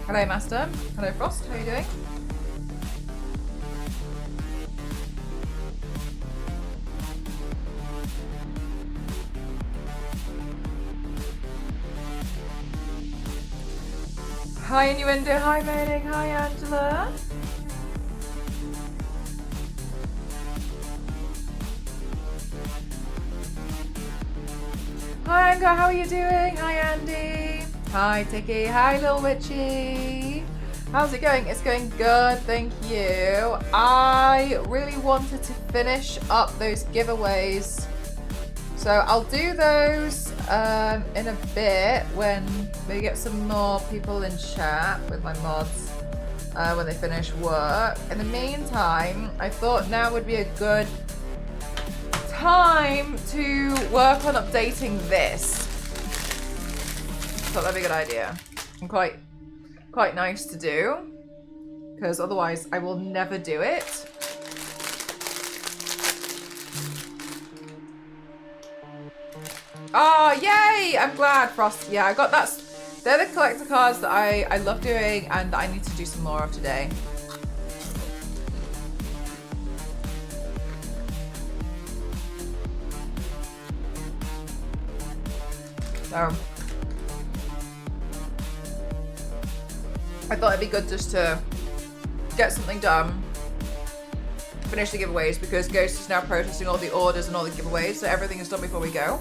Hello, Master. Hello, Frost. How are you doing? Hi, Innuendo. Hi, Moaning. Hi, Angela. Hi, Anka. How are you doing? Hi, Andy. Hi, Tiki. Hi, Lil Witchy. How's it going? It's going good, thank you. I really wanted to finish up those giveaways. So I'll do those in a bit when we get some more people in chat with my mods when they finish work. In the meantime, I thought now would be a good time to work on updating this. Thought that'd be a good idea. And quite nice to do, because otherwise I will never do it. Oh, yay! I'm glad, Frost. Yeah, I got that. They're the collector cards that I love doing and that I need to do some more of today. So I thought it'd be good just to get something done, finish the giveaways, because Ghost is now processing all the orders and all the giveaways, so everything is done before we go.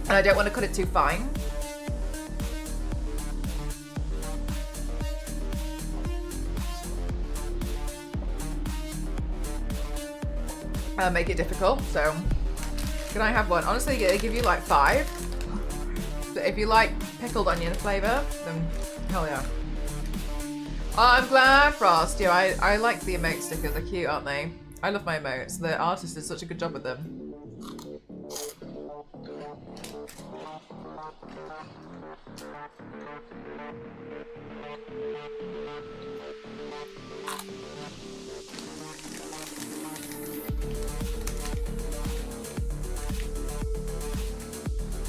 And I don't want to cut it too fine. Make it difficult, so can I have one? Honestly, they give you like 5. So if you like pickled onion flavour, then hell yeah. Oh, I'm glad, Frost. Yeah, I like the emote stickers. They're cute, aren't they? I love my emotes. The artist did such a good job with them.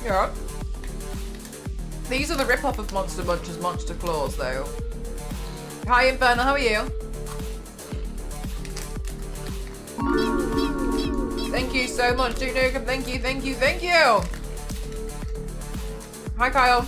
Yeah. These are the rip-off of Monster Munch's Monster Claws, though. Hi, Infernal, how are you? Thank you so much, Duke Nukem. Thank you, thank you, thank you. Hi, Kyle.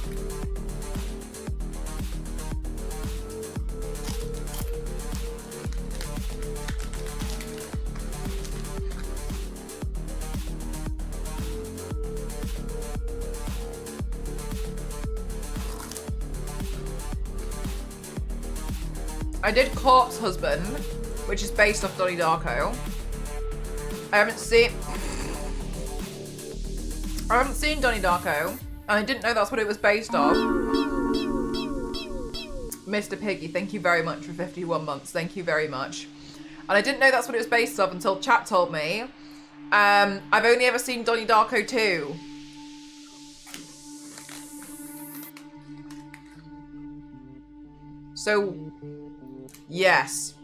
I did Corpse Husband, which is based off Donnie Darko. I haven't seen Donnie Darko, and I didn't know that's what it was based off. Mr. Piggy, thank you very much for 51 months. Thank you very much. And I didn't know that's what it was based off until chat told me. I've only ever seen Donnie Darko 2. So, yes.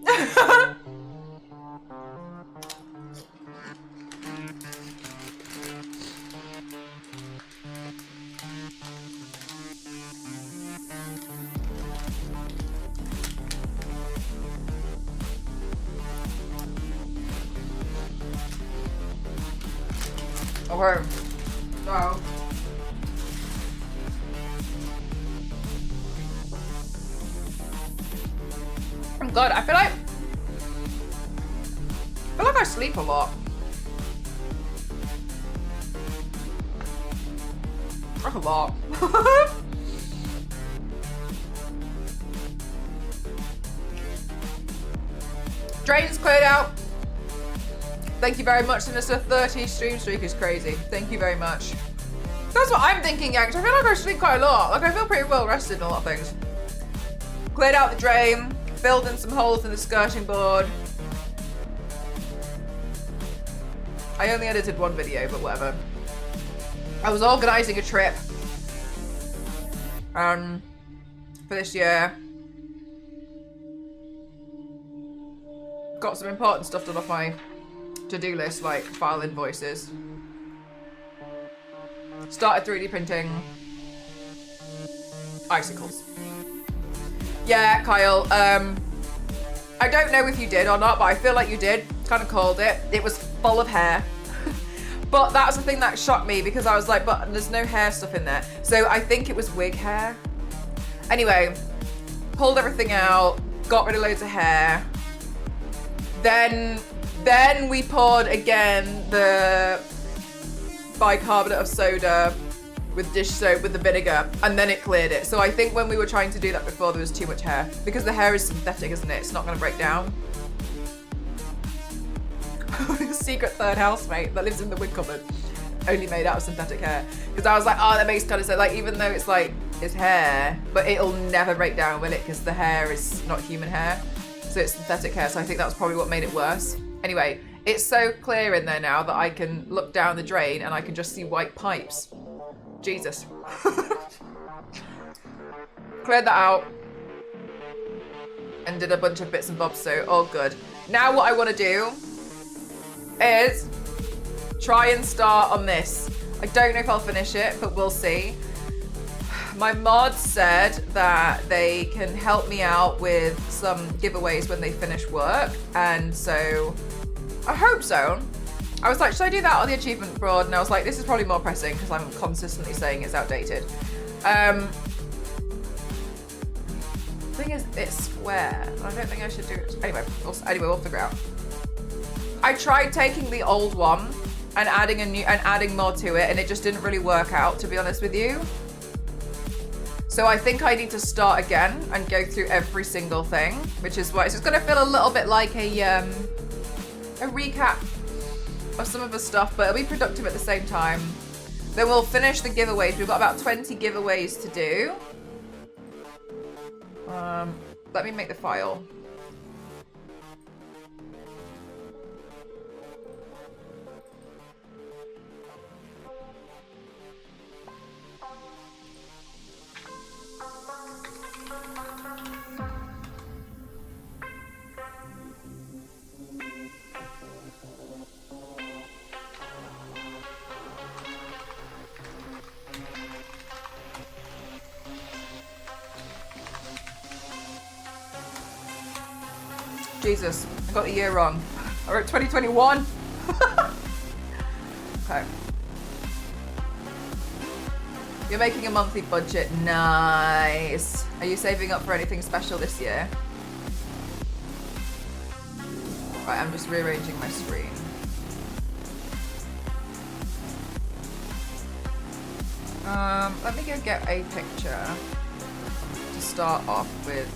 Okay. So. I'm good. I feel like I sleep a lot. Like a lot. Drain's cleared out. Thank you very much, Sinister. 30 stream streak is crazy. Thank you very much. That's what I'm thinking, Yanks. I feel like I sleep quite a lot. Like, I feel pretty well rested in a lot of things. Cleared out the drain. Filled in some holes in the skirting board. I only edited one video, but whatever. I was organising a trip for this year. Got some important stuff done off my to-do list, like file invoices. Started 3D printing icicles. Yeah, Kyle. I don't know if you did or not, but I feel like you did. Kind of called it. It was full of hair. But that's the thing that shocked me because I was like, but there's no hair stuff in there. So I think it was wig hair. Anyway, pulled everything out, got rid of loads of hair. Then we poured again the bicarbonate of soda with dish soap with the vinegar, and then it cleared it. So I think when we were trying to do that before, there was too much hair because the hair is synthetic, isn't it? It's not gonna break down. Secret third housemate that lives in the wig cupboard, only made out of synthetic hair. Because I was like, oh, that makes kind of sense. Like, even though it's like, it's hair, but it'll never break down, will it? Because the hair is not human hair. So it's synthetic hair. So I think that's probably what made it worse. Anyway, it's so clear in there now that I can look down the drain and I can just see white pipes. Jesus. Cleared that out. And did a bunch of bits and bobs, so all good. Now what I want to do is try and start on this. I don't know if I'll finish it, but we'll see. My mod said that they can help me out with some giveaways when they finish work, and so I hope so. I was like, should I do that on the achievement board? And I was like, this is probably more pressing because I'm consistently saying it's outdated. Thing is, it's square. I don't think I should do it. Anyway, we'll figure it out. I tried taking the old one and adding more to it, and it just didn't really work out, to be honest with you. So I think I need to start again and go through every single thing, which is why it's just gonna feel a little bit like a recap of some of the stuff, but it'll be productive at the same time. Then we'll finish the giveaways. We've got about 20 giveaways to do. Let me make the file. Jesus, I got the year wrong. I wrote 2021. Okay. You're making a monthly budget. Nice. Are you saving up for anything special this year? Right, I'm just rearranging my screen. Let me go get a picture to start off with.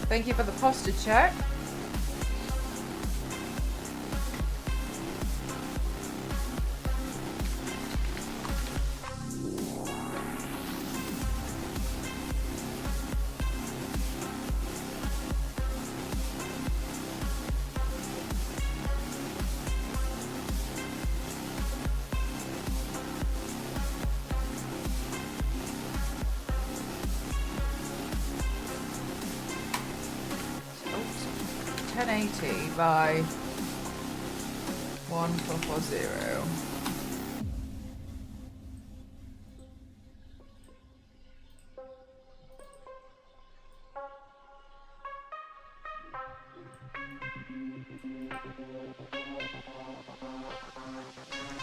Thank you for the posture check. By 1440.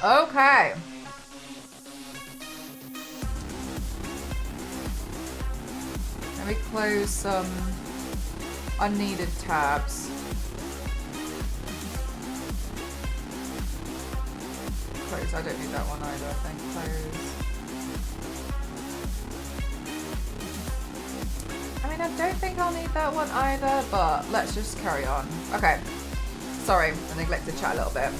Okay. Let me close some unneeded tabs. close. I don't need that one either, I think. Close. I mean, I don't think I'll need that one either, but let's just carry on. Okay. Sorry, I neglected to chat a little bit.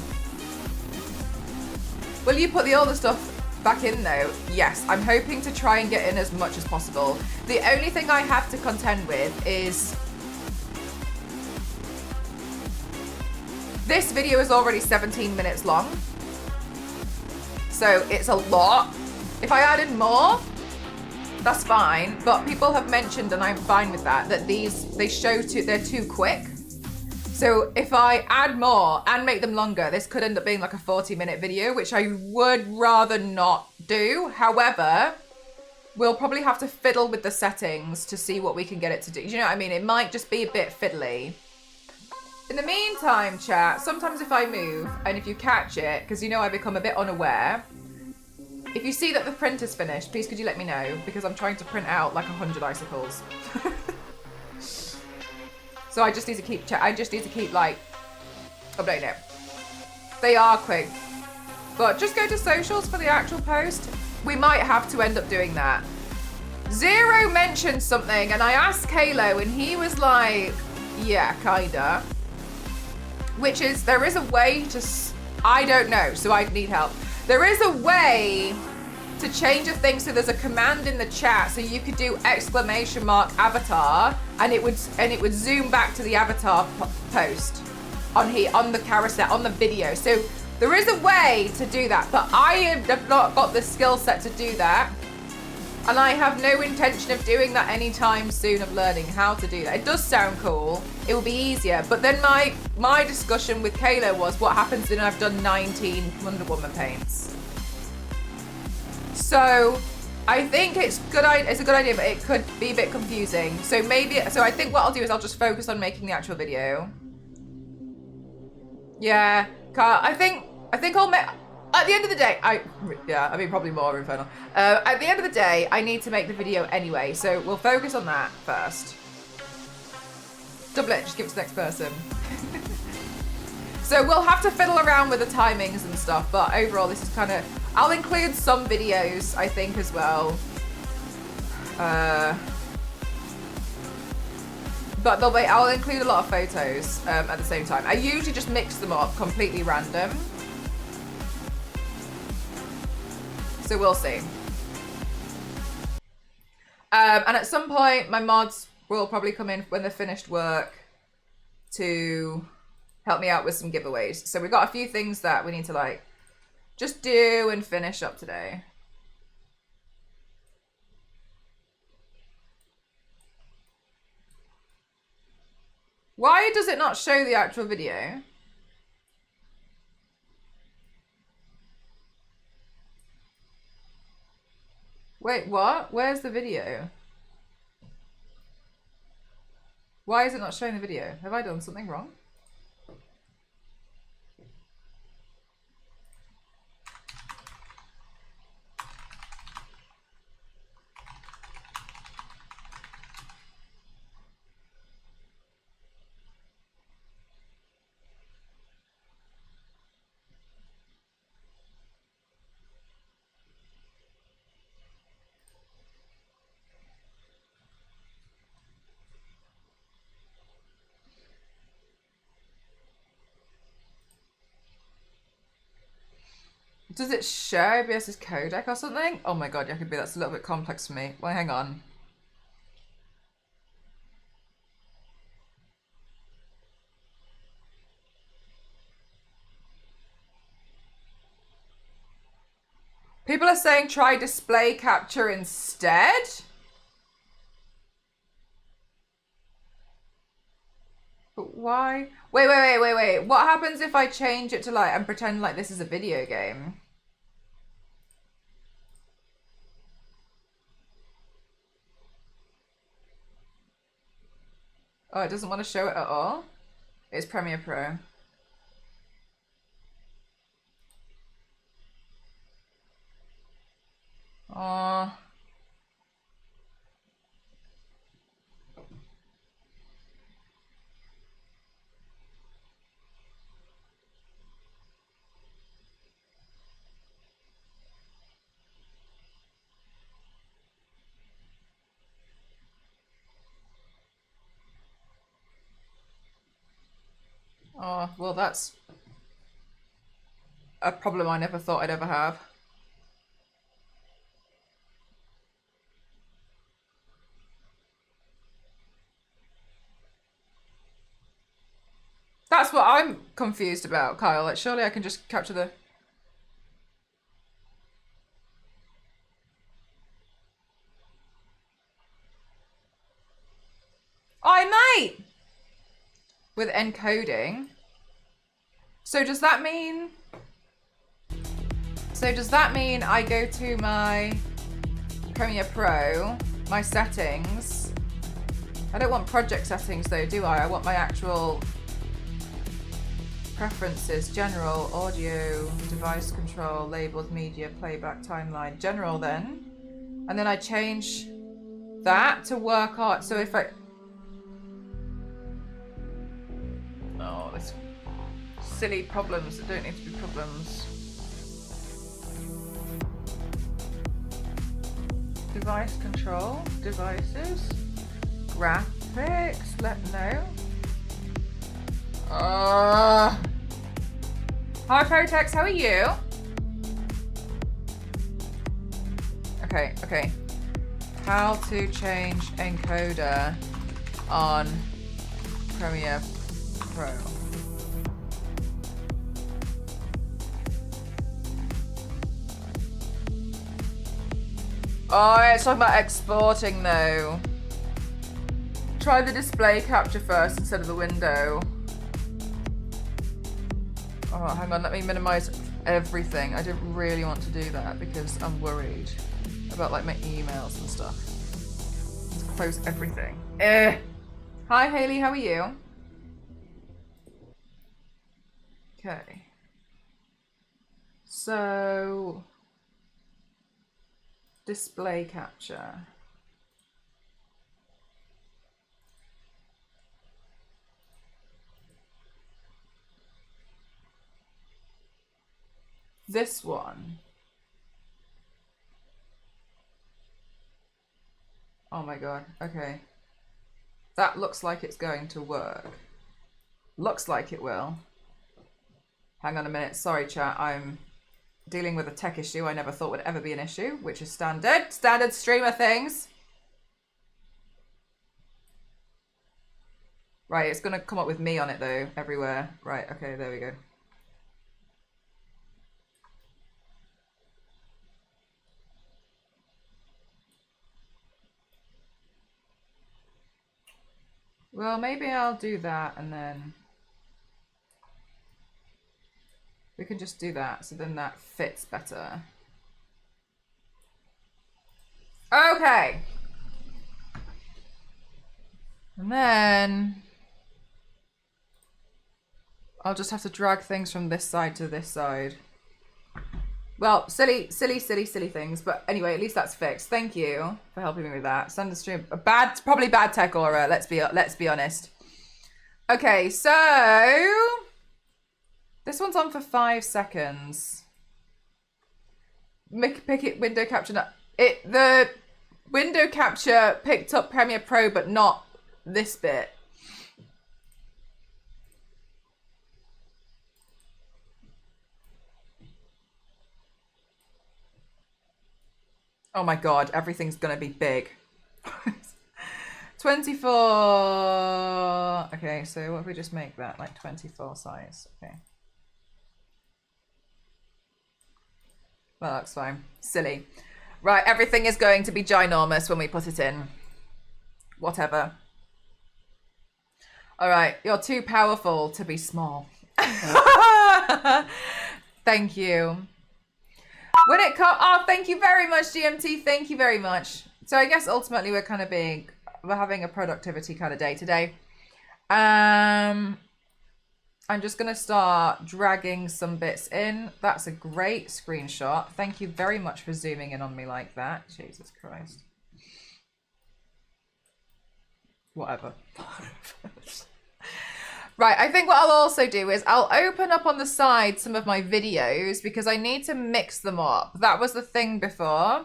Will you put the older stuff back in though? Yes, I'm hoping to try and get in as much as possible. The only thing I have to contend with is this video is already 17 minutes long. So it's a lot. If I added more, that's fine. But people have mentioned, and I'm fine with that, that they're too quick. So if I add more and make them longer, this could end up being like a 40-minute video, which I would rather not do. However, we'll probably have to fiddle with the settings to see what we can get it to do. You know what I mean? It might just be a bit fiddly. In the meantime, chat, sometimes if I move and if you catch it, because you know I become a bit unaware, if you see that the print is finished, please could you let me know, because I'm trying to print out like 100 icicles. So I just need to keep like updating it. They are quick. But just go to socials for the actual post. We might have to end up doing that. Zero mentioned something and I asked Kalo and he was like, yeah, kinda. Which is, there is a way to, I don't know, so I'd need help. There is a way to change a thing, so there's a command in the chat, so you could do ! avatar, and it would zoom back to the avatar post on here, on the carousel, on the video. So there is a way to do that, but I have not got the skill set to do that, and I have no intention of doing that anytime soon, of learning how to do that. It does sound cool, it will be easier, but then my discussion with Kayla was, what happens when I've done 19 Wonder Woman paints? So I think it's a good idea, but it could be a bit confusing. So I think what I'll do is I'll just focus on making the actual video. Yeah, I think I'll make, at the end of the day, I mean probably more Infernal. At the end of the day, I need to make the video anyway, so we'll focus on that first. Double it, just give it to the next person. So we'll have to fiddle around with the timings and stuff, but overall this is kind of, I'll include some videos, I think, as well. But I'll include a lot of photos at the same time. I usually just mix them up completely random. So we'll see. And at some point, my mods will probably come in when they're finished work to help me out with some giveaways. So we've got a few things that we need to like just do and finish up today. Why does it not show the actual video? Wait, what? Where's the video? Why is it not showing the video? Have I done something wrong? Does it share OBS's codec or something? Oh my god, Jacoby, that's a little bit complex for me. Well, hang on. People are saying try display capture instead? But why? Wait. What happens if I change it to like, and pretend like this is a video game? Oh, it doesn't want to show it at all? It's Premiere Pro. Oh. Oh, well, that's a problem I never thought I'd ever have. That's what I'm confused about, Kyle. Like, surely I can just capture the... I might! With encoding. So does that mean... So does that mean I go to my Premiere Pro, my settings? I don't want project settings though, do I? I want my actual preferences, general, audio, device control, labeled media, playback, timeline, general then. And then I change that to work on, so if I... Oh, this silly problems that don't need to be problems. Device control, devices, graphics, let know. Hi Protex, how are you? Okay. How to change encoder on Premiere Pro. Oh, it's talking about exporting though. Try the display capture first instead of the window. Oh, hang on, let me minimize everything. I didn't really want to do that because I'm worried about like my emails and stuff. Let's close everything. Hi Haley, how are you? Okay. So, display capture. This one. Oh my god, okay. That looks like it's going to work. Looks like it will. Hang on a minute, sorry chat, I'm dealing with a tech issue I never thought would ever be an issue, which is standard streamer things. Right, it's gonna come up with me on it though, everywhere. Right, okay, there we go. Well, maybe I'll do that and then we can just do that, so then that fits better. Okay. And then I'll just have to drag things from this side to this side. Well, silly things. But anyway, at least that's fixed. Thank you for helping me with that. Send the stream. Probably bad tech aura. Let's be honest. Okay, so this one's on for 5 seconds. Pick it window capture. The window capture picked up Premiere Pro, but not this bit. Oh my god, everything's gonna be big. 24. Okay, so what if we just make that like 24 size? Okay. Well, that's fine. Silly. Right, everything is going to be ginormous when we put it in. Whatever. All right, you're too powerful to be small. Thank you. When it comes, oh, thank you very much, GMT. Thank you very much. So I guess ultimately we're having a productivity kind of day today. I'm just gonna start dragging some bits in. That's a great screenshot. Thank you very much for zooming in on me like that. Jesus Christ. Whatever. Right, I think what I'll also do is I'll open up on the side some of my videos because I need to mix them up. That was the thing before.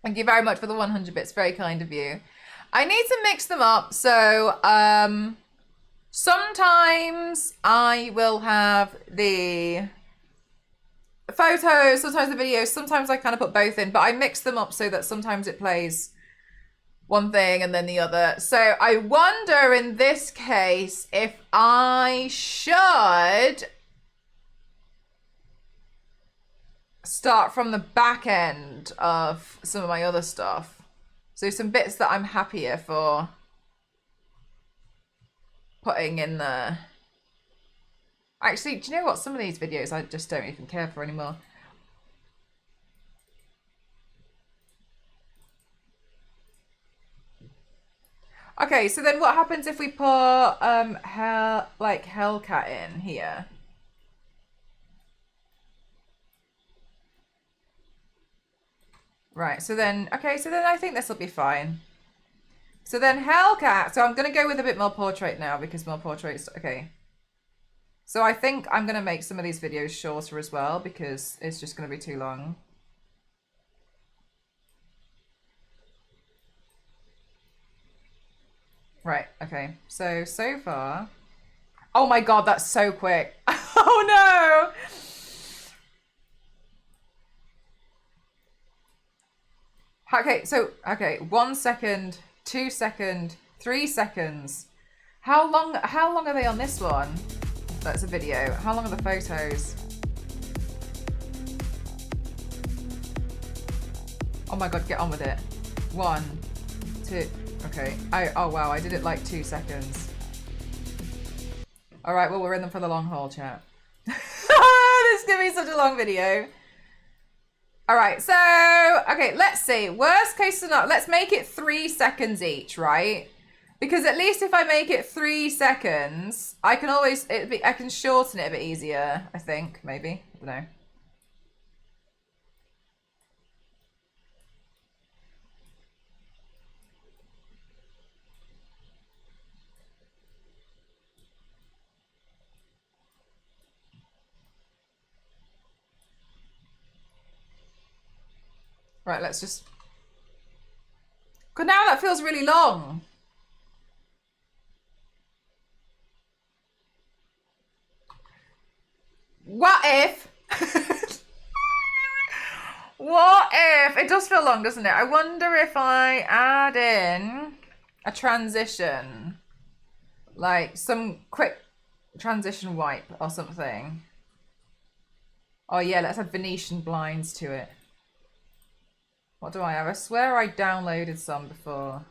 Thank you very much for the 100 bits. Very kind of you. I need to mix them up. So Sometimes I will have the photos, sometimes the videos, sometimes I kind of put both in, but I mix them up so that sometimes it plays one thing and then the other. So I wonder in this case if I should start from the back end of some of my other stuff. So some bits that I'm happier for putting in there. Actually, do you know what? Some of these videos I just don't even care for anymore. Okay, so then what happens if we put Hellcat in here? Right, so then, okay, so then I think this will be fine. So then Hellcat, so I'm going to go with a bit more portrait now because more portraits, okay. So I think I'm going to make some of these videos shorter as well because it's just going to be too long. Right, okay, so far. Oh my God, that's so quick. Oh no! Okay, so, okay, 1 second, 2 second, 3 seconds. How long are they on this one? That's a video. How long are the photos? Oh my God, get on with it. 1, 2, okay. Oh wow, I did it like 2 seconds. All right, well, we're in them for the long haul, chat. This is gonna be such a long video. All right, so, okay, let's see. Worst case scenario, let's make it 3 seconds each, right? Because at least if I make it 3 seconds, I can always, I can shorten it a bit easier, I think, maybe. I don't know. Right, let's just... Because now that feels really long. What if... What if... It does feel long, doesn't it? I wonder if I add in a transition. Like some quick transition wipe or something. Oh yeah, let's add Venetian blinds to it. What do I have? I swear I downloaded some before.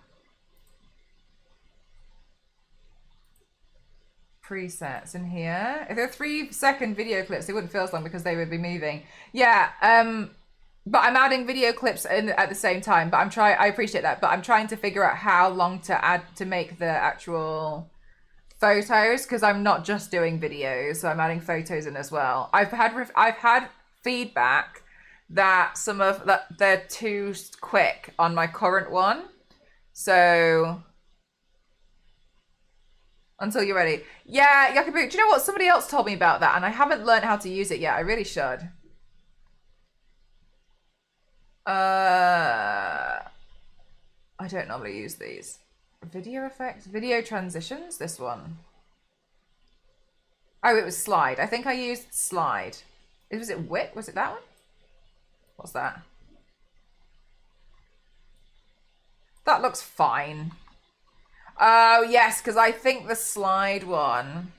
Presets in here. If they're 3 second video clips, they wouldn't feel as long because they would be moving. Yeah, but I'm adding video clips in at the same time. But I appreciate that, but I'm trying to figure out how long to add to make the actual photos because I'm not just doing videos, so I'm adding photos in as well. I've had feedback that some of that they're too quick on my current one. So until you're ready. Yeah, Yakubu, do you know what? Somebody else told me about that and I haven't learned how to use it yet. I really should. I don't normally use these. Video effects, video transitions, this one. Oh, it was slide. I think I used slide. Was it whip? Was it that one? What's that? That looks fine. Oh, yes, because I think the slide one.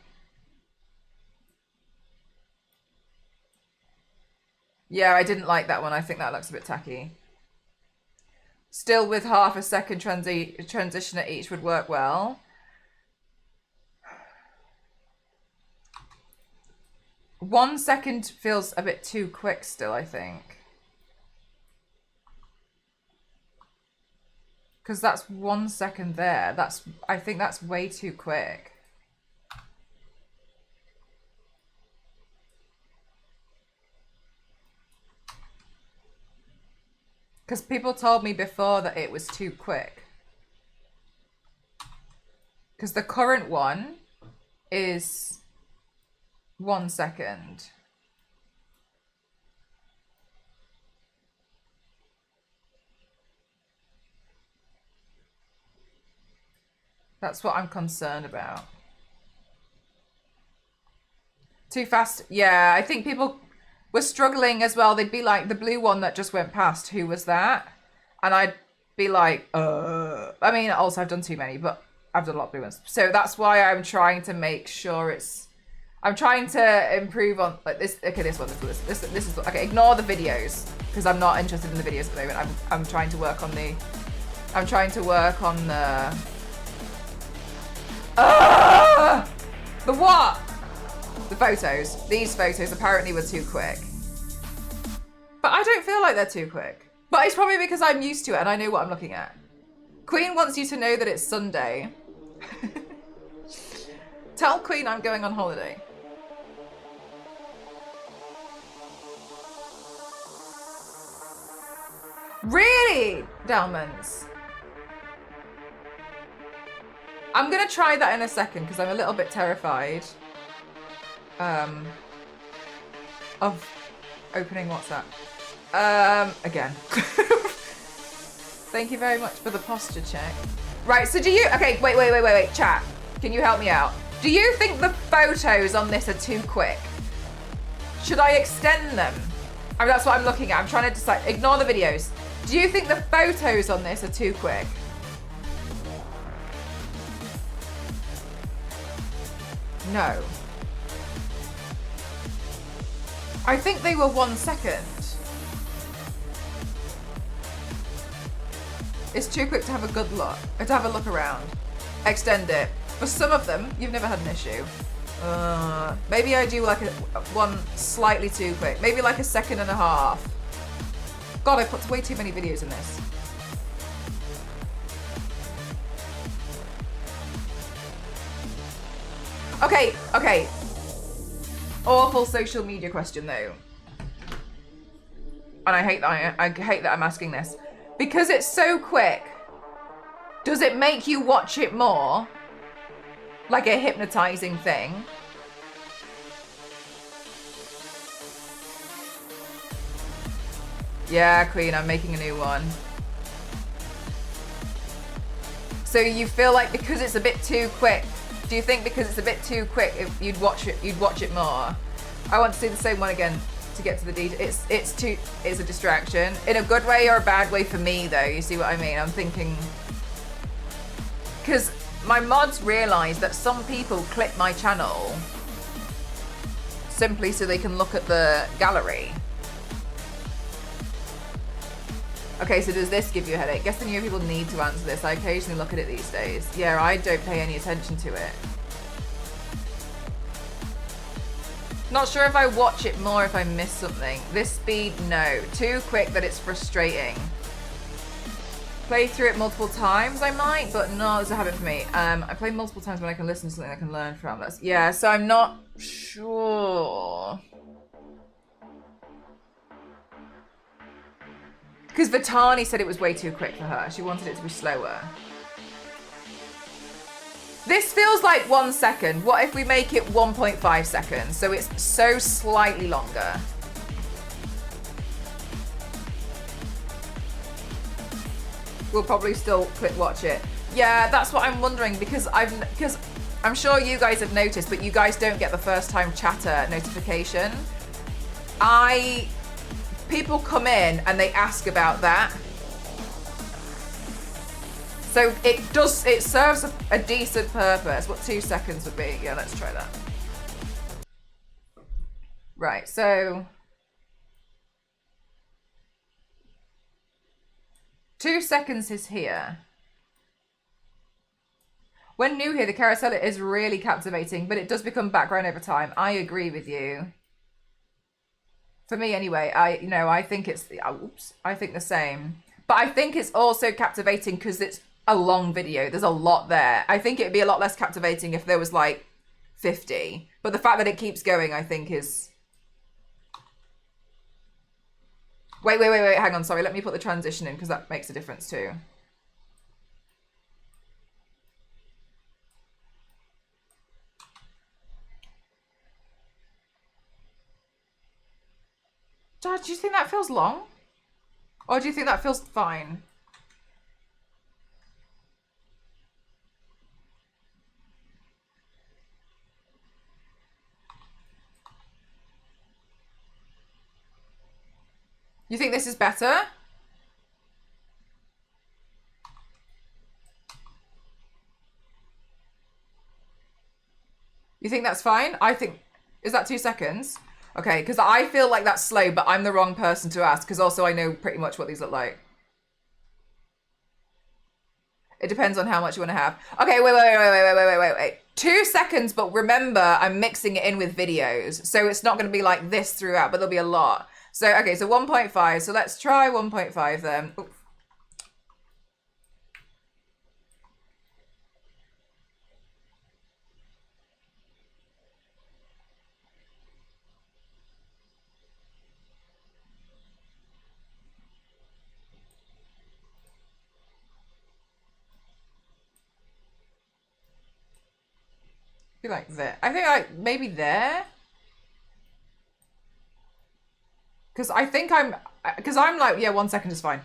Yeah, I didn't like that one. I think that looks a bit tacky. Still with half a second transition at each would work well. 1 second feels a bit too quick still, I think. Because that's 1 second there. I think that's way too quick. Because people told me before that it was too quick. Because the current one is 1 second. That's what I'm concerned about. Too fast. Yeah, I think people were struggling as well. They'd be like, the blue one that just went past, who was that? And I'd be like, I mean, also I've done too many, but I've done a lot of blue ones. So that's why I'm trying to make sure I'm trying to improve on like this. Okay, this one, this is okay. Ignore the videos because I'm not interested in the videos at the moment. I'm trying to work on the. I'm trying to work on the. The what? The photos. These photos apparently were too quick. But I don't feel like they're too quick. But it's probably because I'm used to it and I know what I'm looking at. Queen wants you to know that it's Sunday. Tell Queen I'm going on holiday. Really, Delmans? I'm gonna try that in a second because I'm a little bit terrified of opening WhatsApp. Again. Thank you very much for the posture check. Right, so do you, okay, wait, chat. Can you help me out? Do you think the photos on this are too quick? Should I extend them? I mean, that's what I'm looking at. I'm trying to decide, ignore the videos. Do you think the photos on this are too quick? No. I think they were 1 second. It's too quick to have a good look, to have a look around. Extend it. For some of them, you've never had an issue. Maybe I do like one slightly too quick. Maybe like 1.5 seconds. God, I put way too many videos in this. Okay. Awful social media question though. And I hate that I'm asking this. Because it's so quick, does it make you watch it more? Like a hypnotizing thing? Yeah, Queen, I'm making a new one. So you feel like because it's a bit too quick, do you think because it's a bit too quick, if you'd watch it more? I want to see the same one again to get to the detail. It's a distraction. In a good way or a bad way for me though, you see what I mean? I'm thinking, because my mods realise that some people click my channel simply so they can look at the gallery. Okay, so does this give you a headache? Guess the new people need to answer this. I occasionally look at it these days. Yeah, I don't pay any attention to it. Not sure if I watch it more if I miss something. This speed, no. Too quick that it's frustrating. Play through it multiple times, I might, but no, it's a habit for me. I play multiple times when I can listen to something I can learn from. Yeah, so I'm not sure. Because Vitani said it was way too quick for her. She wanted it to be slower. This feels like 1 second. What if we make it 1.5 seconds? So it's so slightly longer. We'll probably still click watch it. Yeah, that's what I'm wondering because I'm sure you guys have noticed, but you guys don't get the first time chatter notification. People come in and they ask about that. So it serves a decent purpose. What 2 seconds would be? Yeah, let's try that. Right, so 2 seconds is here. When new here, the carousel is really captivating, but it does become background over time. I agree with you. For me anyway, I think it's, I think the same. But I think it's also captivating because it's a long video. There's a lot there. I think it'd be a lot less captivating if there was like 50. But the fact that it keeps going, I think is... Wait, hang on, sorry. Let me put the transition in because that makes a difference too. Dad, do you think that feels long? Or do you think that feels fine? You think this is better? You think that's fine? I think, is that 2 seconds? Okay, because I feel like that's slow, but I'm the wrong person to ask, because also I know pretty much what these look like. It depends on how much you want to have. Okay, wait. 2 seconds, but remember, I'm mixing it in with videos. So it's not going to be like this throughout, but there'll be a lot. So, okay, so 1.5. So let's try 1.5 then. Oops. Be like there. I think like maybe there. Because I think I'm like, yeah, 1 second is fine.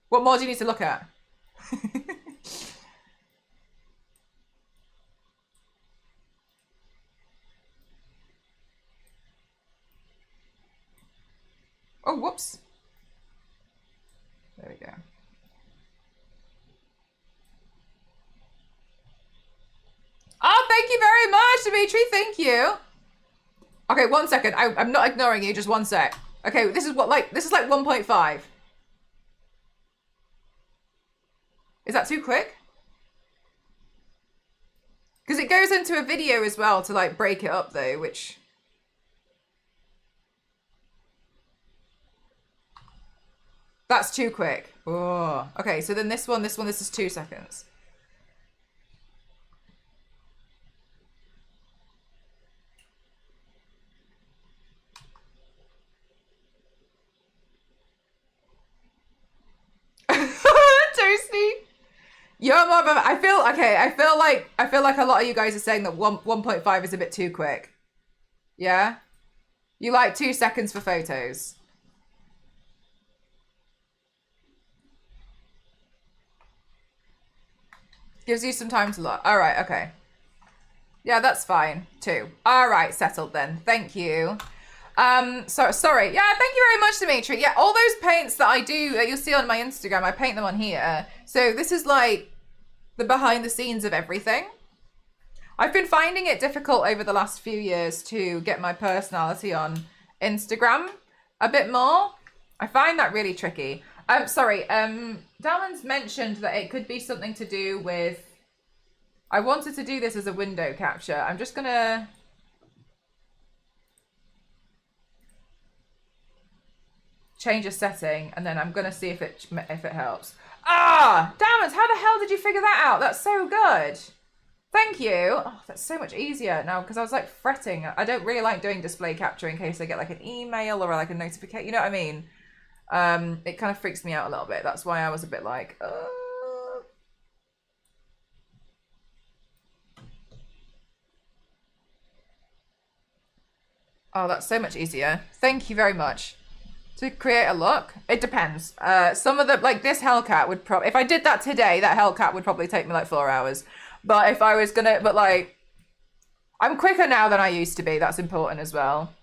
What more do you need to look at? Oh, whoops. There we go. Oh, thank you very much, Dimitri. Thank you. Okay, 1 second. I'm not ignoring you. Just 1 sec. Okay, this is like 1.5. Is that too quick? Because it goes into a video as well to like break it up though, which... That's too quick. Oh, okay. So then this is 2 seconds. Toasty. You're more of a, I feel like a lot of you guys are saying that 1.5 is a bit too quick. Yeah? You like 2 seconds for photos. Gives you some time to look. All right, okay. Yeah, that's fine too. All right, settled then. Thank you. So sorry. Yeah, thank you very much, Dimitri. Yeah, all those paints that I do, you'll see on my Instagram, I paint them on here. So this is like the behind the scenes of everything. I've been finding it difficult over the last few years to get my personality on Instagram a bit more. I find that really tricky. Sorry, Dalman's mentioned that it could be something to do with, I wanted to do this as a window capture. I'm just gonna change a setting and then I'm gonna see if it helps. Ah, Dalman's, how the hell did you figure that out? That's so good. Thank you. Oh, that's so much easier now because I was like fretting. I don't really like doing display capture in case I get like an email or like a notification. You know what I mean? It kind of freaks me out a little bit. That's why I was a bit like, Oh, that's so much easier. Thank you very much. To create a look, it depends. Some of the, like this Hellcat would probably, if I did that today, that Hellcat would probably take me like 4 hours. But if I was gonna, but like, I'm quicker now than I used to be. That's important as well.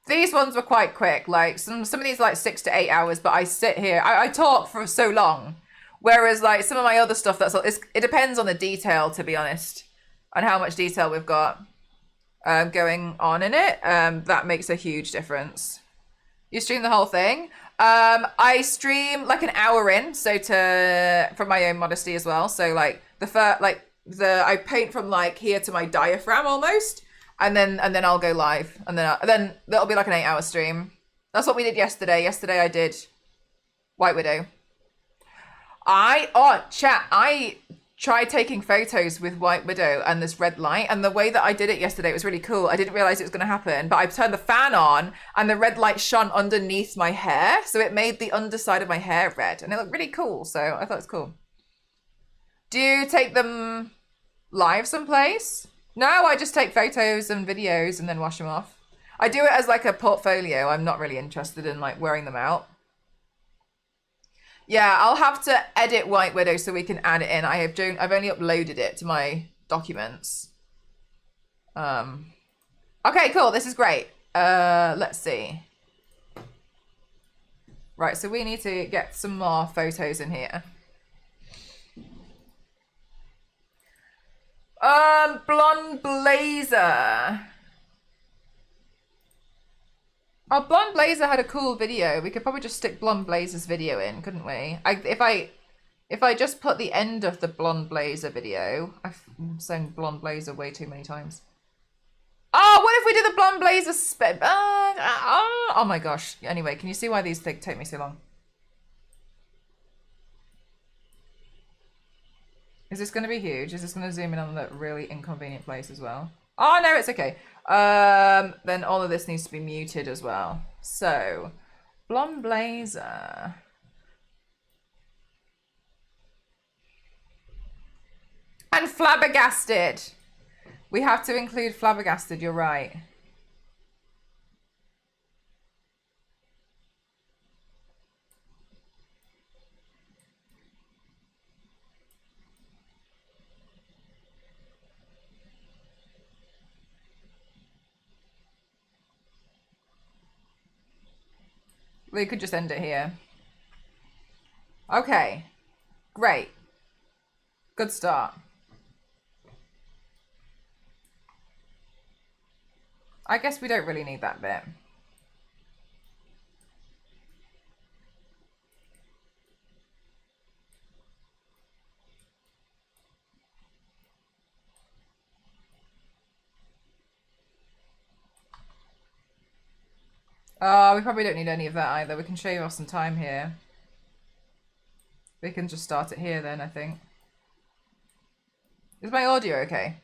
These ones were quite quick. Like some of these like 6 to 8 hours, but I sit here, I talk for so long. Whereas like some of my other stuff, it depends on the detail, to be honest, and how much detail we've got going on in it. That makes a huge difference. You stream the whole thing? I stream like an hour in, so for my own modesty as well. So like I paint from like here to my diaphragm almost, and then I'll go live, and then that'll be like an 8-hour stream. That's what we did yesterday. Yesterday I did White Widow. I tried taking photos with White Widow and this red light, and the way that I did it yesterday was really cool. I didn't realize it was going to happen, but I turned the fan on and the red light shone underneath my hair, so it made the underside of my hair red, and it looked really cool, so I thought it was cool. Do you take them live someplace? No, I just take photos and videos and then wash them off. I do it as like a portfolio. I'm not really interested in like wearing them out. Yeah, I'll have to edit White Widow so we can add it in. I've only uploaded it to my documents. Okay, cool. This is great. Let's see. Right, so we need to get some more photos in here. Blonde Blazer. Oh, Blonde Blazer had a cool video. We could probably just stick Blonde Blazer's video in, couldn't we? If I just put the end of the Blonde Blazer video, I'm saying Blonde Blazer way too many times. Oh, what if we do the Blonde Blazer oh my gosh. Anyway, can you see why these things take me so long? Is this going to be huge? Is this going to zoom in on that really inconvenient place as well? Oh, no, it's okay. Then all of this needs to be muted as well. So, Blonde Blazer. And Flabbergasted. We have to include Flabbergasted, you're right. We could just end it here. Okay. Great. Good start. I guess we don't really need that bit. Oh, we probably don't need any of that either. We can shave off some time here. We can just start it here then, I think. Is my audio okay?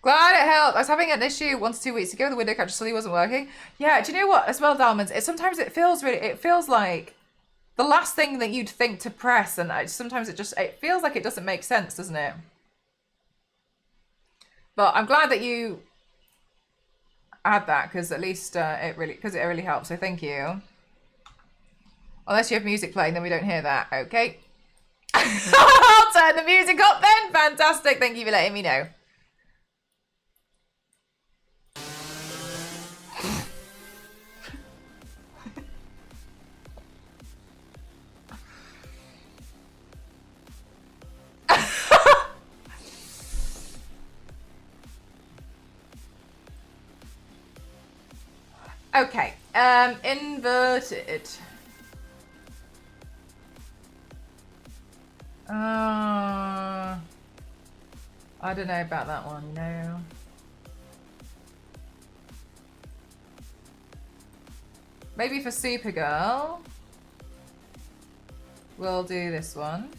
Glad it helped. I was having an issue 1 to 2 weeks ago. The window catcher suddenly wasn't working. Yeah, do you know what? As well, Dalmans, sometimes it feels like the last thing that you'd think to press, and sometimes it feels like it doesn't make sense, doesn't it? But I'm glad that you add that, because at least it really helps. So thank you. Unless you have music playing, then we don't hear that. Okay. I'll turn the music up then. Fantastic. Thank you for letting me know. Okay, inverted. I don't know about that one, you know. Maybe for Supergirl, we'll do this one.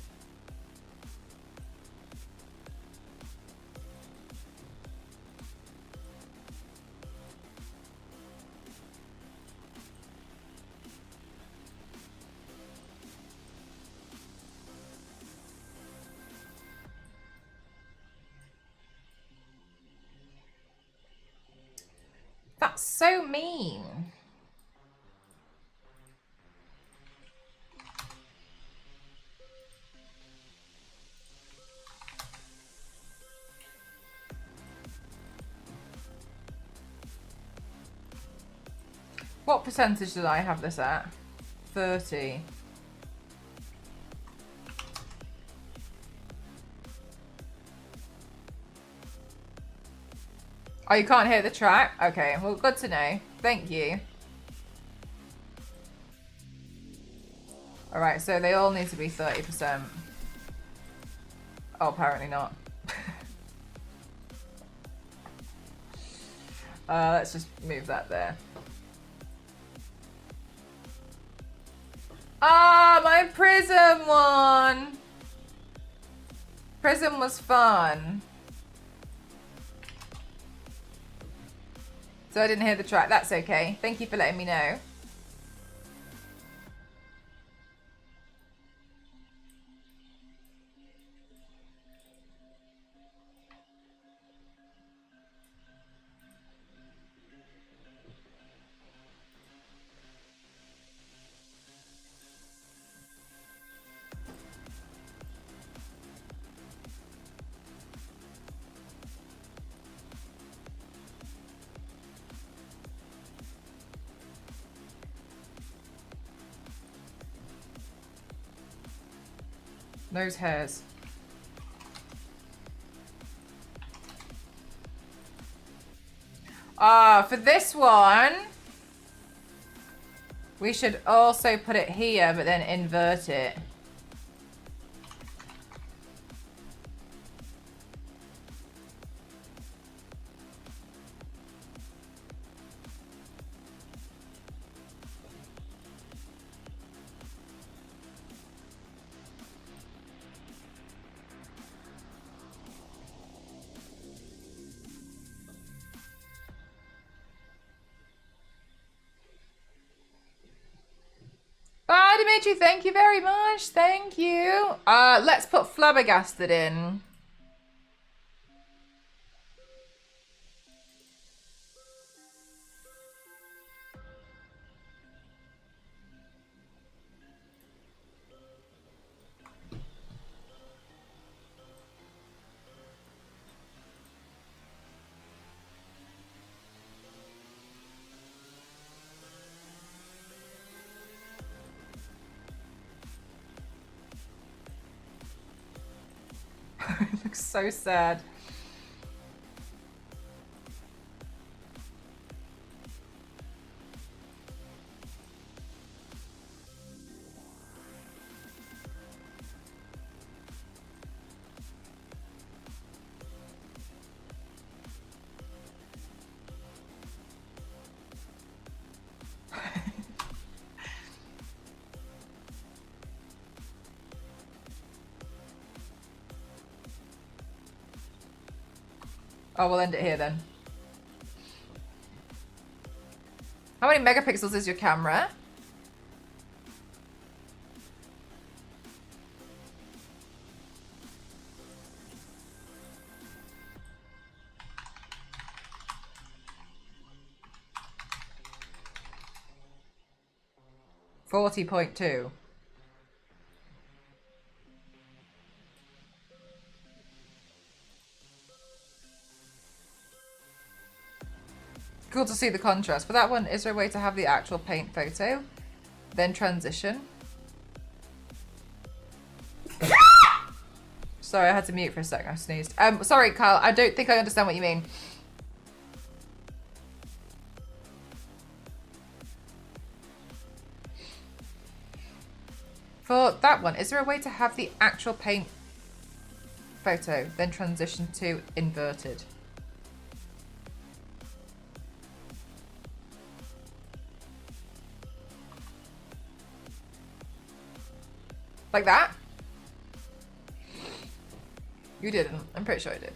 That's so mean. What percentage did I have this at? 30. Oh, you can't hear the track? Okay, well, good to know. Thank you. All right, so they all need to be 30%. Oh, apparently not. Let's just move that there. Ah, my Prism one. Prism was fun. So I didn't hear the track. That's okay. Thank you for letting me know. Those hairs. For this one, we should also put it here, but then invert it. Bye, Dimitri. Thank you very much. Thank you. Let's put flabbergasted in. It looks so sad. Oh, we'll end it here then. How many megapixels is your camera? $40.2. Cool to see the contrast. For that one, is there a way to have the actual paint photo? Then transition. Sorry, I had to mute for a second. I sneezed. Sorry, Kyle. I don't think I understand what you mean. For that one, is there a way to have the actual paint photo, then transition to inverted? Like that? You didn't. I'm pretty sure I did.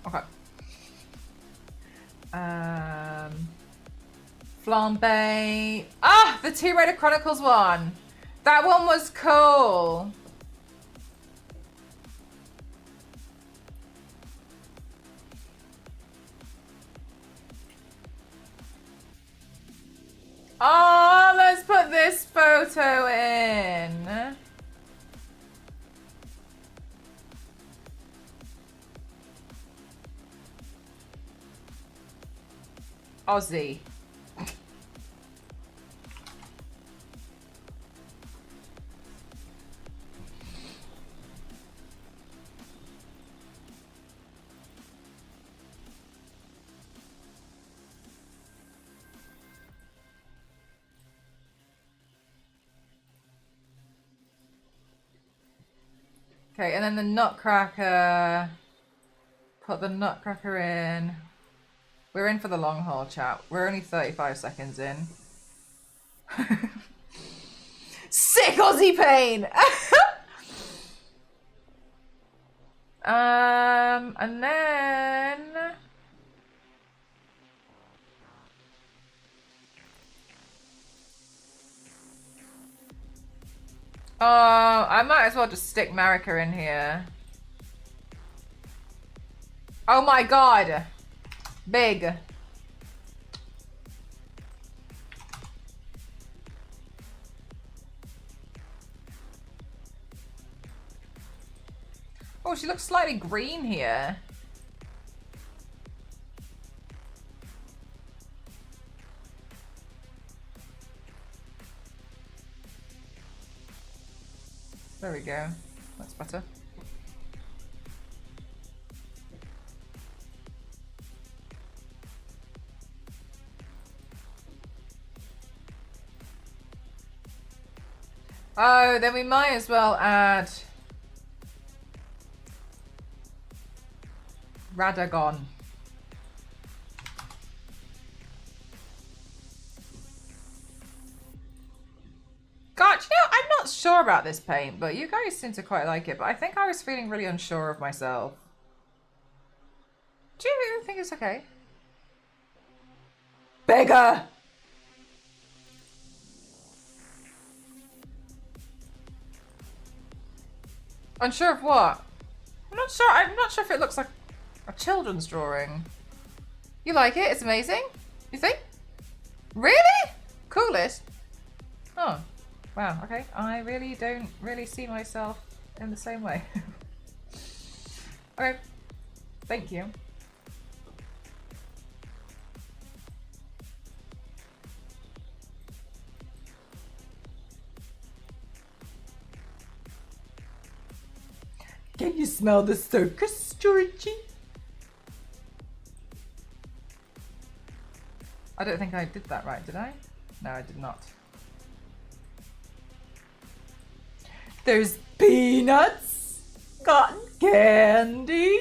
Okay. Flambe. Ah, the Tomb Raider Chronicles one. That one was cool. Oh, let's put this photo in. Aussie. Okay, and then the Nutcracker. Put the Nutcracker in. We're in for the long haul, chat. We're only 35 seconds in. Sick Aussie pain! And then... I might as well just stick Marika in here. Oh my god. Big. Oh, she looks slightly green here. There we go. That's better. Oh, then we might as well add Radagon. God, you know, I'm not sure about this paint, but you guys seem to quite like it. But I think I was feeling really unsure of myself. Do you think it's okay? Bigger! Unsure of what? I'm not sure. I'm not sure if it looks like a children's drawing. You like it? It's amazing? You think? Really? Coolest? Oh. Wow, okay. I really don't really see myself in the same way. Okay. Thank you. Can you smell the circus, Georgie? I don't think I did that right, did I? No, I did not. There's peanuts, cotton candy,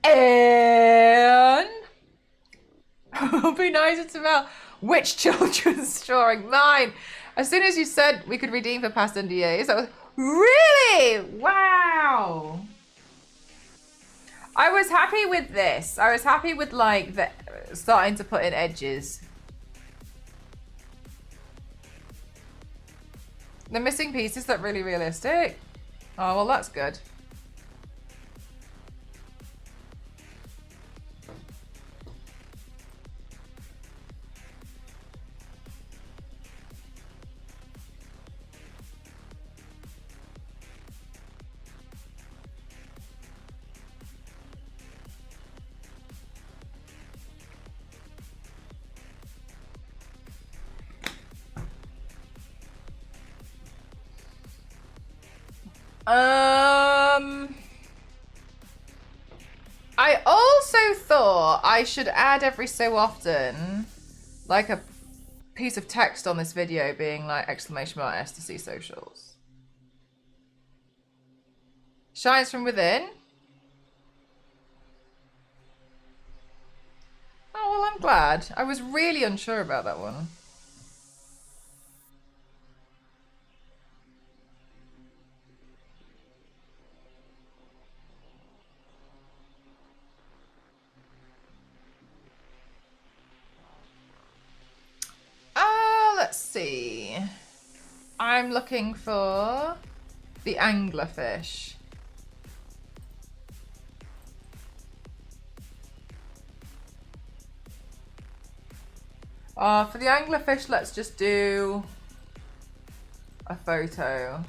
and it'll be nice to smell. Which children's drawing? Mine. As soon as you said we could redeem for past NDAs, I was really? Wow. I was happy with this. I was happy with like the starting to put in edges. The missing pieces look really realistic. Oh, well, that's good. I also thought I should add every so often like a piece of text on this video being like !STC socials. Shines from within. Oh, well, I'm glad. I was really unsure about that one. Let's see. I'm looking for the anglerfish. For the anglerfish, let's just do a photo.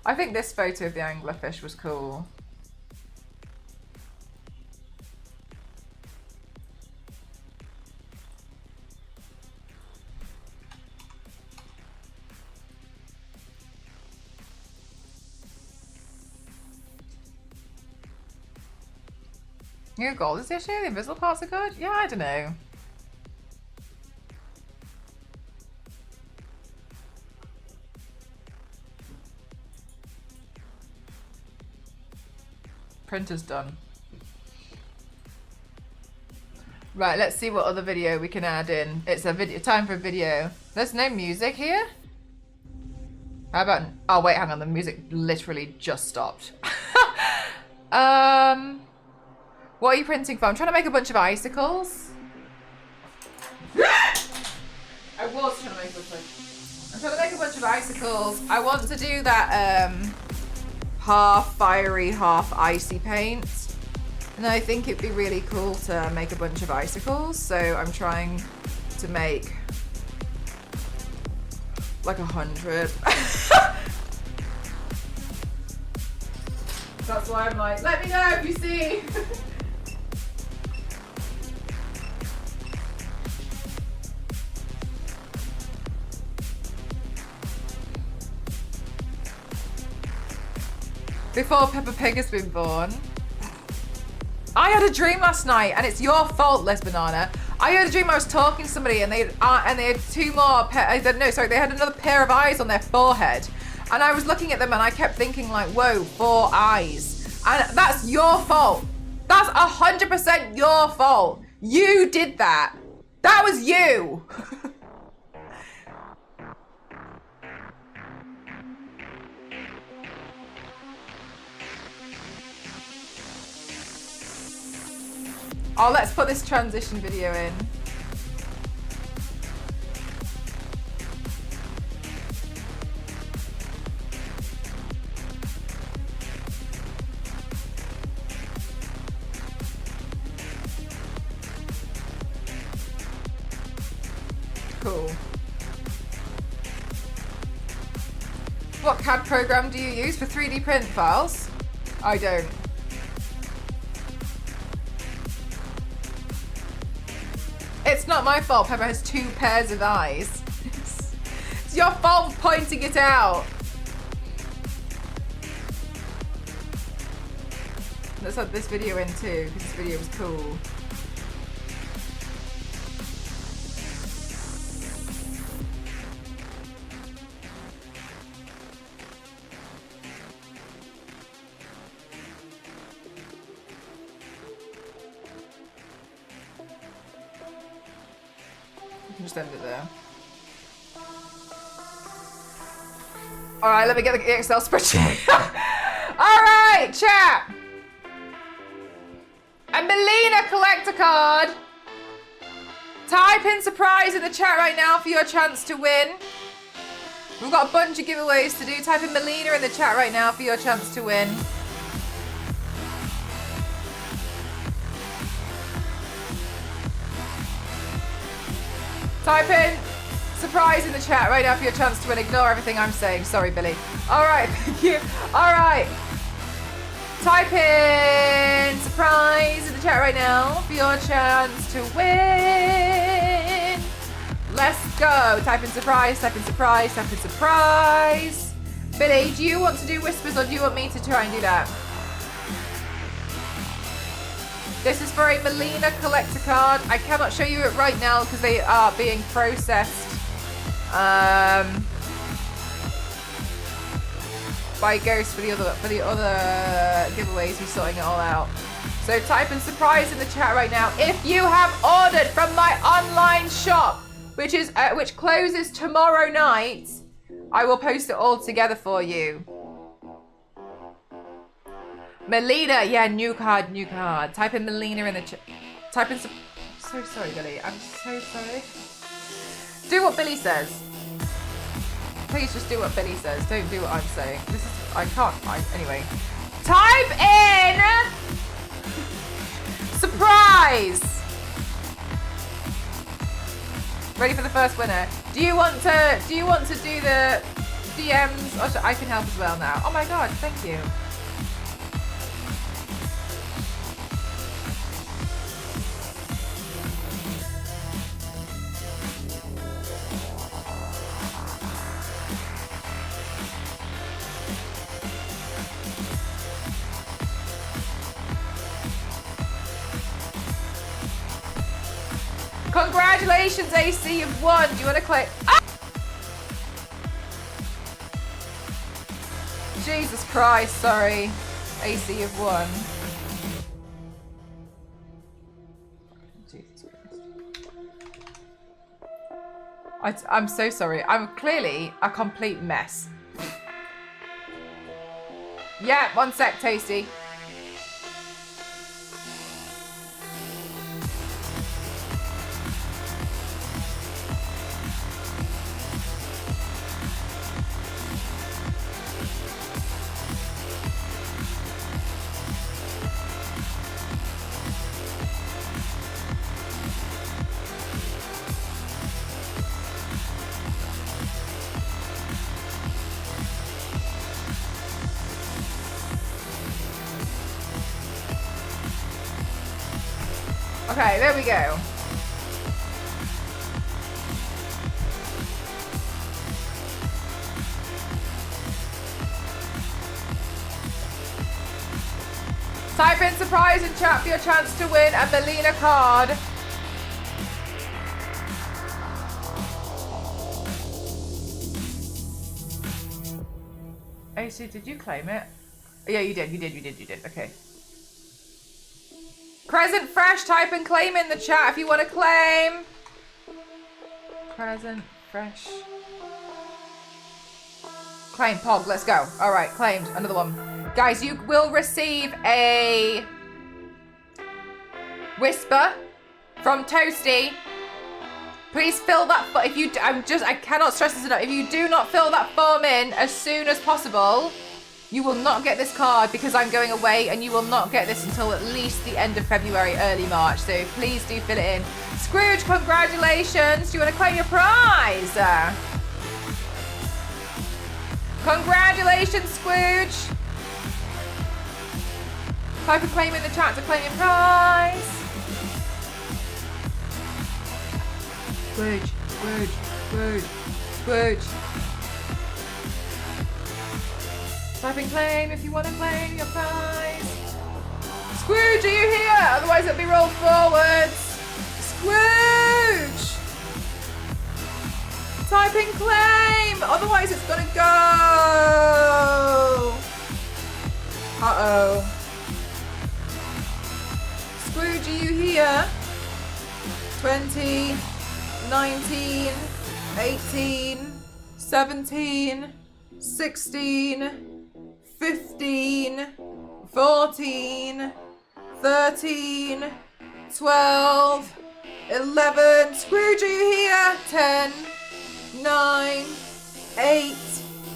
I think this photo of the anglerfish was cool. New gold this issue? The invisible parts are good? Yeah, I don't know. Printer's done. Right, let's see what other video we can add in. It's a video, time for a video. There's no music here. How about, oh wait, hang on, the music literally just stopped. What are you printing for? I'm trying to make a bunch of icicles. I was trying to make a bunch of I'm trying to make a bunch of icicles. I want to do that half fiery, half icy paint. And I think it'd be really cool to make a bunch of icicles. So I'm trying to make like 100. That's why I'm like, let me know if you see. Before Peppa Pig has been born. I had a dream last night, and it's your fault, Les Banana. I had a dream I was talking to somebody, and they had two more. They had another pair of eyes on their forehead, and I was looking at them, and I kept thinking like, "Whoa, 4 eyes!" And that's your fault. That's 100% your fault. You did that. That was you. Oh, let's put this transition video in. Cool. What CAD program do you use for 3D print files? I don't. It's not my fault Peppa has 2 pairs of eyes. It's your fault for pointing it out. Let's add this video in too, because this video was cool. Just end it there. All right, let me get the Excel spreadsheet. All right, chat. A Melina collector card. Type in surprise in the chat right now for your chance to win. We've got a bunch of giveaways to do. Type in Melina in the chat right now for your chance to win. Type in surprise in the chat right now for your chance to win. Ignore everything I'm saying. Sorry, Billy. All right, thank you. All right. Type in surprise in the chat right now for your chance to win. Let's go. Type in surprise, type in surprise, type in surprise. Billy, do you want to do whispers or do you want me to try and do that? This is for a Melina collector card. I cannot show you it right now because they are being processed by Ghost for the other giveaways. He's sorting it all out. So type in surprise in the chat right now if you have ordered from my online shop, which closes tomorrow night. I will post it all together for you. Melina, yeah, new card. Type in Melina in the chat. Type in. So sorry, Billy. I'm so sorry. Do what Billy says. Please just do what Billy says. Don't do what I'm saying. This is. I can't. Anyway. Type in surprise. Ready for the first winner. Do you want to do the DMs? Or I can help as well now. Oh my god, thank you. Congratulations, AC, you've won. Do you want to click? Ah! Jesus Christ, sorry. AC, you've won. Jesus Christ. I'm so sorry. I'm clearly a complete mess. Yeah, 1 sec, Tasty. Okay, there we go. Type in surprise in chat for your chance to win a Melina card. AC, did you claim it? Yeah, you did. Okay. Crescent Fresh, type and claim in the chat if you want to claim. Crescent Fresh. Claim, Pog, let's go. All right, claimed. Another one. Guys, you will receive a Whisper from Toasty. Please fill that, if you, I cannot stress this enough. If you do not fill that form in as soon as possible, you will not get this card because I'm going away and you will not get this until at least the end of February, early March. So please do fill it in. Scrooge, congratulations. Do you want to claim your prize? Congratulations, Scrooge. Type a claim in the chat to claim your prize. Scrooge. Type in claim if you want to claim your prize. Scrooge, are you here? Otherwise it'll be rolled forwards. Scrooge! Type in claim, otherwise it's gonna go. Uh-oh. Scrooge, are you here? 20, 19, 18, 17, 16, 15, 14, 13, 12, 11. Scrooge, are you here? 10, 9, 8,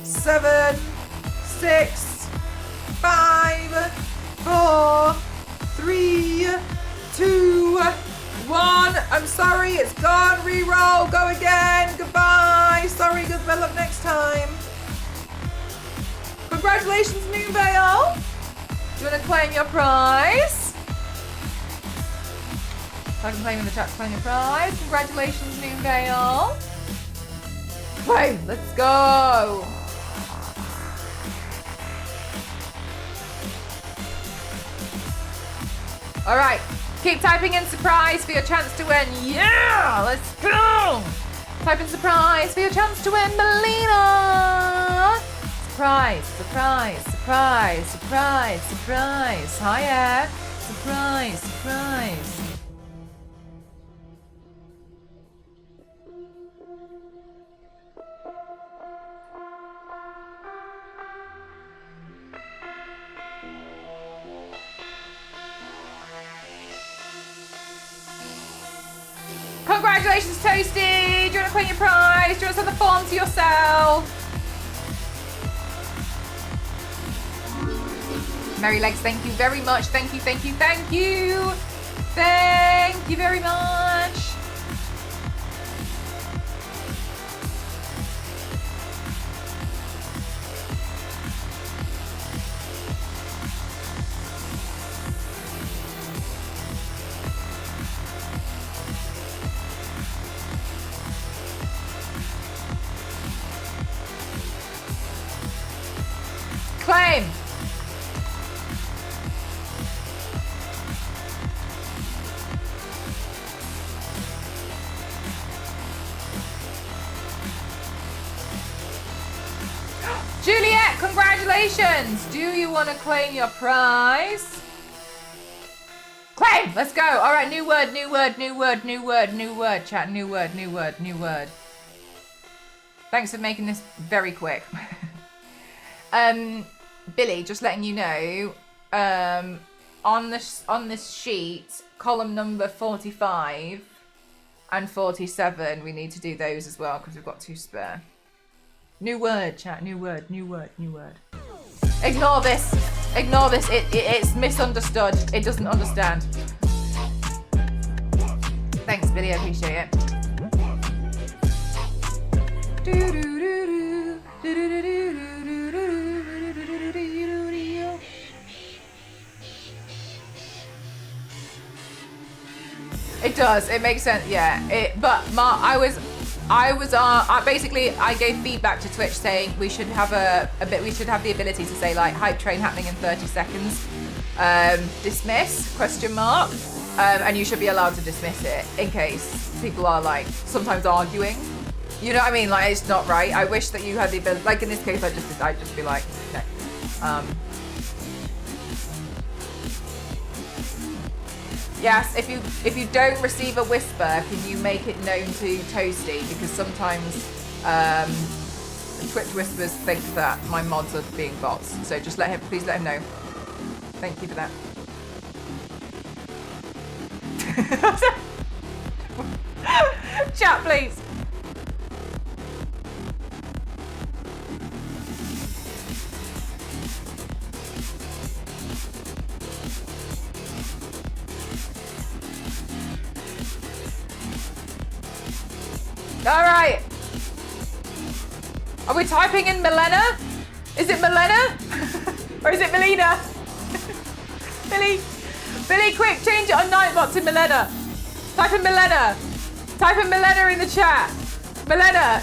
7, 6, 5, 4, 3, 2, 1. I'm sorry, it's gone. Reroll. Go again. Goodbye. Sorry, good luck next time. Congratulations, Noonvale. Do you want to claim your prize? I can claim in the chat to claim your prize. Congratulations, Noonvale. Claim. Let's go. All right. Keep typing in surprise for your chance to win. Yeah, let's go. Type in surprise for your chance to win, Melina. Surprise, surprise, surprise, surprise, surprise. Hiya. Surprise, surprise. Congratulations, Toasty! Do you want to claim your prize? Do you want to send the form to yourself? Merry Legs, thank you very much. Thank you, thank you, thank you. Thank you very much. Claim. Juliet, congratulations. Do you want to claim your prize? Claim. Let's go. All right, new word, new word, new word, new word, new word, chat. New word, new word, new word. Thanks for making this very quick. Billy, just letting you know, on this sheet, column number 45 and 47, we need to do those as well because we've got 2 spare. New word, chat. New word, new word, new word. Ignore this. Ignore this. It's misunderstood. It doesn't understand. Thanks, Billy. I appreciate it. It does. It makes sense. Yeah. But Mark, basically I gave feedback to Twitch saying we should have we should have the ability to say like hype train happening in 30 seconds. Dismiss ? And you should be allowed to dismiss it in case people are like sometimes arguing. You know what I mean? Like it's not right. I wish that you had the ability. Like in this case, I'd just be like, no. Yes, if you don't receive a whisper, can you make it known to Toasty? Because sometimes Twitch whispers think that my mods are being bots. So just please let him know. Thank you for that. Chat, please. All right. Are we typing in Milena? Is it Milena? Or is it Melina? Billy, quick, change it on Nightbot to Milena. Type in Milena. Type in Milena in the chat. Milena.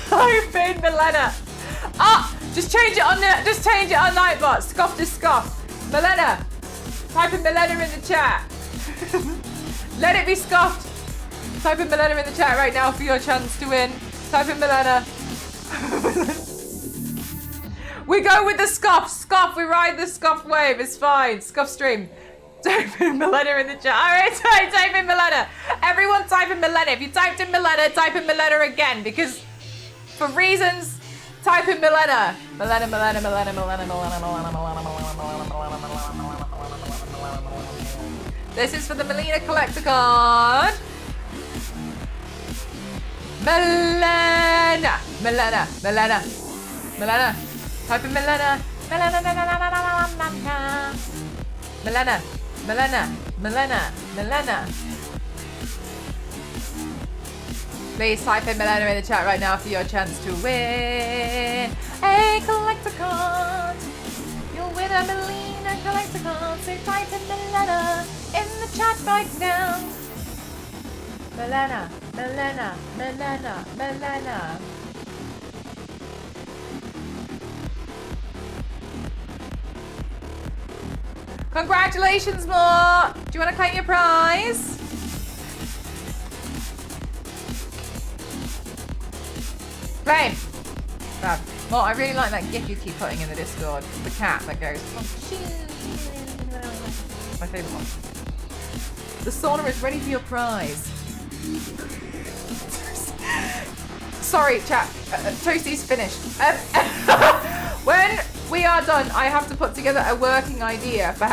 Type in Milena. Ah, just change it on Nightbot. Scoff to scoff. Milena. Type in Milena in the chat. Let it be scoffed. Type in Milena in the chat right now for your chance to win. Type in Milena. We go with the scoff. Scoff. We ride the scoff wave. It's fine. Scoff stream. Type in Milena in the chat. All right, type in Milena. Everyone type in Milena. If you typed in Milena, type in Milena again because for reasons, type in Milena. Milena. This is for the Melina collector card. Milena. Type in Milena. Milena. Please type in Milena in the chat right now for your chance to win a collector card. You'll win a Melina collector card. So type in Milena in the chat right now. Milena. Congratulations, Mo! Do you want to claim your prize? Claim! Fab. Mo, I really like that gif you keep putting in the Discord. The cat that goes... My favourite one. The sauna is ready for your prize. Sorry, chat. Toasty's finished. When we are done, I have to put together a working idea for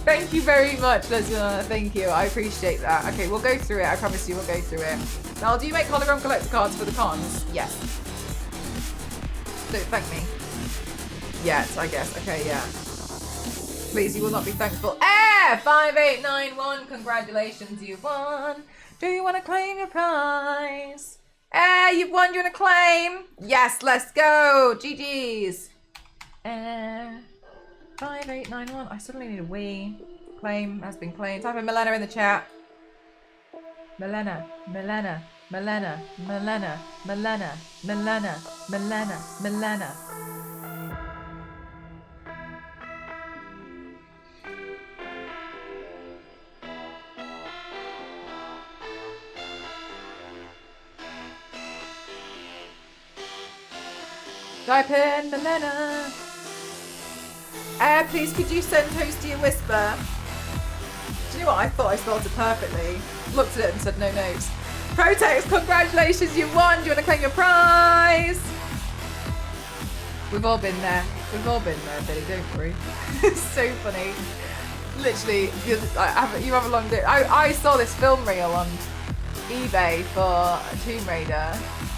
Thank you very much, Lesbiana. Thank you. I appreciate that. Okay, we'll go through it. I promise you we'll go through it. Now, do you make hologram collector cards for the cons? Yes. Don't thank me. Yes, I guess. Okay, yeah. Please, you will not be thankful. 5891, congratulations, you won. Do you want to claim your prize? You've won, do you want to claim? Yes, let's go. GG's. 5891, I suddenly need a wee. Claim has been claimed. Type in Milena in the chat. Milena. Type in Milena. Please, could you send Toasty a whisper? Do you know what? I thought I spelled it perfectly. Looked at it and said no notes. Protex, congratulations, you won. Do you want to claim your prize? We've all been there. Billy, don't worry. It's so funny. Literally, you have a long day. I saw this film reel on eBay for Tomb Raider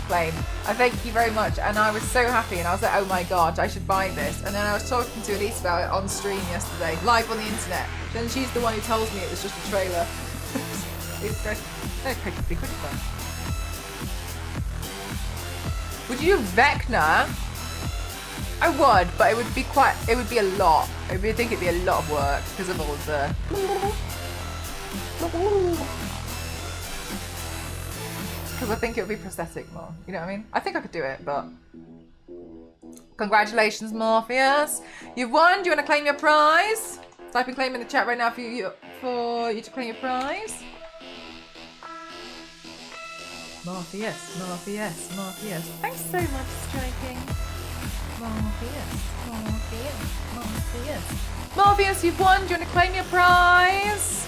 claim. I thank you very much, and I was so happy, and I was like, oh my god, I should buy this. And then I was talking to Elise about it on stream yesterday, live on the internet. Then she's the one who tells me it was just a trailer. It's great. No, be quick fun. Would you do Vecna? I would, but it would be a lot. I think it'd be a lot of work because of all of the... Because I think it would be prosthetic more. You know what I mean? I think I could do it, but... Congratulations, Morpheus. You've won. Do you want to claim your prize? Type and claim in the chat right now for you to claim your prize. Morpheus, Morpheus, Morpheus. Thanks so much, Striking. Morpheus, Morpheus, Morpheus. Morpheus, you've won. Do you want to claim your prize?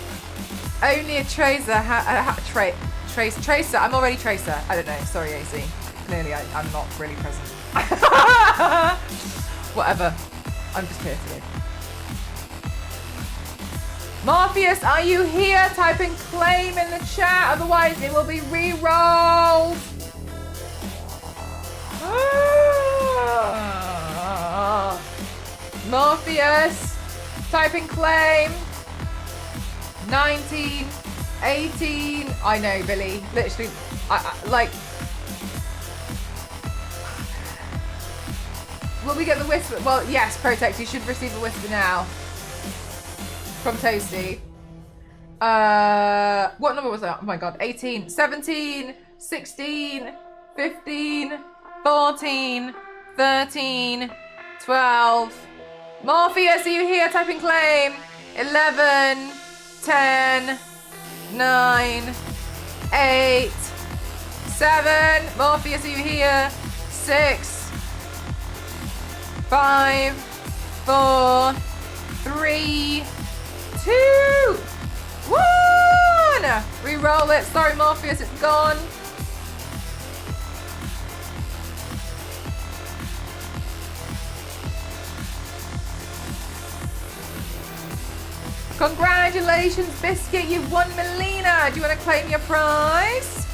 Only a Tracer. Tracer. I'm already Tracer. I don't know. Sorry, AC. Clearly, I'm not really present. Whatever. I'm just here today. Morpheus, are you here? Type in claim in the chat, otherwise it will be re-rolled. Morpheus, type in claim. 19, 18. I know, Billy. Literally, like. Will we get the whisper? Well, yes, Protect. You should receive a whisper now. From Toasty. What number was that? Oh my god. 18, 17, 16, 15, 14, 13, 12. Morpheus, are you here? Type in claim. 11, 10, 9, 8, 7. Morpheus, are you here? 6, 5, 4, 3, 2, 1. Re-roll it. Sorry, Morpheus, it's gone. Congratulations, Biscuit. You've won Melina. Do you want to claim your prize?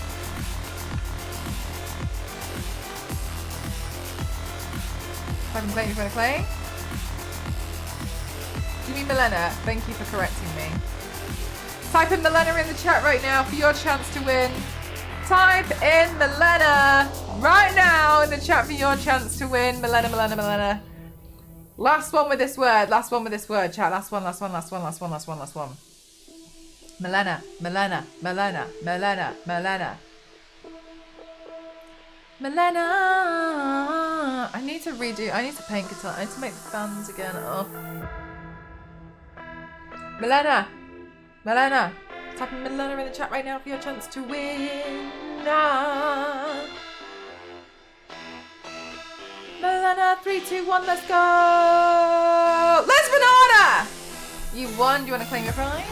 If I can claim, you want to claim? Do you mean Melena? Thank you for correcting me. Type in Melena in the chat right now for your chance to win. Type in Melena right now in the chat for your chance to win. Melena, Melena, Melena. Last one with this word. Last one with this word, chat. Last one, last one, last one, last one, last one, last one. Melena, Melena, Melena, Melena, Melena. Melena. I need to redo. I need to paint guitar. I need to make the fans again. Oh. Melena. Melena. Type in Melena in the chat right now for your chance to win. Melena, 3, 2, 1, let's go! Let's banana! You won. Do you want to claim your prize?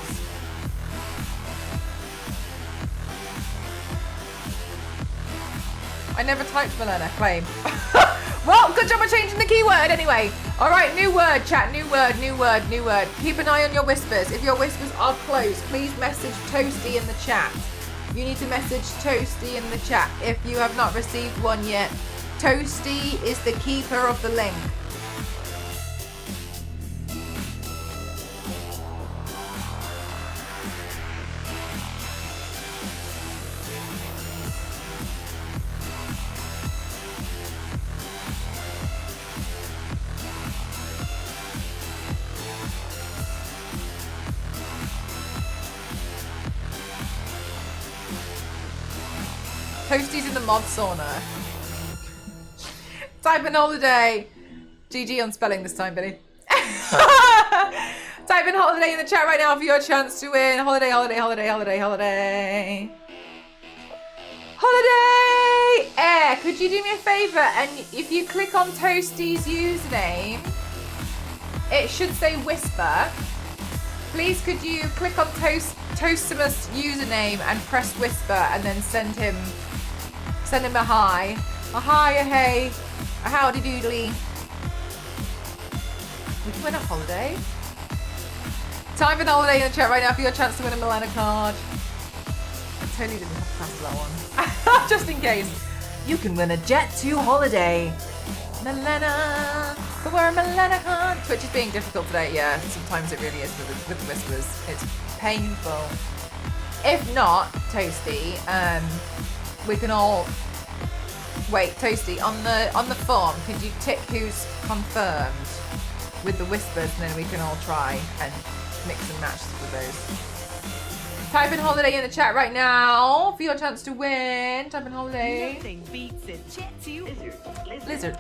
I never typed Melena. Claim. Well, good job of changing the keyword anyway. All right, new word, chat. New word, new word, new word. Keep an eye on your whispers. If your whispers are closed, please message Toasty in the chat. You need to message Toasty in the chat if you have not received one yet. Toasty is the keeper of the link. Toasty's in the mod sauna. Type in holiday. GG on spelling this time, Billy. Type in holiday in the chat right now for your chance to win. Holiday, holiday, holiday, holiday, holiday. Holiday! Air, could you do me a favour? And if you click on Toasty's username, it should say whisper. Please could you click on Toastimus username and press whisper and then send him a hi. A hi, a hey. A howdy doodly. We can win a holiday. Type in holiday in the chat right now for your chance to win a Milena card. I totally didn't have to pass that one. Just in case. You can win a Jet 2 holiday. Milena. But we're a Milena card. Twitch is being difficult today. Yeah, sometimes it really is with the whispers. It's painful. If not, Toasty, we can all Wait, Toasty, on the form, could you tick who's confirmed with the whispers, and then we can all try and mix and match with those. Type in holiday in the chat right now for your chance to win. Type in holiday. Nothing beats a jet to Lizard.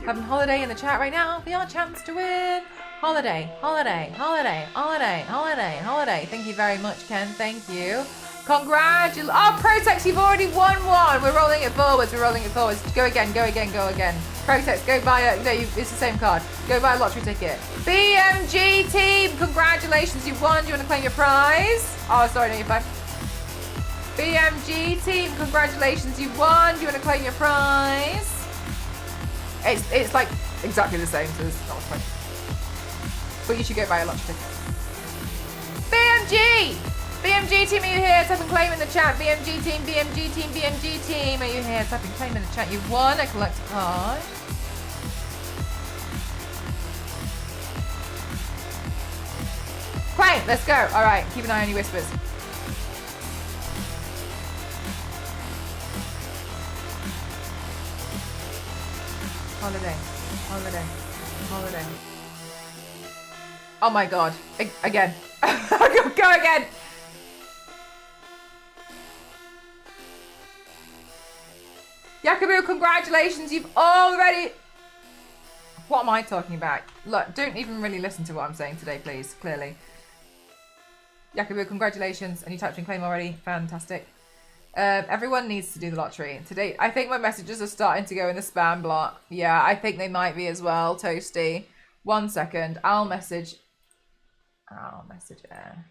Type in holiday in the chat right now for your chance to win. Holiday. Thank you very much, Ken. Thank you. Congratulations. Oh, Protex, you've already won one. We're rolling it forwards. Go again. Protex, go buy a, no, it's the same card. Go buy a lottery ticket. BMG team, congratulations, you won. Do you want to claim your prize? Oh, sorry, no, you're fine. BMG team, congratulations, you won. Do you want to claim your prize? It's like exactly the same, so it's not a question. But you should go buy a lottery ticket. BMG team, are you here? Type and claim in the chat. BMG team, are you here? Type and claim in the chat. You've won a collector card. Claim, let's go. All right, keep an eye on your whispers. Holiday. Oh my God, again. Go again. Yakubu, congratulations, you've already... What am I talking about? Look, don't even really listen to what I'm saying today, please, clearly. Yakubu, congratulations, and you typed in claim already, fantastic. Everyone needs to do the lottery. Today, I think my messages are starting to go in the spam block. Yeah, I think they might be as well, Toasty. 1 second, I'll message her.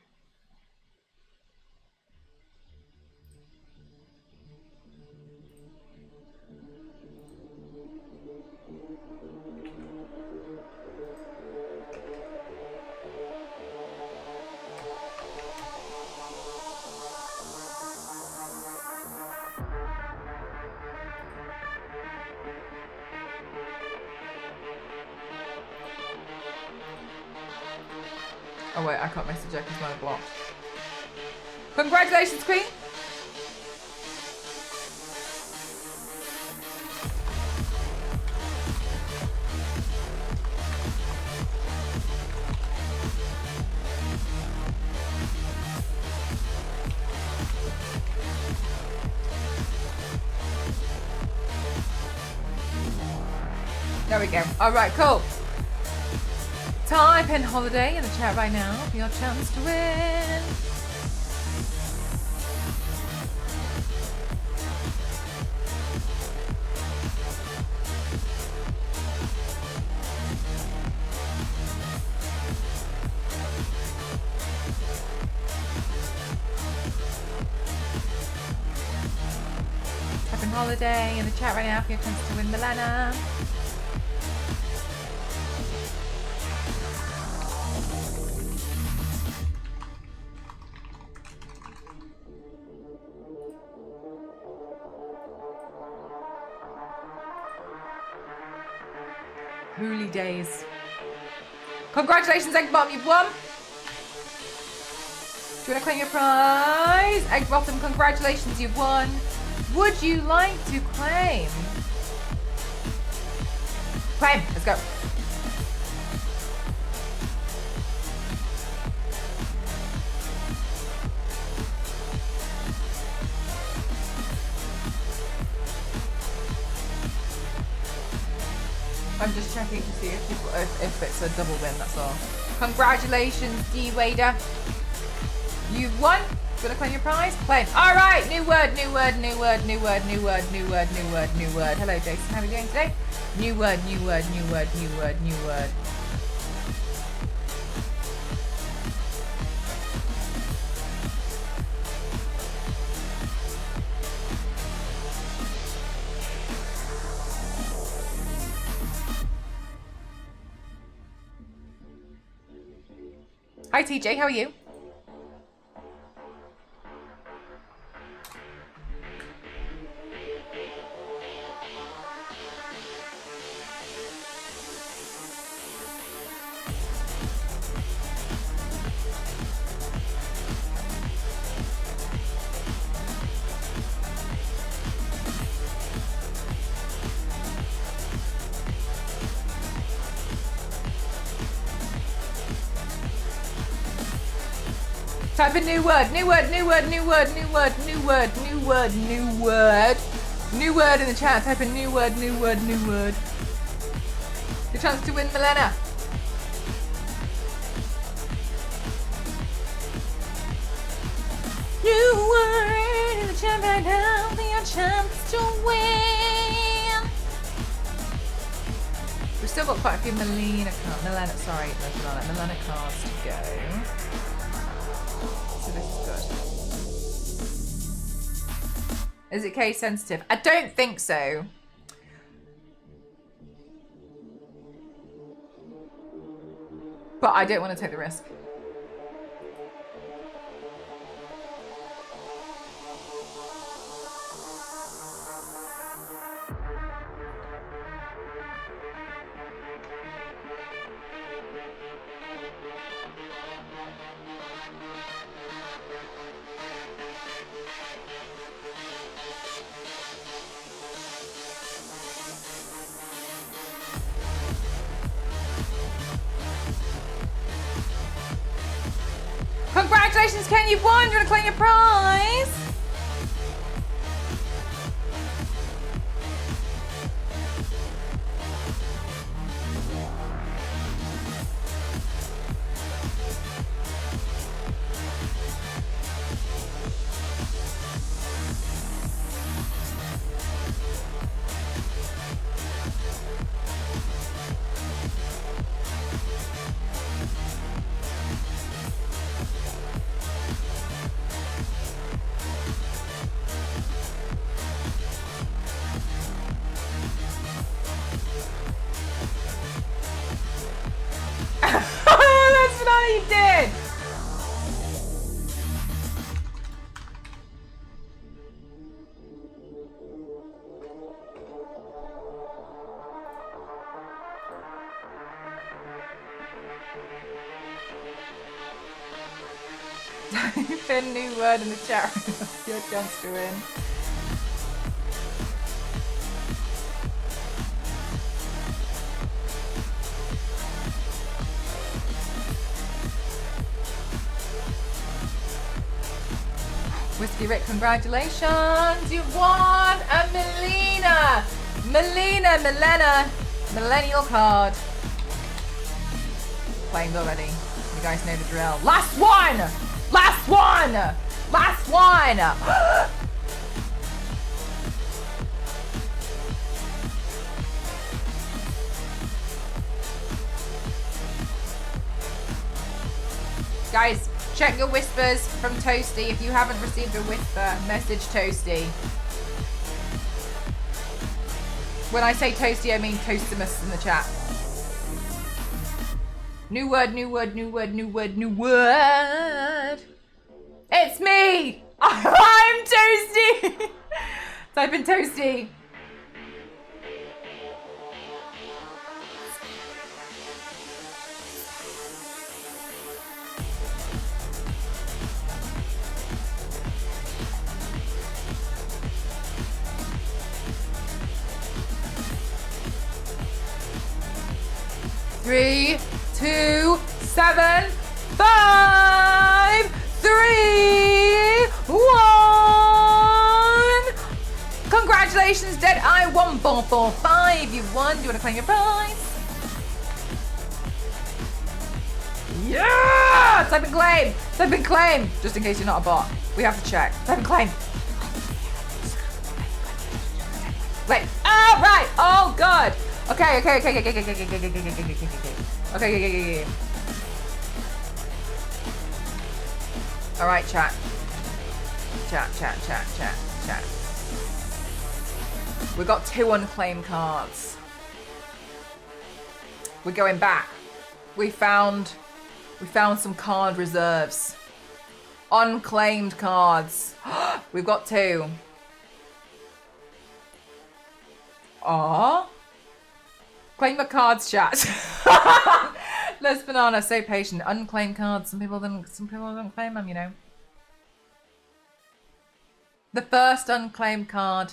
Oh wait, I can't message her because mine blocked. Congratulations, Queen! There we go. All right, cool. Type in holiday in the chat right now for your chance to win. Type in holiday in the chat right now for your chance to win, Milena. Holy days. Congratulations, Eggbottom, you've won. Do you want to claim your prize? Eggbottom, congratulations, you've won. Would you like to claim? Claim, let's go. I'm just checking to see if it's a double win, that's all. Congratulations, D Wader. You've won. Do you want to claim your prize? Claim. Alright, new word. Hello Jason, how are you doing today? New word. Hi TJ, how are you? Type a new word, new word, new word, new word, new word, new word, new word, new word. New word in the chat. Type a new word, new word, new word. Your chance to win, Milena. New word in the chat right now. Your chance to win. We've still got quite a few Milena cards. Sorry, Milena cards to go. So this is good. Is it case sensitive? I don't think so. But I don't want to take the risk. Congratulations, Ken, you've won! Do you want to claim your prize? That's what I did! Type a new word in the chat. Your chance to win. Whiskey Rick, congratulations! You've won a Millennial card. Claimed already. You guys know the drill. Last one! Last one! Last one! Guys, check your whispers from Toasty. If you haven't received a whisper, message Toasty. When I say Toasty, I mean Toastimus in the chat. New word, new word, new word, new word, new word. It's me! I'm Toasty! Type in Toasty. Three, 2, 7, 5, 3, 1. Congratulations, Dead Eye 1445. You won. Do you want to claim your prize? Yeah! Type in claim. Type in claim. Just in case you're not a bot. We have to check. Type in claim. Wait. Oh, right. Oh, good. Okay. Okay. All right, chat. We got 2 unclaimed cards. We're going back. We found some card reserves. Unclaimed cards. We've got 2. Aww. Claim your cards, chat. Les Banana, so patient. Unclaimed cards. Some people don't claim them, you know. The first unclaimed card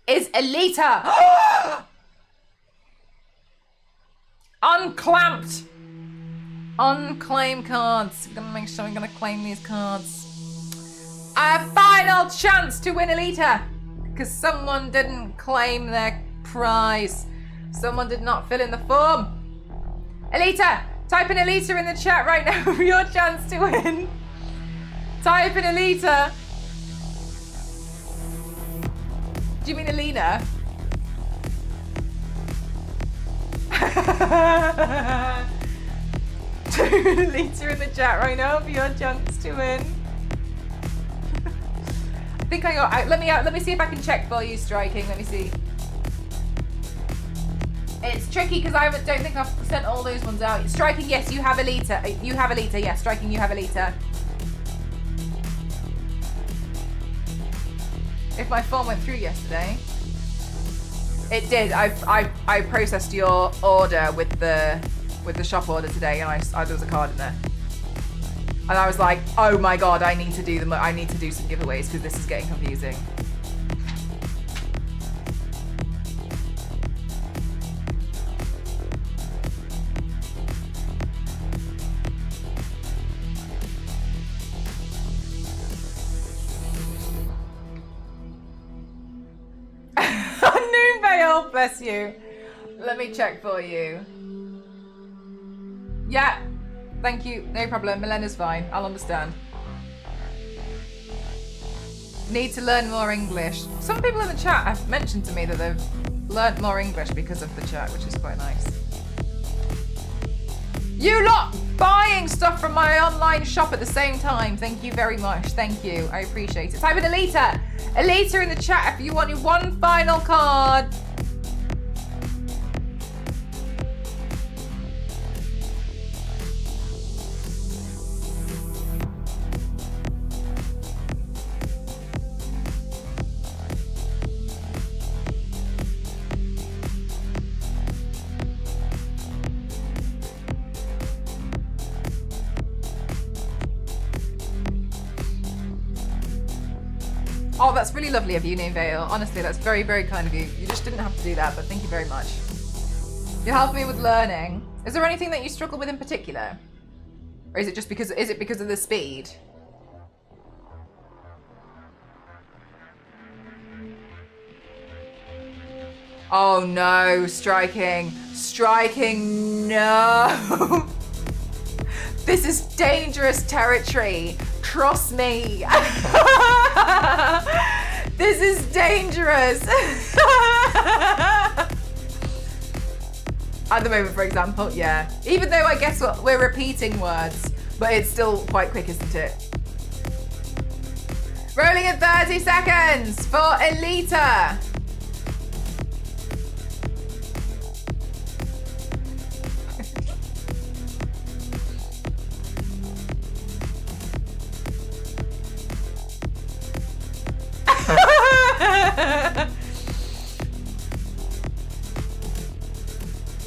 is Elita. Unclamped. Unclaim cards. I'm gonna make sure I'm gonna claim these cards. A final chance to win Alita, because someone didn't claim their prize. Someone did not fill in the form. Alita, type in Alita in the chat right now for your chance to win. Type in Alita. Do you mean Alina? Type in Alita in the chat right now for your chance to win. I think I got. Let me see if I can check for you, Striking. Let me see. It's tricky because I don't think I've sent all those ones out. Striking, yes, you have Alita. You have Alita, yes. Striking, you have Alita. If my form went through yesterday, it did. I processed your order with the shop order today, and there was a card in there, and I was like, oh my god, I need to do some giveaways because this is getting confusing. Noonvale, bless you. Let me check for you. Yeah, thank you. No problem. Milena's fine. I'll understand. Need to learn more English. Some people in the chat have mentioned to me that they've learnt more English because of the chat, which is quite nice. You lot buying stuff from my online shop at the same time. Thank you very much. Thank you. I appreciate it. Type in Alita. Alita in the chat if you want your one final card. Oh, that's really lovely of you, Noonvale. Honestly, that's very, very kind of you. You just didn't have to do that, but thank you very much. You helped me with learning. Is there anything that you struggle with in particular? Or is it just because of the speed? Oh no, Striking. Striking, no. This is dangerous territory. Trust me. This is dangerous. At the moment, for example, yeah. Even though I guess what we're repeating words, but it's still quite quick, isn't it? Rolling at 30 seconds for Alita.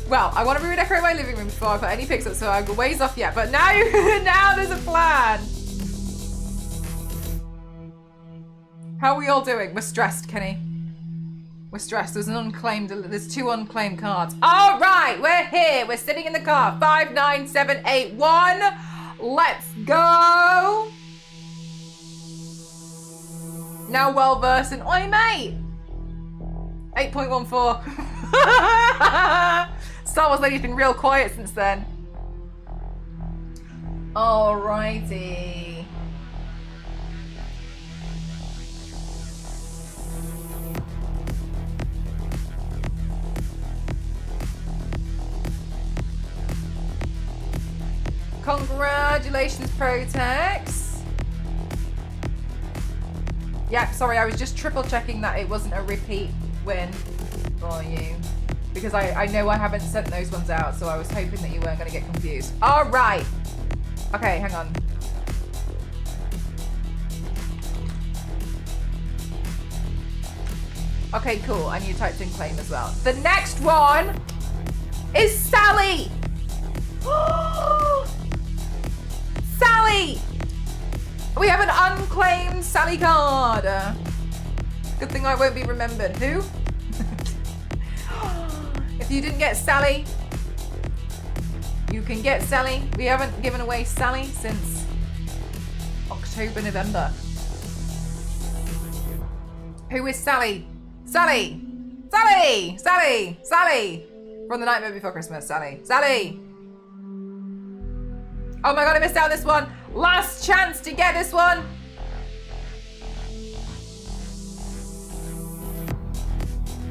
Well, I want to redecorate my living room before I put any pics up, so I'm ways off yet. But now, now there's a plan. How are we all doing? We're stressed, Kenny. We're stressed. There's two unclaimed cards. All right, we're here. We're sitting in the car. 59781. Let's go. Now well versed in oi mate. 8.14. Star Wars Lady's been real quiet since then. Alrighty. Congratulations, Protex. Yeah, sorry, I was just triple checking that it wasn't a repeat win for you. Because I know I haven't sent those ones out, so I was hoping that you weren't going to get confused. All right. Okay, hang on. Okay, cool. And you typed in claim as well. The next one is Sally. Sally. We have an unclaimed Sally card. Good thing I won't be remembered. Who? If you didn't get Sally, You can get Sally. We haven't given away Sally since October, November. Who is Sally? Sally! Sally! Sally! Sally! From the Nightmare Before Christmas, Sally. Sally! Oh my god, I missed out on this one. Last chance to get this one.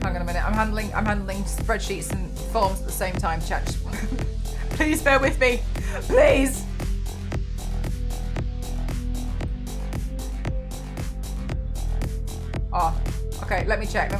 Hang on a minute. I'm handling spreadsheets and forms at the same time, chat. Please bear with me. Please. Oh, okay. Let me check.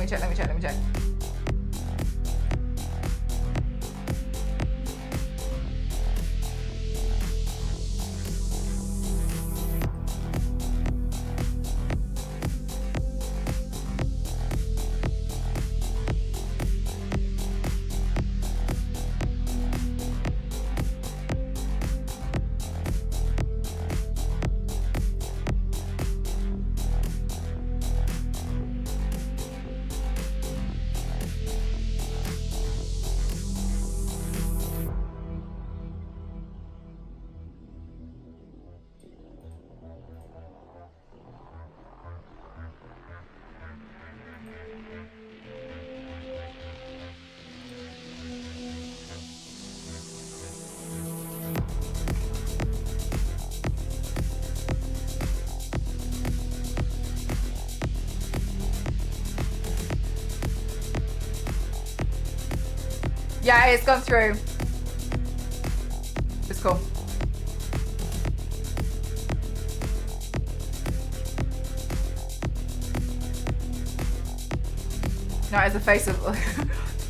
Yeah, it's gone through. It's cool. No, it's a face of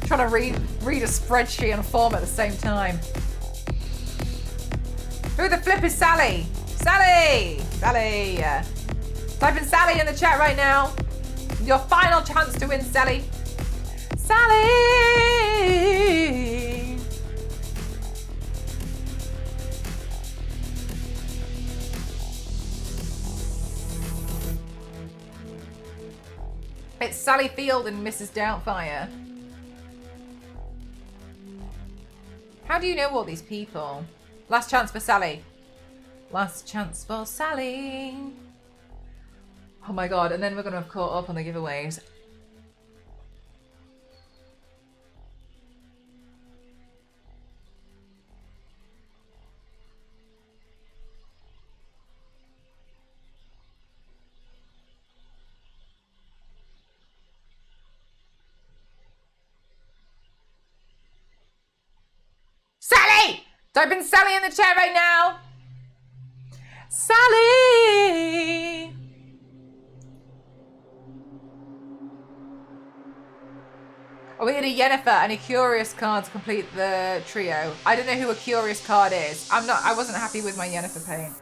trying to read a spreadsheet and a form at the same time. Who the flip is Sally? Sally! Sally! Type in Sally in the chat right now. Your final chance to win, Sally. Sally! It's Sally Field and Mrs. Doubtfire. How do you know all these people? Last chance for Sally. Last chance for Sally. Oh my god, and then we're going to have caught up on the giveaways. Sally! Type in Sally in the chat right now. Sally! Oh, we had a Yennefer and a Curious card to complete the trio. I don't know who a Curious card is. I wasn't happy with my Yennefer paint.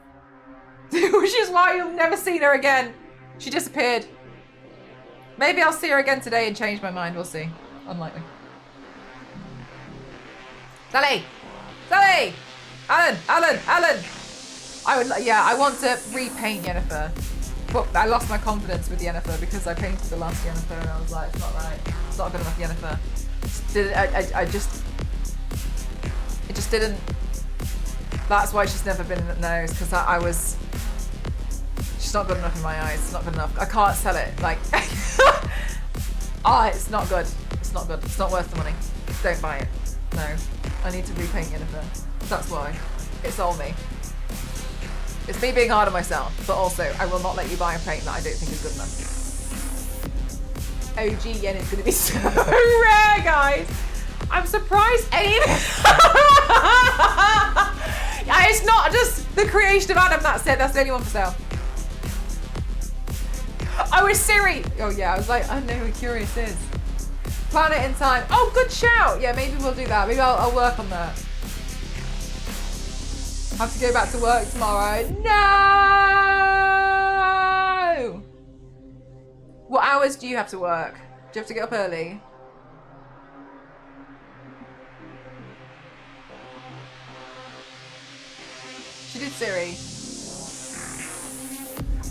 Which is why you'll never see her again. She disappeared. Maybe I'll see her again today and change my mind. We'll see. Unlikely. Sally! Sally! Alan! Alan! Alan! I want to repaint Yennefer. But I lost my confidence with Yennefer because I painted the last Yennefer and I was like, it's not right. It's not good enough Yennefer. It just didn't. That's why she's never been in the nose, because she's not good enough in my eyes. It's not good enough. I can't sell it. Like, it's not good. It's not good. It's not worth the money. Don't buy it. No. I need to repaint Yennefer. That's why. It's all me. It's me being hard on myself, but also I will not let you buy a paint that I don't think is good enough. OG Yen is going to be so rare, guys. I'm surprised any. Yeah, it's not just the creation of Adam. That's it. That's the only one for sale. Oh, it's Siri. Oh yeah, I was like, I know who Curious is. Plan it in time. Oh, good shout. Yeah, maybe we'll do that. Maybe I'll work on that. Have to go back to work tomorrow. No! What hours do you have to work? Do you have to get up early? She did Siri.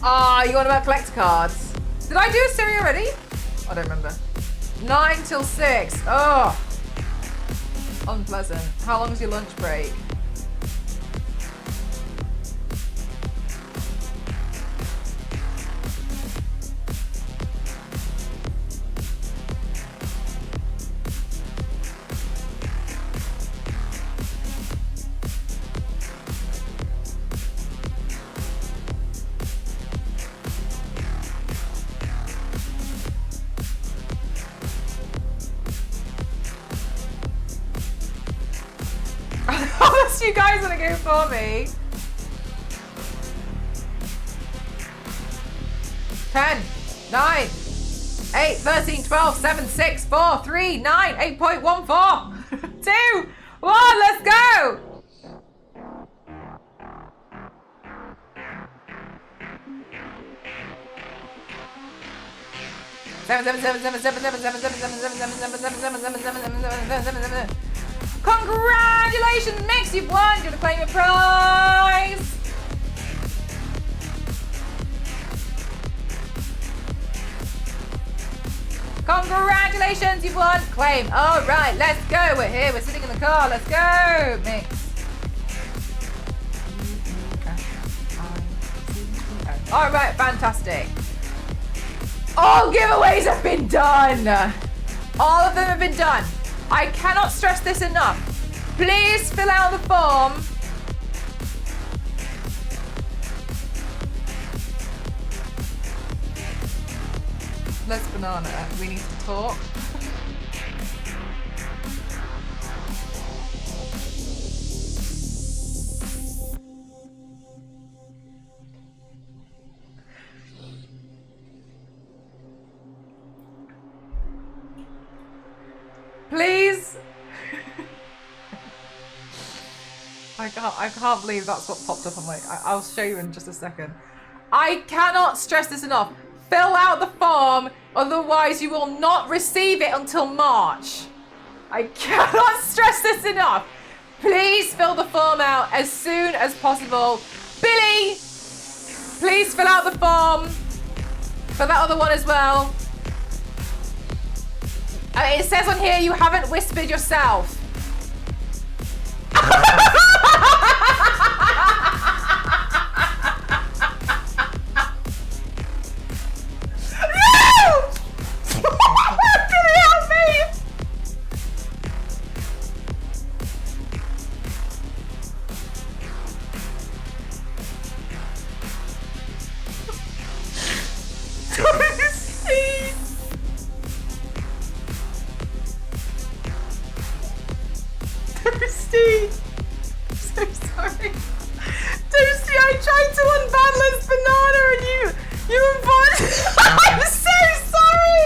Ah, you want about collector cards? Did I do a Siri already? I don't remember. 9 till 6. Oh. unpleasant. How long is your lunch break? Unless you guys want to go for me. 10, 9, 8, 13, 12, 7, 6, 4, 3, 9, 8.14, 2, 1, let's go. Congratulations, Mix, you've won. You're gonna claim your prize. Congratulations, you've won. Claim. All right, let's go. We're here. We're sitting in the car. Let's go, Mix. All right, fantastic. All giveaways have been done. All of them have been done. I cannot stress this enough. Please fill out the form. Let's banana. We need to talk. Please. I can't believe that's what popped up on my. I'll show you in just a second. I cannot stress this enough. Fill out the form, otherwise you will not receive it until March. I cannot stress this enough. Please fill the form out as soon as possible. Billy, please fill out the form for that other one as well. It says on here you haven't whispered yourself. Toasty! So sorry. Toasty, I tried to unban Liz Banana and you unbanned. I'm so sorry!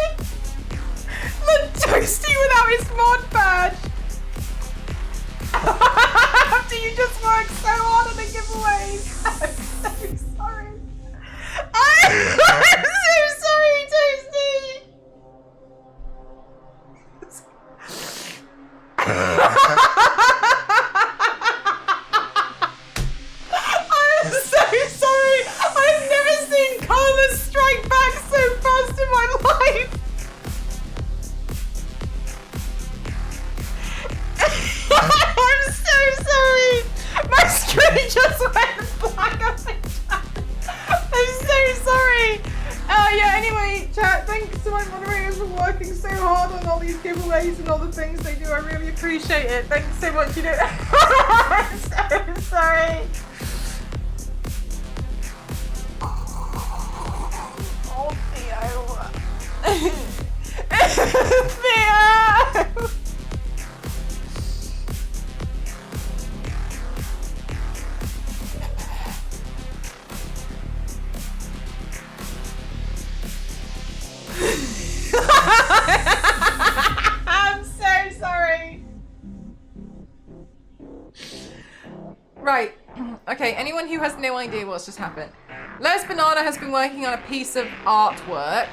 Look, Toasty without his mod badge. After you just worked so hard on the giveaways. I'm so sorry. I'm so sorry, Toasty! I'm so sorry. I've never seen karma strike back so fast in my life. I'm so sorry. My screen just went black on my chat. I'm so sorry. Yeah, anyway, chat, thanks to my moderators for working so hard on all these giveaways and all the things they do. I really appreciate it. Thanks so much, you know. I'm so sorry. Oh, Theo. Theo! I'm so sorry. Right. Okay, anyone who has no idea what's just happened. Les Banana has been working on a piece of artwork.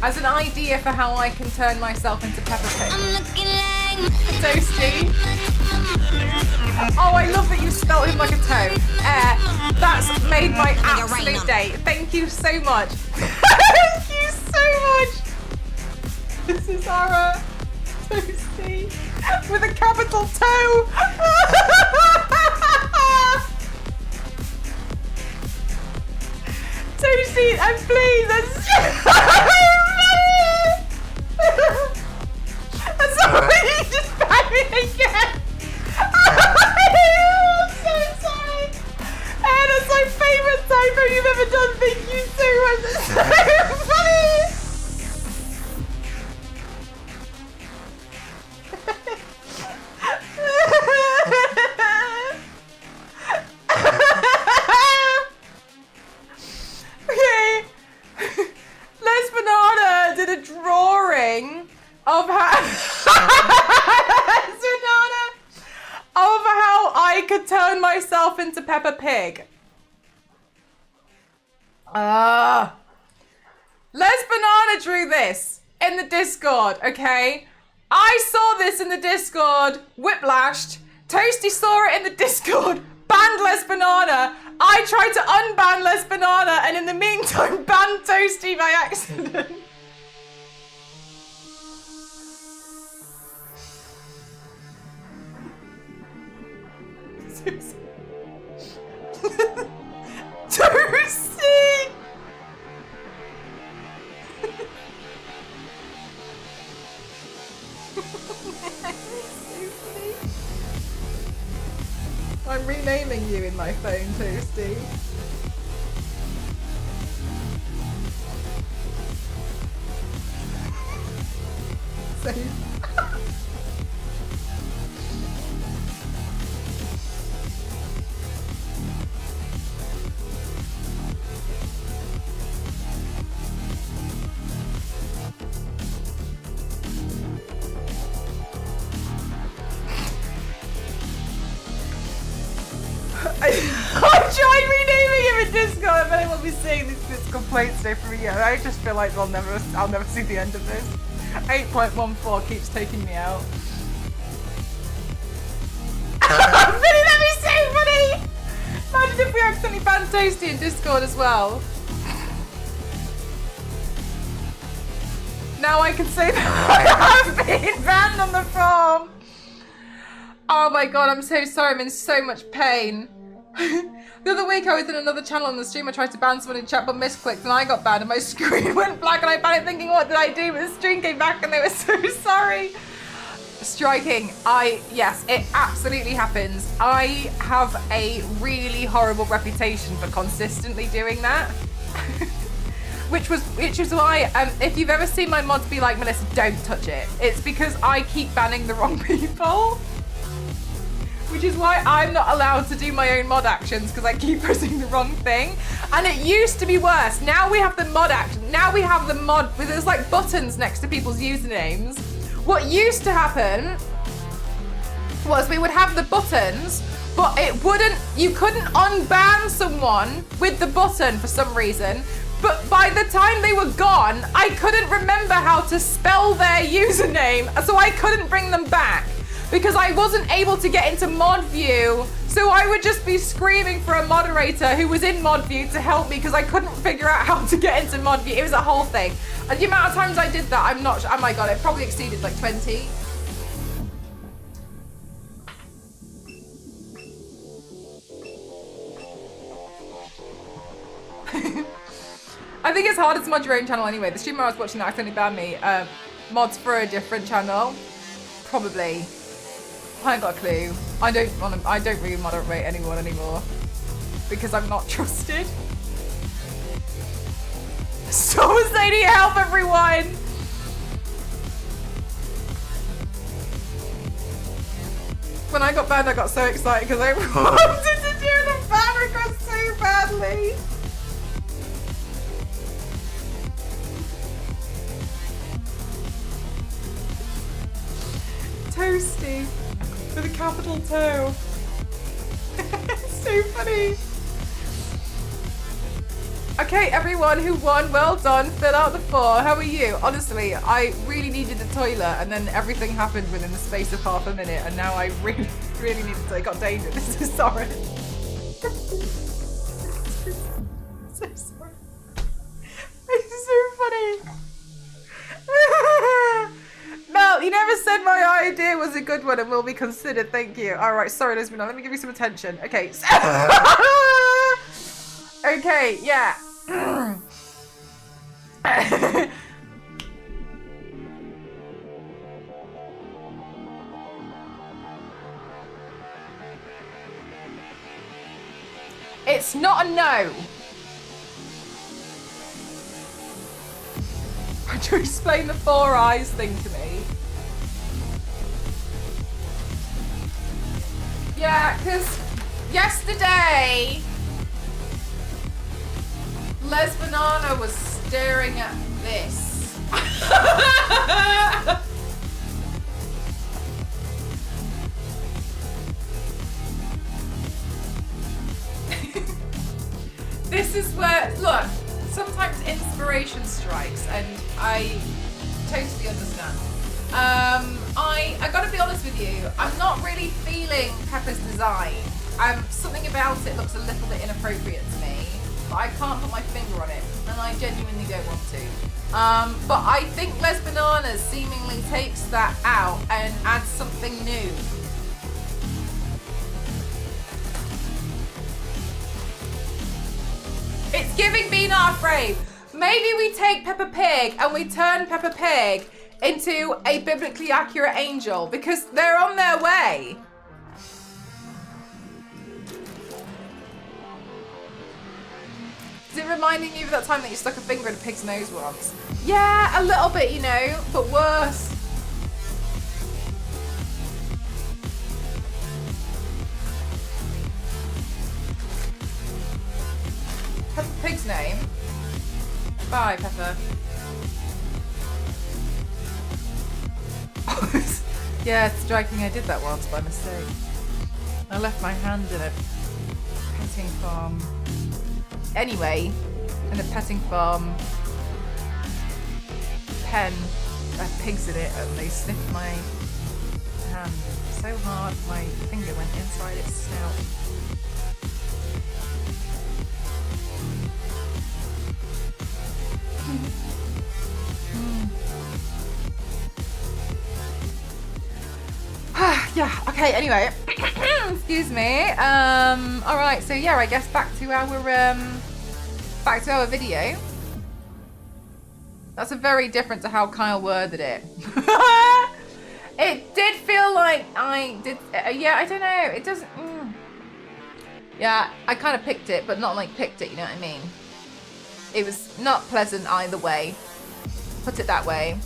As an idea for how I can turn myself into Peppa Pig. Toasty. Oh, I love that you spelt him like a toe. That's made my absolute day. Thank you so much. Thank you so much. This is our Toasty with a capital toe. Toasty, and please, that's that's all you just ban me again. I'm so sorry. That's my favourite typo you've ever done. Thank you so much. That's so funny. Okay. Les Banana did a drawing of how I could turn myself into Peppa Pig. Les Banana drew this in the Discord, okay? I saw this in the Discord, whiplashed. Toasty saw it in the Discord, banned Les Banana. I tried to unban Les Banana and in the meantime banned Toasty by accident. Toasty! I'm renaming you in my phone, Toasty. Save. I tried renaming him in Discord, but I will be seeing this complaint today from you. I just feel like I'll never see the end of this. 8.14 keeps taking me out. Vinny, that'd be so funny! Imagine if we accidentally banned Toasty in Discord as well. Now I can say that I have been banned on the farm. Oh my god, I'm so sorry, I'm in so much pain. The other week I was in another channel on the stream, I tried to ban someone in chat but misclicked and I got banned and my screen went black and I panicked thinking what did I do, but the stream came back and they were so sorry. Striking, yes, it absolutely happens. I have a really horrible reputation for consistently doing that. Which is why, if you've ever seen my mods be like, Melissa, don't touch it. It's because I keep banning the wrong people. Which is why I'm not allowed to do my own mod actions because I keep pressing the wrong thing. And it used to be worse. Now we have the mod action. Now we have the mod where there's like buttons next to people's usernames. What used to happen was we would have the buttons, but you couldn't unban someone with the button for some reason. But by the time they were gone, I couldn't remember how to spell their username, so I couldn't bring them back. Because I wasn't able to get into mod view, so I would just be screaming for a moderator who was in mod view to help me because I couldn't figure out how to get into mod view. It was a whole thing. And the amount of times I did that, I'm not sure. Oh my god, it probably exceeded like 20. I think it's harder to mod your own channel anyway. The streamer I was watching that accidentally banned me. Mods for a different channel, probably. I ain't got a clue. I don't really moderate anyone anymore because I'm not trusted. Someone's needing help, everyone. When I got banned, I got so excited because I wanted to do the ban request so badly. Toasty with a capital toe. So funny. Okay, everyone who won, well done. Fill out the 4. How are you? Honestly, I really needed the toilet and then everything happened within the space of half a minute and now I really really need to. It got dangerous. This is sorry. So sorry. It's so funny. Mel, you never said my idea was a good one and will be considered. Thank you. All right, sorry, Lisbon. Let me give you some attention. Okay. Okay, yeah. It's not a no. Would you explain the 4 eyes thing to me? Yeah, because yesterday, Les Banana was staring at this. This is where, look, sometimes inspiration strikes, and I totally understand. I gotta be honest with you, I'm not really feeling Pepper's design. Something about it looks a little bit inappropriate to me, but I can't put my finger on it, and I genuinely don't want to. But I think Les Bananas seemingly takes that out and adds something new. It's giving Be Not Afraid. Maybe we take Peppa Pig and we turn Peppa Pig into a biblically accurate angel, because they're on their way. Is it reminding you of that time that you stuck a finger in a pig's nose once? Yeah, a little bit, you know, but worse. Peppa Pig's name? Bye, Peppa. Yeah, it's striking. I did that once by mistake. I left my hand in a petting farm. Anyway, in a petting farm pen, had pigs in it, and they sniffed my hand so hard my finger went inside its snout. Yeah, okay, anyway. Excuse me. Alright, so yeah, I guess back to our video. That's a very different to how Kyle worded it. It did feel like I did, yeah, I don't know, it doesn't, Yeah, I kind of picked it, but not like picked it, you know what I mean? It was not pleasant either way. Put it that way.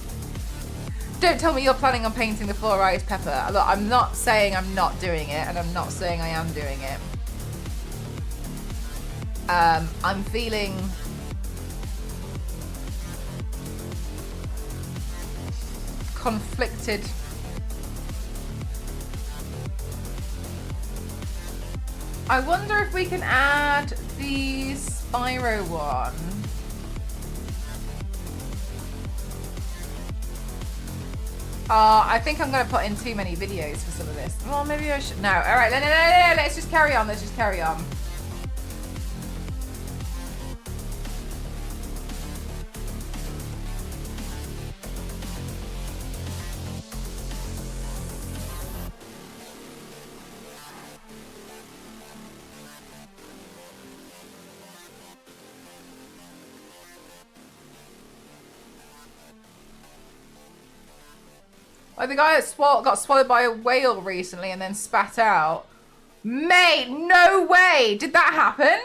Don't tell me you're planning on painting the 4 eyes, Pepper. Look, I'm not saying I'm not doing it, and I'm not saying I am doing it. I'm feeling conflicted. I wonder if we can add the Spyro one. I think I'm going to put in too many videos for some of this. Well, maybe I should. No. All right. No. Let's just carry on. Let's just carry on. Like the guy that got swallowed by a whale recently and then spat out. Mate, no way! Did that happen?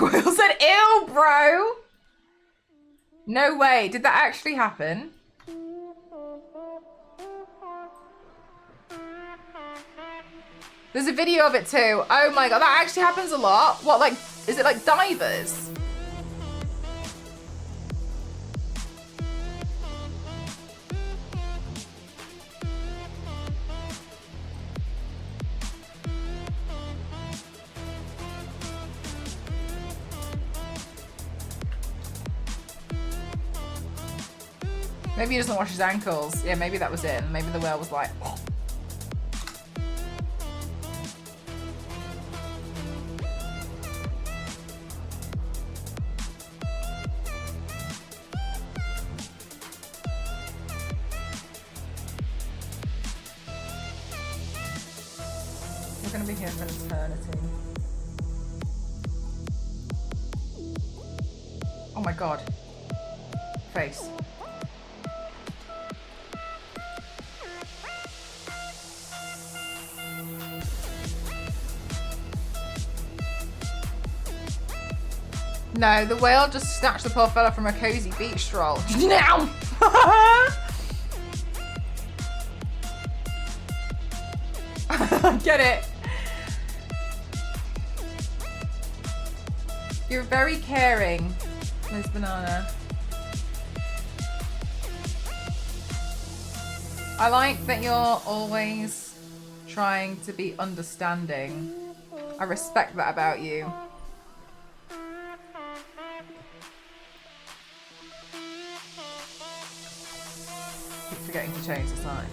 Will said, ew, bro! No way, did that actually happen? There's a video of it too. Oh my god, that actually happens a lot. What, like, is it like divers? Maybe he doesn't wash his ankles. Yeah, maybe that was it. And maybe the whale was like, oh. We're going to be here for eternity. Oh my god. Face. No, the whale just snatched the poor fella from a cozy beach stroll. Now! Get it? You're very caring, Miss Banana. I like that you're always trying to be understanding. I respect that about you. Keep forgetting to change the signs.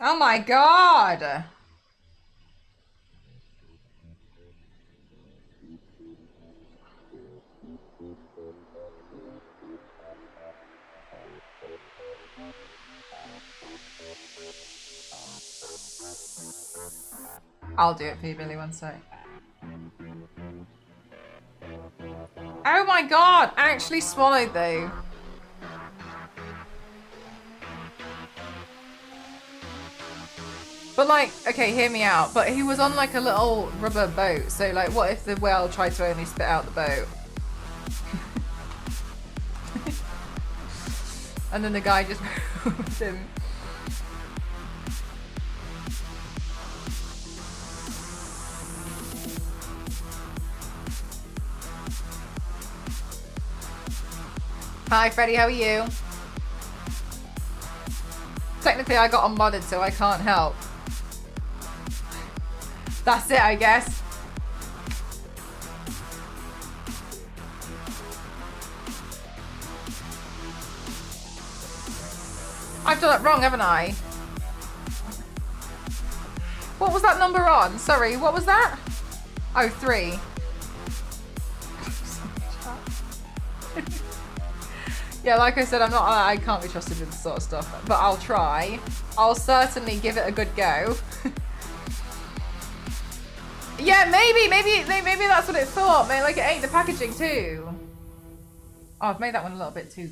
Oh my god! I'll do it for you, Billy, one sec. Oh my god! I actually swallowed though. But like, okay, hear me out. But he was on like a little rubber boat. So like, what if the whale tried to only spit out the boat? And then the guy just moved him. Hi Freddie, how are you? Technically I got unmodded so I can't help. That's it, I guess. I've done it wrong, haven't I? What was that number on? Sorry, what was that? Oh, 3. Yeah, like I said, I can't be trusted with this sort of stuff, but I'll try. I'll certainly give it a good go. Yeah, maybe that's what it thought. Maybe like it ate the packaging too. Oh, I've made that one a little bit too.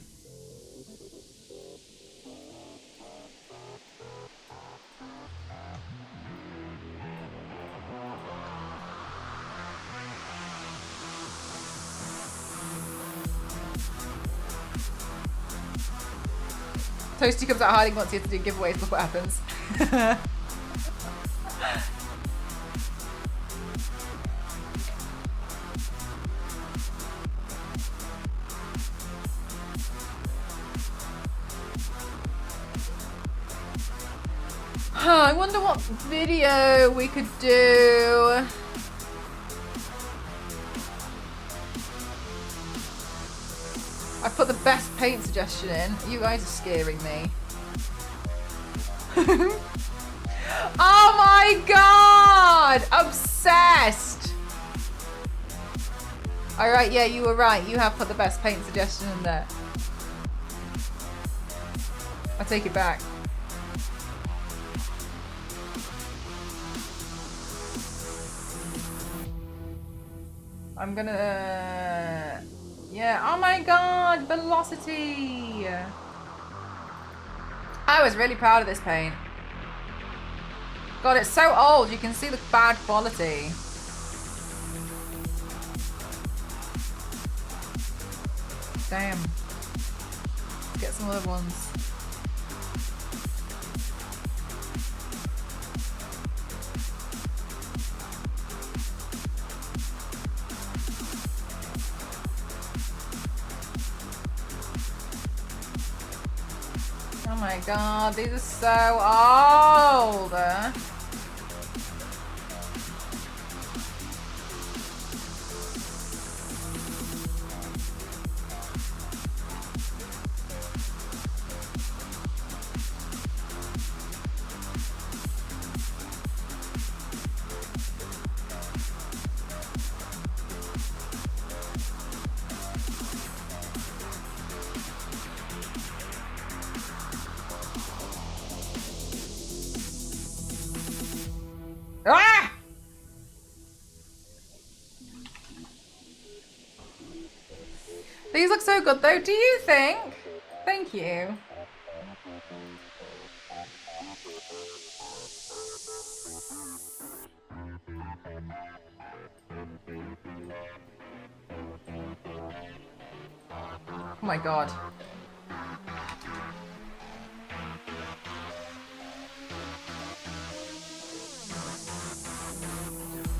Toasty comes out hiding once he has to do giveaways. Look what happens. I wonder what video we could do. I put the best paint suggestion in. You guys are scaring me. Oh my god! Obsessed! Alright, yeah, you were right. You have put the best paint suggestion in there. I take it back. I'm gonna... yeah, oh my god, velocity! I was really proud of this paint. God, it's so old, you can see the bad quality. Damn. Get some other ones. Oh my god, these are so old. Ah! These look so good though, do you think? Thank you. Oh my god.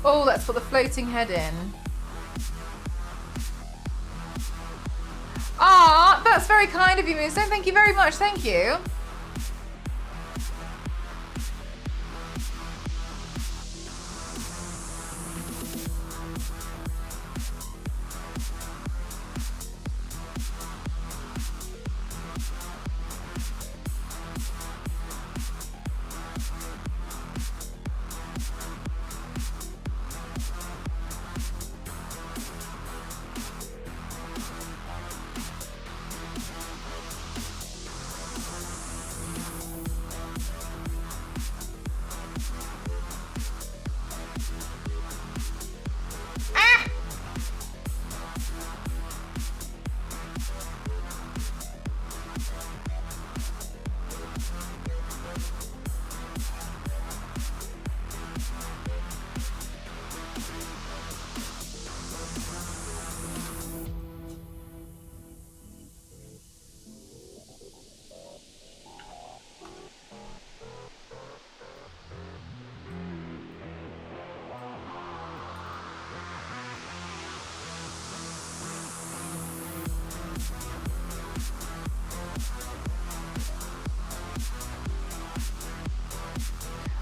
Oh, let's put the floating head in. Ah, that's very kind of you, Moonstone. Thank you very much. Thank you.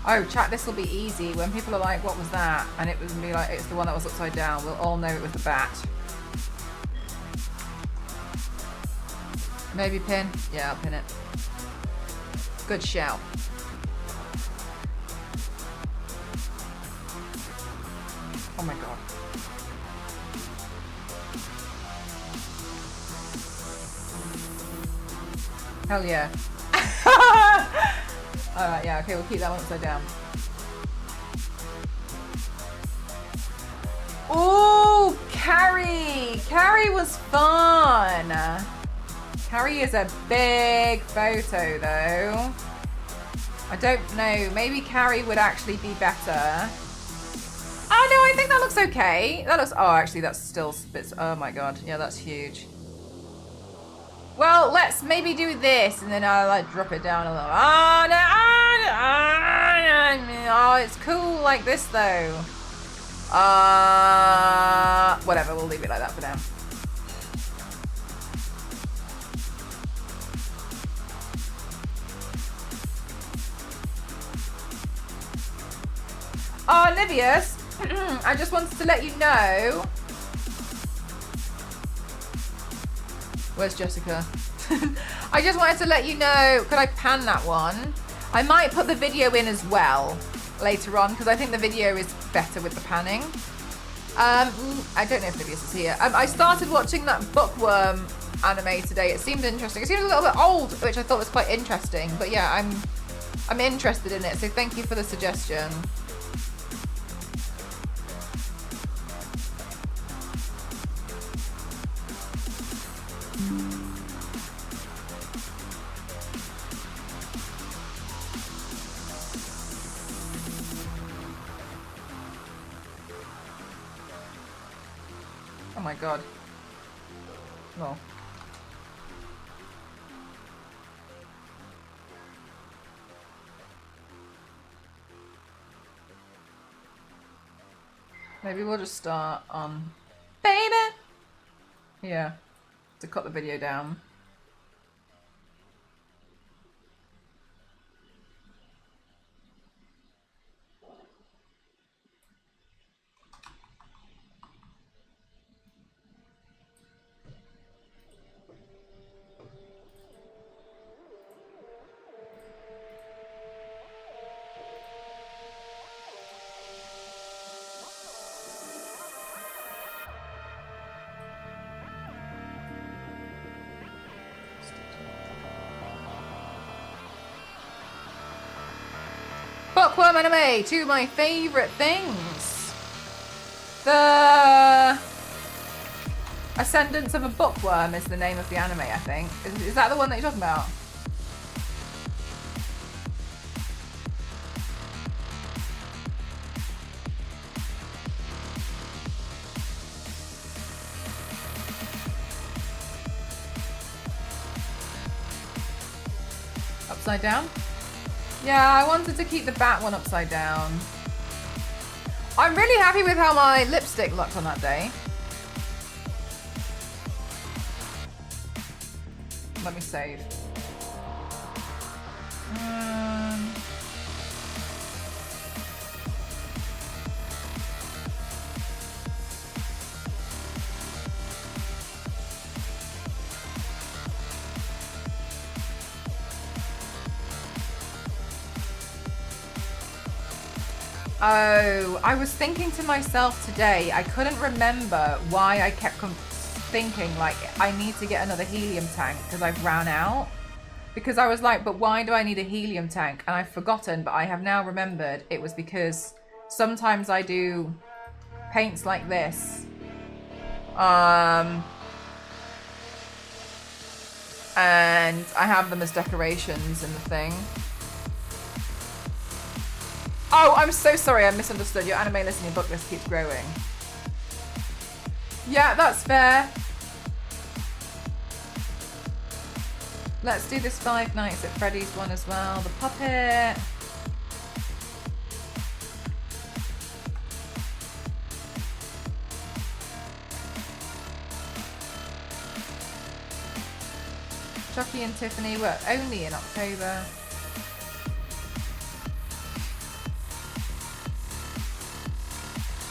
Oh, chat, this will be easy. When people are like, what was that? And it was be like, it's the one that was upside down. We'll all know it was the bat. Maybe pin? Yeah, I'll pin it. Good shout. Oh my god. Hell yeah. Alright, yeah, okay, we'll keep that one upside down. Ooh, Carrie! Carrie was fun! Carrie is a big photo, though. I don't know, maybe Carrie would actually be better. Oh, no, I think that looks okay. That looks, oh, actually, that's still bits, oh my god, yeah, that's huge. Well, let's maybe do this, and then I'll like drop it down a little. Oh, no, oh, it's cool like this though. Whatever, we'll leave it like that for now. Oh, Nibius, I just wanted to let you know. Where's Jessica? I just wanted to let you know, could I pan that one? I might put the video in as well later on because I think the video is better with the panning. I don't know if Nibius is here. I started watching that Bookworm anime today. It seemed interesting. It seemed a little bit old, which I thought was quite interesting. But yeah, I'm interested in it, so thank you for the suggestion. Oh my god. No. Maybe we'll just start on baby. Yeah. To cut the video down. Bookworm anime, two of my favourite things. The Ascendance of a Bookworm is the name of the anime, I think. Is that the one that you're talking about? Upside down? Yeah, I wanted to keep the bat one upside down. I'm really happy with how my lipstick looked on that day. Let me save. Oh, I was thinking to myself today, I couldn't remember why I kept thinking like I need to get another helium tank because I've ran out. Because I was like, but why do I need a helium tank? And I've forgotten, but I have now remembered it was because sometimes I do paints like this. And I have them as decorations in the thing. Oh, I'm so sorry, I misunderstood. Your anime listening book list keeps growing. Yeah, that's fair. Let's do this Five Nights at Freddy's one as well. The puppet. Chucky and Tiffany were only in October.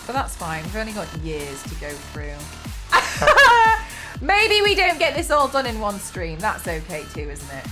But that's fine, we've only got years to go through. Maybe we don't get this all done in one stream. That's okay too, isn't it?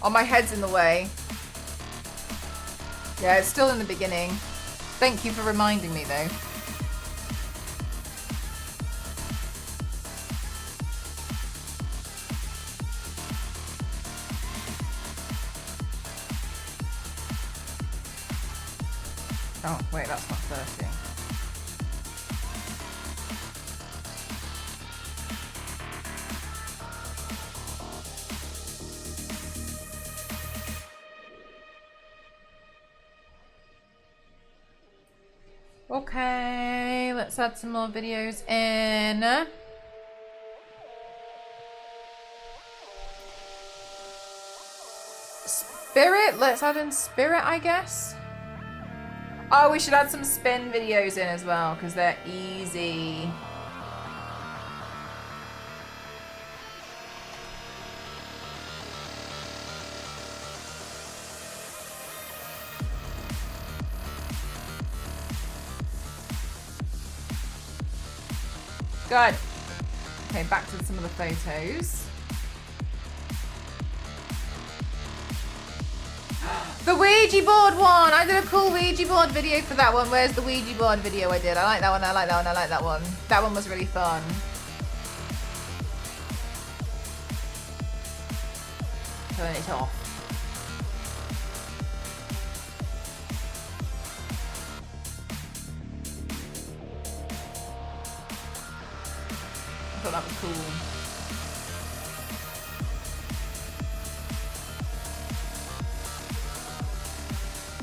Oh, my head's in the way. Yeah, it's still in the beginning. Thank you for reminding me, though. Oh, wait, that's not 30. Okay, let's add some more videos in. Spirit, let's add in Spirit, I guess. Oh, we should add some spin videos in as well, because they're easy. Good. Okay, back to some of the photos. The Ouija board one! I did a cool Ouija board video for that one. Where's the Ouija board video I did? I like that one, I like that one, I like that one. That one was really fun. Turn it off. I thought that was cool.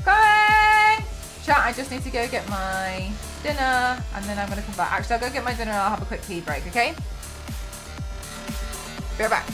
Going! Chat, I just need to go get my dinner and then I'm gonna come back. Actually, I'll go get my dinner and I'll have a quick tea break, okay? Be right back.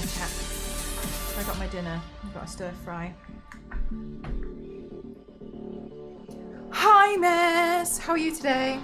dinner, chat. I got my dinner. I've got a stir fry. Hi, Miss. How are you today?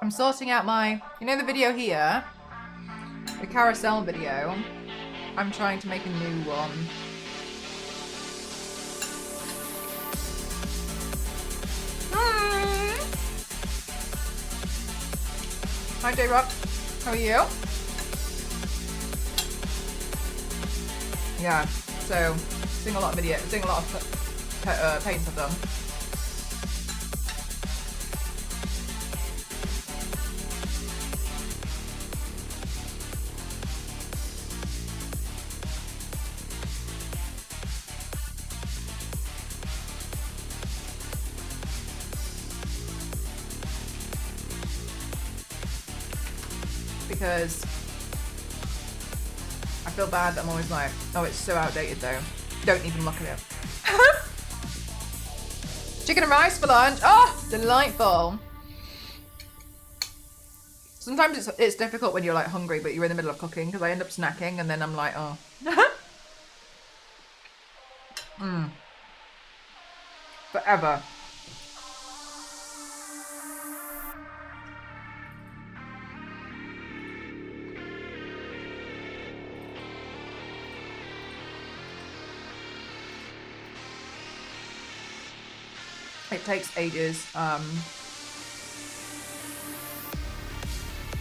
I'm sorting out my, you know the video here? The carousel video. I'm trying to make a new one. Hi J-Rock, how are you? Yeah, so seeing a lot of paints I've done. Because I feel bad that I'm always like, oh, it's so outdated though. Don't even look at it. Chicken and rice for lunch. Oh, delightful. Sometimes it's difficult when you're like hungry, but you're in the middle of cooking because I end up snacking and then I'm like, oh. Forever. It takes ages.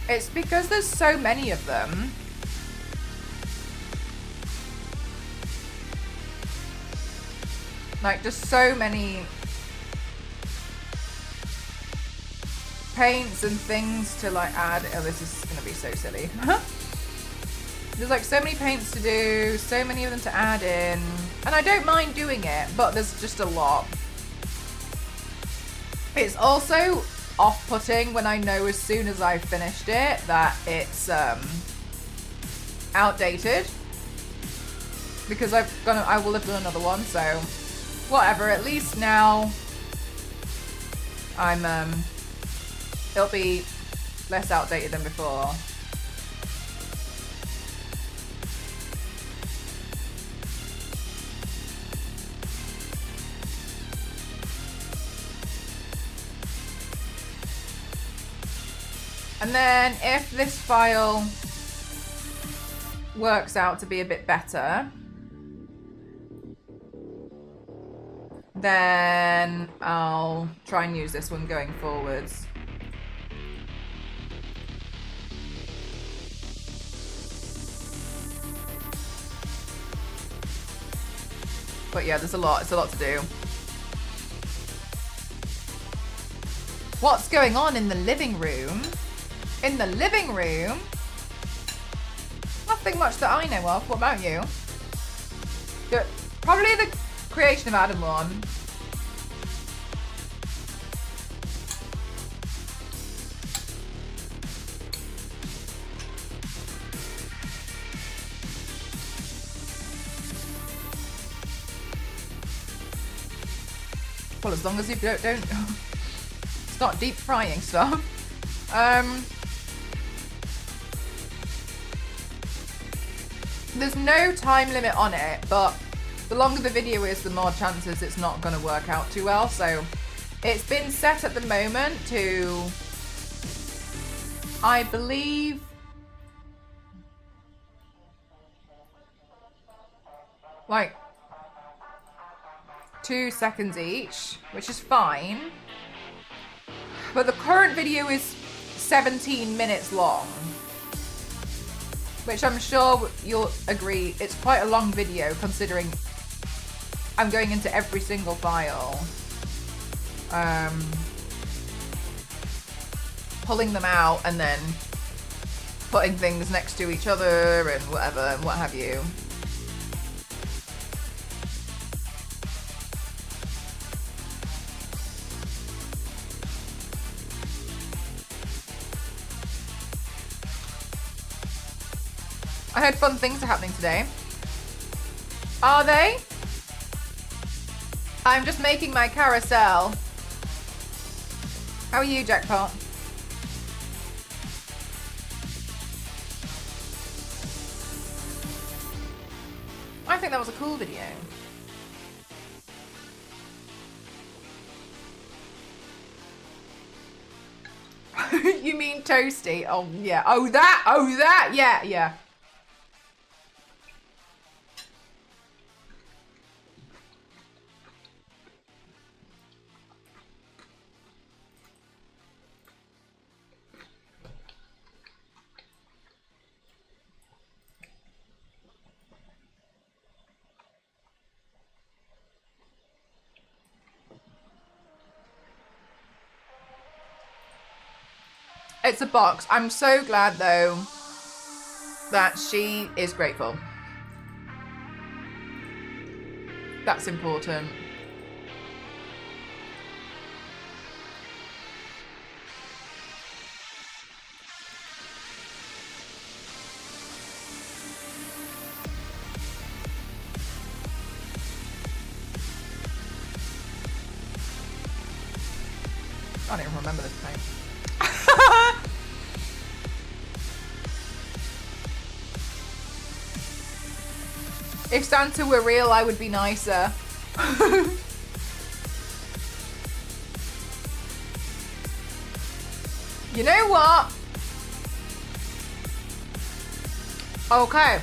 It's because there's so many of them. Like, just so many paints and things to like add. Oh, this is gonna be so silly. There's like so many paints to do, so many of them to add in. And I don't mind doing it, but there's just a lot. It's also off-putting when I know as soon as I've finished it that it's outdated, because I will have done another one, so whatever. At least now I'm it'll be less outdated than before. And then if this file works out to be a bit better, then I'll try and use this one going forwards. But yeah, there's a lot. It's a lot to do. What's going on in the living room? In the living room? Nothing much that I know of. What about you? Probably the creation of Adam one. Well, as long as you don't start deep frying stuff. There's no time limit on it, but the longer the video is, the more chances it's not going to work out too well. So it's been set at the moment to, I believe, like 2 seconds each, which is fine. But the current video is 17 minutes long, which I'm sure you'll agree it's quite a long video considering I'm going into every single file, pulling them out and then putting things next to each other and whatever and what have you. I heard fun things are happening today. Are they? I'm just making my carousel. How are you, Jackpot? I think that was a cool video. You mean toasty? Oh, yeah. Oh, that. Yeah, yeah. It's a box. I'm so glad, though, that she is grateful. That's important. I don't even remember this name. If Santa were real, I would be nicer. You know what? Okay.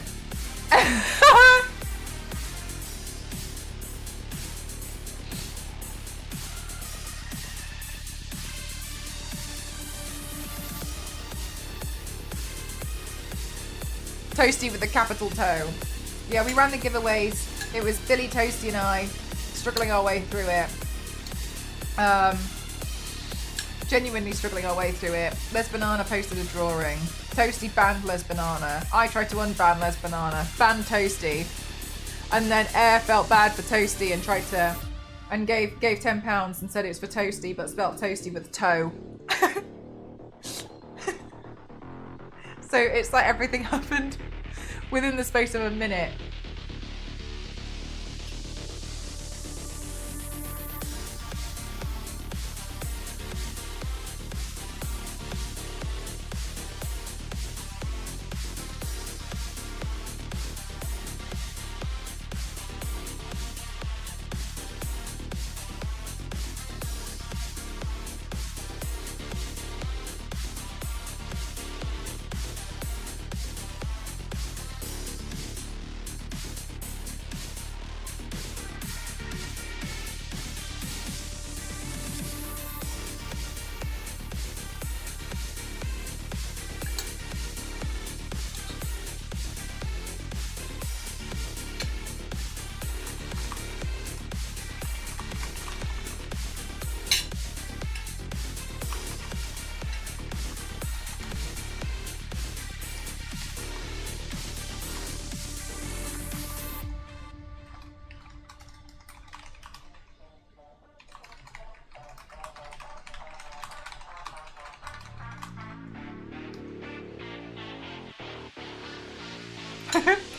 Toasty with a capital toe. Yeah, we ran the giveaways. It was Billy, Toasty and I struggling our way through it. Genuinely struggling our way through it. Les Banana posted a drawing. Toasty banned Les Banana. I tried to unban Les Banana. Banned Toasty. And then Air felt bad for Toasty and tried to... and gave £10 and said it's for Toasty, but spelt Toasty with a toe. So it's like everything happened within the space of a minute.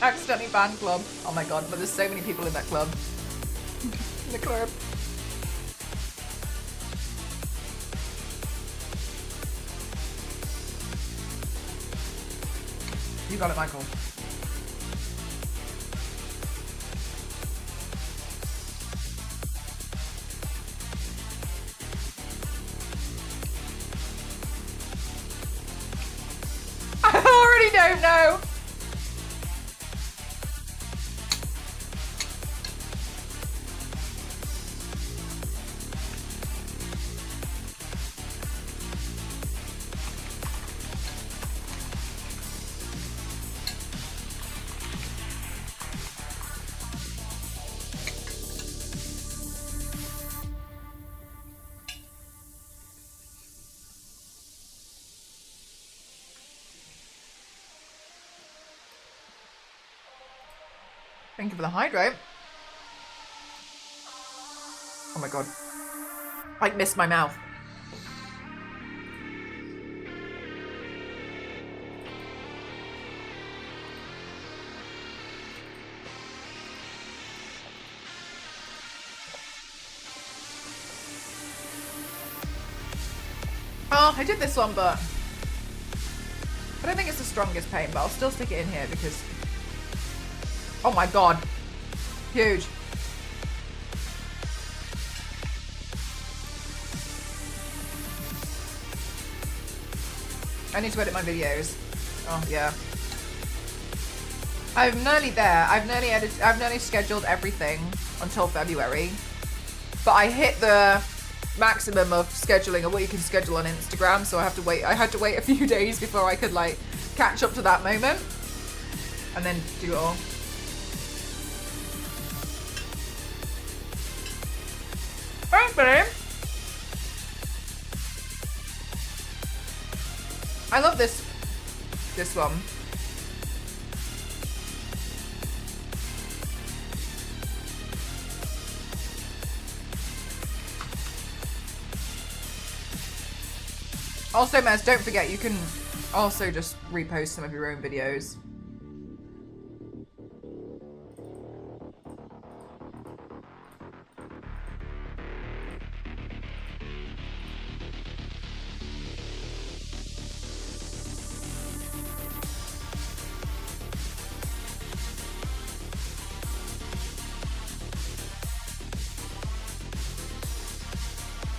Accidentally banned club. Oh my god, but there's so many people in that club. In the club. You got it, Michael. Thank you for the hydrate. Oh my god. I missed my mouth. Oh, I did this one, but I don't think it's the strongest paint, but I'll still stick it in here because... Oh my god. Huge. I need to edit my videos. Oh, yeah. I'm nearly there. I've nearly scheduled everything until February. But I hit the maximum of scheduling of what you can schedule on Instagram, so I had to wait a few days before I could like catch up to that moment and then do it all. Thanks, babe. I love this one. Also, Mez, don't forget, you can also just repost some of your own videos.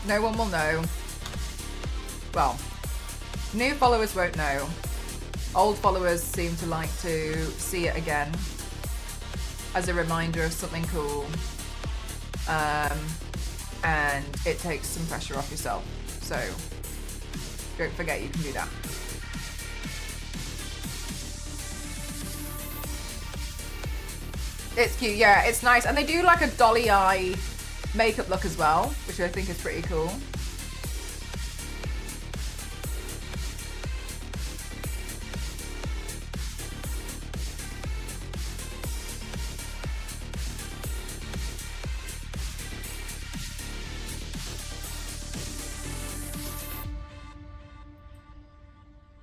No one will know. Well, new followers won't know. Old followers seem to like to see it again as a reminder of something cool. And it takes some pressure off yourself. So don't forget you can do that. It's cute, yeah, it's nice. And they do like a dolly eye makeup look as well, which I think is pretty cool.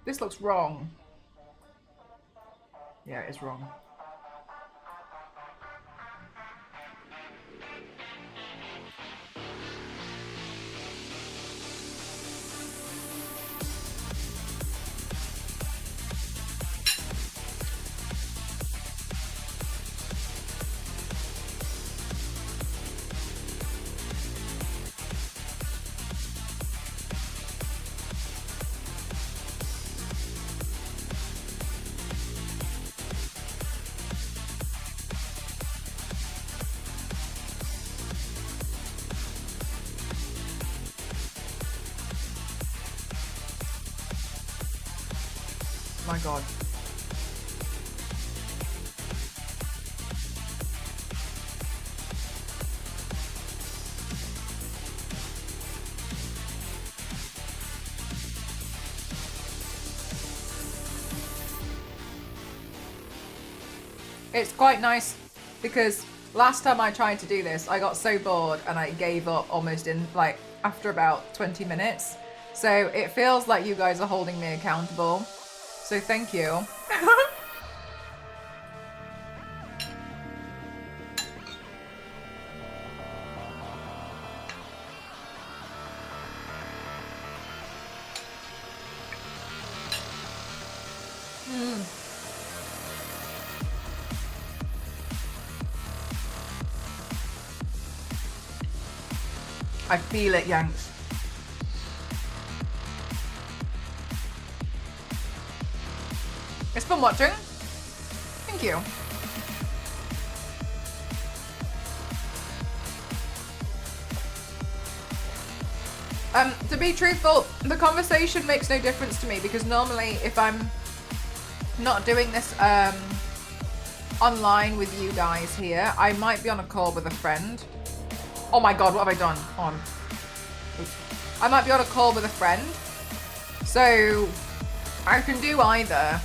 This looks wrong. Yeah, it is wrong. My God. It's quite nice because last time I tried to do this, I got so bored and I gave up almost in like after about 20 minutes. So it feels like you guys are holding me accountable. So thank you. I feel it, Yanks. It's fun watching. Thank you. To be truthful, the conversation makes no difference to me because normally if I'm not doing this online with you guys here, I might be on a call with a friend. Oh my God, what have I done? I might be on a call with a friend. So I can do either.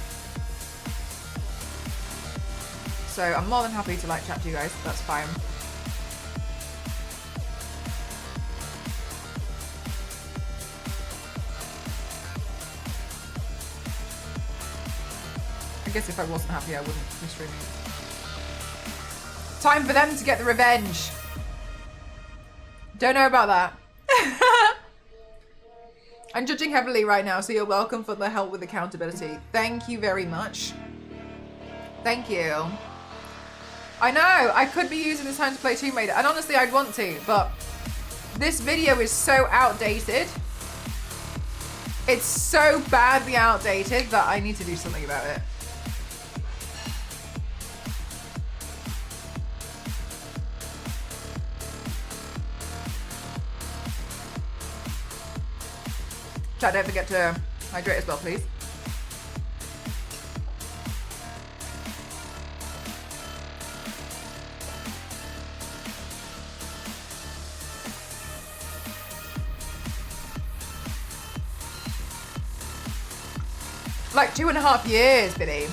So I'm more than happy to like chat to you guys. That's fine. I guess if I wasn't happy, I wouldn't be streaming. Time for them to get the revenge. Don't know about that. I'm judging heavily right now, so you're welcome for the help with accountability. Thank you very much. Thank you. I know, I could be using this time to play Tomb Raider, and honestly I'd want to, but this video is so outdated. It's so badly outdated that I need to do something about it. Chat, don't forget to hydrate as well, please. Like 2.5 years, Billy.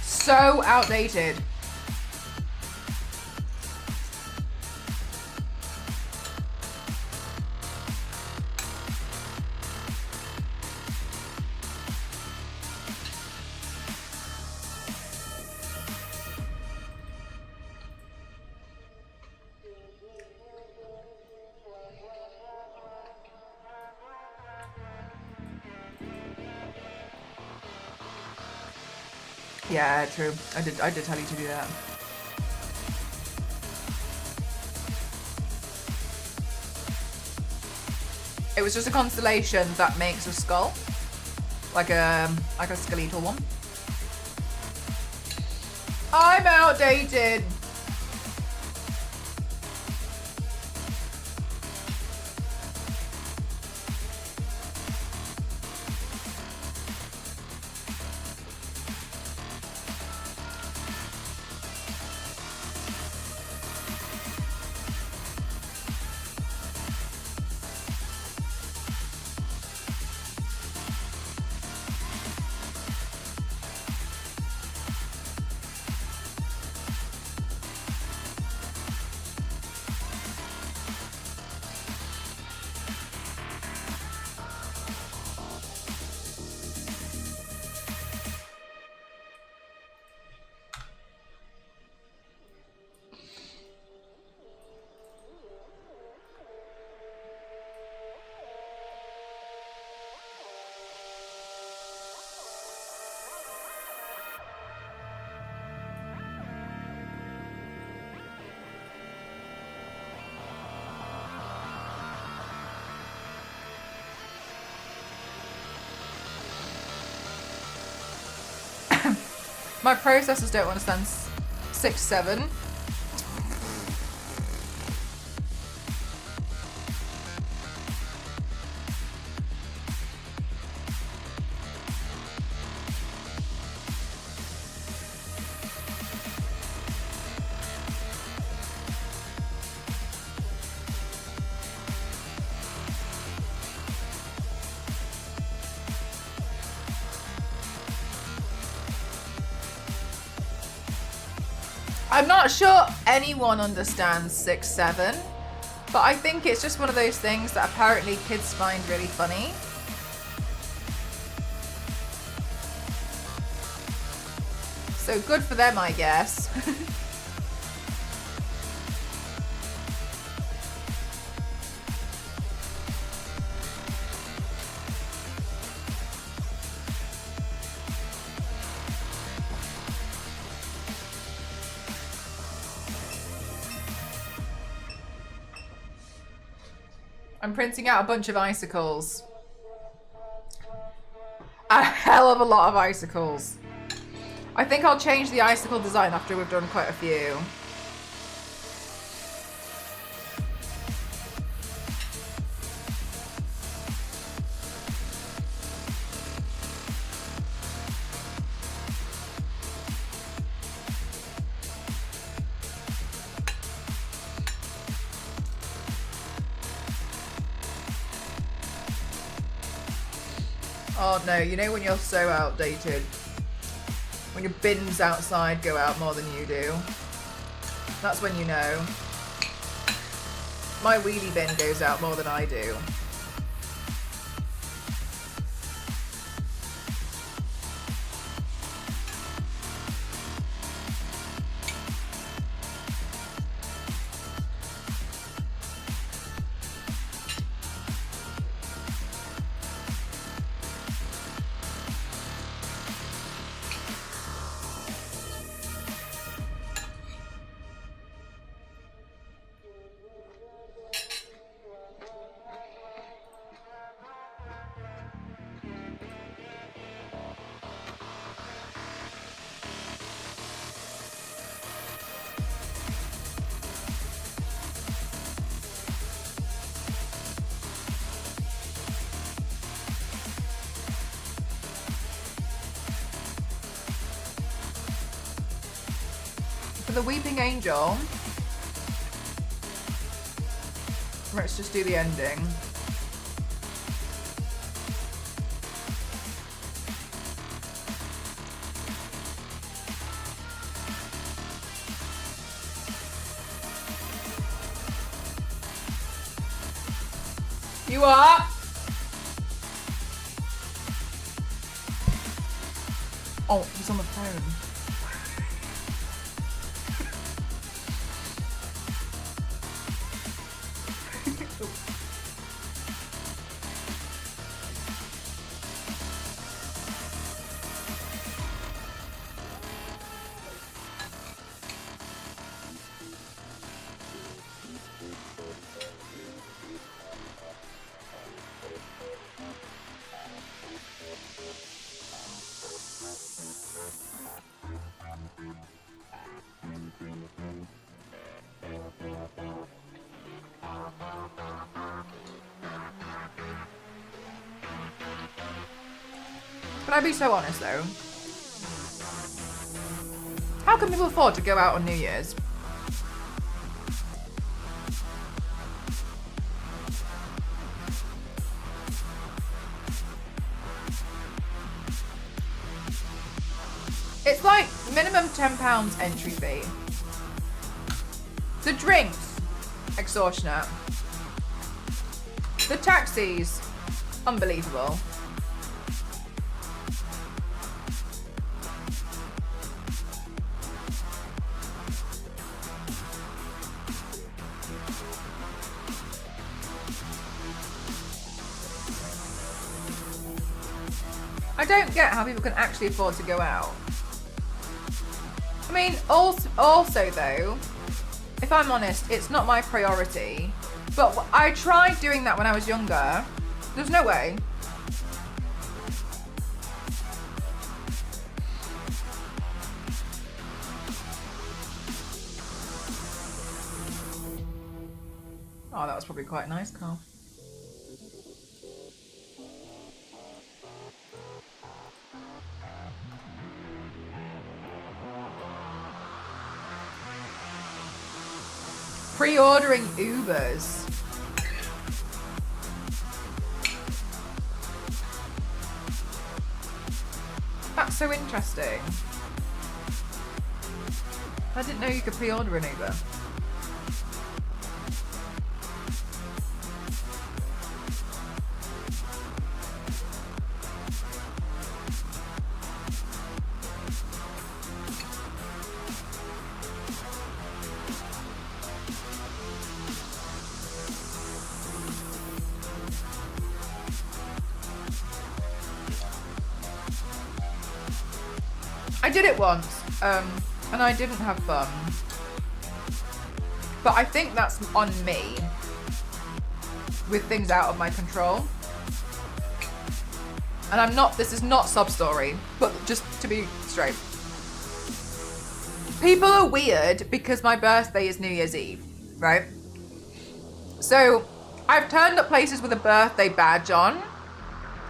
So outdated. Yeah, true. I did tell you to do that. It was just a constellation that makes a skull, like a skeletal one. I'm outdated. My processors don't want to stand 6.7. I'm not sure anyone understands 6.7, but I think it's just one of those things that apparently kids find really funny. So good for them, I guess. I'm printing out a bunch of icicles. A hell of a lot of icicles. I think I'll change the icicle design after we've done quite a few. Oh no, you know when you're so outdated. When your bins outside go out more than you do. That's when you know. My wheelie bin goes out more than I do. For the Weeping Angel, let's just do the ending. You are? Oh, he's on the phone. Can I be so honest though? How can people afford to go out on New Year's? It's like minimum £10 entry fee. The drinks, extortionate. The taxis, unbelievable. I don't get how people can actually afford to go out. I mean, also though, if I'm honest, it's not my priority. But I tried doing that when I was younger. There's no way. Oh, that was probably quite nice, Carl. Pre-ordering Ubers. That's so interesting. I didn't know you could pre-order an Uber. I did it once, and I didn't have fun. But I think that's on me, with things out of my control. And I'm not, this is not sub story, but just to be straight. People are weird because my birthday is New Year's Eve, right? So I've turned up places with a birthday badge on,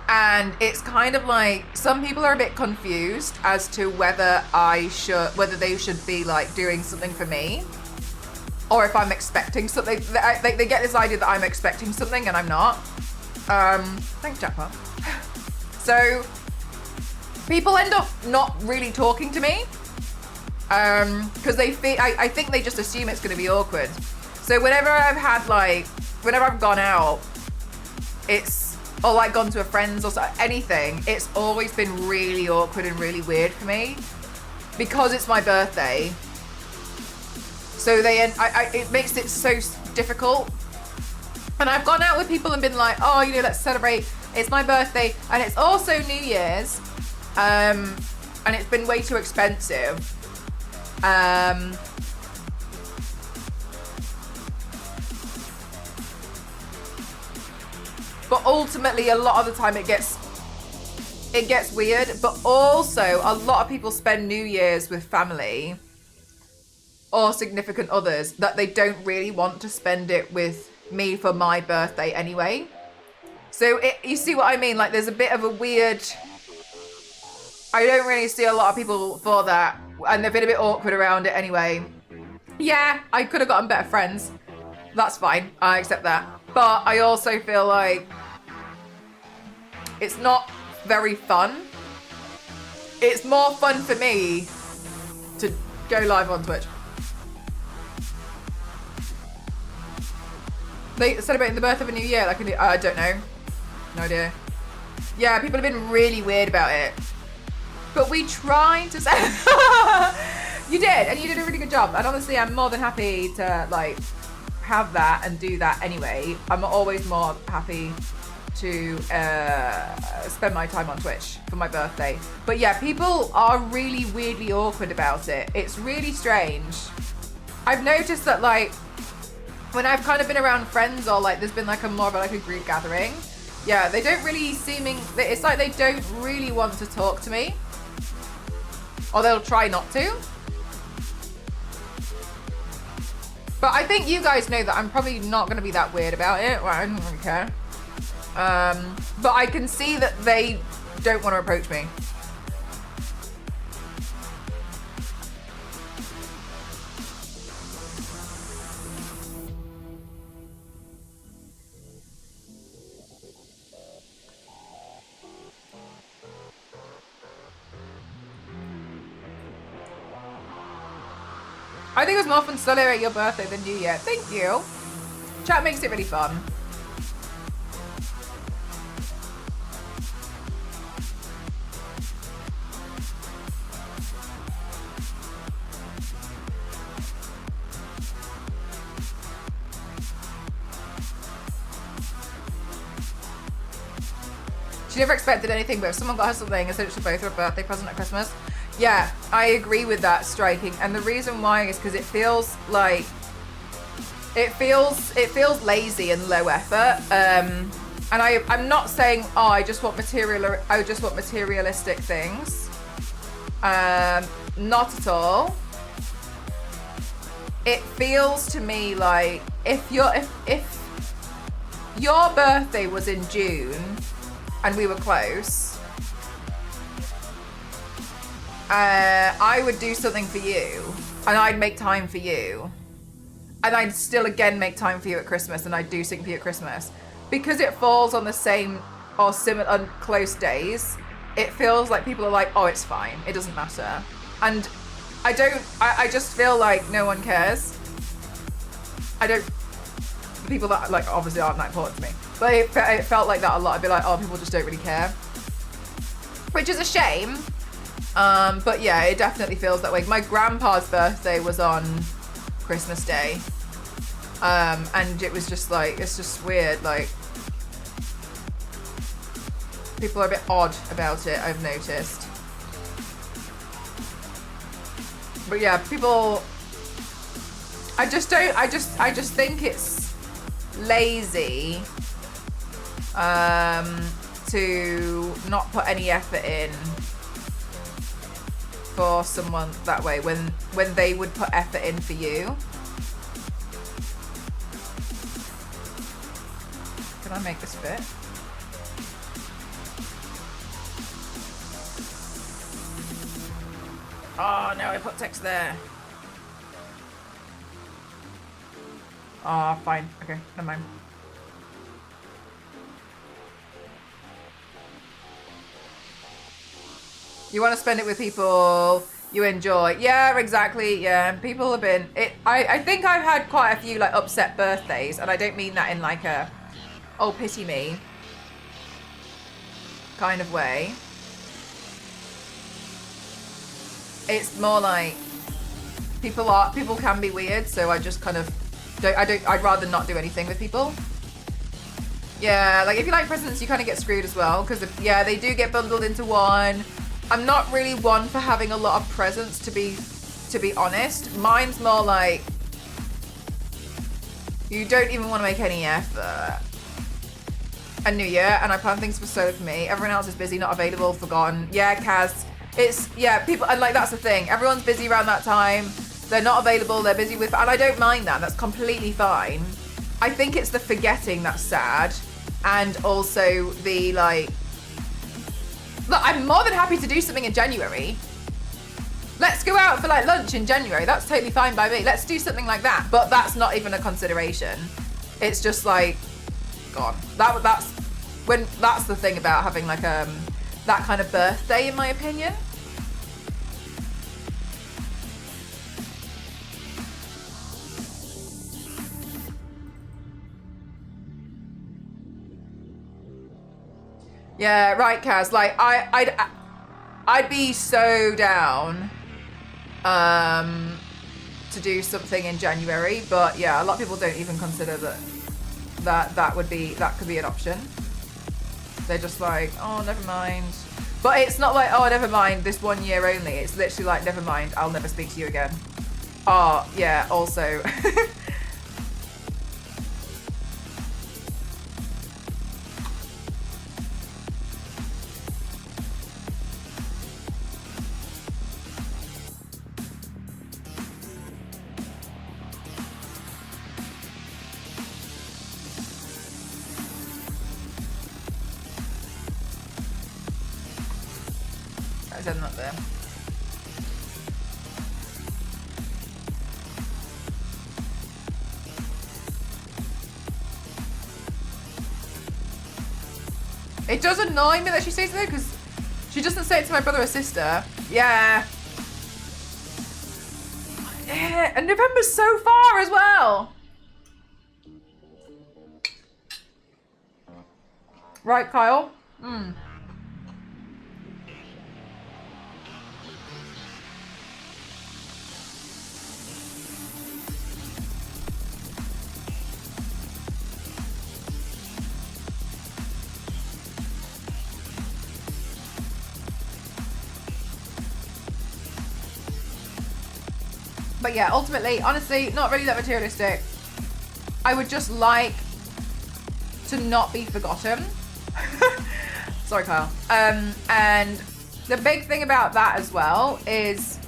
and it's kind of like some people are a bit confused as to whether they should be like doing something for me, or if I'm expecting something. They get this idea that I'm expecting something and I'm not. Thanks, Jackpot. So people end up not really talking to me. Because they feel, I think they just assume it's gonna be awkward. So whenever I've gone out, or like gone to a friend's or anything, it's always been really awkward and really weird for me because it's my birthday. So it makes it so difficult. And I've gone out with people and been like, oh, let's celebrate. It's my birthday and it's also New Year's, and it's been way too expensive. But ultimately, a lot of the time it gets weird. But also, a lot of people spend New Year's with family or significant others that they don't really want to spend it with me for my birthday anyway. So you see what I mean? Like, there's a bit of a weird. I don't really see a lot of people for that, and they've been a bit awkward around it anyway. Yeah, I could have gotten better friends. That's fine. I accept that. But I also feel like it's not very fun. It's more fun for me to go live on Twitch. They celebrating the birth of a new year, like I don't know. No idea. Yeah, people have been really weird about it. But we tried to say you did, and you did a really good job. And honestly, I'm more than happy to like have that and do that anyway. I'm always more happy to spend my time on Twitch for my birthday. But yeah, people are really weirdly awkward about it. It's really strange. I've noticed that like when I've kind of been around friends or like there's been like more of a group gathering, yeah, they don't really it's like they don't really want to talk to me. Or they'll try not to. But I think you guys know that I'm probably not going to be that weird about it. Well, I don't really care. But I can see that they don't want to approach me. I think it was more fun to celebrate your birthday than New Year. Thank you. Chat makes it really fun. She never expected anything, but if someone got her something, essentially both her birthday present at Christmas. Yeah, I agree with that striking. And the reason why is because it feels like it feels lazy and low effort. And I'm not saying, oh, I just want materialistic things. Not at all. It feels to me like if your birthday was in June and we were close, I would do something for you and I'd make time for you and I'd still again make time for you at Christmas and I'd do something for you at Christmas. Because it falls on the same or similar close days, it feels like people are like, oh, it's fine, it doesn't matter. And I just feel like no one cares. The people that like obviously aren't that important to me, but it felt like that a lot. I'd be like, oh, people just don't really care, which is a shame. But yeah, it definitely feels that way. My grandpa's birthday was on Christmas Day, and it was just like, it's just weird. Like, people are a bit odd about it, I've noticed. But yeah, people, I just think it's lazy, to not put any effort in for someone that way when they would put effort in for you. Can I make this fit? Oh no, I put text there. Oh, fine. Okay, never mind. You want to spend it with people you enjoy. Yeah, exactly. Yeah, people have been... I think I've had quite a few like upset birthdays, and I don't mean that in like a, oh, pity me kind of way. It's more like people can be weird, so I just kind of I'd rather not do anything with people. Yeah, like if you like presents, you kind of get screwed as well, because yeah, they do get bundled into one. I'm not really one for having a lot of presents, to be honest. Mine's more like you don't even want to make any effort. A New Year, and I plan things for solo for me. Everyone else is busy, not available, forgotten. Yeah, Kaz. It's, yeah, people, and like that's the thing. Everyone's busy around that time. They're not available, they're busy with, and I don't mind that. That's completely fine. I think it's the forgetting that's sad. And also the like, look, I'm more than happy to do something in January. Let's go out for like lunch in January. That's totally fine by me. Let's do something like that. But that's not even a consideration. It's just like, God, that's the thing about having like that kind of birthday, in my opinion. Yeah, right, Kaz. Like I'd be so down to do something in January, but yeah, a lot of people don't even consider that could be an option. They're just like, oh, never mind. But it's not like, oh, never mind, this 1 year only. It's literally like, never mind, I'll never speak to you again. Oh, yeah, also. I'm not there. It does annoy me that she says that, because she doesn't say it to my brother or sister. Yeah. Yeah, and November's so far as well. Right, Kyle? But yeah, ultimately, honestly, not really that materialistic. I would just like to not be forgotten. Sorry, Kyle. And the big thing about that as well is,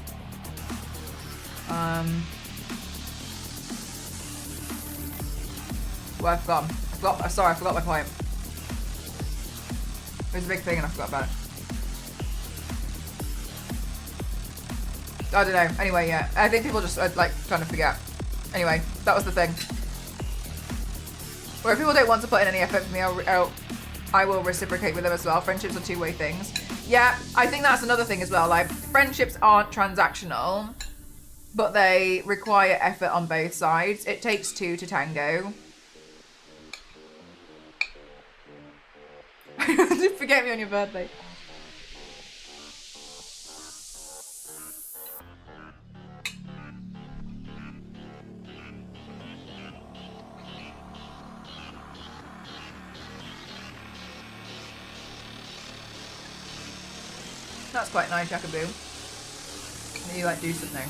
well, I forgot my point. It was a big thing and I forgot about it. I don't know. Anyway, yeah. I think people just like kind of forget. Anyway, that was the thing. Where if people don't want to put in any effort for me, I will reciprocate with them as well. Friendships are two-way things. Yeah, I think that's another thing as well. Like, friendships aren't transactional, but they require effort on both sides. It takes two to tango. Forget me on your birthday. That's quite nice, Jakaboo. And you like do something.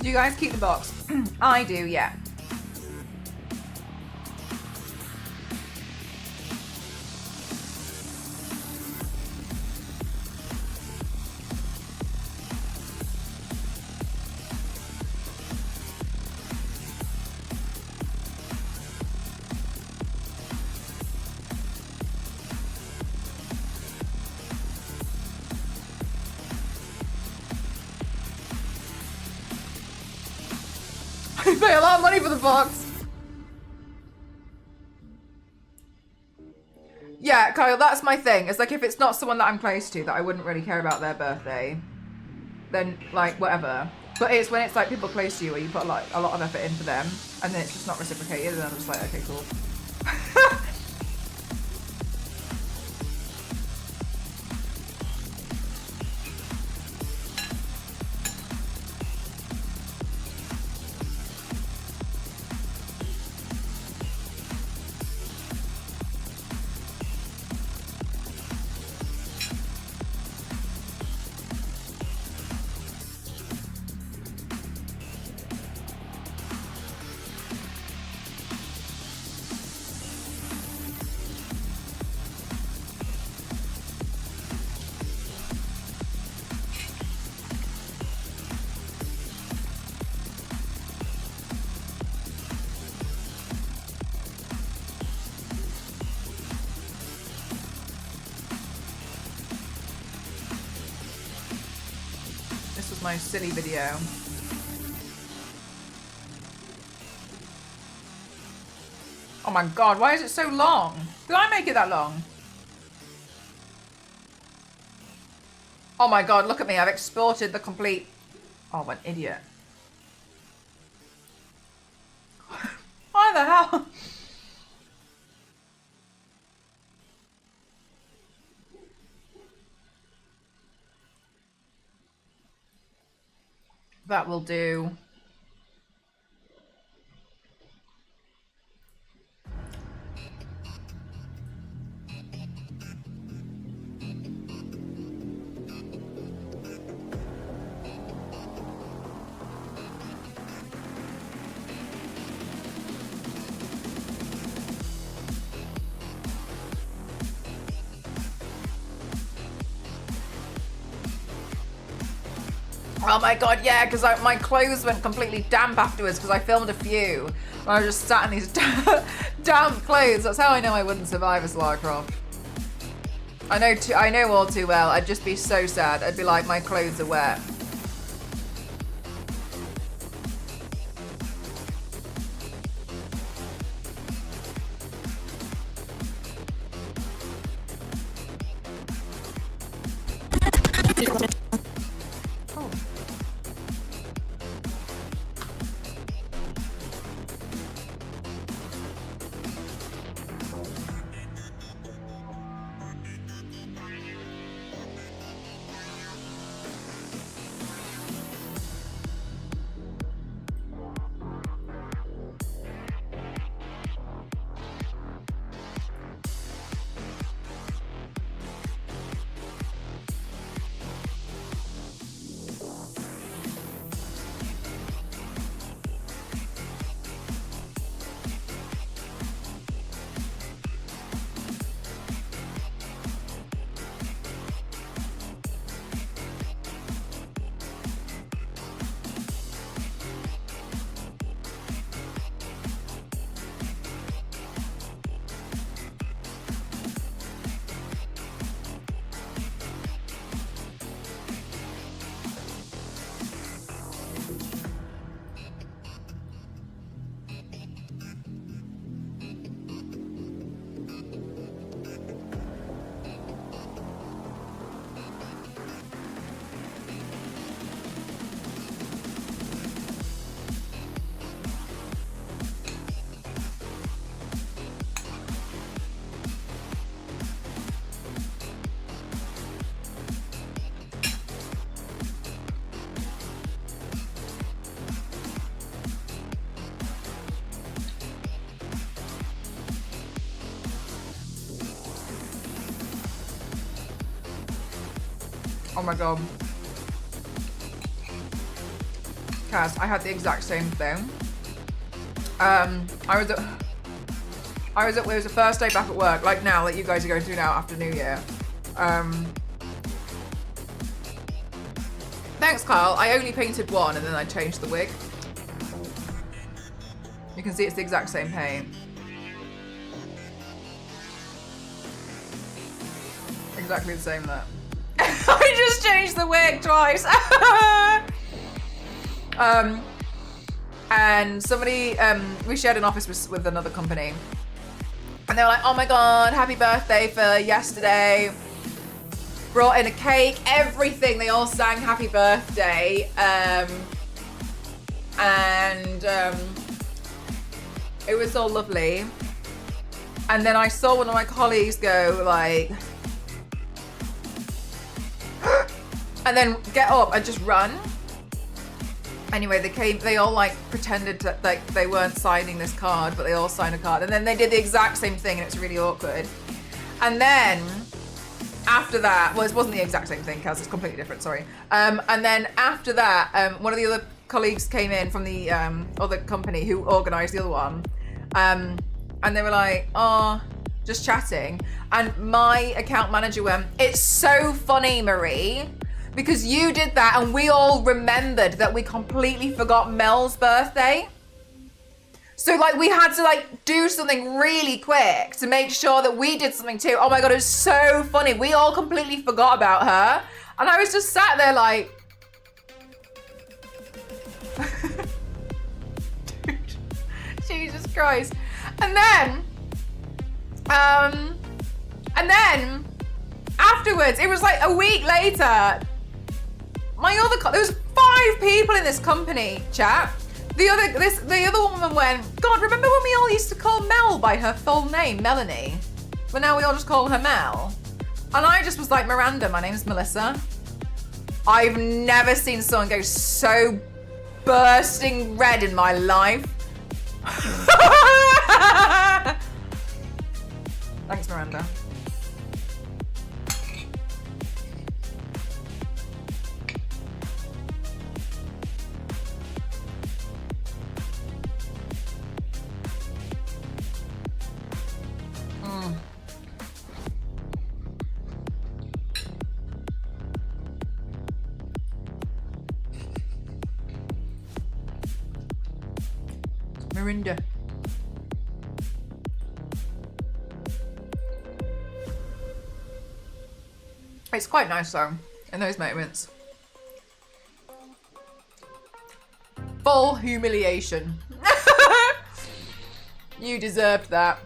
Do you guys keep the box? I do, yeah. I pay a lot of money for the box. Yeah, Kyle, that's my thing. It's like if it's not someone that I'm close to that I wouldn't really care about their birthday, then like whatever. But it's when it's like people close to you where you put like a lot of effort into them and then it's just not reciprocated and I'm just like, okay, cool. My silly video. Oh my god, why is it so long? Did I make it that long? Oh my god, look at me, I've exported the complete... Oh, I'm an idiot. Why the hell? That will do. Oh my god, yeah, because my clothes went completely damp afterwards because I filmed a few. I was just sat in these damp clothes. That's how I know I wouldn't survive as Lara Croft. I know all too well. I'd just be so sad. I'd be like, my clothes are wet. Oh my god. Kaz, I had the exact same thing. It was the first day back at work, like now, like you guys are going through now after New Year. Thanks, Kyle. I only painted one and then I changed the wig. You can see it's the exact same paint. Exactly the same there. I just changed the wig twice. And somebody, we shared an office with another company. And they were like, oh my God, happy birthday for yesterday. Brought in a cake, everything. They all sang happy birthday. It was so lovely. And then I saw one of my colleagues go like, and then get up and just run. Anyway, they all like pretended to, like they weren't signing this card, but they all signed a card. And then they did the exact same thing and it's really awkward. And then after that, well, it wasn't the exact same thing, Kaz, it's completely different, sorry. And then after that, one of the other colleagues came in from the other company who organized the other one. And they were like, oh, just chatting. And my account manager went, it's so funny, Marie, because you did that and we all remembered that we completely forgot Mel's birthday. So like we had to like do something really quick to make sure that we did something too. Oh my God, it was so funny. We all completely forgot about her. And I was just sat there like, dude, Jesus Christ. And then afterwards, it was like a week later, there was 5 people in this company chat. The other woman went, God, remember when we all used to call Mel by her full name, Melanie? But now we all just call her Mel. And I just was like, Miranda, my name's Melissa. I've never seen someone go so bursting red in my life. Thanks, Miranda. Miranda. It's quite nice though, in those moments. Full humiliation. You deserved that.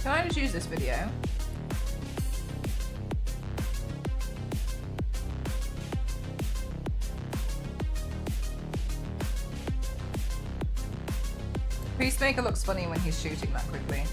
Can I just use this video? Peacemaker looks funny when he's shooting that quickly.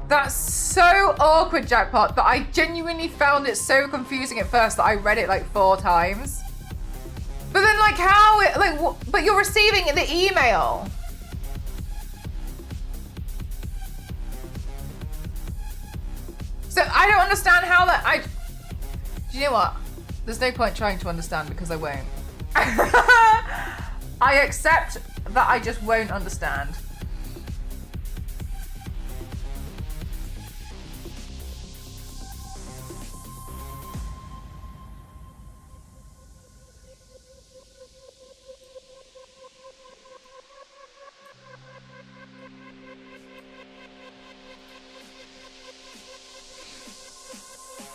That's so awkward, Jackpot, that I genuinely found it so confusing at first that I read it like 4 times. But then, like, how it, like, but you're receiving the email. So I don't understand how that, do you know what? There's no point trying to understand because I won't. I accept that I just won't understand.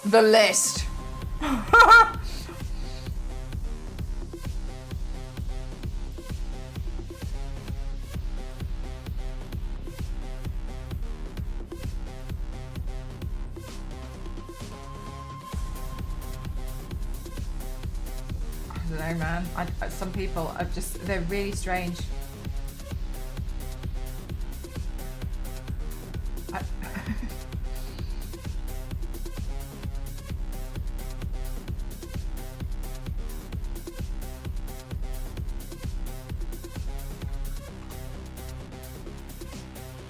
The list. I don't know, man. Some people are just, they're really strange.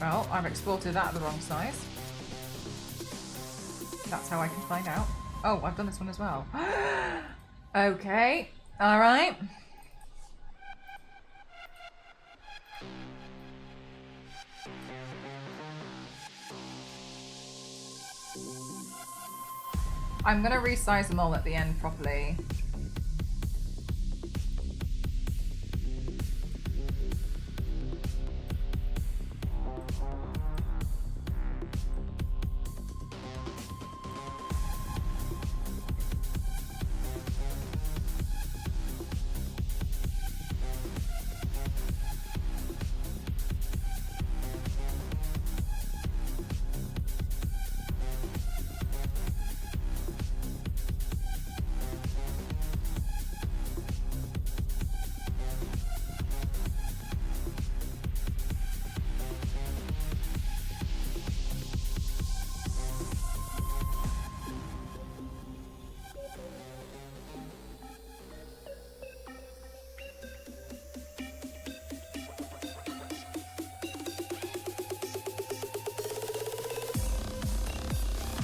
Well, I've exported that the wrong size. That's how I can find out. Oh, I've done this one as well. Okay, all right. I'm gonna resize them all at the end properly.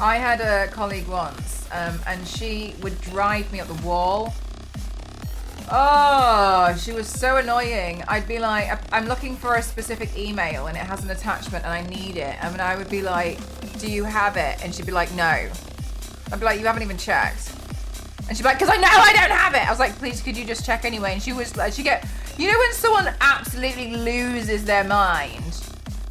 I had a colleague once, and she would drive me up the wall. Oh, she was so annoying. I'd be like, I'm looking for a specific email and it has an attachment and I need it. And I would be like, do you have it? And she'd be like, no. I'd be like, you haven't even checked. And she'd be like, because I know I don't have it. I was like, please, could you just check anyway? And she was like, you know when someone absolutely loses their mind?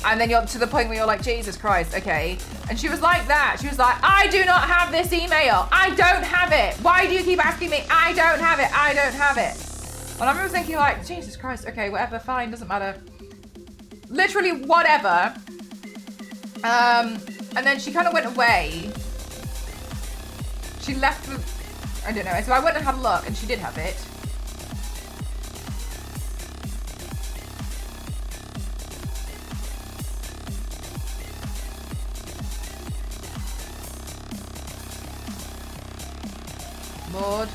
And then you're to the point where you're like, Jesus Christ, okay. And she was like that. She was like, I do not have this email. I don't have it. Why do you keep asking me? I don't have it. I don't have it. And I remember thinking like, Jesus Christ, okay, whatever, fine, doesn't matter. Literally whatever. And then she kind of went away. She left with, I don't know. So I went and had a look and she did have it. Lord.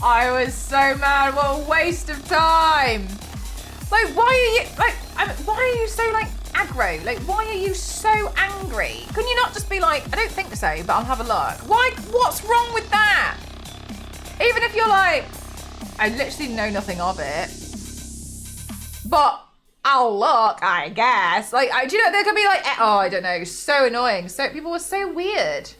I was so mad. What a waste of time. Like, why are you, like, why are you so, like, aggro? Like, why are you so angry? Can you not just be like, I don't think so, but I'll have a look? Why, what's wrong with that? Even if you're like, I literally know nothing of it, but I'll look, I guess. Like, do you know, there could be like, oh, I don't know, so annoying. So people were so weird.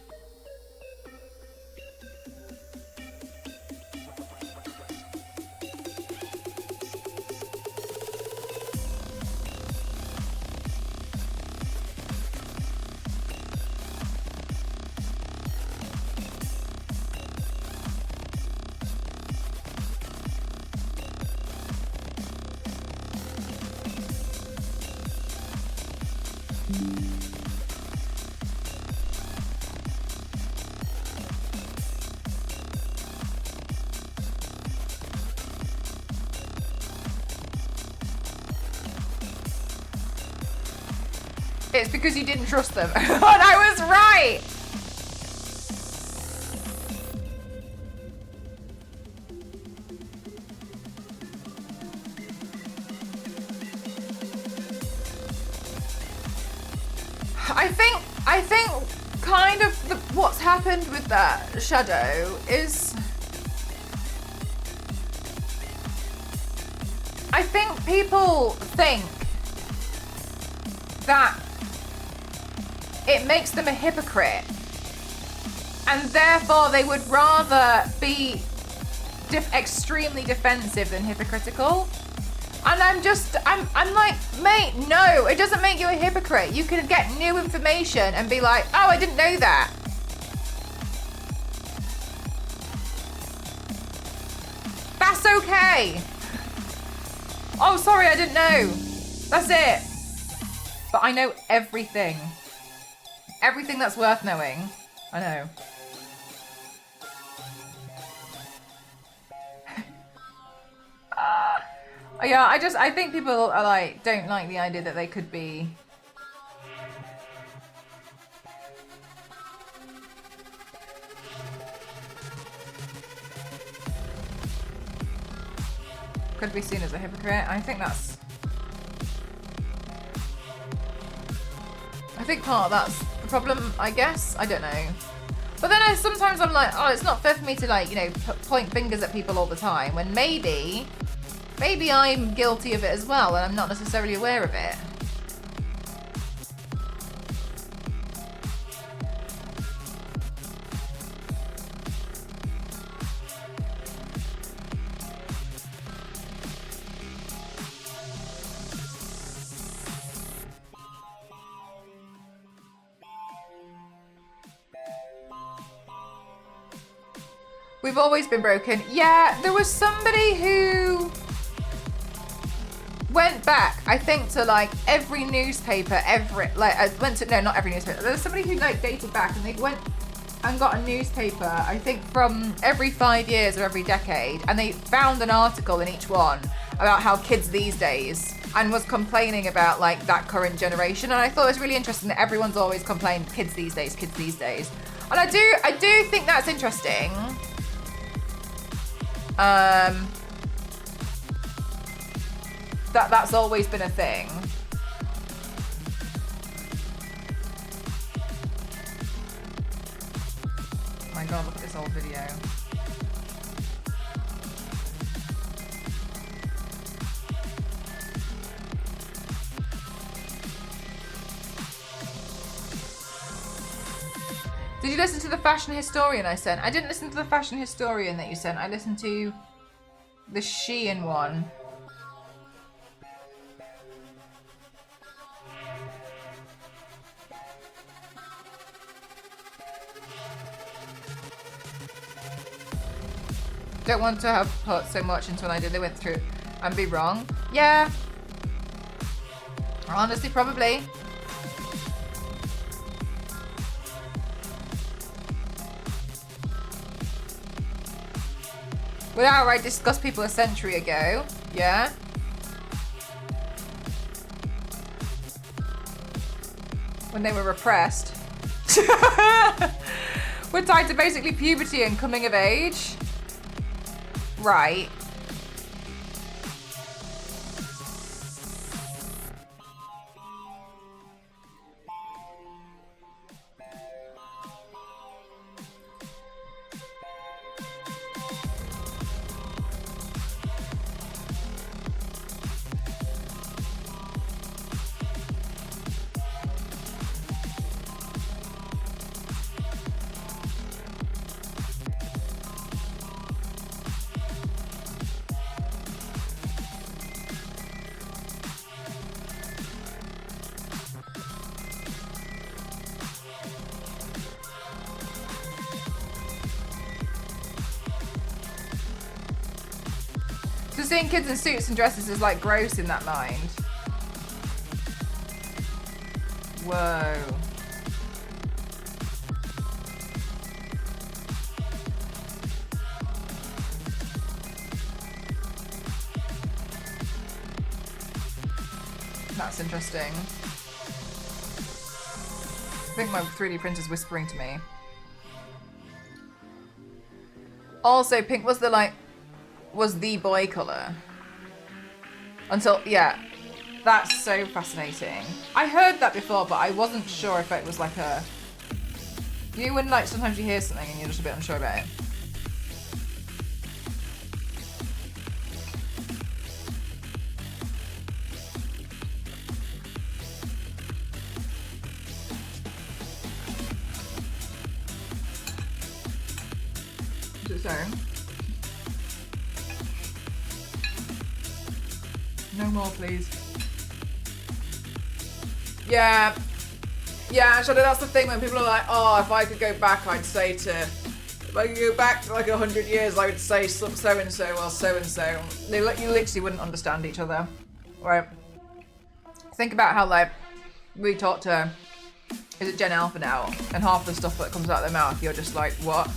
It's because you didn't trust them. And I was right. I think kind of what's happened with that shadow is I think people think that it makes them a hypocrite and therefore they would rather be extremely defensive than hypocritical. And I'm like, mate, no, it doesn't make you a hypocrite. You can get new information and be like, oh, I didn't know that. That's okay. Oh, sorry, I didn't know. That's it. But I know everything. Everything that's worth knowing. I know. Yeah, I think people are like, don't like the idea that they could be. Could be seen as a hypocrite. I think part of that's the problem, I guess. I don't know. But then sometimes I'm like, oh, it's not fair for me to like, you know, point fingers at people all the time when maybe I'm guilty of it as well and I'm not necessarily aware of it. We've always been broken. Yeah, there was somebody who went back, I think, to like every newspaper, not every newspaper. There was somebody who like dated back and they went and got a newspaper, I think from every 5 years or every decade, and they found an article in each one about how kids these days, and was complaining about like that current generation. And I thought it was really interesting that everyone's always complained, kids these days. And I do think that's interesting. That's always been a thing. Oh my god, look at this old video. Did you listen to the fashion historian I sent? I didn't listen to the fashion historian that you sent. I listened to the Shein one. Don't want to have put so much into an idea they went through and be wrong. Yeah. Honestly, probably. Would outright discuss people a century ago. Yeah. When they were repressed. We're tied to basically puberty and coming of age. Right. So seeing kids in suits and dresses is like gross in that mind. Whoa. That's interesting. think my 3D printer's whispering to me. Also, pink was the boy colour. Until, yeah. That's so fascinating. I heard that before, but I wasn't sure if it was like a... You know when like sometimes you hear something and you're just a bit unsure about it? So, no more, please. Yeah, actually that's the thing when people are like, oh, if I could go back, I'd say to, if I could go back to like 100 years, I would say so-and-so or so-and-so. You literally wouldn't understand each other, right? Think about how like, we talk to, is it Gen Alpha now? And half the stuff that comes out of their mouth, you're just like, what?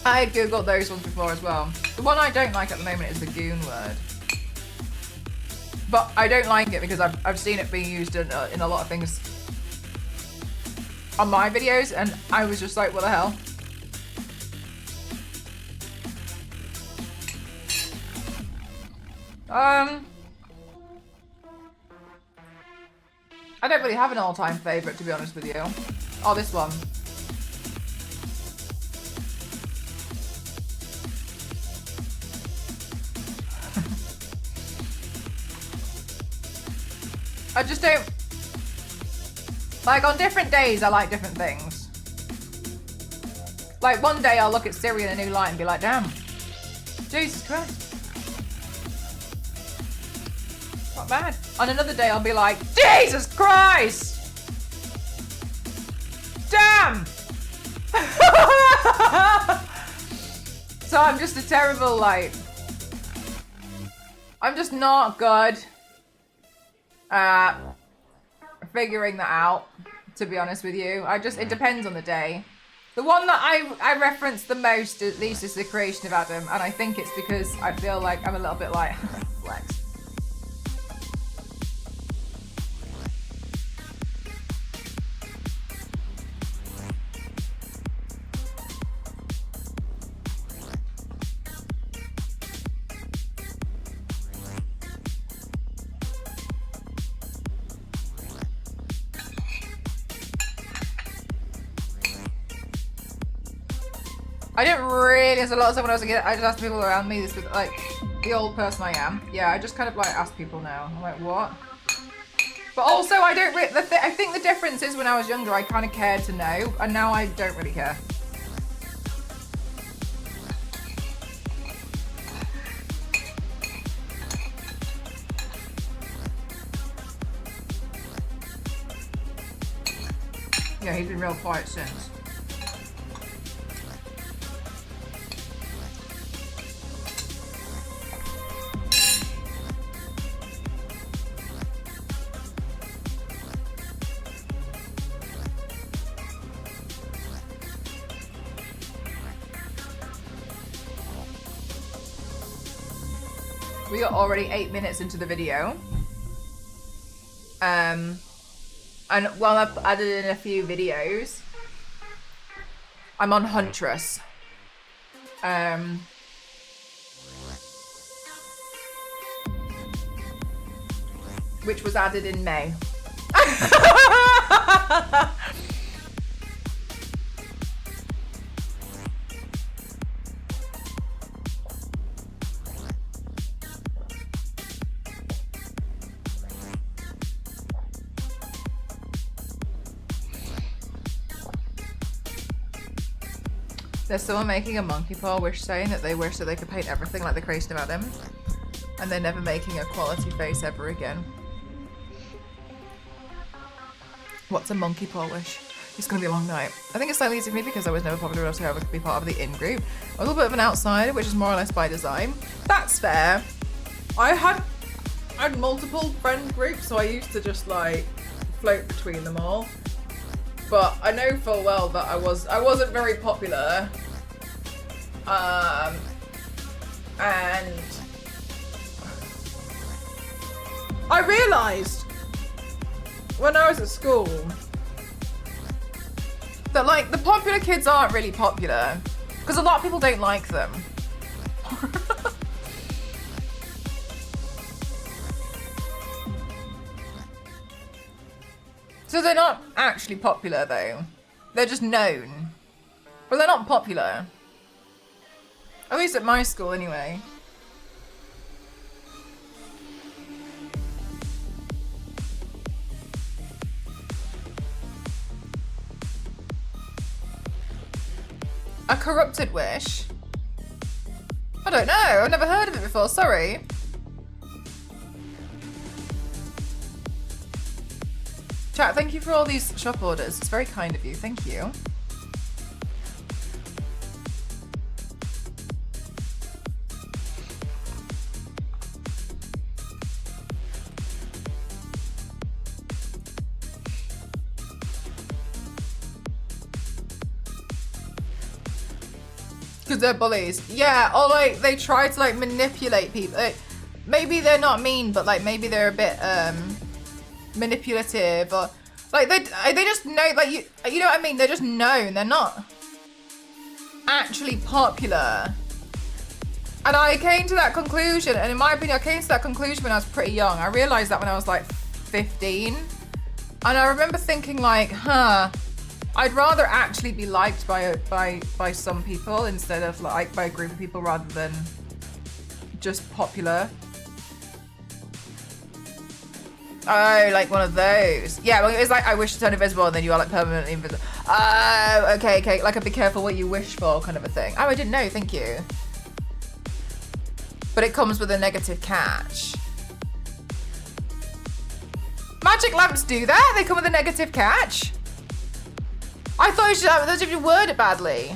I googled those ones before as well. The one I don't like at the moment is the goon word. But I don't like it because I've seen it being used in a lot of things on my videos, and I was just like, what the hell? I don't really have an all-time favourite, to be honest with you. Oh, this one. I just don't... Like, on different days, I like different things. Like, one day I'll look at Siri in a new light and be like, damn. Jesus Christ. Not bad. On another day, I'll be like, Jesus Christ! Damn! So I'm just a terrible, like... I'm just not good at figuring that out, to be honest with you. It depends on the day. The one that I reference the most, at least, is the creation of Adam, and I think it's because I feel like I'm a little bit like, flex. I didn't really, there's a lot of stuff when I was a kid, I just asked people around me, this was like, the old person I am. Yeah, I just kind of like ask people now. I'm like, what? But also, I don't really, I think the difference is when I was younger, I kind of cared to know, and now I don't really care. Yeah, he's been real quiet since. We are already 8 minutes into the video. And while I've added in a few videos, I'm on Huntress. which was added in May. There's someone making a monkey paw wish saying that they wish that they could paint everything like the creation of Adam, and they're never making a quality face ever again. What's a monkey paw wish? It's gonna be a long night. I think it's slightly easy for me because I was never popular enough to ever be part of the in-group. I'm a little bit of an outsider, which is more or less by design. That's fair. I had multiple friend groups, so I used to just like float between them all. But I know full well that I wasn't very popular. And I realised when I was at school that like the popular kids aren't really popular because a lot of people don't like them. So they're not actually popular though. They're just known. But they're not popular. At least at my school anyway. A corrupted wish? I don't know, I've never heard of it before, sorry. Chat, thank you for all these shop orders. It's very kind of you, thank you. Because they're bullies. Yeah, or like they try to like manipulate people. Like, maybe they're not mean, but like maybe they're a bit manipulative, or like they just know, like you know what I mean? They're just known. They're not actually popular. And I came to that conclusion, and in my opinion, I came to that conclusion when I was pretty young. I realized that when I was like 15, and I remember thinking like, I'd rather actually be liked by some people instead of like by a group of people rather than just popular. Oh, like one of those. Yeah, well, it was like, I wish to turn invisible and then you are like permanently invisible. Oh, okay. Like a be careful what you wish for kind of a thing. Oh, I didn't know, thank you. But it comes with a negative catch. Magic lamps do that? They come with a negative catch? I thought if you word it badly.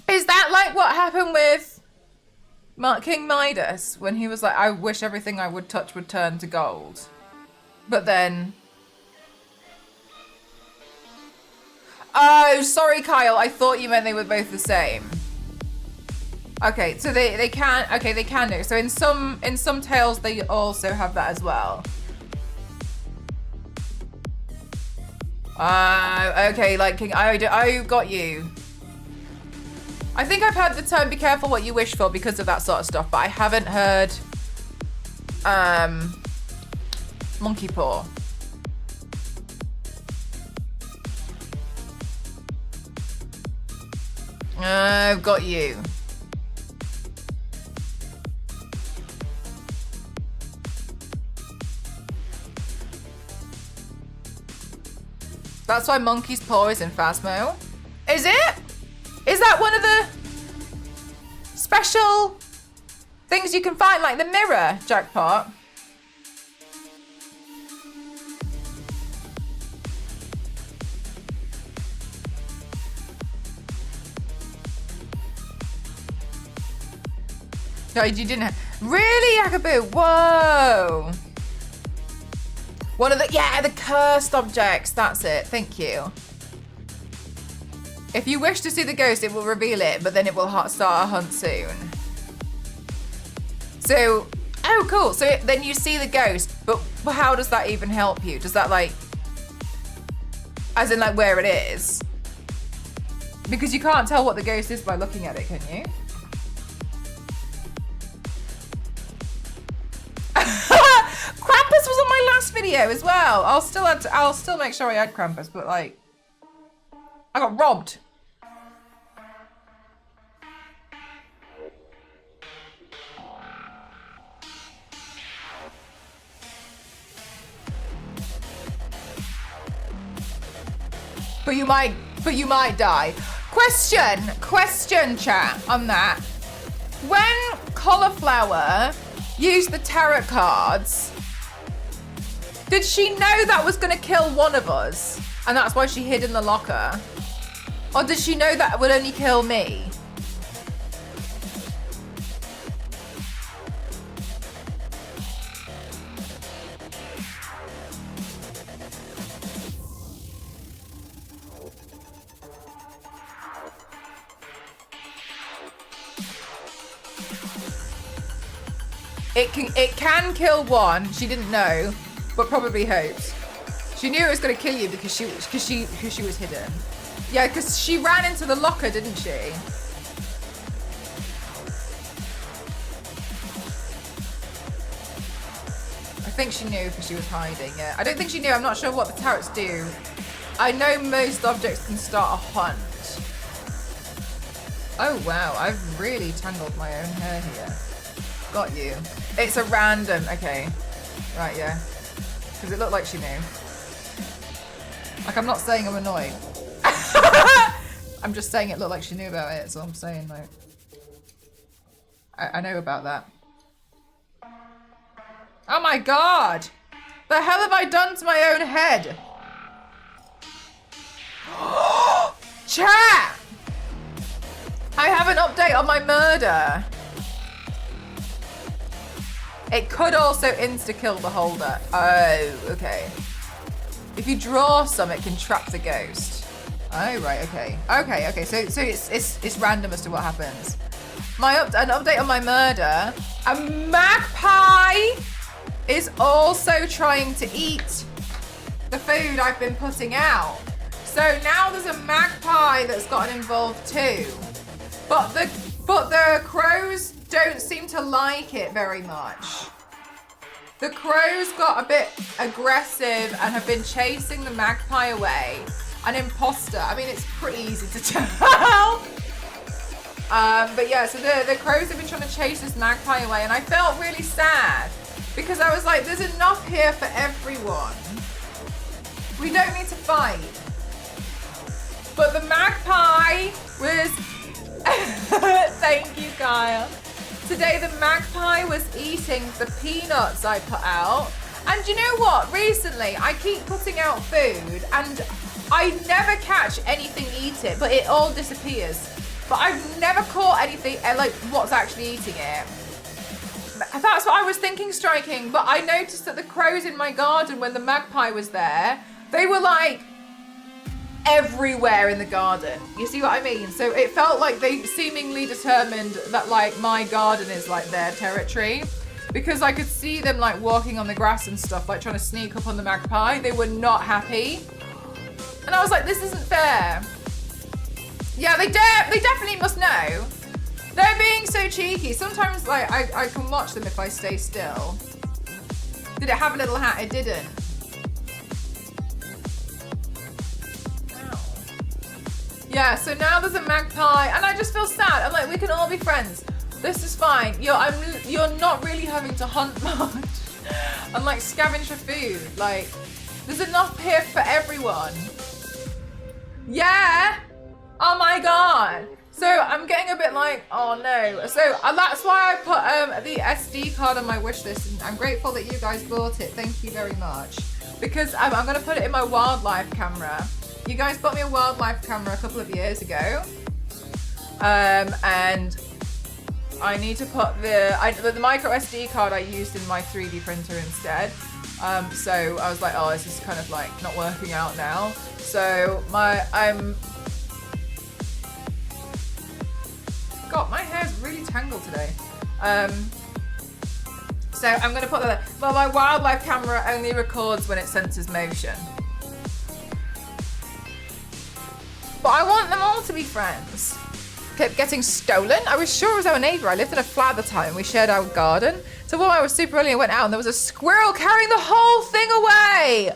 Is that like what happened with King Midas when he was like, I wish everything I would touch would turn to gold? But then... Oh, sorry, Kyle. I thought you meant they were both the same. Okay, so they can... Okay, they can do. So in some tales, they also have that as well. Okay, like King... I got you. I think I've heard the term be careful what you wish for because of that sort of stuff, but I haven't heard monkey paw. Got you. That's why monkey's paw is in Phasmo. Is it? Is that one of the special things you can find, like the mirror jackpot? No, you didn't have... Really, Yakaboo? Whoa. One of the... Yeah, the cursed objects. That's it. Thank you. If you wish to see the ghost, it will reveal it, but then it will start a hunt soon. So, oh, cool. So then you see the ghost, but how does that even help you? Does that like, as in like where it is? Because you can't tell what the ghost is by looking at it, can you? video as well. I'll still make sure I add Krampus, but like, I got robbed. But you might die. Question chat on that. When Cauliflower used the tarot cards, did she know that was gonna kill one of us? And that's why she hid in the locker? Or did she know that would only kill me? It can kill one. She didn't know, but probably hoped. She knew it was going to kill you because she was hidden. Yeah, because she ran into the locker, didn't she? I think she knew because she was hiding. Yeah, I don't think she knew. I'm not sure what the tarots do. I know most objects can start a hunt. Oh wow, I've really tangled my own hair here. Got you. It's a random, okay. Right, yeah. Because it looked like she knew. Like, I'm not saying I'm annoyed. I'm just saying it looked like she knew about it, so I'm saying, like, I know about that. Oh my god! The hell have I done to my own head? Chat! I have an update on my murder. It could also insta-kill the holder. Oh, okay. If you draw some, it can trap the ghost. Oh, right, okay. Okay. So it's random as to what happens. An update on my murder. A magpie is also trying to eat the food I've been putting out. So now there's a magpie that's gotten involved too. But the crows don't seem to like it very much. The crows got a bit aggressive and have been chasing the magpie away. An imposter. I mean, it's pretty easy to tell. But yeah, so the crows have been trying to chase this magpie away, and I felt really sad because I was like, there's enough here for everyone. We don't need to fight. But the magpie was... Thank you, Kyle. Today the magpie was eating the peanuts I put out. And you know what? Recently, I keep putting out food and I never catch anything eat it, but it all disappears. But I've never caught anything, like what's actually eating it. That's what I was thinking, Striking. But I noticed that the crows in my garden, when the magpie was there, they were like everywhere in the garden. You see what I mean? So it felt like they seemingly determined that like my garden is like their territory, because I could see them like walking on the grass and stuff, like trying to sneak up on the magpie. They were not happy. And I was like, this isn't fair. Yeah, they definitely must know. They're being so cheeky. Sometimes like I can watch them if I stay still. Did it have a little hat? It didn't. Yeah, so now there's a magpie, and I just feel sad. I'm like, we can all be friends. This is fine. You're not really having to hunt much and like scavenge for food. Like, there's enough here for everyone. Yeah. Oh my god. So I'm getting a bit like, oh no. So that's why I put the SD card on my wish list, and I'm grateful that you guys bought it. Thank you very much. Because I'm gonna put it in my wildlife camera. You guys bought me a wildlife camera a couple of years ago, and I need to put the micro SD card I used in my 3D printer instead. So I was like, oh, this is kind of like not working out now. So God, my hair's really tangled today. So I'm gonna put that. Well, my wildlife camera only records when it senses motion. But I want them all to be friends. Kept getting stolen. I was sure it was our neighbour. I lived in a flat at the time. We shared our garden. So while I was super early, I went out and there was a squirrel carrying the whole thing away. way!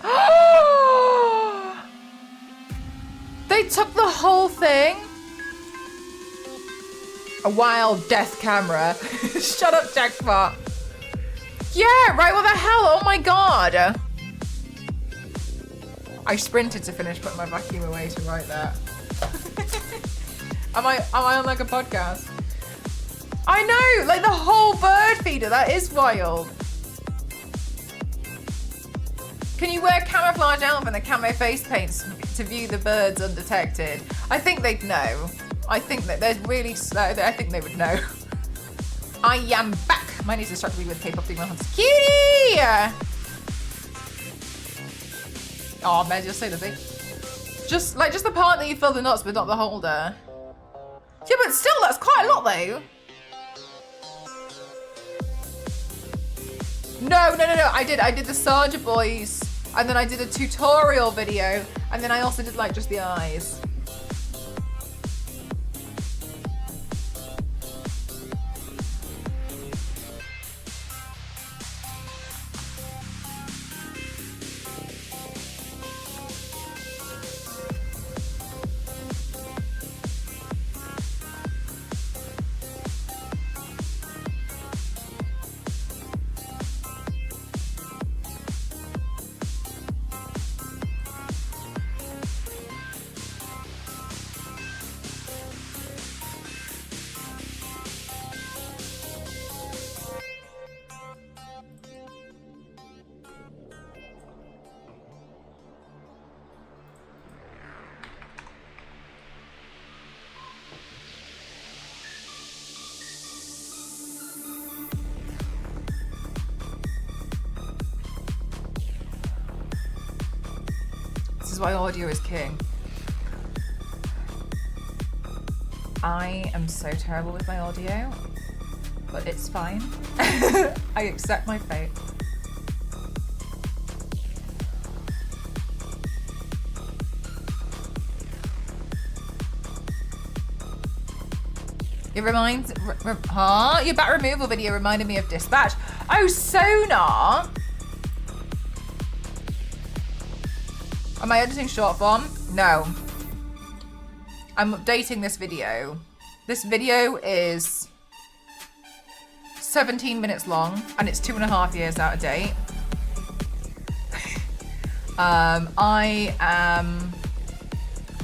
They took the whole thing? A wild death camera. Shut up, Jackpot. Yeah, right, what the hell? Oh my god. I sprinted to finish putting my vacuum away to write that. Am I on like a podcast? I know, like the whole bird feeder, that is wild. Can you wear camouflage outfit and camo face paints to view the birds undetected? I think they'd know. I think that they're really slow. I think they would know. I am back. My niece instructed me with K-pop Demon Hunters. Cutie! Oh, man, you're so lovely. Just the part that you fill the nuts, but not the holder. Yeah, but still, that's quite a lot, though. No. I did the Sergeant Boys, and then I did a tutorial video, and then I also did like just the eyes. This is why audio is king. I am so terrible with my audio, but it's fine. I accept my fate. It reminds, your bat removal video reminded me of Dispatch. Oh, Sonar. Am I editing short form? No. I'm updating this video. This video is 17 minutes long and it's 2.5 years out of date. I am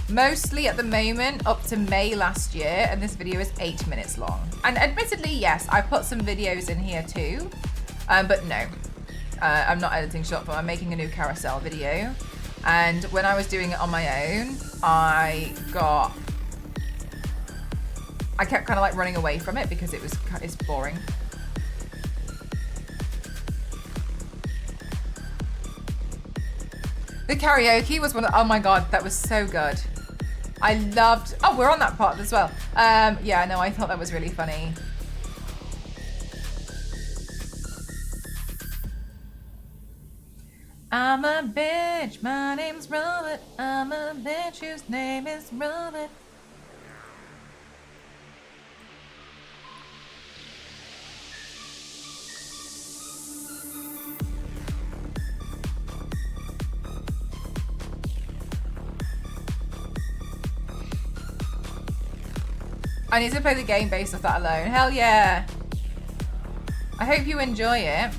mostly at the moment up to May last year, and this video is 8 minutes long. And admittedly, yes, I put some videos in here too, but no, I'm not editing short form. I'm making a new Carousel video. And when I was doing it on my own, I kept kind of like running away from it because it's boring. The karaoke was oh my god, that was so good. I loved, oh, we're on that part as well. Yeah, no, I thought that was really funny. I'm a bitch, my name's Robert. I'm a bitch whose name is Robert. I need to play the game based off that alone. Hell yeah. I hope you enjoy it.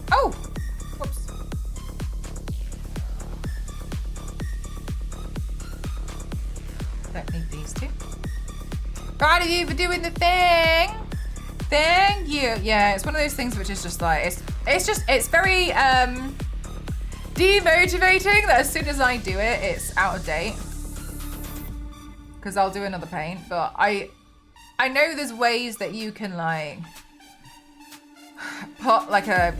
Oh! Whoops. Don't need these two. Proud of you for doing the thing! Thank you! Yeah, it's one of those things which is just like, it's very demotivating that as soon as I do it, it's out of date. Because I'll do another paint, but I know there's ways that you can like put like a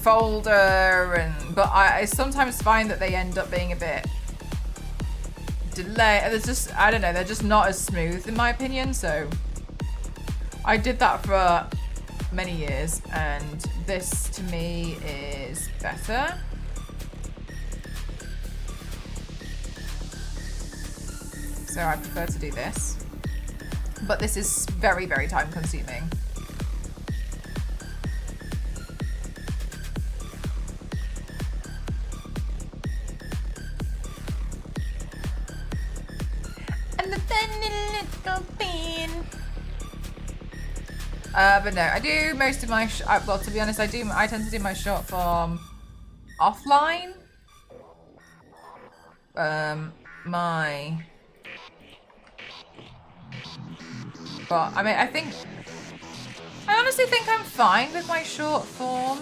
folder but I sometimes find that they end up being a bit delayed. There's just, I don't know, they're just not as smooth in my opinion. So I did that for many years and this to me is better. So I prefer to do this, but this is very, very time consuming. and the funny little pin. But no, I do most of my, well, to be honest, I tend to do my short form offline. But I mean, I honestly think I'm fine with my short form.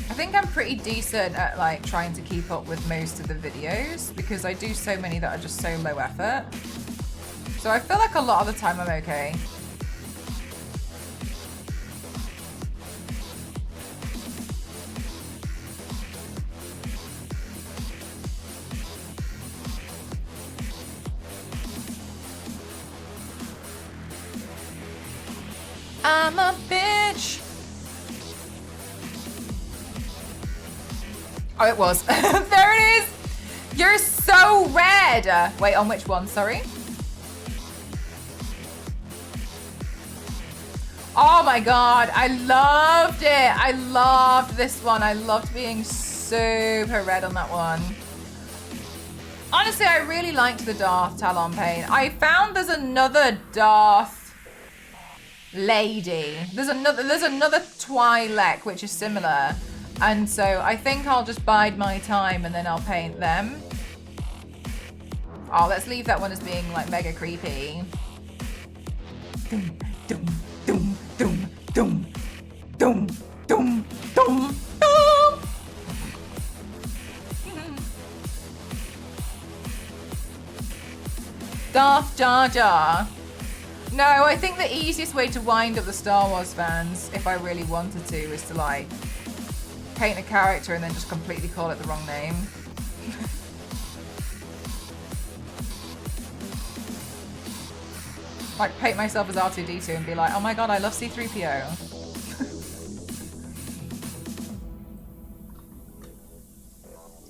I think I'm pretty decent at like trying to keep up with most of the videos because I do so many that are just so low effort. So I feel like a lot of the time I'm okay. I'm a bitch. Oh, it was. There it is. You're so red. Wait, on which one? Sorry. Oh my god, I loved it. I loved this one. I loved being super red on that one. Honestly, I really liked the Darth Talon Pain. I found there's another Darth lady. There's another Twi'lek which is similar. And so I think I'll just bide my time and then I'll paint them. Oh, let's leave that one as being like mega creepy. Dum, dum, dum, dum, dum, dum, dum, dum, dum. Darth Jar Jar. No, I think the easiest way to wind up the Star Wars fans, if I really wanted to, is to like paint a character and then just completely call it the wrong name. Like paint myself as R2-D2 and be like, oh my god, I love C-3PO.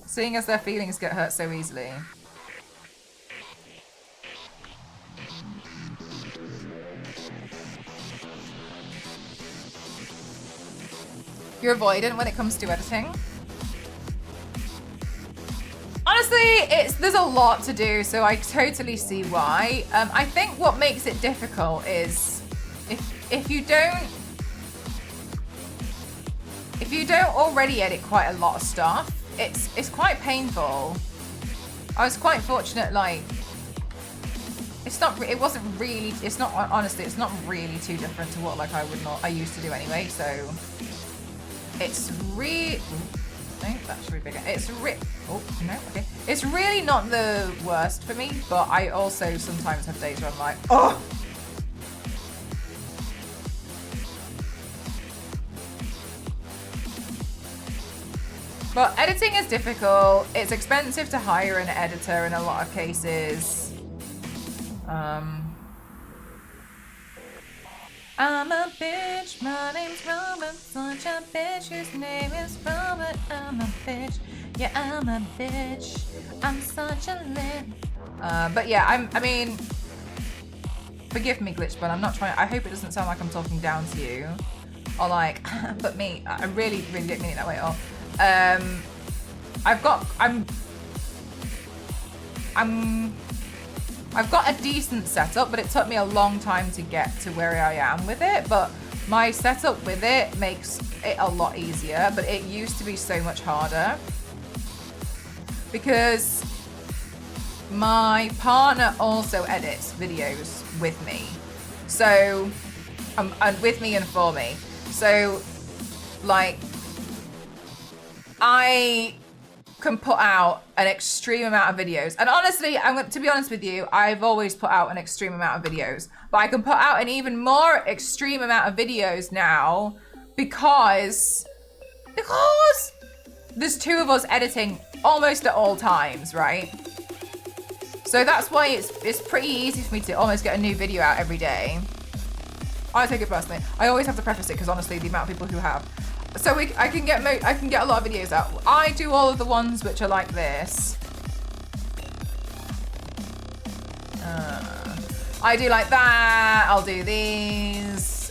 Seeing as their feelings get hurt so easily. You're avoidant when it comes to editing. Honestly, there's a lot to do, so I totally see why. I think what makes it difficult is if you don't already edit quite a lot of stuff, it's quite painful. I was quite fortunate, like honestly, it's not really too different to what like I used to do anyway, so it's really, no, that should be bigger. It's really not the worst for me, but I also sometimes have days where I'm like, oh. But editing is difficult. It's expensive to hire an editor in a lot of cases. I'm a bitch, my name's Robert, such a bitch, his name is Robert, I'm a bitch, yeah, I'm a bitch, I'm such a lit. But yeah, I mean, forgive me, Glitch, but I'm not trying, I hope it doesn't sound like I'm talking down to you, or like, but me, I really, really don't mean it that way at all. I've got a decent setup, but it took me a long time to get to where I am with it. But my setup with it makes it a lot easier, but it used to be so much harder because my partner also edits videos with me. So, and with me and for me. So, like, I can put out an extreme amount of videos. And honestly, to be honest with you, I've always put out an extreme amount of videos. But I can put out an even more extreme amount of videos now because there's two of us editing almost at all times, right? So that's why it's pretty easy for me to almost get a new video out every day. I take it personally. I always have to preface it because honestly, the amount of people who have. So I can get a lot of videos out. I do all of the ones which are like this. I do like that. I'll do these.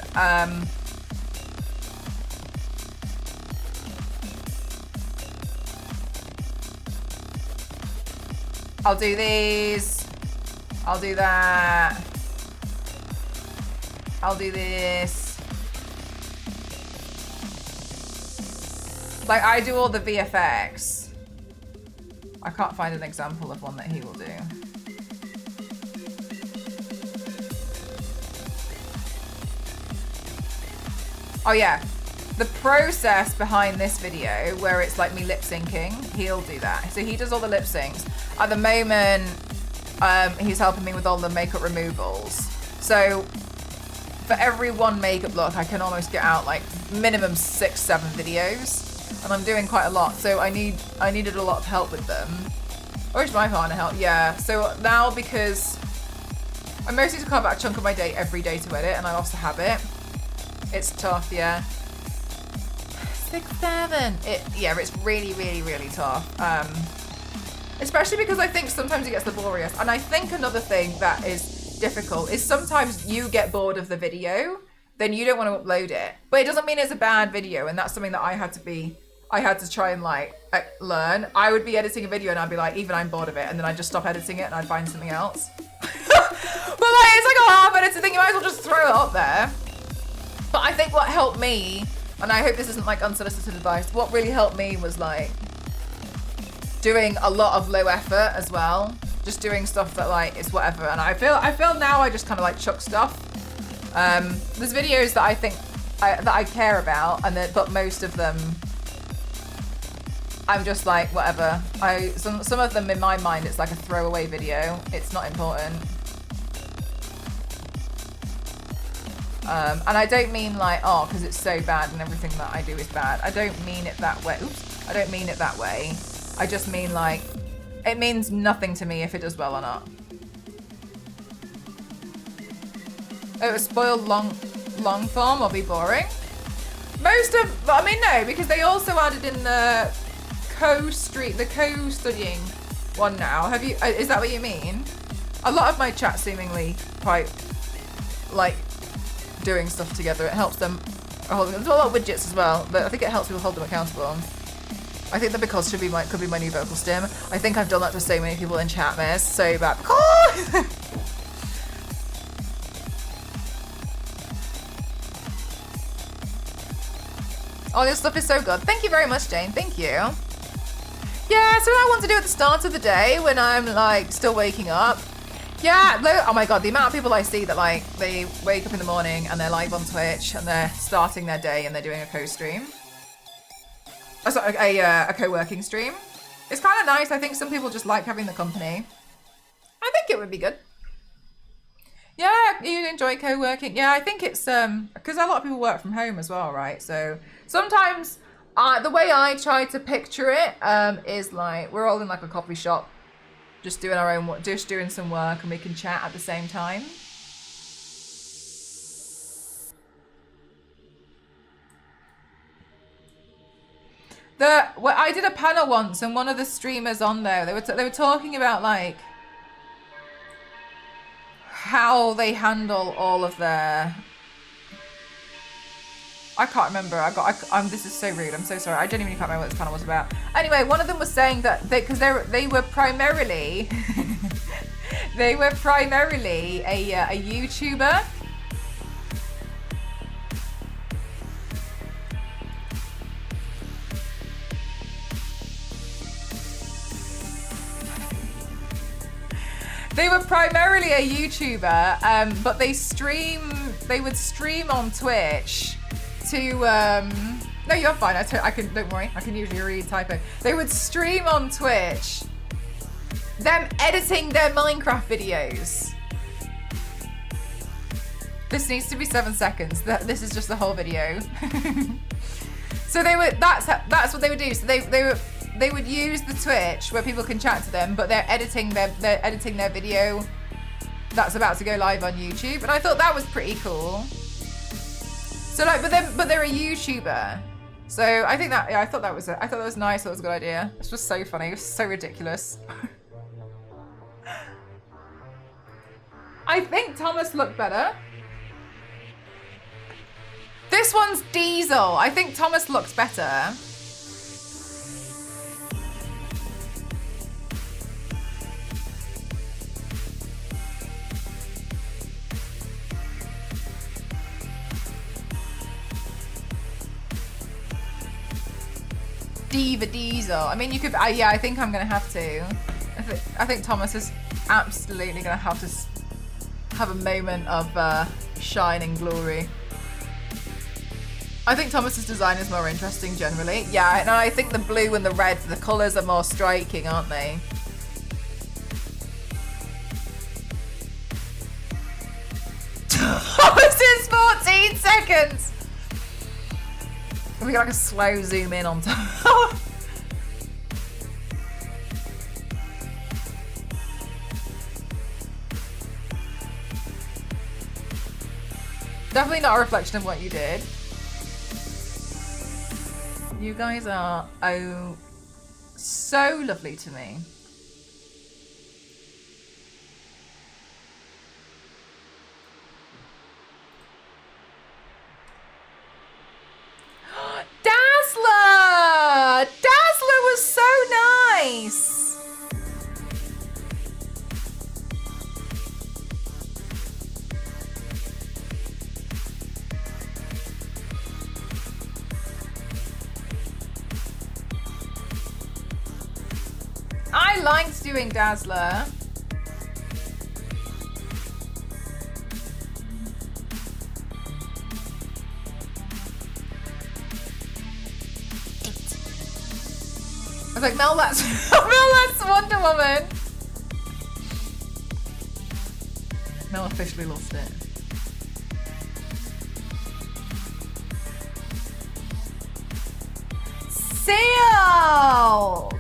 I'll do these. I'll do that. I'll do this. Like, I do all the VFX. I can't find an example of one that he will do. Oh yeah, the process behind this video where it's like me lip syncing, he'll do that. So he does all the lip syncs. At the moment, he's helping me with all the makeup removals. So for every one makeup look, I can almost get out like minimum 6-7 videos, and I'm doing quite a lot. So I needed a lot of help with them. I wish my partner help. Yeah. So now, because I mostly carve out a chunk of my day every day to edit, and I lost the habit. It's tough, yeah. 6-7. It's really, really, really tough. Especially because I think sometimes it gets laborious. And I think another thing that is difficult is sometimes you get bored of the video, then you don't want to upload it. But it doesn't mean it's a bad video, and that's something that I had to try and like learn. I would be editing a video and I'd be like, even I'm bored of it, and then I'd just stop editing it and I'd find something else. But like, it's like a half edited thing, you might as well just throw it up there. But I think what helped me, and I hope this isn't like unsolicited advice, what really helped me was like doing a lot of low effort as well. Just doing stuff that like is whatever. And I feel now I just kind of like chuck stuff. There's videos that I think that I care about, but most of them I'm just like whatever. Some of them in my mind it's like a throwaway video. It's not important. And I don't mean like, oh, because it's so bad and everything that I do is bad. I don't mean it that way. Oops. I don't mean it that way. I just mean like, it means nothing to me if it does well or not. It was spoiled long form or be boring. No, because they also added in the co-studying one now. Is that what you mean? A lot of my chat seemingly quite like doing stuff together. It helps them holding. There's a lot of widgets as well, but I think it helps people hold them accountable. I think that because could be my new vocal stim. I think I've done that to so many people in chat, miss. So bad. Oh, this stuff is so good. Thank you very much, Jane. Thank you. Yeah, so what I want to do at the start of the day when I'm like still waking up. Yeah, oh my god, the amount of people I see that like they wake up in the morning and they're live on Twitch and they're starting their day and they're doing a co-stream. Oh, sorry, a co-working stream. It's kind of nice. I think some people just like having the company. I think it would be good. Yeah, you enjoy co-working. Yeah, I think it's because a lot of people work from home as well, right? So sometimes the way I try to picture it is like we're all in like a coffee shop, just doing some work, and we can chat at the same time. I did a panel once, and one of the streamers on there, they were talking about like how they handle all of their. I can't remember. This is so rude. I'm so sorry. I genuinely can't remember what this panel was about. Anyway, one of them was saying that because they were primarily they were primarily a YouTuber. They were primarily a YouTuber, but they would stream on Twitch to, no, you're fine, don't worry, I can usually read typo. They would stream on Twitch, them editing their Minecraft videos. This needs to be 7 seconds, this is just the whole video. So that's what they would do, so they would use the Twitch where people can chat to them, but they're editing their video that's about to go live on YouTube, and I thought that was pretty cool. So like, but they're a YouTuber, so I think that I thought that was nice. I thought it was a good idea. This was so funny. It was so ridiculous. I think Thomas looked better. This one's Diesel. I think Thomas looks better. Diva Diesel. I mean, you could. Yeah, I think I'm gonna have to. I think Thomas is absolutely gonna have to have a moment of shine and glory. I think Thomas's design is more interesting generally. Yeah, and I think the blue and the red, the colours are more striking, aren't they? Thomas is 14 seconds. We got like a slow zoom in on top. Definitely not a reflection of what you did. You guys are so lovely to me. Dazzler! Dazzler was so nice! I liked doing Dazzler. I was like, Mel, that's Mel, that's Wonder Woman. Mel officially lost it. Silk.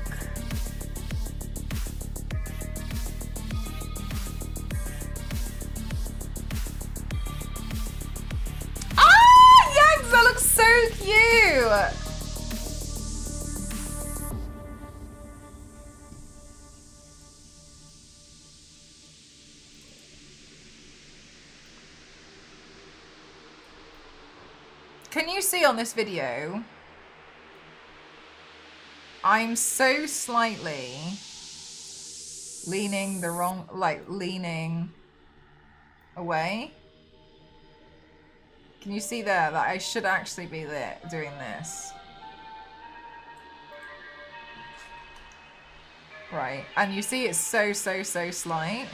Ah, yes, that looks so cute. Can you see on this video, I'm so slightly leaning the wrong, like leaning away. Can you see there that I should actually be there doing this? Right, and you see it's so slight.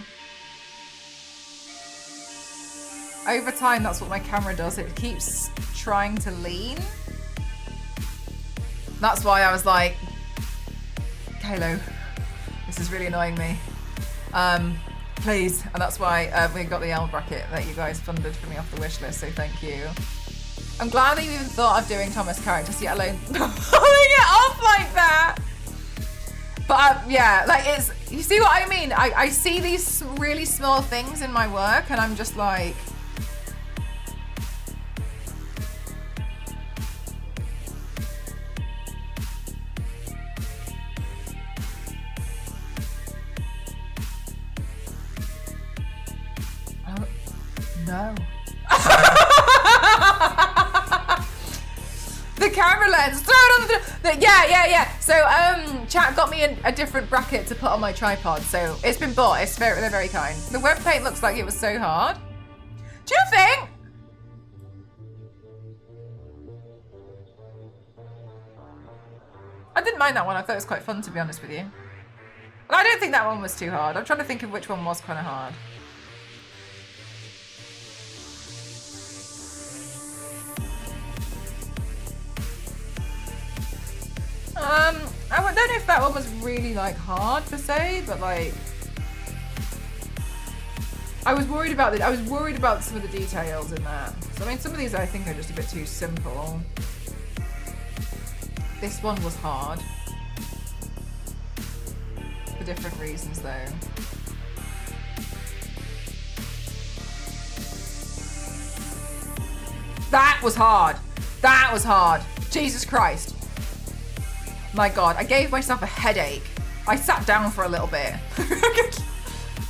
Over time, that's what my camera does. It keeps trying to lean. That's why I was like, Kalo, this is really annoying me. Please. And that's why we got the L bracket that you guys funded for me off the wish list, so thank you. I'm glad that you even thought of doing Thomas characters, yet alone pulling it off like that. But yeah, like it's, you see what I mean? I see these really small things in my work and I'm just like, no. The camera lens, throw it on the yeah. So chat got me a different bracket to put on my tripod, so it's been bought. It's they're very kind. The web paint looks like it was so hard. Do you think? I didn't mind that one. I thought it was quite fun, to be honest with you. But I don't think that one was too hard. I'm trying to think of which one was kind of hard. I don't know if that one was really like hard per se, but like I was worried about some of the details in that. So I mean, some of these I think are just a bit too simple. This one was hard for different reasons though. That was hard. That was hard. Jesus Christ. My God, I gave myself a headache. I sat down for a little bit.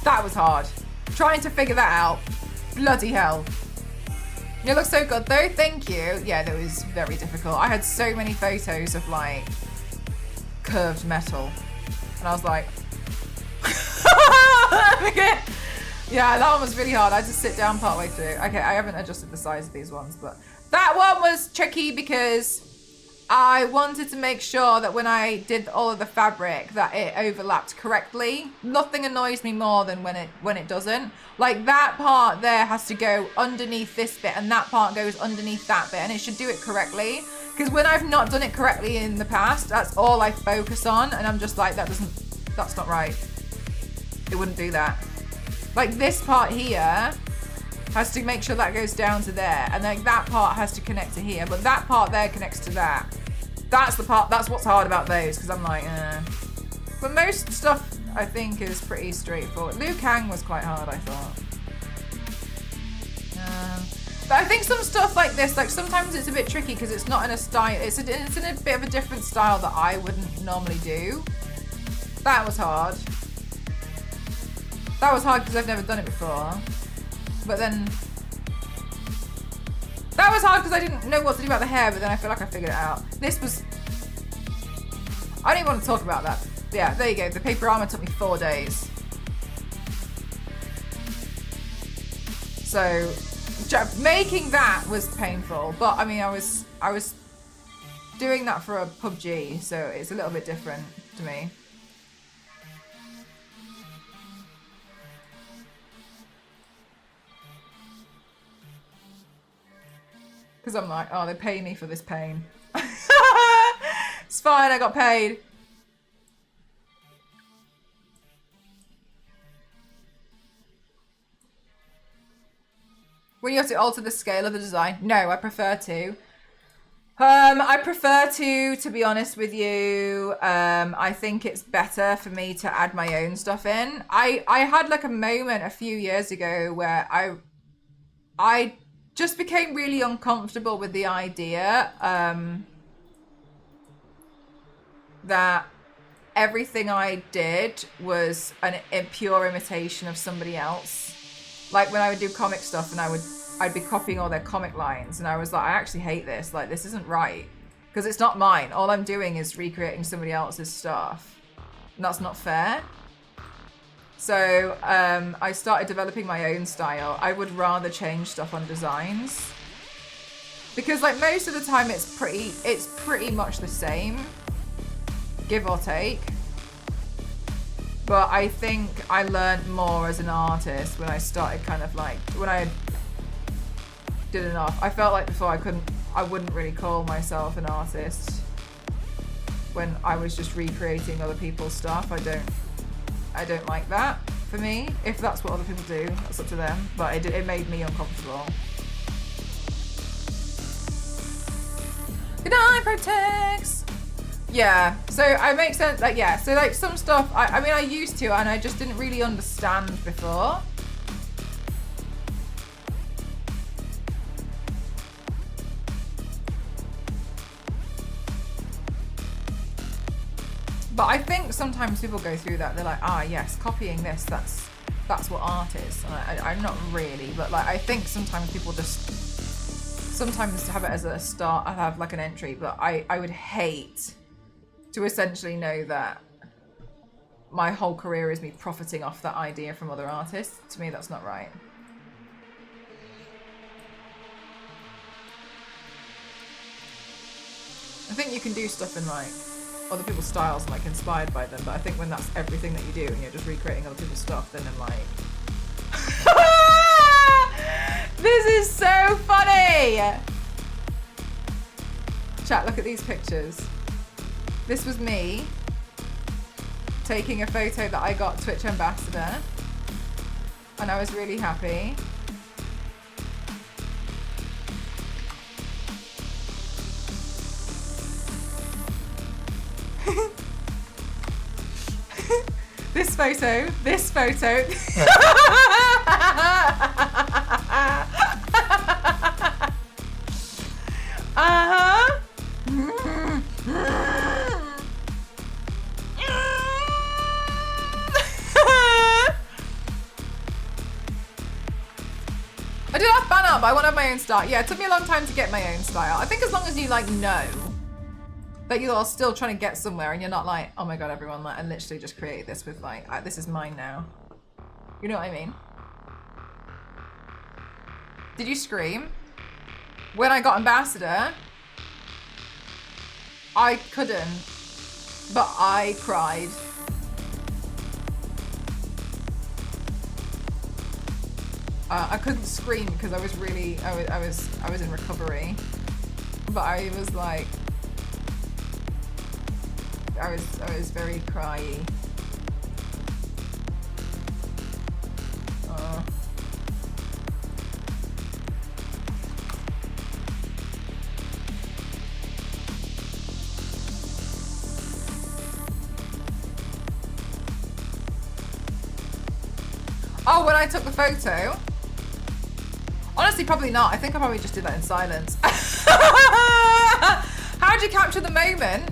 That was hard. Trying to figure that out. Bloody hell. It looks so good though, thank you. Yeah, that was very difficult. I had so many photos of like curved metal. And I was like, yeah, that one was really hard. I just sit down partway through. Okay, I haven't adjusted the size of these ones, but that one was tricky because I wanted to make sure that when I did all of the fabric that it overlapped correctly. Nothing annoys me more than when it doesn't. Like that part there has to go underneath this bit and that part goes underneath that bit, and it should do it correctly. Because when I've not done it correctly in the past, that's all I focus on, and I'm just like, that's not right. It wouldn't do that. Like this part here has to make sure that goes down to there, and like that part has to connect to here, but that part there connects to that. That's the part, that's what's hard about those, because I'm like, But most stuff I think is pretty straightforward. Liu Kang was quite hard, I thought. But I think some stuff like this, like sometimes it's a bit tricky because it's not in a style, it's in a bit of a different style that I wouldn't normally do. That was hard. That was hard because I've never done it before. But then, that was hard because I didn't know what to do about the hair, but then I feel like I figured it out. This was, I don't even want to talk about that. Yeah, there you go. The paper armor took me 4 days. So, making that was painful, but I mean, I was doing that for a PUBG, so it's a little bit different to me. Because I'm like, oh, they pay me for this pain. It's fine, I got paid. When you have to alter the scale of the design? No, I prefer to. I prefer to be honest with you. I think it's better for me to add my own stuff in. I had like a moment a few years ago where I just became really uncomfortable with the idea that everything I did was a pure imitation of somebody else. Like when I would do comic stuff and I'd be copying all their comic lines, and I was like, I actually hate this. Like, this isn't right. Because it's not mine. All I'm doing is recreating somebody else's stuff. And that's not fair. So I started developing my own style. I would rather change stuff on designs. Because like most of the time it's pretty much the same. Give or take. But I think I learned more as an artist when I started kind of like, when I did enough. I felt like before I wouldn't really call myself an artist when I was just recreating other people's stuff. I don't like that for me. If that's what other people do, that's up to them. But it made me uncomfortable. Good night, Protex! Yeah, so I make sense, like, yeah, so like some stuff, I mean I used to and I just didn't really understand before. But I think sometimes people go through that, they're like, ah yes, copying this, that's what art is. And I'm not really, but like I think sometimes people sometimes have it as a start, I have like an entry, but I would hate to essentially know that my whole career is me profiting off that idea from other artists. To me, that's not right. I think you can do stuff in like other people's styles and like inspired by them, but I think when that's everything that you do and you're just recreating other people's stuff, then I'm like, this is so funny! Chat, look at these pictures. This was me taking a photo that I got Twitch Ambassador, and I was really happy. This photo. Uh-huh. I do have fan art, but I want to have my own style. Yeah, it took me a long time to get my own style. I think as long as you like know that you're still trying to get somewhere and you're not like, oh my god, everyone, like I literally just created this with like, this is mine now. You know what I mean? Did you scream? When I got Ambassador? I couldn't, but I cried. I couldn't scream because I was really, I was in recovery, but I was like, I was very cryy. Oh, when I took the photo? Honestly, probably not. I think I probably just did that in silence. How'd you capture the moment?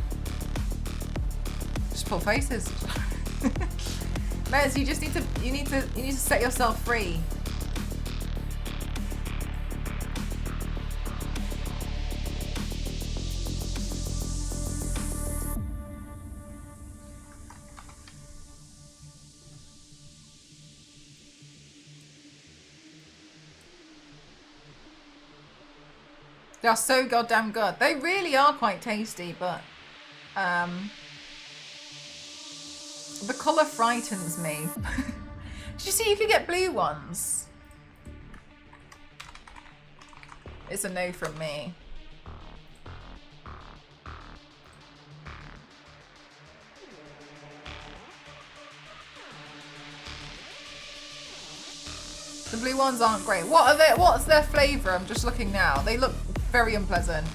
Just pull faces. Mez, you just need to set yourself free. They are so goddamn good. They really are quite tasty, but the colour frightens me. Did you see you could get blue ones? It's a no from me. The blue ones aren't great. What are they? What's their flavour? I'm just looking now. They look very unpleasant.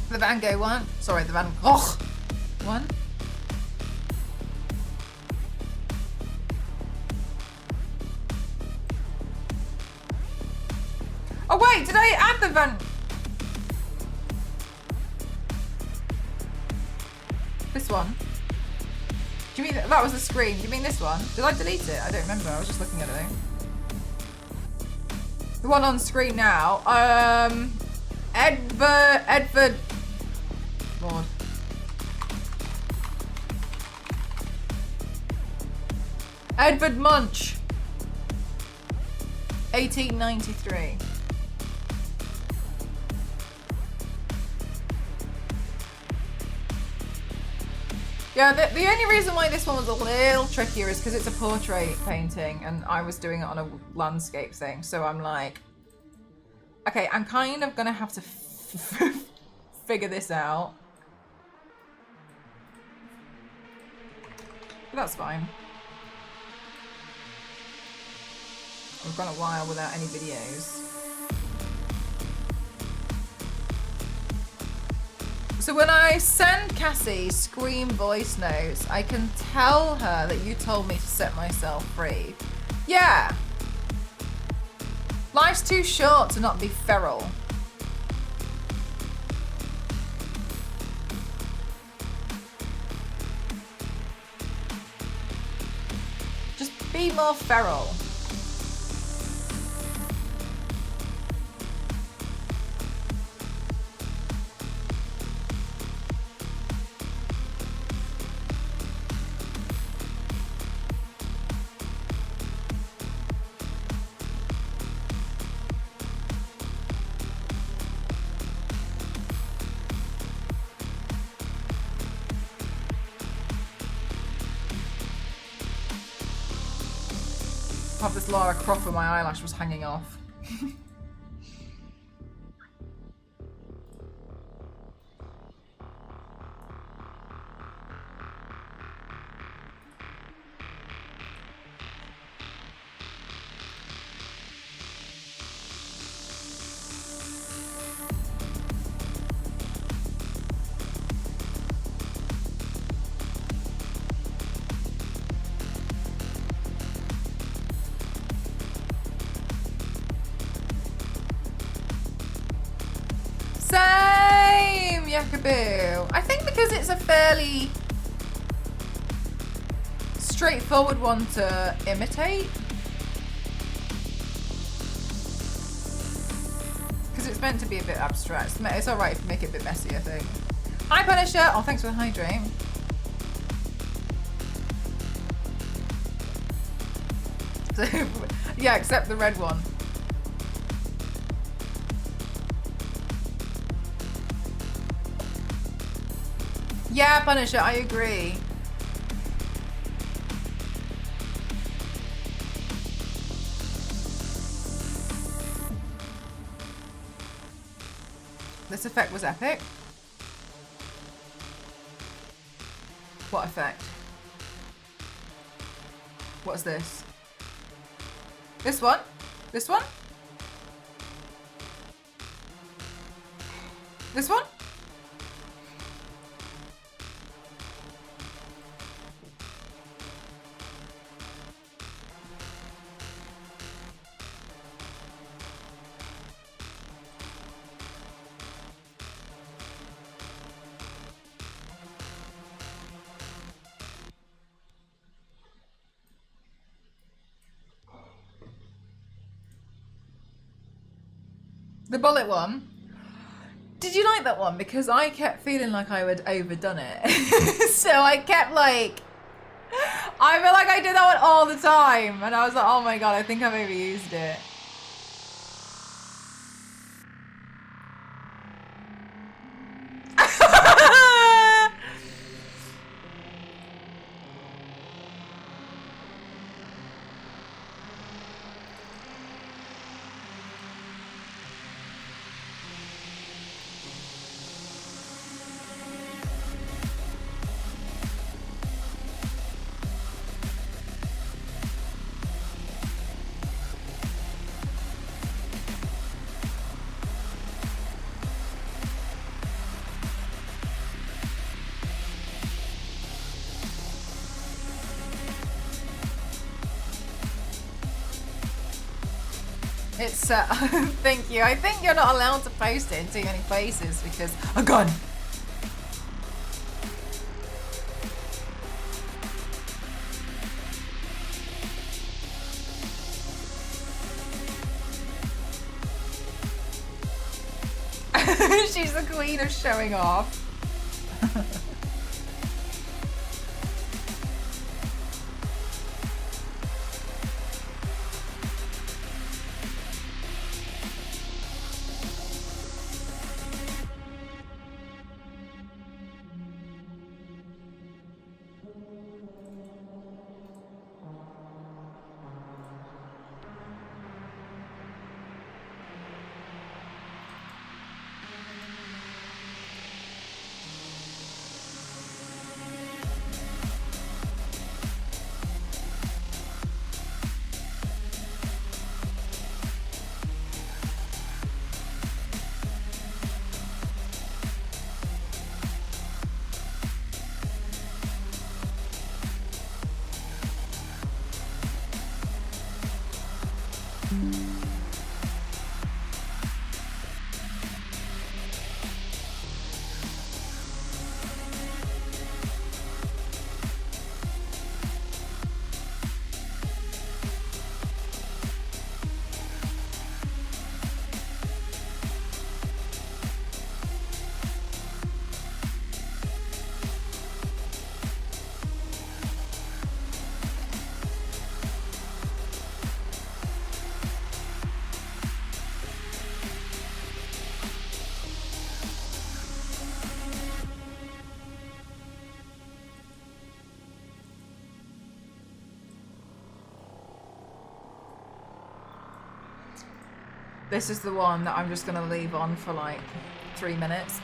The Van Gogh one. Sorry, the Van Gogh one. Oh wait, did I add the Van? This one. Do you mean that was the screen? Do you mean this one? Did I delete it? I don't remember. I was just looking at it. The one on screen now. Edvard. Lord. Edvard Munch. 1893. Yeah, the only reason why this one was a little trickier is because it's a portrait painting and I was doing it on a landscape thing. So I'm like, okay, I'm kind of gonna have to figure this out. But that's fine. We've gone a while without any videos. So when I send Cassie Scream voice notes, I can tell her that you told me to set myself free. Yeah. Life's too short to not be feral. Just be more feral. Have this Lara Croft where my eyelash was hanging off. Same, Yakaboo. I think because it's a fairly straightforward one to imitate. Because it's meant to be a bit abstract. It's alright if you make it a bit messy, I think. Hi, Punisher. Oh, thanks for the hydrate. So, yeah, except the red one. Yeah, Punisher, I agree. This effect was epic. What effect? What's this? This one? This one? This one? The bullet one. Did you like that one? Because I kept feeling like I had overdone it. So I kept like, I feel like I did that one all the time. And I was like, oh my God, I think I've overused it. It's, thank you. I think you're not allowed to post it in too many places because a gun. She's the queen of showing off. This is the one that I'm just going to leave on for like 3 minutes.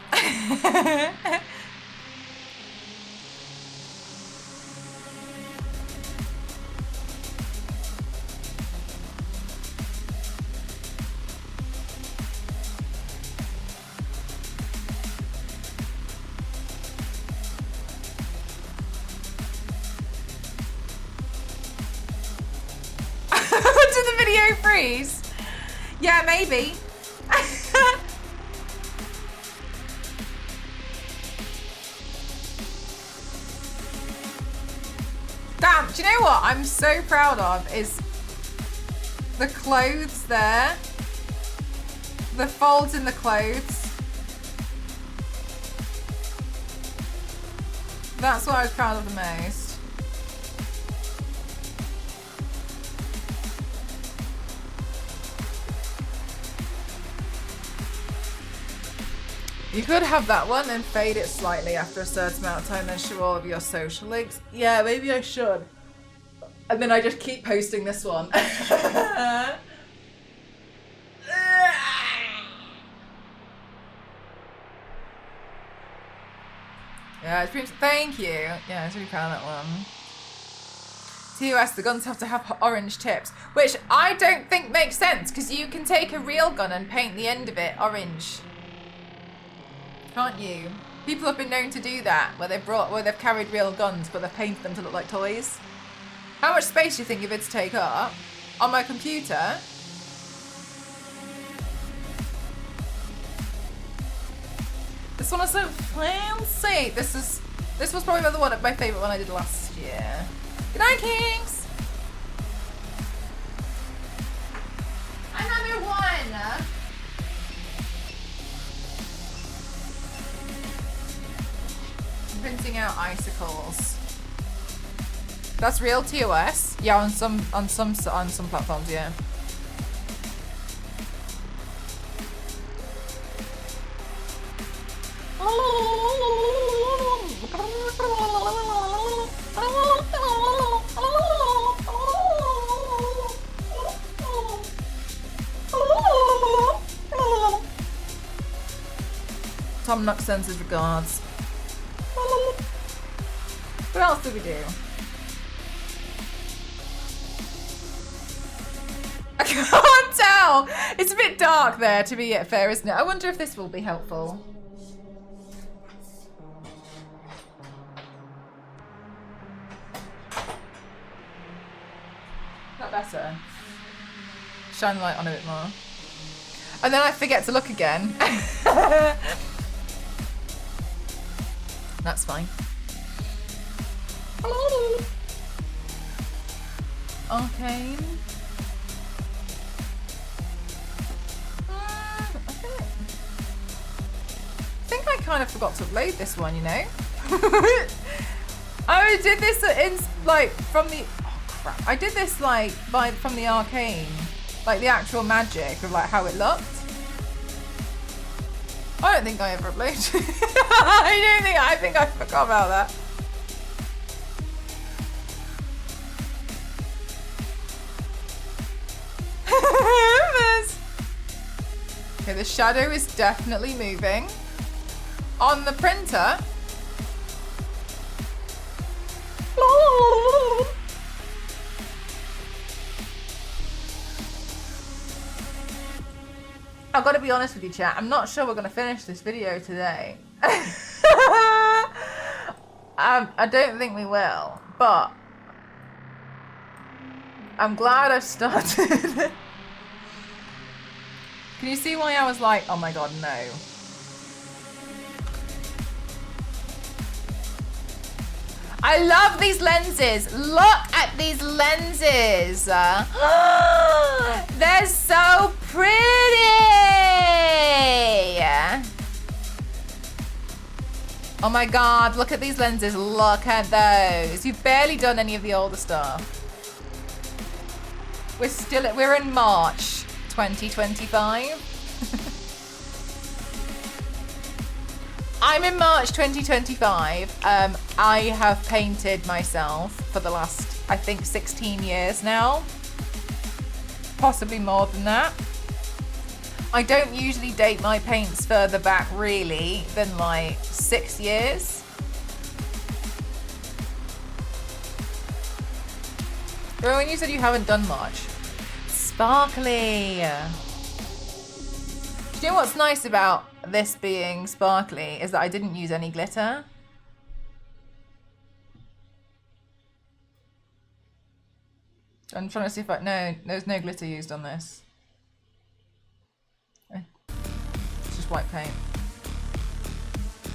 Did the video freeze? Yeah, maybe. Damn, do you know what I'm so proud of is the clothes there. The folds in the clothes. That's what I was proud of the most. You could have that one and fade it slightly after a certain amount of time, then show all of your social links. Yeah, maybe I should. And then I just keep posting this one. Yeah, it's pretty, thank you. Yeah, I was really proud of that one. TOS, the guns have to have orange tips, which I don't think makes sense because you can take a real gun and paint the end of it orange. Can't you? People have been known to do that, where they've carried real guns, but they've painted them to look like toys. How much space do you think you're going to take up on my computer? This one is so fancy. This was probably my favourite one I did last year. Good night, Kings. Another one. Printing out icicles. That's real TOS. Yeah, on some platforms, yeah. Tom Nook sends his regards. What else did we do? I can't tell! It's a bit dark there, to be fair, isn't it? I wonder if this will be helpful. That better? Shine the light on a bit more. And then I forget to look again. That's fine. Okay. I think I kind of forgot to upload this one, you know? I did this from the... Oh, crap. I did this, from the arcane. Like, the actual magic of, how it looked. I don't think I ever uploaded. I think I forgot about that. Okay, the shadow is definitely moving. On the printer. I've got to be honest with you, chat. I'm not sure we're going to finish this video today. I don't think we will, but I'm glad I've started. Can you see why I was like, oh my god, no. I love these lenses. Look at these lenses. They're so pretty. Oh my god, look at these lenses. Look at those. You've barely done any of the older stuff. We're in March 2025. I'm in March 2025. I have painted myself for the last, I think, 16 years now. Possibly more than that. I don't usually date my paints further back, really, than 6 years. But when you said you haven't done much. Sparkly. Do you know what's nice about this being sparkly is that I didn't use any glitter. I'm trying to see if no, there's no glitter used on this. It's just white paint.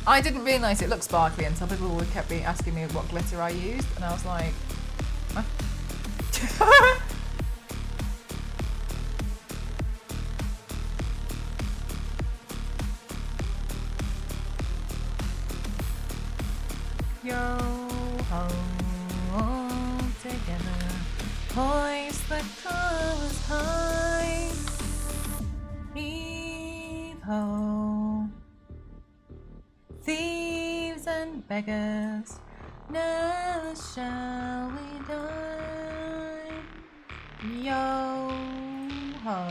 I didn't realise it looked sparkly until people would kept asking me what glitter I used, and I was like, huh? Yo ho, all together, hoist the colors high. Heave ho, thieves and beggars, never shall we die. Yo ho,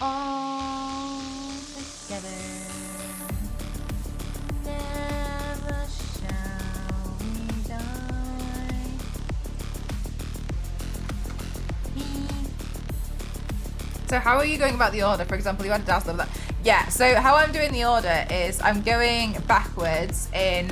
all together. Never shall we die. So how are you going about the order? For example, you had a Dazzler with that. Yeah, so how I'm doing the order is I'm going backwards in...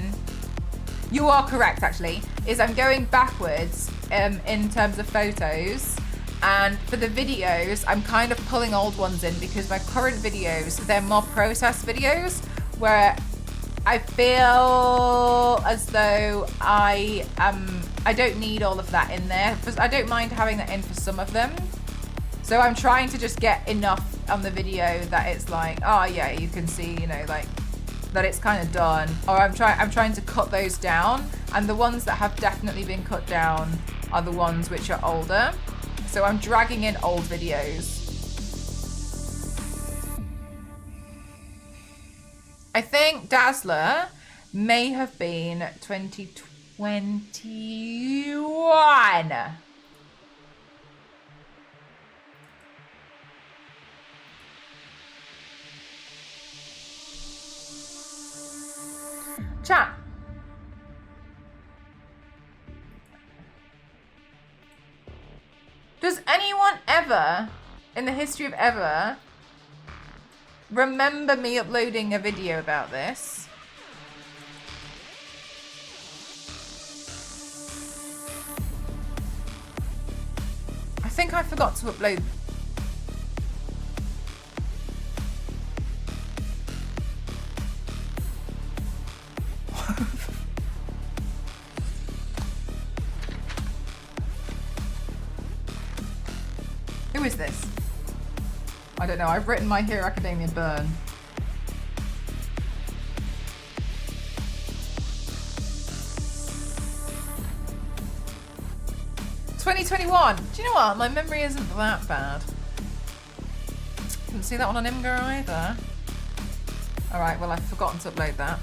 You are correct, actually. Is I'm going backwards in terms of photos. And for the videos, I'm kind of pulling old ones in because my current videos, they're more processed videos where I feel as though I don't need all of that in there. I don't mind having that in for some of them. So I'm trying to just get enough on the video that it's like, oh yeah, you can see, you know, like that it's kind of done. Or I'm trying to cut those down, and the ones that have definitely been cut down are the ones which are older. So I'm dragging in old videos. I think Dazzler may have been 2021. Chat. Does anyone ever, in the history of ever, remember me uploading a video about this? I think I forgot to upload. Who is this? I don't know. I've written My Hero Academia burn. $2021. Do you know what? My memory isn't that bad. Didn't see that one on Imgur either. Alright, well I've forgotten to upload that.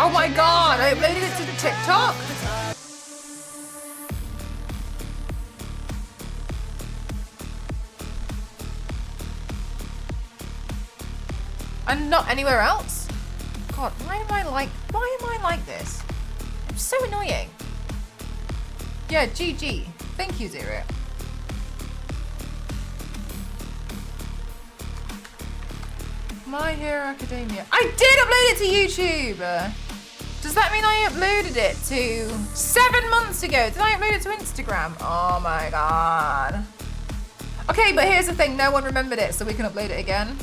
Oh my god, I uploaded it to the TikTok? And not anywhere else? God, why am I like this? It's so annoying. Yeah, GG. Thank you, Zero. My Hero Academia. I did upload it to YouTube! Does that mean I uploaded it to 7 months ago? Did I upload it to Instagram? Oh my god. Okay, but here's the thing. No one remembered it, so we can upload it again.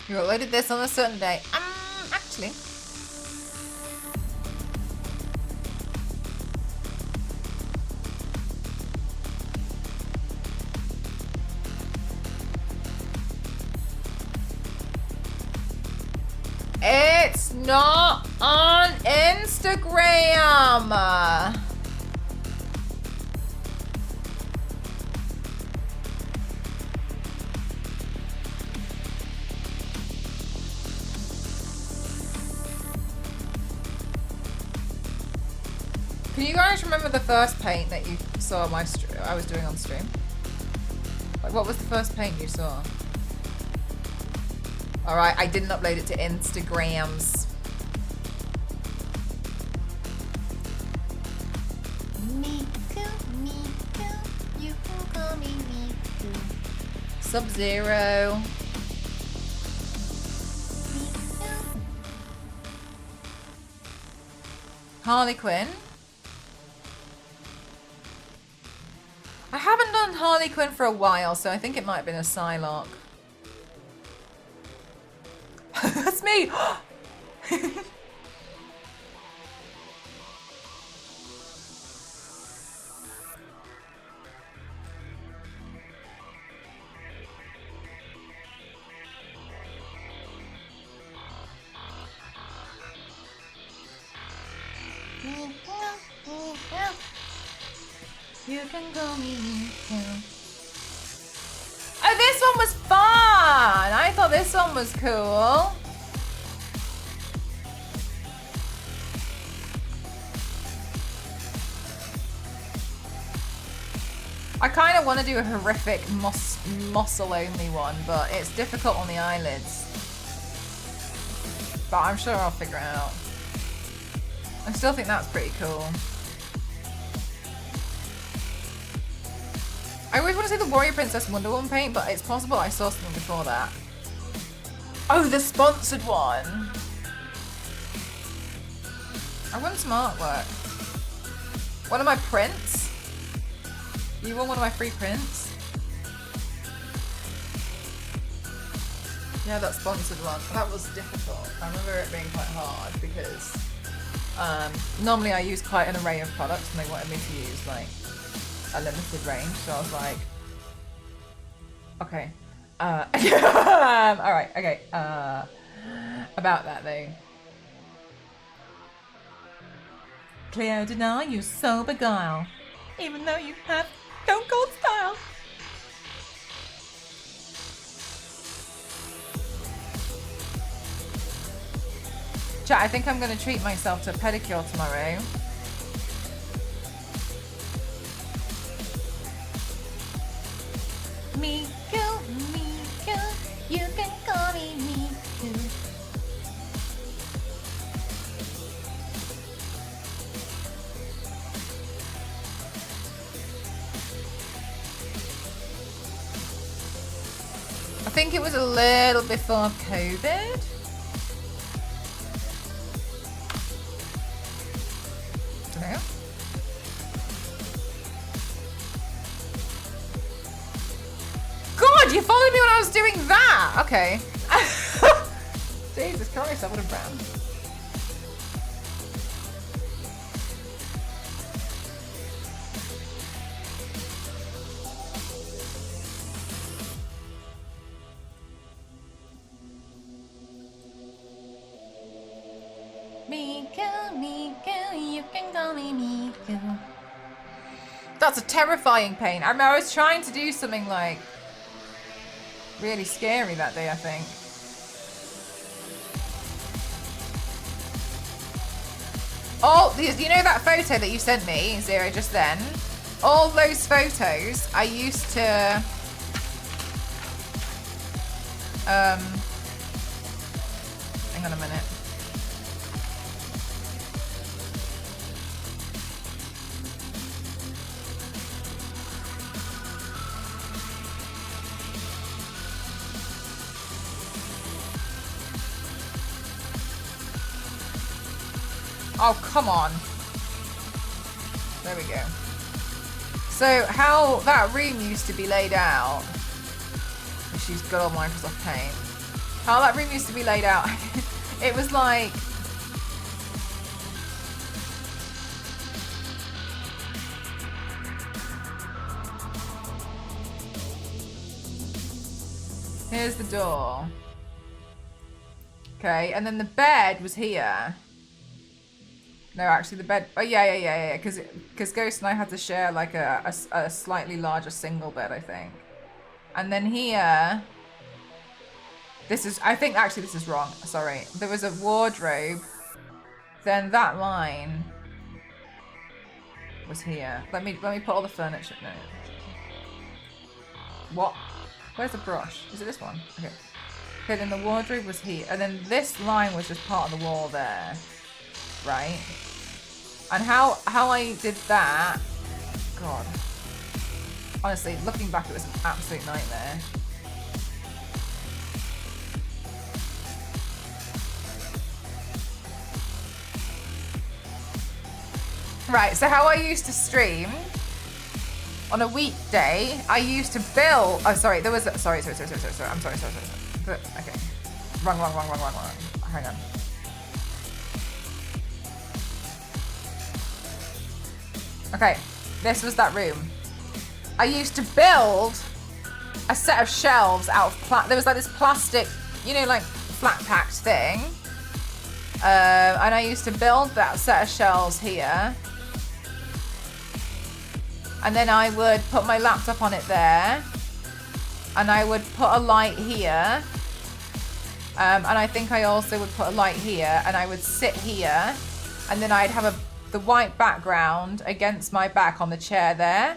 You uploaded this on a certain day. Actually. It's not on Instagram. Can Do you guys remember the first paint that you saw I was doing on stream? Like, what was the first paint you saw? Alright, I didn't upload it to Instagrams. Miku, you can call me Miku. Sub-Zero. Miku. Harley Quinn. I haven't done Harley Quinn for a while, so I think it might have been a Psylocke. That's me! You can call me Miku. Oh, this one was fun! I thought this one was cool. I kind of want to do a horrific muscle-only one, but it's difficult on the eyelids. But I'm sure I'll figure it out. I still think that's pretty cool. I always want to say the Warrior Princess Wonder Woman paint, but it's possible I saw something before that. Oh, the sponsored one! I want some artwork. One of my prints? You want one of my free prints? Yeah, that sponsored one. That was difficult. I remember it being quite hard because normally I use quite an array of products and they wanted me to use like a limited range, so I was like, okay. Alright, okay. About that though. Cleo Denard, you so beguile. Even though you have stone cold style. Chat, I think I'm gonna treat myself to a pedicure tomorrow. Miku, you can call me Miku. I think it was a little before COVID. Dunno. God, you followed me when I was doing that! Okay. Jesus Christ, I would have ran. Miku, you can call me Miku. That's a terrifying pain. I remember I was trying to do something like really scary that day, I think. Oh, you know that photo that you sent me, Zero, just then? All those photos I used to hang on a minute. Oh, come on. There we go. So how that room used to be laid out, she's good on Microsoft Paint. How that room used to be laid out, it was like, here's the door. Okay, and then the bed was here. No, actually the bed, oh yeah, because Ghost and I had to share like a slightly larger single bed, I think. And then here, this is, I think actually this is wrong, sorry. There was a wardrobe, then that line, was here. Let me put all the furniture. No. What? Where's the brush? Is it this one? Okay. Okay, then the wardrobe was here. And then this line was just part of the wall there. Right? And how I did that... God. Honestly, looking back, it was an absolute nightmare. Right, so how I used to stream... On a weekday, I used to bill... Oh, sorry, there was... Sorry. I'm sorry. Okay. Wrong. Hang on. Okay, this was that room. I used to build a set of shelves out of... There was like this plastic, you know, like flat-packed thing. And I used to build that set of shelves here. And then I would put my laptop on it there. And I would put a light here. And I think I also would put a light here. And I would sit here. And then I'd have the white background against my back on the chair there.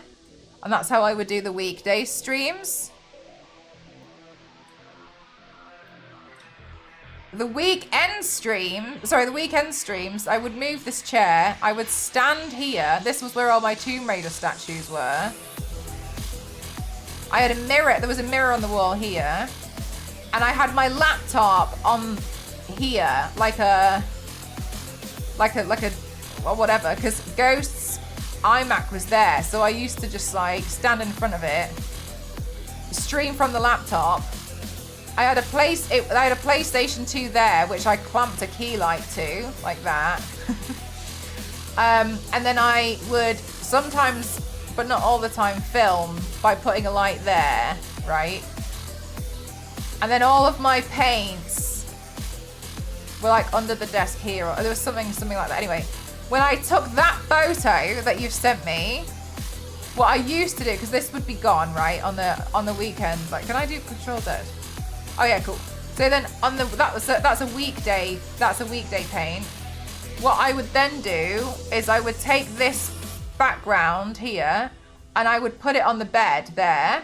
And that's how I would do the weekday streams. The weekend streams, I would move this chair. I would stand here. This was where all my Tomb Raider statues were. I had a mirror. There was a mirror on the wall here. And I had my laptop on here, like a, well, whatever, because Ghost's iMac was there. So I used to just like stand in front of it, stream from the laptop. I had a PlayStation 2 there, which I clamped a key light to, like that. And then I would sometimes, but not all the time, film by putting a light there, right? And then all of my paints were like under the desk here, or there was something like that. Anyway, when I took that photo that you've sent me, what I used to do, because this would be gone, right, on the weekend. Like, can I do Control Z? Oh yeah, cool. So then on that's a weekday paint. What I would then do is I would take this background here and I would put it on the bed there.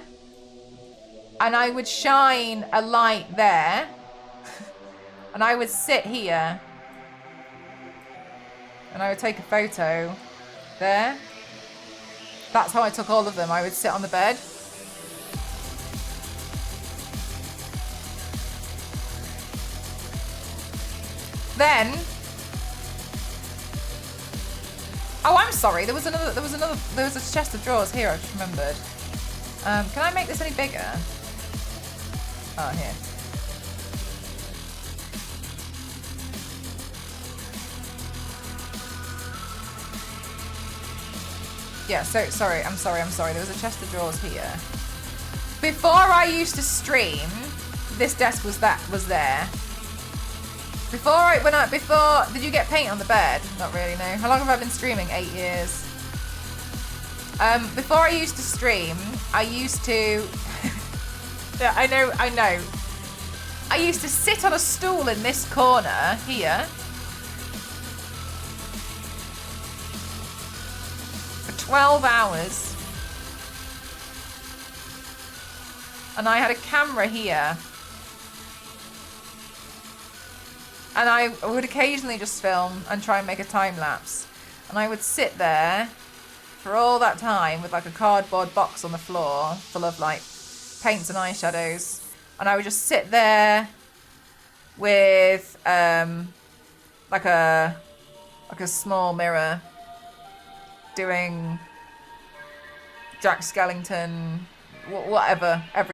And I would shine a light there. And I would sit here. And I would take a photo there. That's how I took all of them. I would sit on the bed. Then, oh, I'm sorry. There was a chest of drawers here. I just remembered. Can I make this any bigger? Oh, here. Yeah. So sorry. I'm sorry. There was a chest of drawers here. Before I used to stream, this desk was there. Before, did you get paint on the bed? Not really, no. How long have I been streaming? 8 years. Before I used to stream, I used to... Yeah, I know. I used to sit on a stool in this corner here. For 12 hours. And I had a camera here. And I would occasionally just film and try and make a time lapse. And I would sit there for all that time with like a cardboard box on the floor full of like paints and eyeshadows. And I would just sit there with like a small mirror doing Jack Skellington, whatever, every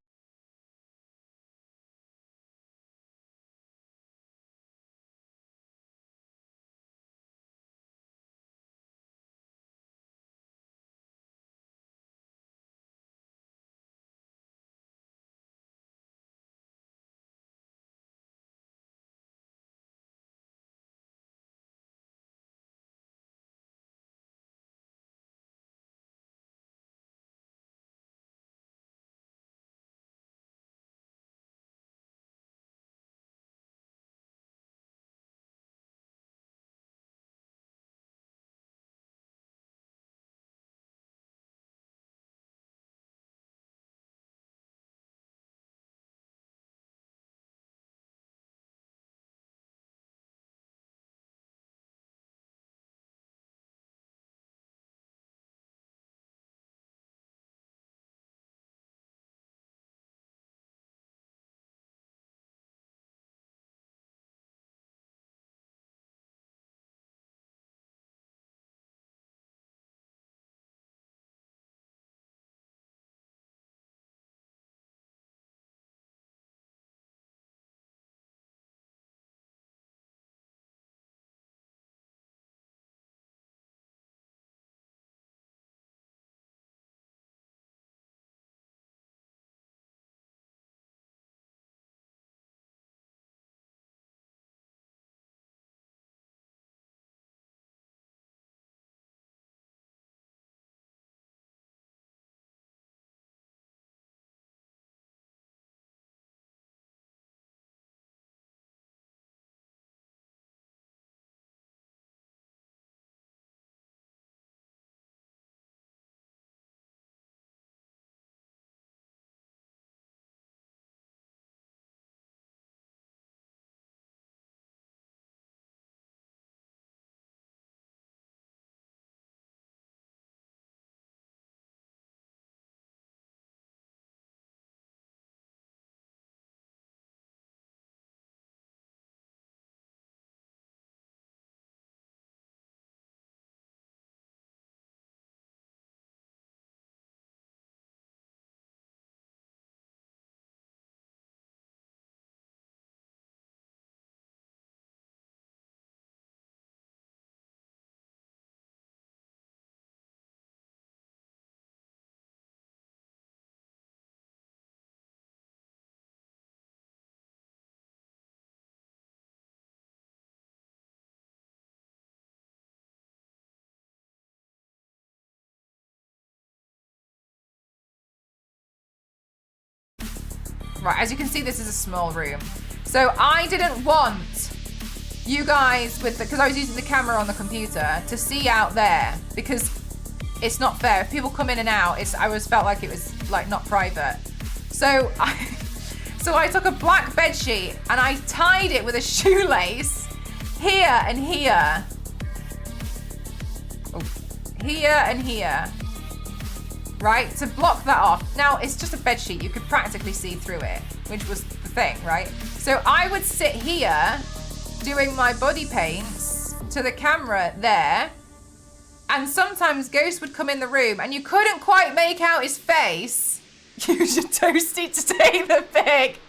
Right, as you can see, this is a small room. So I didn't want you guys because I was using the camera on the computer to see out there because it's not fair. If people come in and out, I always felt like it was like not private. So I took a black bed sheet and I tied it with a shoelace here and here. Oh, here and here. Right, to block that off. Now, it's just a bed sheet. You could practically see through it, which was the thing, right? So I would sit here doing my body paints to the camera there. And sometimes Ghost would come in the room and you couldn't quite make out his face. Use your toasty to take the pic.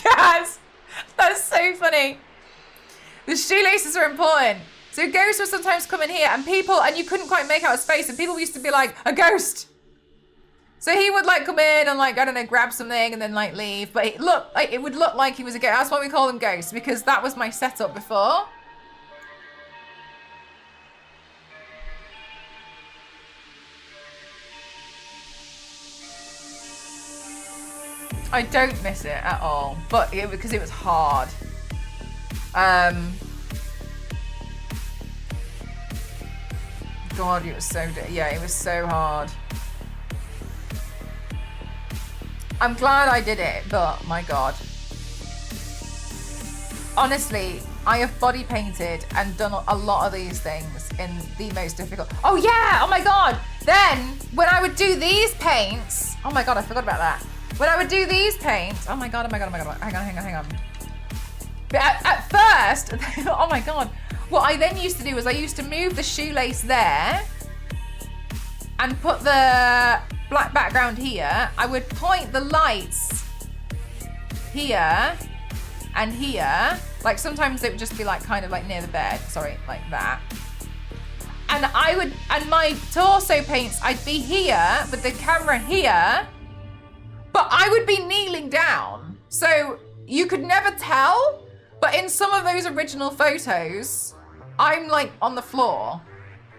Guys, that's so funny. The shoelaces are important. So Ghost would sometimes come in here and you couldn't quite make out his face and people used to be like, a ghost. So he would like come in and like, I don't know, grab something and then like leave. But it would look like he was a ghost. That's why we call him Ghost, because that was my setup before. I don't miss it at all, but because it was hard. God, it was it was so hard. I'm glad I did it, but my God. Honestly, I have body painted and done a lot of these things in the most difficult. Oh yeah, oh my God. Then when I would do these paints, oh my God, I forgot about that. When I would do these paints, oh my God. Hang on. But at first, oh my God. What I then used to do was I used to move the shoelace there and put the black background here. I would point the lights here and here. Like sometimes it would just be like kind of like near the bed. Sorry, like that. And my torso paints, I'd be here with the camera here, but I would be kneeling down. So you could never tell, but in some of those original photos, I'm like on the floor.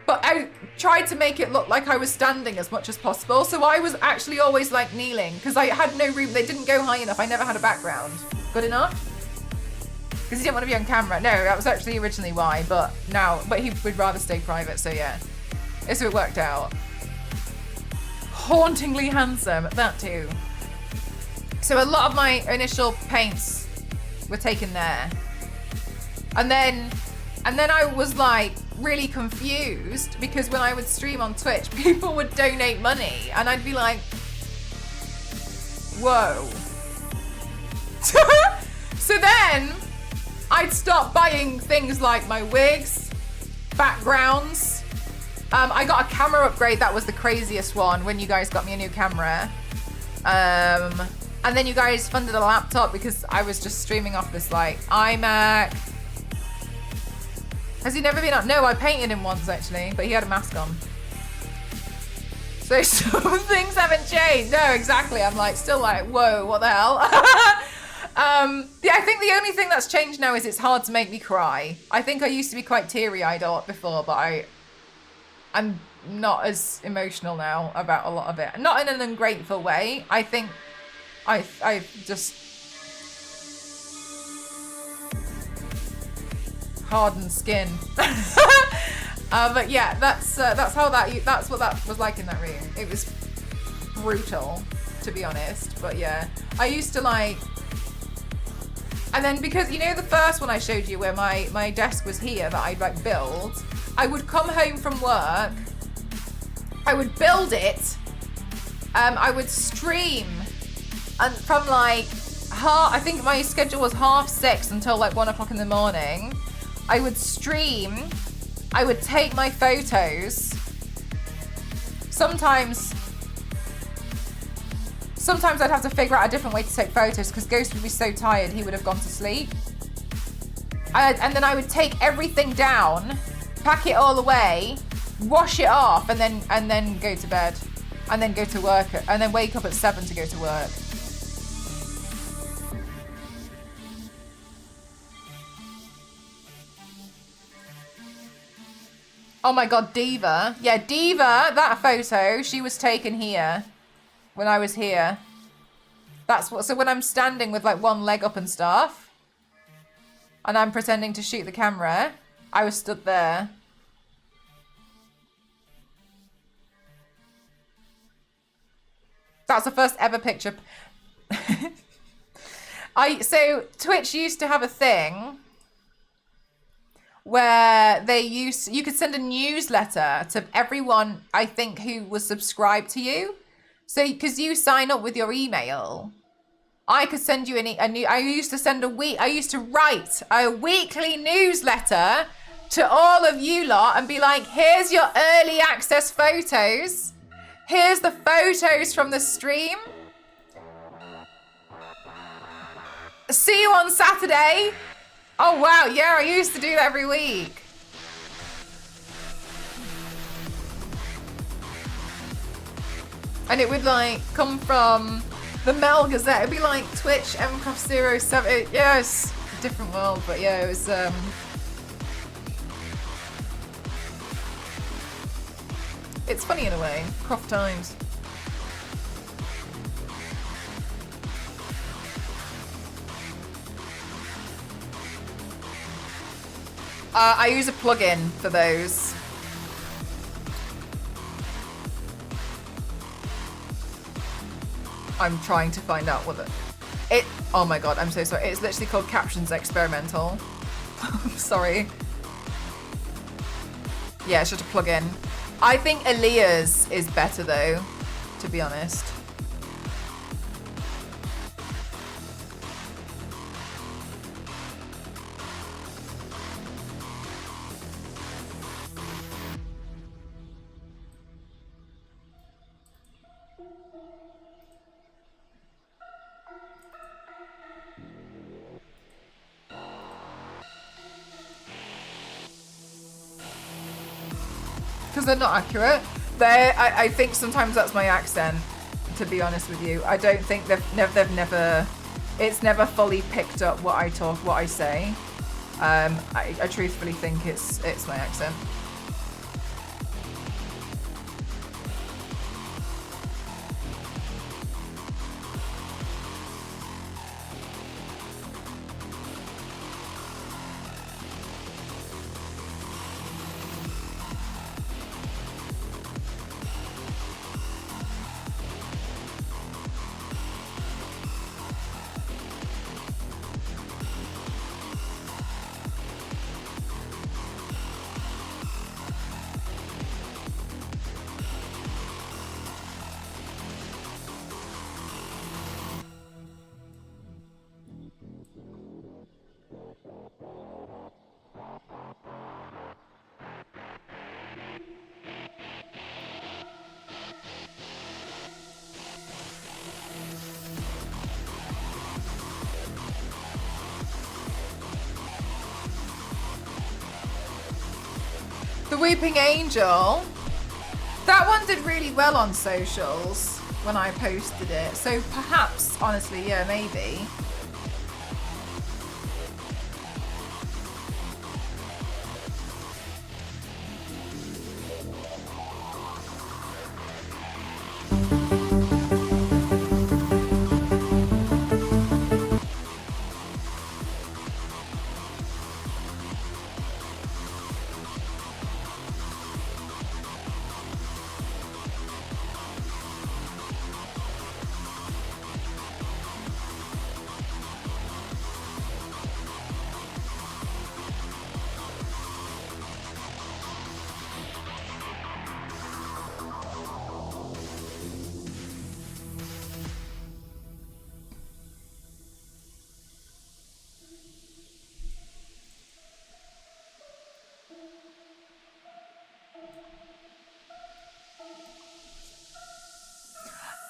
But I tried to make it look like I was standing as much as possible. So I was actually always like kneeling because I had no room. They didn't go high enough. I never had a background. Good enough? Because he didn't want to be on camera. No, that was actually originally why, but he would rather stay private. So yeah, so it worked out. Hauntingly handsome, that too. So a lot of my initial paints were taken there. And then I was like really confused because when I would stream on Twitch, people would donate money and I'd be like, whoa. So then I'd stop buying things like my wigs, backgrounds. I got a camera upgrade. That was the craziest one when you guys got me a new camera. And then you guys funded a laptop because I was just streaming off this like iMac. Has he never been on? No, I painted him once actually, but he had a mask on. So some things haven't changed. No, exactly. I'm like, still like, whoa, what the hell? Yeah, I think the only thing that's changed now is it's hard to make me cry. I think I used to be quite teary-eyed a lot before, but I'm not as emotional now about a lot of it. Not in an ungrateful way. I think I just hardened skin. But yeah, that's what that was like in that room. It was brutal, to be honest. But yeah, I used to like, and then because you know the first one I showed you where my desk was here that I'd like build, I would come home from work, I would build it, I would stream, and from like I think my schedule was 6:30 until like 1 o'clock in the morning. I would stream, I would take my photos. Sometimes I'd have to figure out a different way to take photos because Ghost would be so tired he would have gone to sleep. And then I would take everything down, pack it all away, wash it off, and then go to bed, and then go to work, and then wake up at 7 to go to work. Oh my God, Diva. Yeah, Diva, that photo, she was taken here when I was here. That's what. So when I'm standing with like one leg up and stuff, and I'm pretending to shoot the camera, I was stood there. That's the first ever picture. So Twitch used to have a thing where you could send a newsletter to everyone, I think, who was subscribed to you. So because you sign up with your email, I could send you I used to write a weekly newsletter to all of you lot and be like, here's your early access photos. Here's the photos from the stream. See you on Saturday. Oh, wow. Yeah, I used to do that every week. And it would like come from the Mel Gazette. It'd be like Twitch, MCroft07. Yes, different world, but yeah, it was. It's funny in a way. Croft Times. I use a plugin for those. I'm trying to find out what it. Oh my god, I'm so sorry. It's literally called Captions Experimental. I'm sorry. Yeah, it's just a plugin. I think Elia's is better though, to be honest. Because they're not accurate. I think sometimes that's my accent, to be honest with you. I don't think it's never fully picked up what I say. I truthfully think it's my accent. The Weeping Angel. That one did really well on socials when I posted it. So perhaps, honestly, yeah, maybe.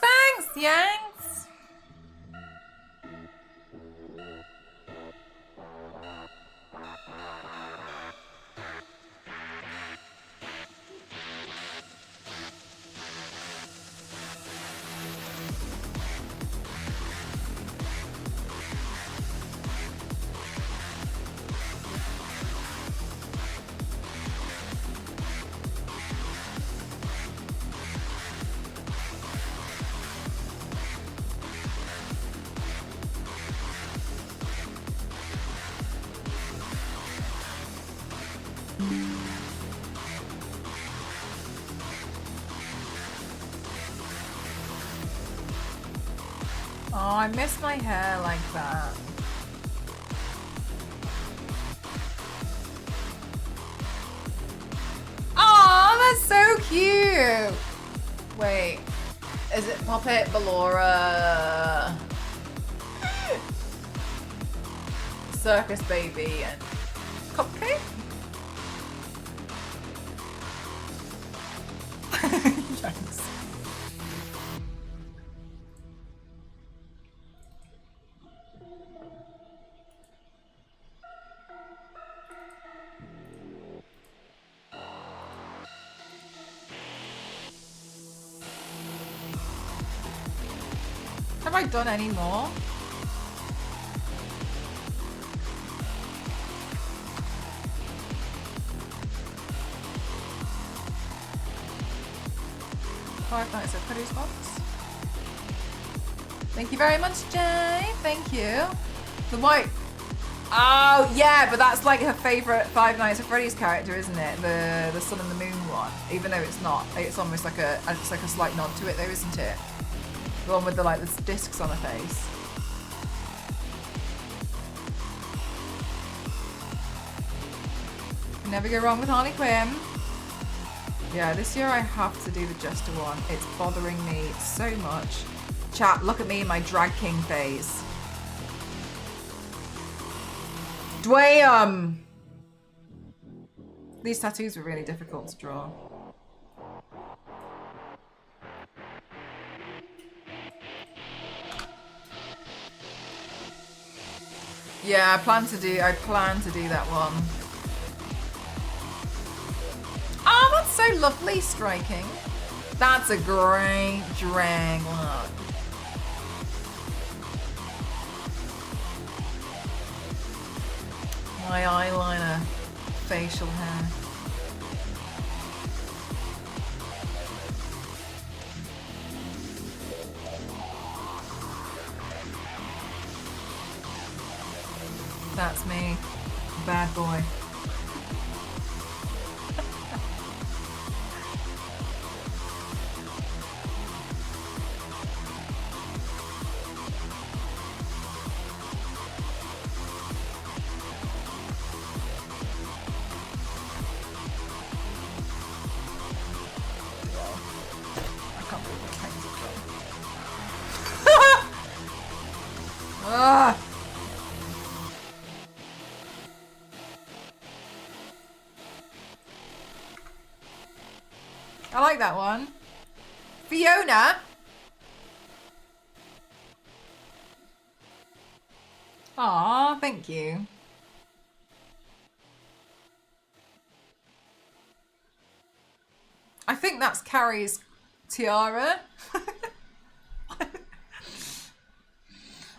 Thanks, Yanks. Oh, I miss my hair like that. Oh, that's so cute. Wait, is it Puppet Ballora? Circus Baby and Cupcake? Thanks. Have I done any more? Five Nights at Freddy's box. Thank you very much, Jay. Thank you. The white. Oh yeah, but that's like her favorite Five Nights at Freddy's character, isn't it? The Sun and the Moon one. Even though it's not, it's almost like a slight nod to it, though, isn't it? The one with the the discs on her face. Can never go wrong with Harley Quinn. Yeah, this year I have to do the Jester one. It's bothering me so much. Chat, look at me in my drag king phase. Dwayne. These tattoos were really difficult to draw. Yeah, I plan to do that one. Oh, that's so lovely, striking. That's a great drag look. My eyeliner, facial hair. That's me, bad boy. Ah! I like that one. Fiona. Aw, thank you. I think that's Carrie's tiara.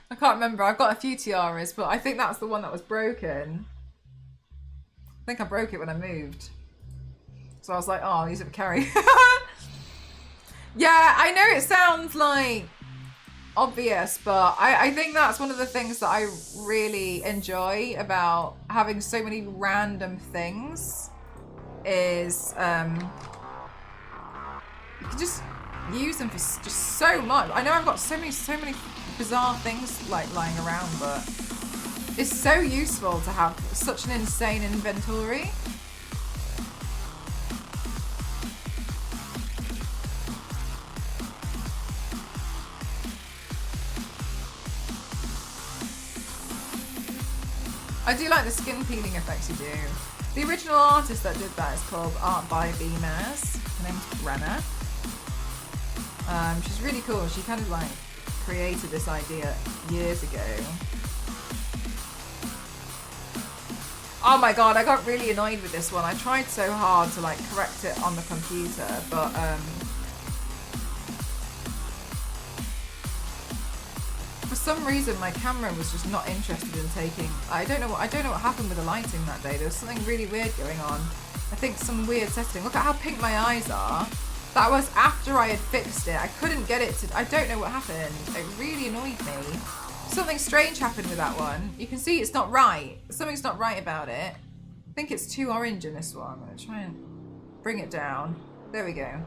I can't remember. I've got a few tiaras, but I think that's the one that was broken. I think I broke it when I moved. So I was like, oh, I'll use it for Carrie. Yeah, I know it sounds like obvious, but I think that's one of the things that I really enjoy about having so many random things is you can just use them for just so much. I know I've got so many bizarre things like lying around, but it's so useful to have such an insane inventory. I do like the skin peeling effects you do. The original artist that did that is called Art by B Maz. Her name's Brenna. She's really cool. She kind of like created this idea years ago. Oh my god, I got really annoyed with this one. I tried so hard to like correct it on the computer, but for some reason my camera was just not interested in taking. I don't know what happened with the lighting that day. There was something really weird going on. I think some weird setting. Look at how pink my eyes are. That was after I had fixed it. I couldn't get it to, I don't know what happened. It really annoyed me. Something strange happened with that one. You can see it's not right. Something's not right about it. I think it's too orange in this one. I'm going to try and bring it down. There we go.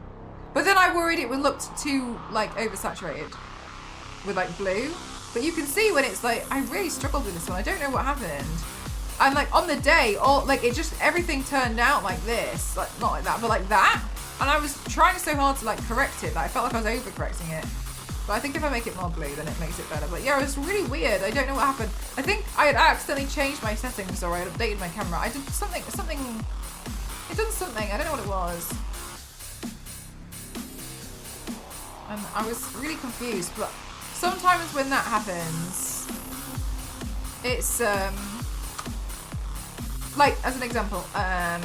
But then I worried it would look too, like, oversaturated with, like, blue. But you can see when it's, like, I really struggled with this one. I don't know what happened. And, like, on the day, all, like, it just, everything turned out like this. Like, not like that, but like that. And I was trying so hard to, like, correct it that I felt like I was overcorrecting it. But I think if I make it more blue, then it makes it better. But yeah, it was really weird. I don't know what happened. I think I had accidentally changed my settings, or I had updated my camera. I did something, it done something. I don't know what it was. And I was really confused. But sometimes when that happens, it's, like, as an example, I'm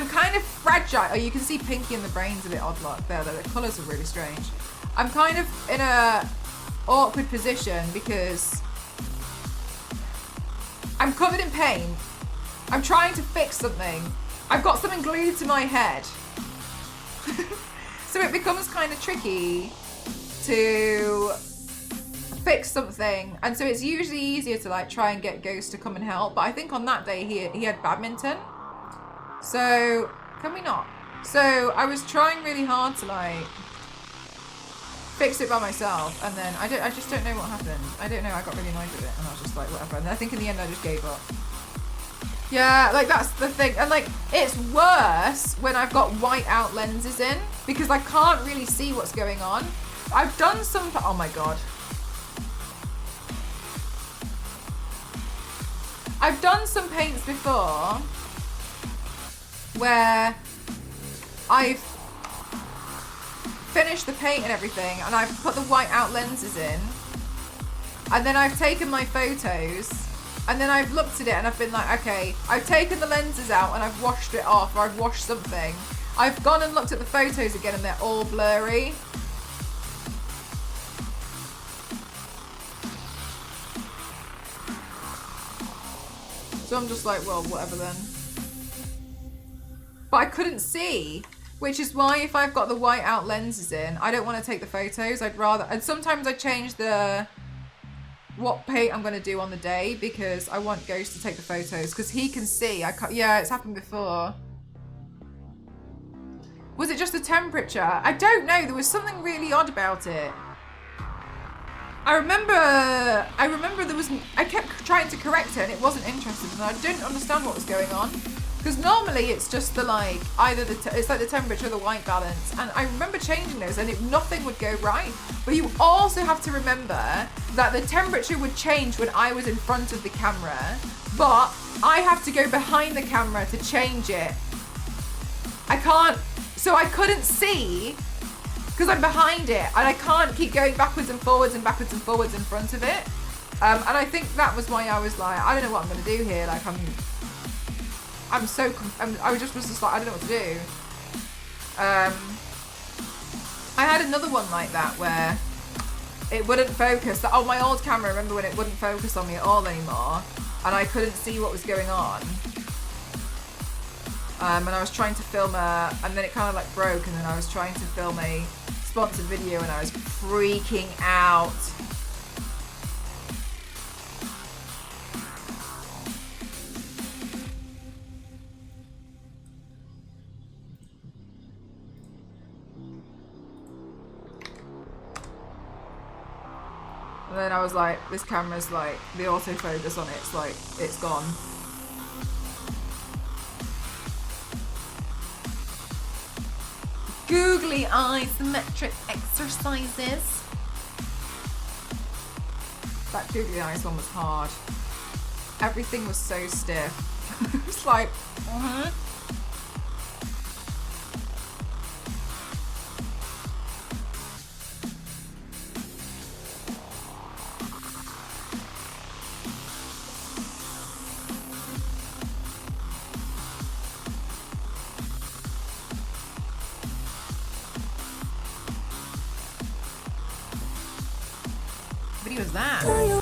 kind of fragile. Oh, you can see Pinky and the brain's a bit odd look there. The colours are really strange. I'm kind of in a awkward position because I'm covered in paint. I'm trying to fix something. I've got something glued to my head. So it becomes kind of tricky to fix something. And so it's usually easier to like try and get Ghost to come and help. But I think on that day he had badminton. So, can we not? So, I was trying really hard to, like, fix it by myself, and then I just don't know what happened. I don't know, I got really annoyed with it, and I was just like, whatever. And I think in the end I just gave up. Yeah, like, that's the thing. And, like, it's worse when I've got white out lenses in, because I can't really see what's going on. I've done some, oh my god. I've done some paints before where I've finished the paint and everything, and I've put the white out lenses in, and then I've taken my photos, and then I've looked at it and I've been like, okay, I've taken the lenses out and I've washed it off, or I've washed something. I've gone and looked at the photos again and they're all blurry. So I'm just like, well, whatever then. But I couldn't see, which is why if I've got the white out lenses in, I don't want to take the photos. I'd rather, and sometimes I change what paint I'm going to do on the day because I want Ghost to take the photos because he can see. Yeah, it's happened before. Was it just the temperature? I don't know. There was something really odd about it. I remember there was, I kept trying to correct it and it wasn't interested, and I didn't understand what was going on. Because normally it's just the like, either it's like the temperature or the white balance. And I remember changing those and nothing would go right. But you also have to remember that the temperature would change when I was in front of the camera. But I have to go behind the camera to change it. I can't, so I couldn't see because I'm behind it. And I can't keep going backwards and forwards and backwards and forwards in front of it. And I think that was why I was like, I don't know what I'm going to do here. Like I was just like, I don't know what to do. I had another one like that where it wouldn't focus. On my old camera, remember when it wouldn't focus on me at all anymore, and I couldn't see what was going on. And I was trying to film and then it kind of like broke, and then I was trying to film a sponsored video, and I was freaking out. And then I was like, this camera's like, the autofocus on it's like, it's gone. Googly isometric exercises. That googly eyes one was hard. Everything was so stiff. It's like, what was that? Oh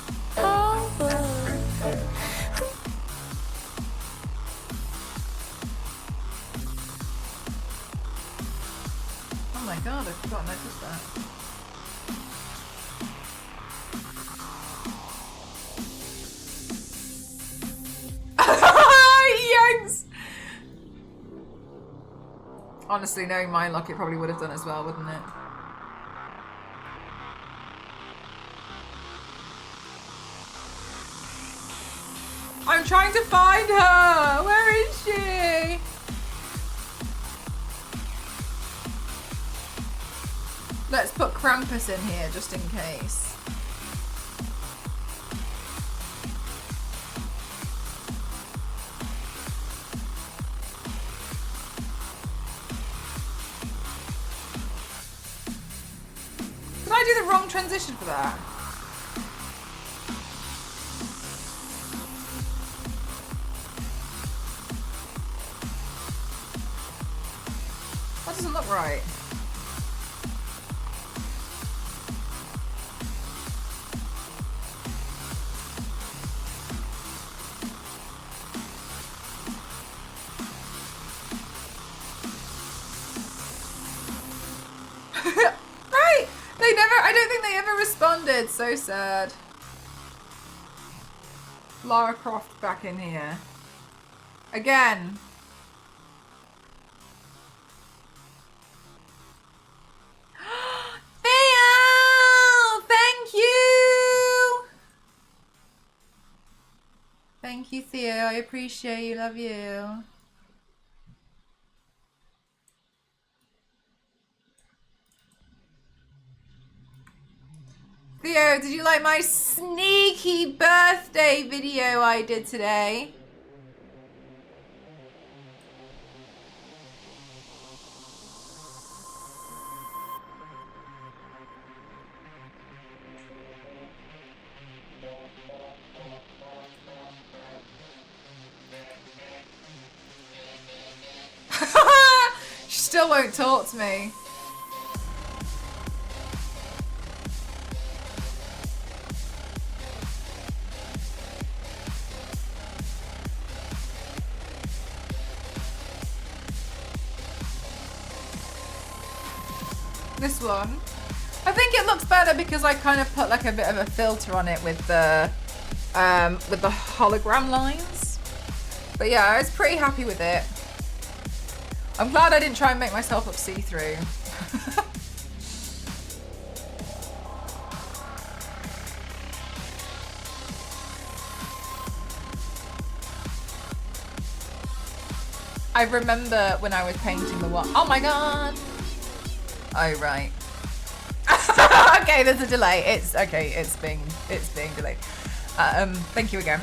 my god, I forgot I noticed that. Honestly, knowing my luck, it probably would have done as well, wouldn't it? I'm trying to find her! Where is she? Let's put Krampus in here just in case. Did I do the wrong transition for that? That doesn't look right. Right! I don't think they ever responded. So sad. Lara Croft back in here. Again. Theo! Thank you! Thank you, Theo. I appreciate you. Love you. Theo, did you like my sneaky birthday video I did today? She still won't talk to me. This one. I think it looks better because I kind of put like a bit of a filter on it with the hologram lines. But yeah, I was pretty happy with it. I'm glad I didn't try and make myself look see-through. I remember when I was painting the wall. Oh my god! Oh right. Okay, there's a delay. It's okay. It's being delayed. Thank you again.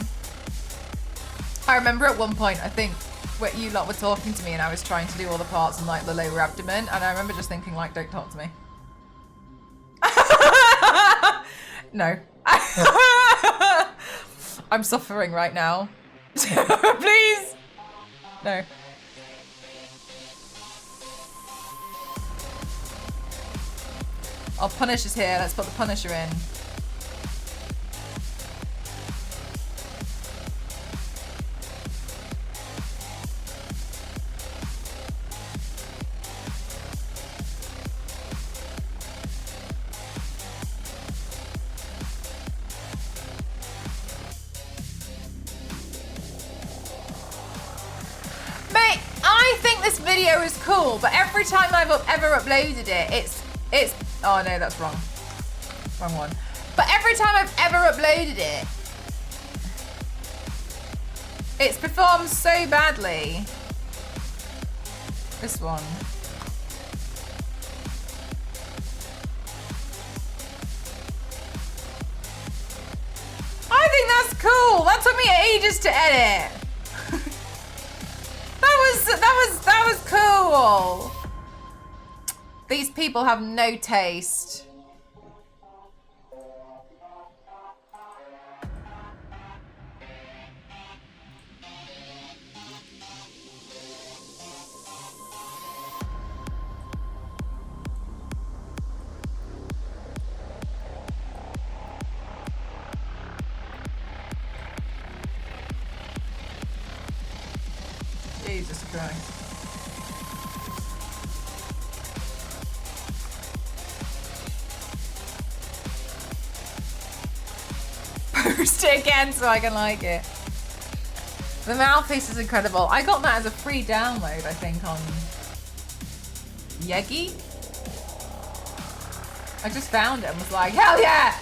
I remember at one point, I think, where you lot were talking to me and I was trying to do all the parts in like the lower abdomen, and I remember just thinking like, don't talk to me. No. I'm suffering right now. Please. No. Oh, Punisher's here. Let's put the Punisher in. Mate, I think this video is cool, but every time I've ever uploaded it, it's oh no, that's wrong. Wrong one. But every time I've ever uploaded it, it's performed so badly. This one. I think that's cool. That took me ages to edit. that was cool. These people have no taste. Jesus Christ. Post it again so I can like it. The mouthpiece is incredible. I got that as a free download, I think, on Yegi? I just found it and was like, hell yeah!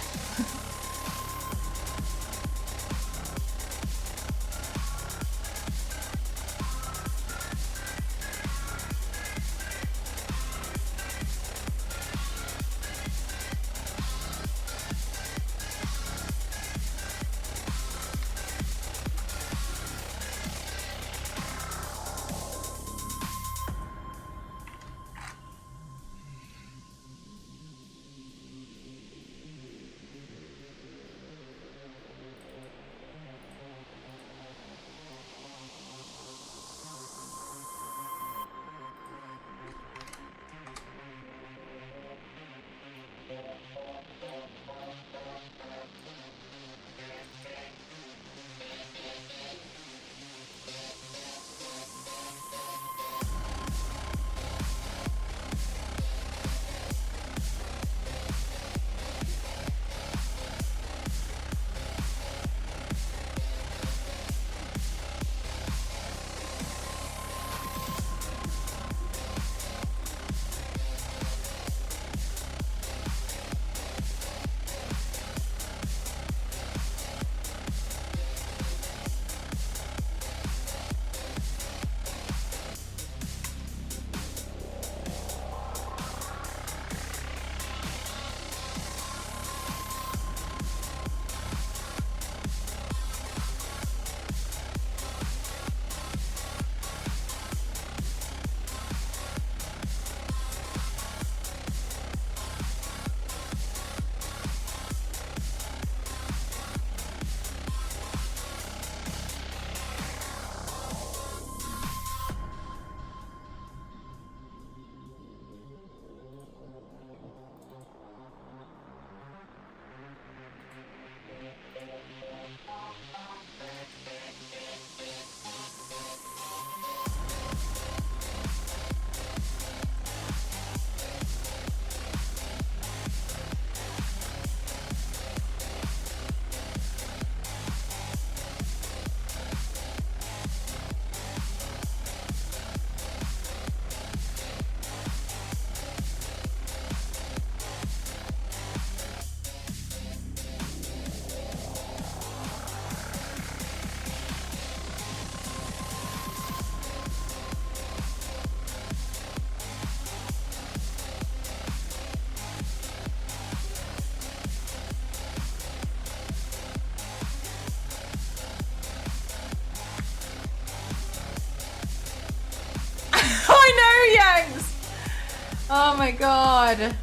Oh my god.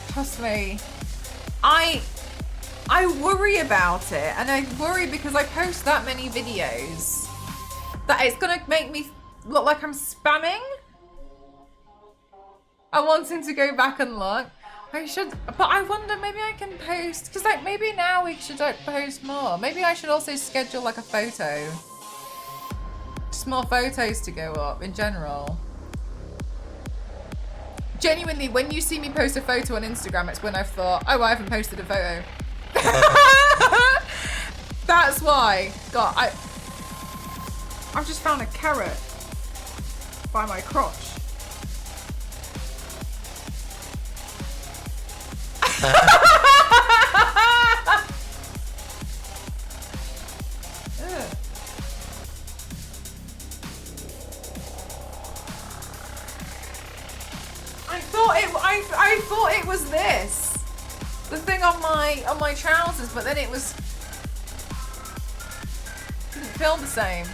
Trust me. I worry about it, and I worry because I post that many videos that it's gonna make me look like I'm spamming. I want him to go back and look. I should, but I wonder maybe I can post, because like maybe now we should post more. Maybe I should also schedule like a photo. Just more photos to go up in general. Genuinely, when you see me post a photo on Instagram, it's when I've thought, oh, I haven't posted a photo. That's why. God, I've just found a carrot by my crotch. I thought it was this, the thing on my trousers, but then it was didn't feel the same.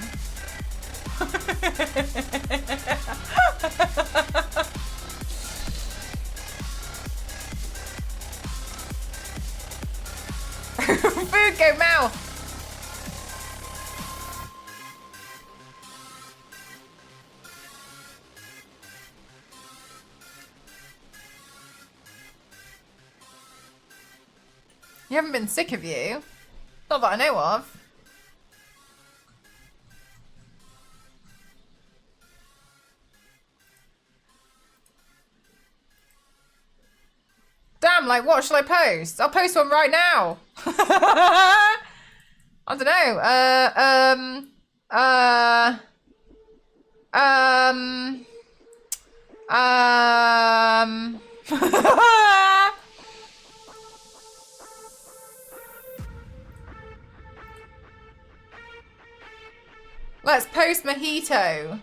Food go mouth. You haven't been sick, have you? Not that I know of. Damn, like what shall I post? I'll post one right now. I don't know. Um. Let's post mojito.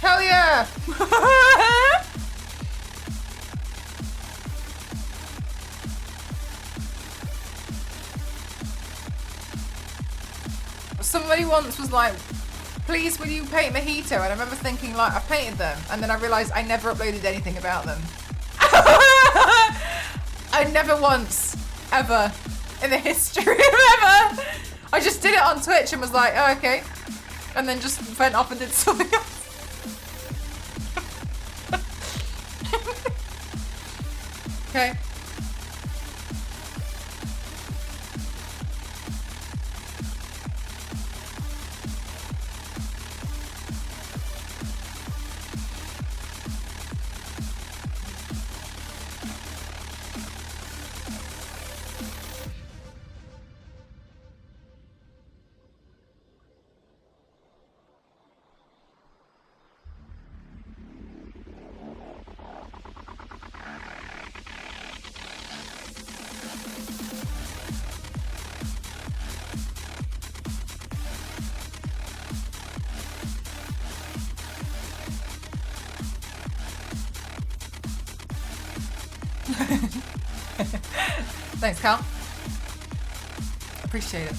Hell yeah! Somebody once was like, please will you paint mojito? And I remember thinking like, I painted them. And then I realized I never uploaded anything about them. I never once, ever, in the history of ever, I just did it on Twitch and was like, oh, okay. And then just went off and did something else. Okay. Thanks, Cal. Appreciate it.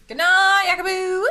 Good night, Yakaboo!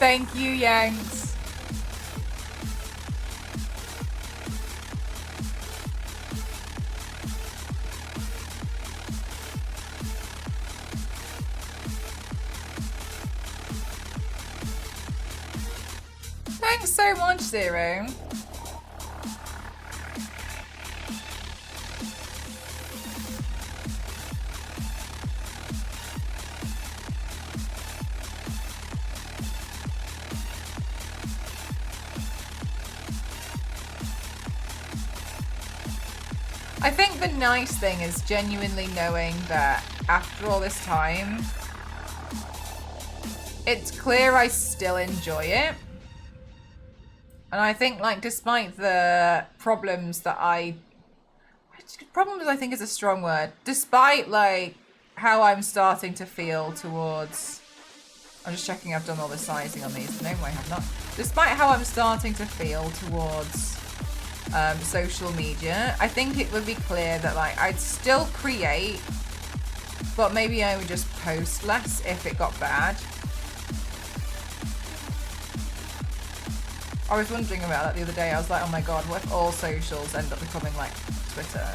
Thank you, Yanks. Thanks so much, Zero. I think the nice thing is genuinely knowing that after all this time, it's clear I still enjoy it. And I think, like, despite the problems that problems I think is a strong word. Despite, like, how I'm starting to feel towards... I'm just checking I've done all the sizing on these. No, I have not. Despite how I'm starting to feel towards social media, I think it would be clear that, like, I'd still create, but maybe I would just post less if it got bad. I was wondering about that the other day. I was like, oh my god, what if all socials end up becoming like Twitter?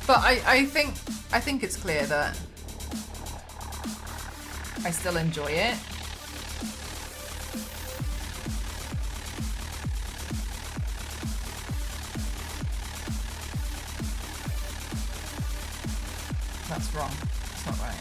But I think it's clear that I still enjoy it. That's wrong. It's not right.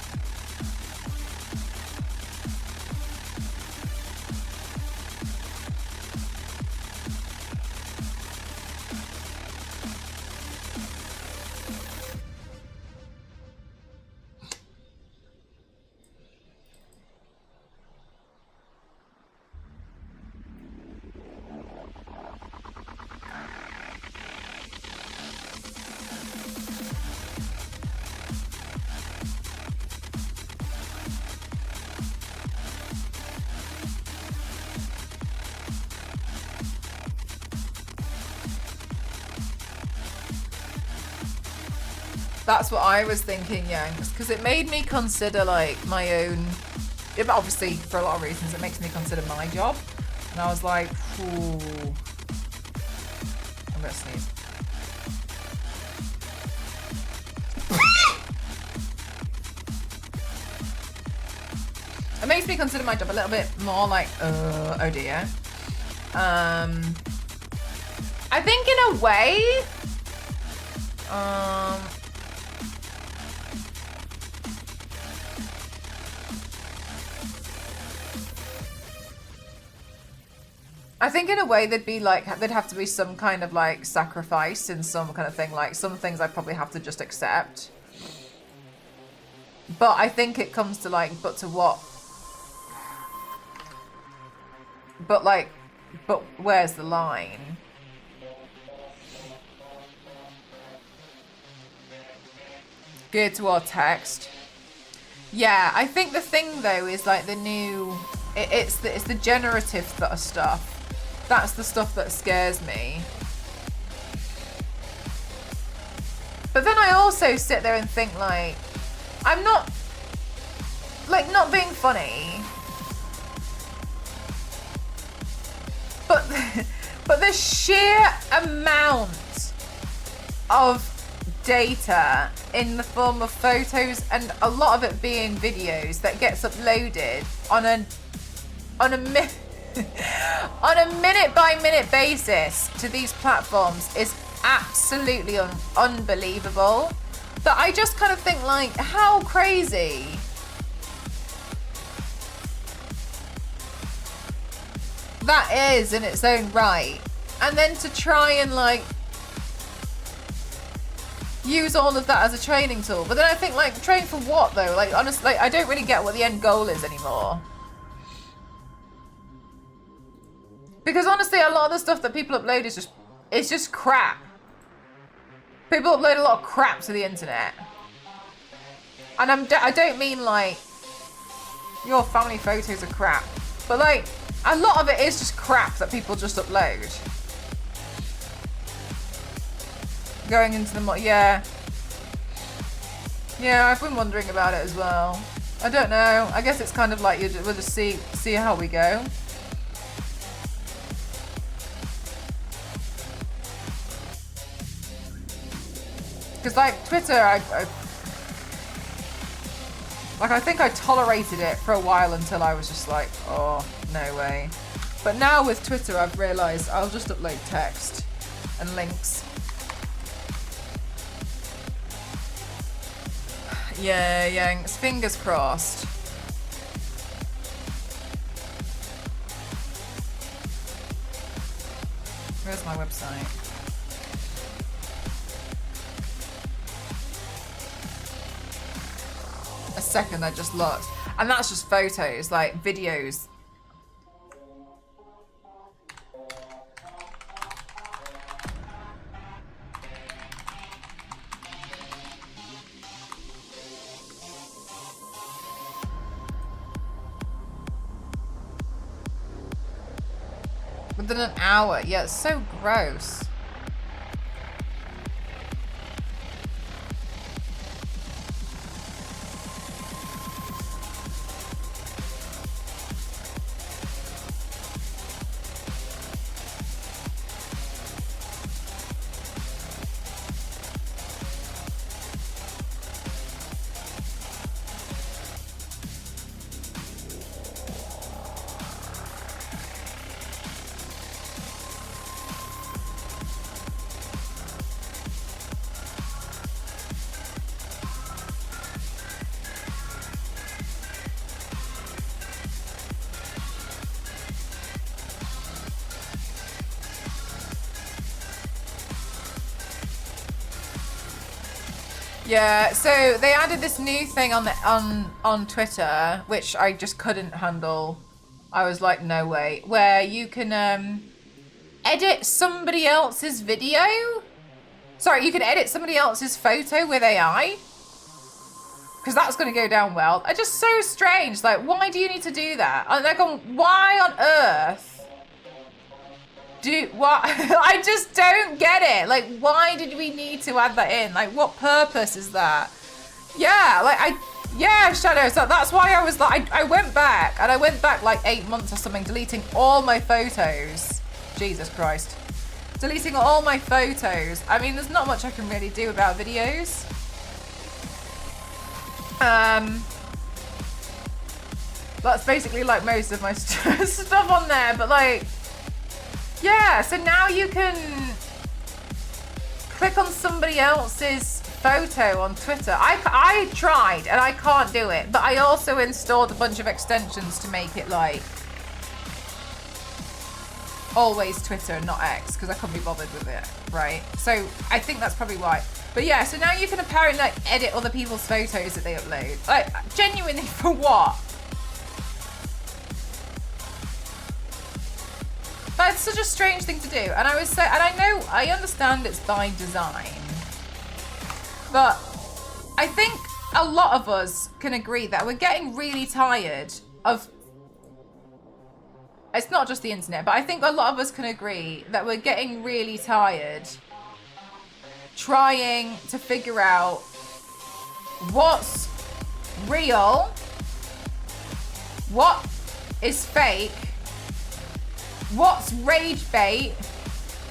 That's what I was thinking, Yanks, because it made me consider, like, my own... obviously, for a lot of reasons, it makes me consider my job. And I was like, ooh. I'm gonna sneeze. It makes me consider my job a little bit more like, oh dear. I think in a way... I think in a way there'd have to be some kind of like sacrifice in some kind of thing. Like some things I'd probably have to just accept. But I think it comes to like, but to what? But where's the line? Geared toward text. Yeah, I think the thing though is like the new, it's the generative stuff. That's the stuff that scares me. But then I also sit there and think like, I'm not being funny. But the sheer amount of data in the form of photos and a lot of it being videos that gets uploaded on a minute by minute basis to these platforms is absolutely unbelievable. That I just kind of think like, how crazy. That is in its own right. And then to try and like use all of that as a training tool. But then I think like, train for what though? Like honestly, like, I don't really get what the end goal is anymore. Because honestly, a lot of the stuff that people upload is just crap. People upload a lot of crap to the internet. And I don't mean like, your family photos are crap. But like, a lot of it is just crap that people just upload. Going into the yeah. Yeah, I've been wondering about it as well. I don't know. I guess it's kind of like we'll just see how we go. Because like Twitter, I think I tolerated it for a while until I was just like, oh, no way. But now with Twitter, I've realised I'll just upload text and links. Yeah, fingers crossed. my website. A second, I just looked. And that's just photos, like videos. Within an hour. Yeah, it's so gross. Yeah, so they added this new thing on Twitter, which I just couldn't handle. I was like, no way. Where you can edit somebody else's video. Sorry, you can edit somebody else's photo with AI. Because that's going to go down well. It's just so strange. Like, why do you need to do that? And they're going, why on earth? What? I just don't get it. Like, why did we need to add that in? Like, what purpose is that? Yeah, like, yeah, Shadow. So that's why I was like, I went back, and I went back like 8 months or something, deleting all my photos. Jesus Christ. Deleting all my photos. I mean, there's not much I can really do about videos. That's basically like most of my stuff on there, but like, yeah, so now you can click on somebody else's photo on Twitter. I tried and I can't do it, but I also installed a bunch of extensions to make it like always Twitter and not X, because I couldn't be bothered with it, right? So I think that's probably why. But yeah, so now you can apparently like edit other people's photos that they upload. Like, genuinely, for what? That's such a strange thing to do. And I was so, and I understand it's by design, but I think a lot of us can agree that we're getting really tired of, it's not just the internet, but I think a lot of us can agree that we're getting really tired trying to figure out what's real, what is fake, what's rage bait,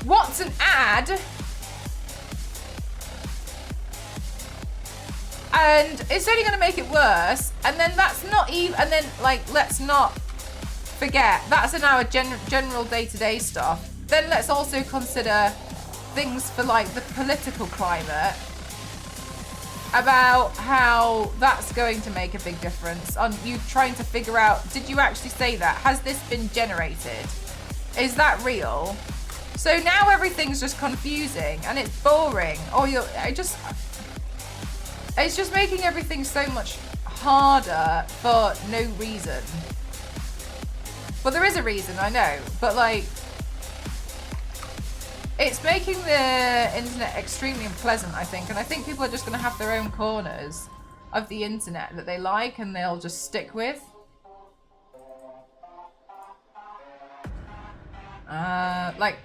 what's an ad, and it's only going to make it worse. And then that's not even, and then like, let's not forget, that's in our general day-to-day stuff. Then let's also consider things for like the political climate, about how that's going to make a big difference on you trying to figure out, did you actually say that? Has this been generated? Is that real? So now everything's just confusing and it's boring. Or it's just making everything so much harder for no reason. Well, there is a reason, I know, but like, it's making the internet extremely unpleasant, I think. And I think people are just going to have their own corners of the internet that they like and they'll just stick with. Like,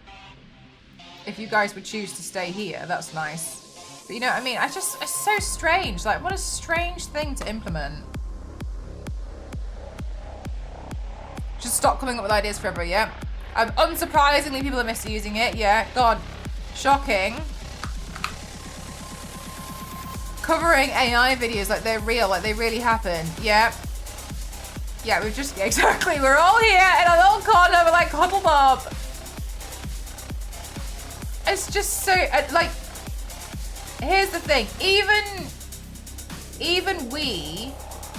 if you guys would choose to stay here, that's nice. But you know what I mean? It's so strange. Like, what a strange thing to implement. Just stop coming up with ideas forever, yeah? Unsurprisingly, people are misusing it, yeah. God, shocking. Covering AI videos like they're real, like they really happen, yeah. Yeah, we've just, exactly, we're all here in a little corner, we're like huddled up. It's just so, like, here's the thing, even we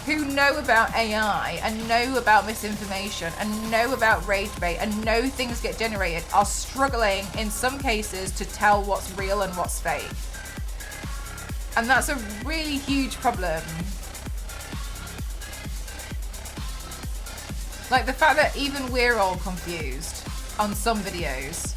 who know about AI and know about misinformation and know about rage bait and know things get generated are struggling in some cases to tell what's real and what's fake. And that's a really huge problem. Like the fact that even we're all confused on some videos.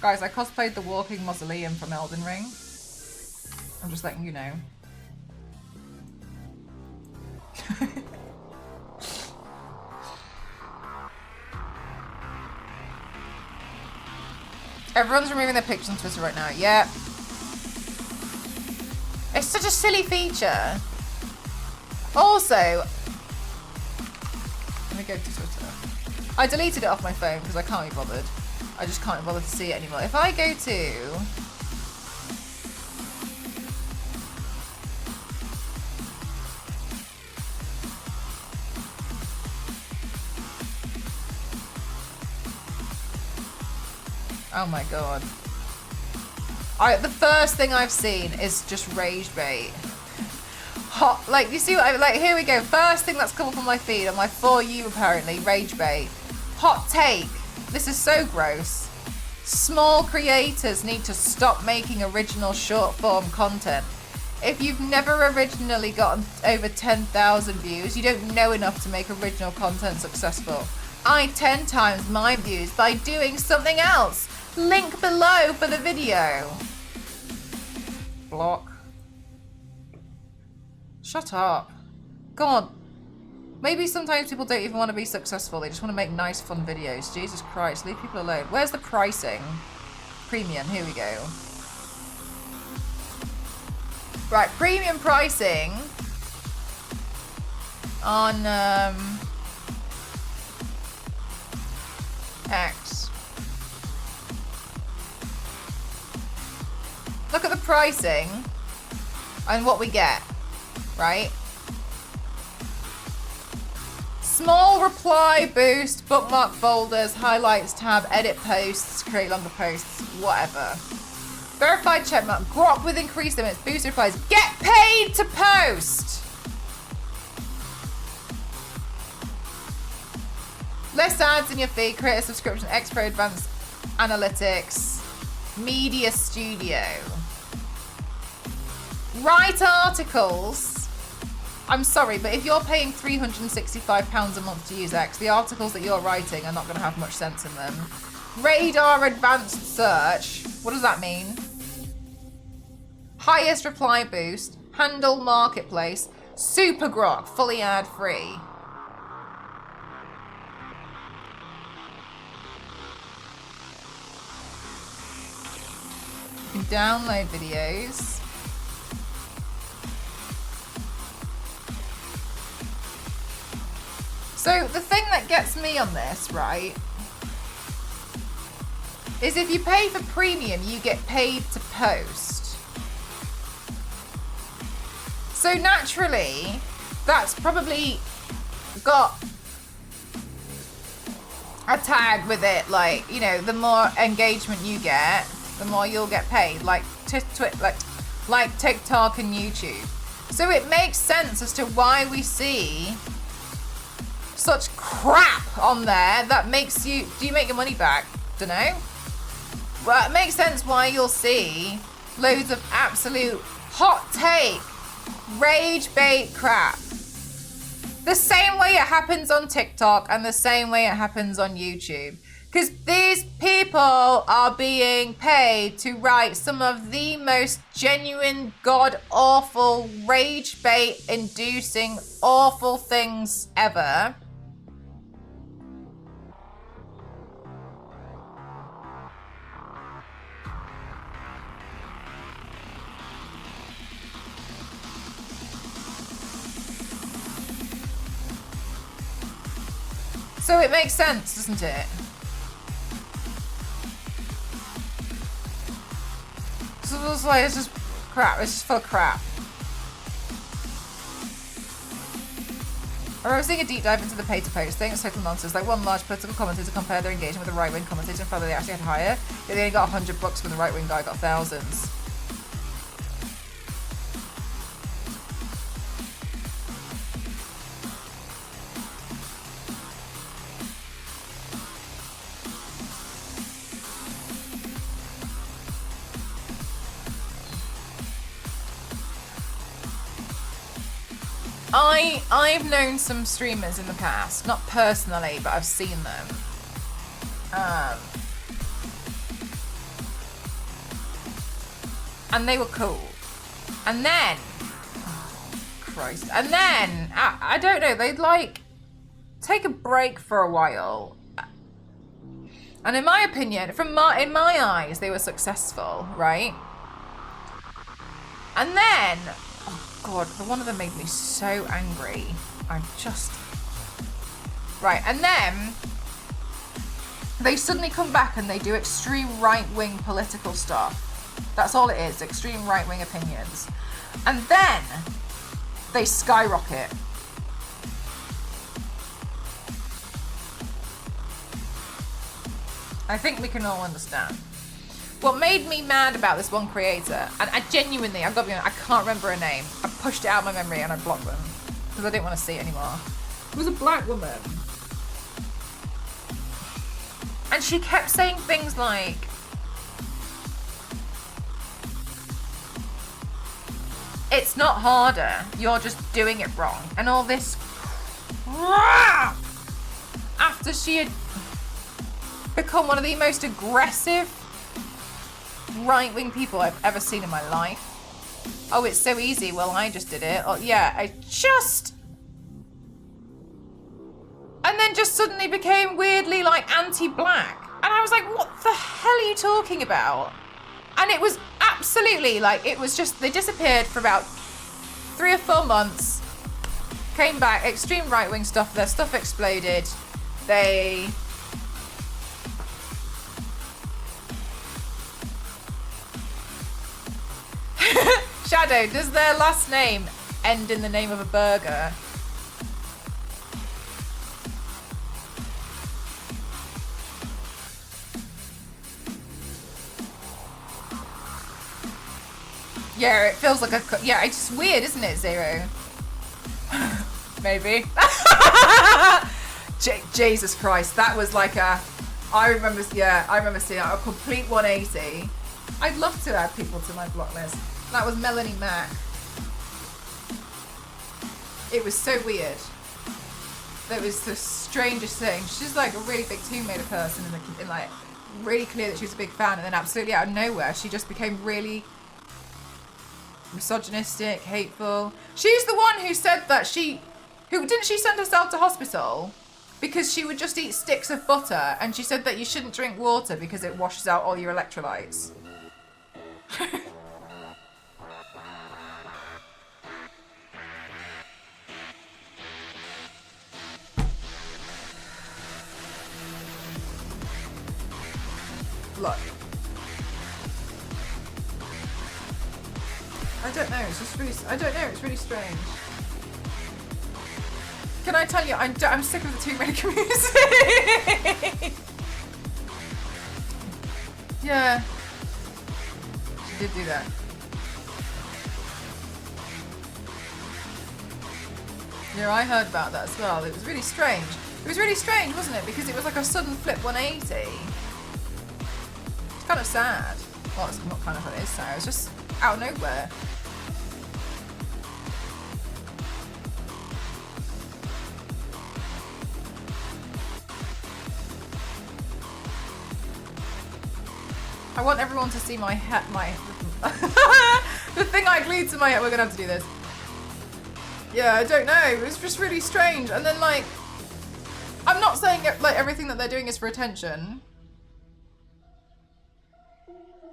Guys, I cosplayed the walking mausoleum from Elden Ring. I'm just letting you know. Everyone's removing their pictures on Twitter right now. Yeah. It's such a silly feature. Also, let me go to Twitter. I deleted it off my phone because I can't be bothered. I just can't be bothered to see it anymore. If I go to... Oh my god. The first thing I've seen is just rage bait. Hot, like, you see what I, like, here we go. First thing that's come up on my feed, on my For You apparently, rage bait. Hot take. This is so gross. Small creators need to stop making original short form content. If you've never originally gotten over 10,000 views, you don't know enough to make original content successful. I 10 times my views by doing something else. Link below for the video. Block. Shut up. God. Maybe sometimes people don't even want to be successful. They just want to make nice, fun videos. Jesus Christ, leave people alone. Where's the pricing? Premium, here we go. Right, premium pricing on X. Look at the pricing and what we get, right? Small reply boost, bookmark folders, highlights tab, edit posts, create longer posts, whatever. Verified checkmark, grok with increased limits, boost replies, get paid to post! Less ads in your feed, create a subscription, X-Pro Advanced Analytics, Media Studio. Write articles. I'm sorry, but if you're paying £365 a month to use X, the articles that you're writing are not going to have much sense in them. Radar Advanced Search. What does that mean? Highest reply boost. Handle Marketplace. Super grok, fully ad free. You can download videos. So the thing that gets me on this, right, is if you pay for premium, you get paid to post. So naturally, that's probably got a tag with it, like, you know, the more engagement you get, the more you'll get paid, like like TikTok and YouTube. So it makes sense as to why we see such crap on there that makes you... Do you make your money back? Dunno. Well, it makes sense why you'll see loads of absolute hot take, rage bait crap. The same way it happens on TikTok and the same way it happens on YouTube. Because these people are being paid to write some of the most genuine, god-awful, rage bait-inducing, awful things ever. So it makes sense, doesn't it? So it's like, it's just crap. It's just full of crap. I remember seeing a deep dive into the pay-to-post thing. It's total nonsense. Like one large political commentator compared their engagement with a right-wing commentator and found that they actually had higher. They only got $100 when the right-wing guy got thousands. I've known some streamers in the past, not personally, but I've seen them. And they were cool. And then, oh, Christ. And then, I don't know, they'd like take a break for a while. And in my opinion, in my eyes, they were successful, right? And then, God, the one of them made me so angry. Right, and then they suddenly come back and they do extreme right-wing political stuff. That's all it is, extreme right-wing opinions. And then they skyrocket. I think we can all understand. What made me mad about this one creator, and I genuinely, I've got to be honest, I can't remember her name. I pushed it out of my memory and I blocked them because I didn't want to see it anymore. It was a black woman. And she kept saying things like, it's not harder, you're just doing it wrong. And all this crap after she had become one of the most aggressive right-wing people I've ever seen in my life. Oh, it's so easy. Well, I just did it. Oh, yeah, and then just suddenly became weirdly like anti-black. And I was like, what the hell are you talking about? And it was absolutely like, it was just, they disappeared for about 3 or 4 months, came back, extreme right-wing stuff, their stuff exploded. They Shadow, does their last name end in the name of a burger? Yeah, it feels like a... Yeah, it's just weird, isn't it, Zero? Maybe. Jesus Christ, that was like a... I remember seeing a complete 180. I'd love to add people to my block list. That was Melanie Mack. It was so weird. That was the strangest thing. She's like a really big Tomb Raider person and like really clear that she was a big fan, and then absolutely out of nowhere she just became really misogynistic, hateful. She's the one who said that didn't she send herself to hospital because she would just eat sticks of butter, and she said that you shouldn't drink water because it washes out all your electrolytes. Look. I don't know, it's just really, I don't know, it's really strange. Can I tell you, I'm sick of the Tomb Raider community. Yeah. She did do that. Yeah, I heard about that as well. It was really strange. It was really strange, wasn't it? Because it was like a sudden flip 180. It's kind of sad. Well, it's not kind of, it is sad. It's just out of nowhere. I want everyone to see my hat, the thing I glued to my head. We're gonna have to do this. Yeah, I don't know. It was just really strange. And then like, I'm not saying like everything that they're doing is for attention.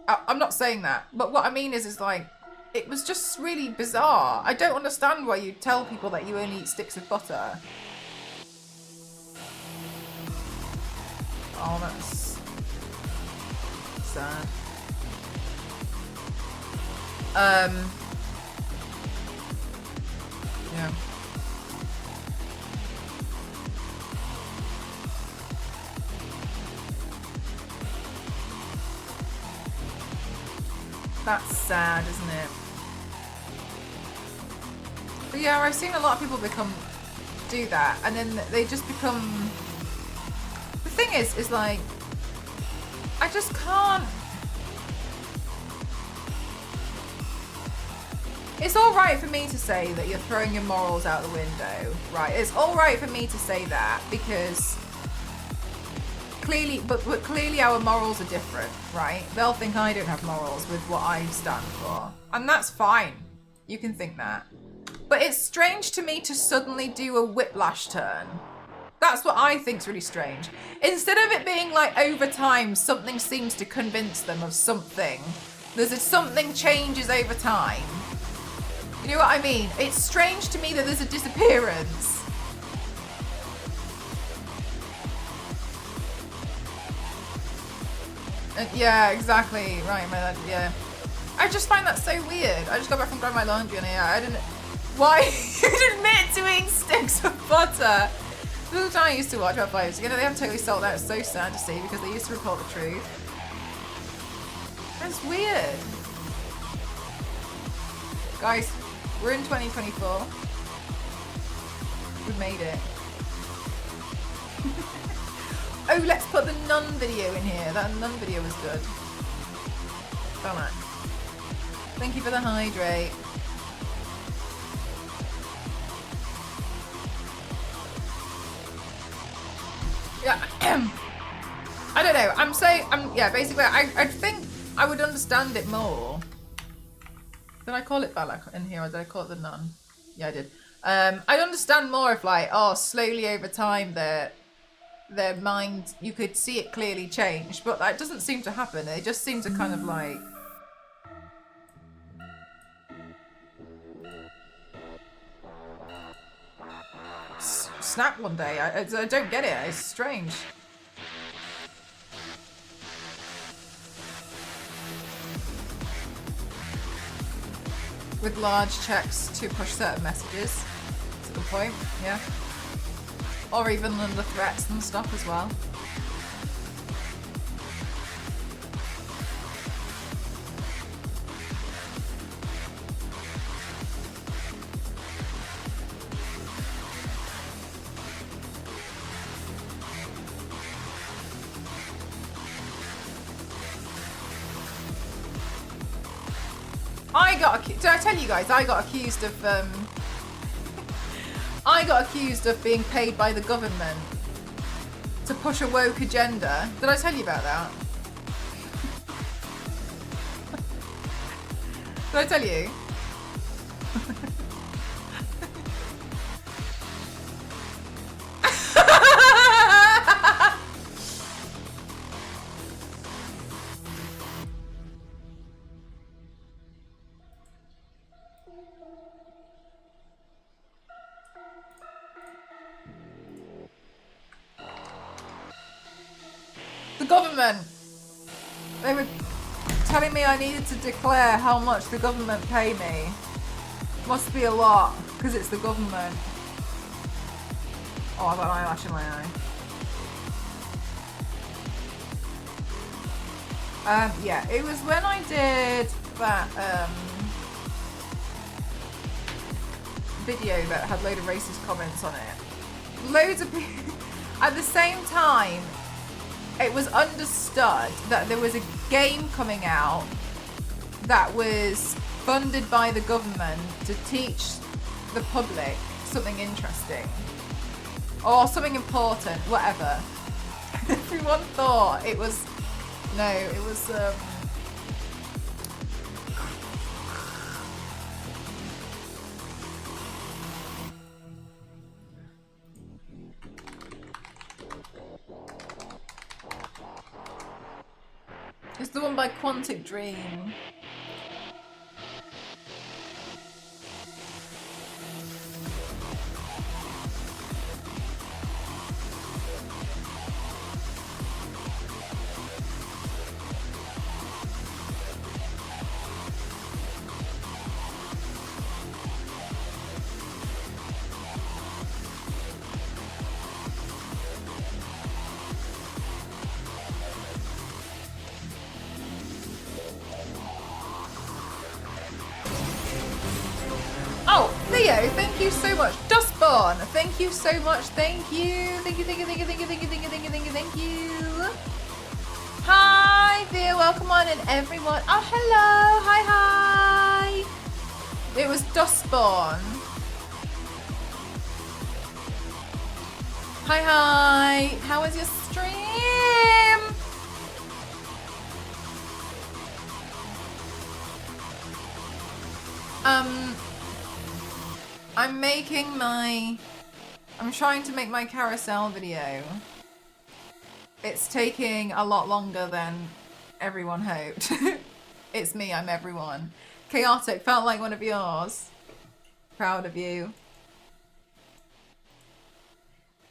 I'm not saying that. But what I mean is like, it was just really bizarre. I don't understand why you tell people that you only eat sticks of butter. Oh, that's sad. Yeah. That's sad, isn't it? But yeah, I've seen a lot of people do that, and then they just become. The thing is like, I just can't. It's all right for me to say that you're throwing your morals out the window, right? It's all right for me to say that because clearly, but clearly our morals are different, right? They'll think I don't have morals with what I stand for, and that's fine. You can think that. But it's strange to me to suddenly do a whiplash turn. That's what I think's really strange. Instead of it being like over time, something seems to convince them of something. Something changes over time. You know what I mean? It's strange to me that there's a disappearance. Yeah, exactly. Right, yeah. I just find that so weird. I just got back from grabbing my laundry and I didn't. Why you'd admit to eating sticks of butter? The little time I used to watch our fives, you know, they have totally sold out. It's so sad to see because they used to report the truth. That's weird. Guys, we're in 2024. We've made it. Oh, let's put the nun video in here. That nun video was good. So much. Thank you for the hydrate. Yeah, I don't know. Yeah, basically, I think I would understand it more. Did I call it Balak in here or did I call it the nun? Yeah, I did. I'd understand more if like, oh, slowly over time their mind, you could see it clearly change, but that doesn't seem to happen. They just seem to kind of like... snap one day. I don't get it. It's strange. With large checks to push certain messages. That's a good point, yeah. Or even under threats and stuff as well. Did I tell you guys I got accused of being paid by the government to push a woke agenda? Did I tell you about that? Did I tell you? They were telling me I needed to declare how much the government pay me. Must be a lot, because it's the government. Oh, I've got an eyelash in my eye. Yeah, it was when I did that video that had a load of racist comments on it. Loads of people... At the same time, it was understood that there was a game coming out that was funded by the government to teach the public something interesting or something important, whatever. Everyone thought it was, no, it was, it's the one by Quantic Dream. Leo, thank you so much. Dustborn, thank you so much. Thank you. Thank you, thank you, thank you, thank you, thank you, thank you, thank you, thank you, thank you. Hi there, welcome on in everyone. Oh, hello. Hi, hi. It was Dustborn. Hi, hi. How was your stream? I'm trying to make my carousel video. It's taking a lot longer than everyone hoped. It's me, I'm everyone. Chaotic, felt like one of yours. Proud of you.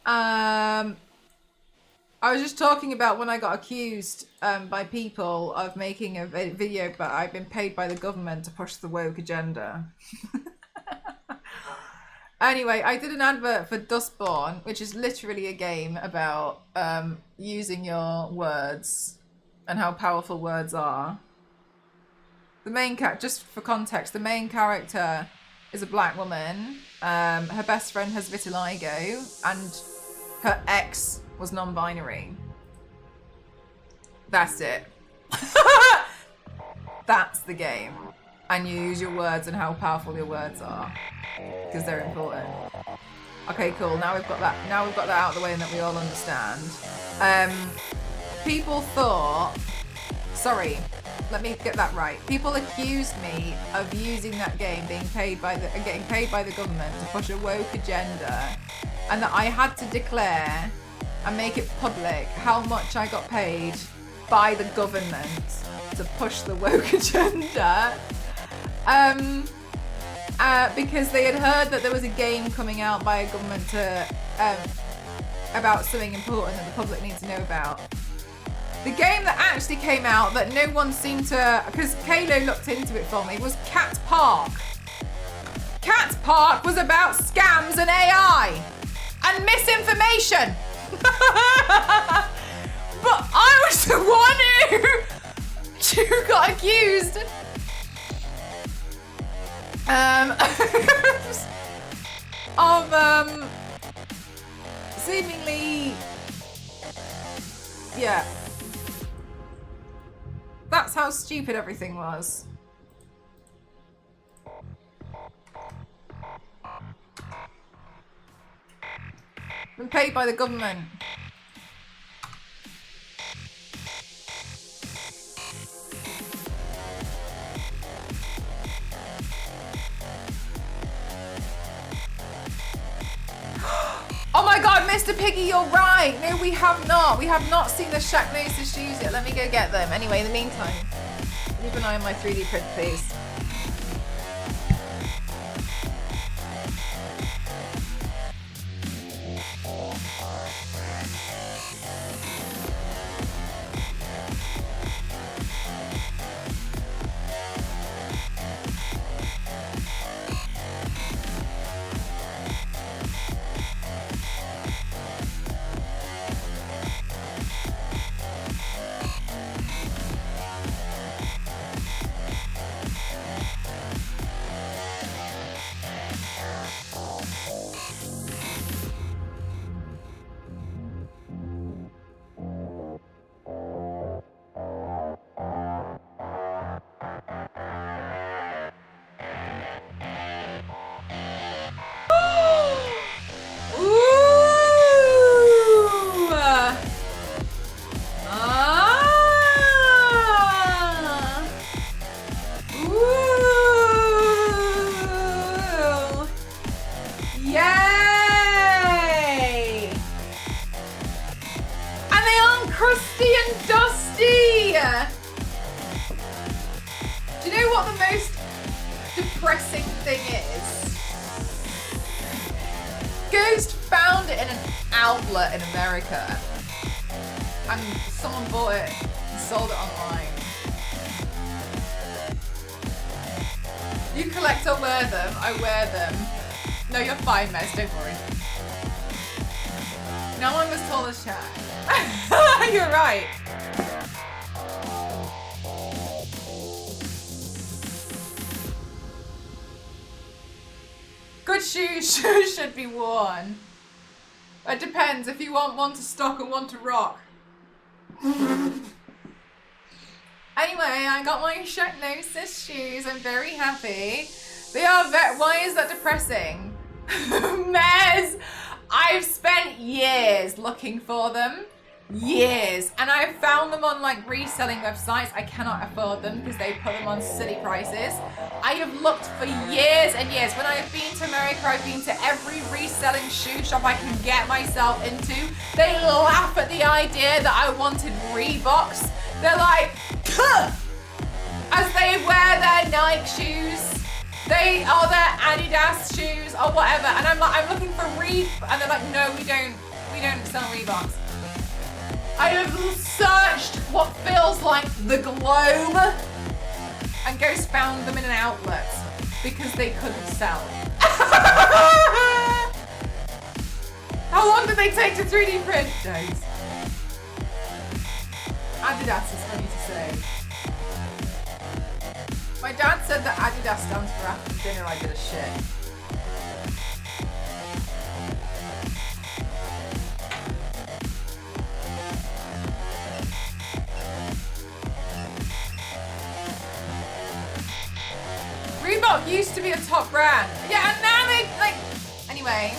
I was just talking about when I got accused by people of making a video, but I've been paid by the government to push the woke agenda. Anyway, I did an advert for Dustborn, which is literally a game about using your words and how powerful words are. The main just for context, the main character is a black woman. Her best friend has vitiligo, and her ex was non-binary. That's it. That's the game. And you use your words and how powerful your words are, because they're important. Okay, cool. Now we've got that. Now we've got that out of the way, and that we all understand. People thought. Sorry, let me get that right. People accused me of using that game, getting paid by the government to push a woke agenda, and that I had to declare and make it public how much I got paid by the government to push the woke agenda. Because they had heard that there was a game coming out by a government to about something important that the public needs to know about. The game that actually came out that no one seemed to, because Kalo looked into it for me, was Cat Park. Cat Park was about scams and AI and misinformation. But I was the one who got accused of seemingly, yeah. That's how stupid everything was. Been paid by the government. Oh my god, Mr. Piggy, you're right. No, we have not. We have not seen the Shacknosis shoes yet. Let me go get them. Anyway, in the meantime, keep an eye on my 3D print, please. Mess, don't worry. No one was told as chat. You're right. good shoes should be worn. It depends if you want one to stock and one to rock. Anyway, I got my Shagnosis shoes. I'm very happy. They are why is that depressing? Mez, I've spent years looking for them. Years. And I've found them on like reselling websites. I cannot afford them because they put them on silly prices. I have looked for years and years. When I've been to America, I've been to every reselling shoe shop I can get myself into. They laugh at the idea that I wanted Reeboks. They're like, "Kuh!" As they wear their Nike shoes. They are their Adidas shoes or whatever. And I'm like, I'm looking for and they're like, no, we don't sell Reeboks. I have searched what feels like the globe and Ghost found them in an outlet because they couldn't sell. How long did they take to 3D print? Days. Adidas is funny to say. My dad said that Adidas stands for after dinner I did a shit. Reebok used to be a top brand. Yeah, and now they, like... Anyway,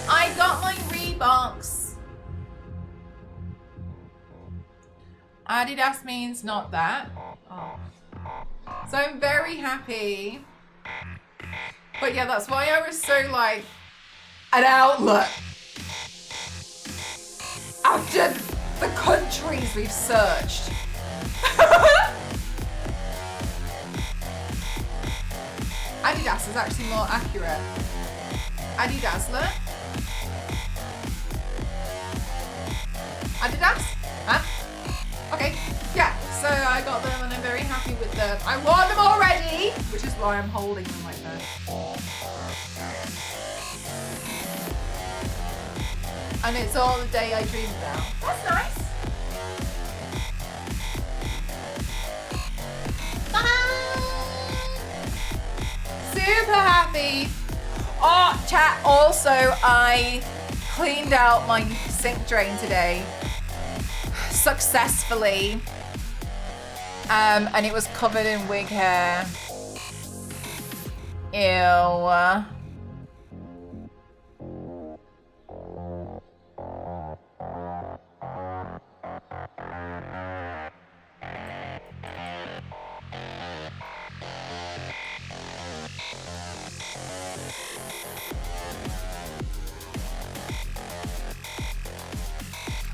I got my Reeboks. Adidas means not that. Oh. So I'm very happy. But yeah, that's why I was so like, an outlet. After the countries we've searched. Adidas is actually more accurate. Adidasler? Adidas? Huh? Okay, yeah, so I got them and I'm very happy with them. I wore them already, which is why I'm holding them like that. And it's all the day I dreamed about. That's nice. Super happy. Oh, chat, also I cleaned out my sink drain today successfully. And it was covered in wig hair. Ew.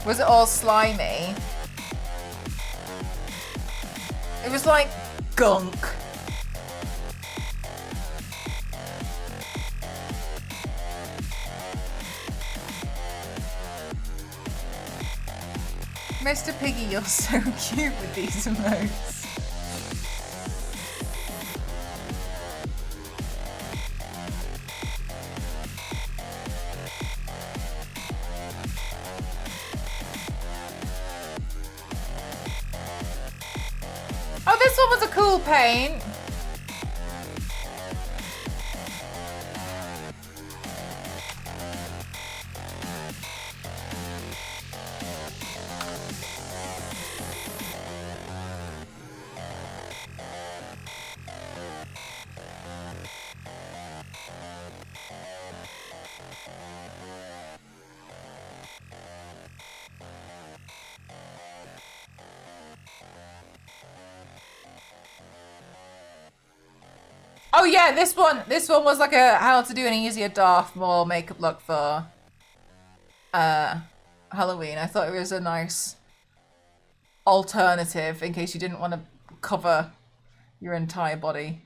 Was it all slimy? It was like gunk. Mr. Piggy, you're so cute with these emotes. Oh, this one was a cool paint. Oh yeah, this one was like a how to do an easier Darth Maul makeup look for Halloween. I thought it was a nice alternative in case you didn't want to cover your entire body.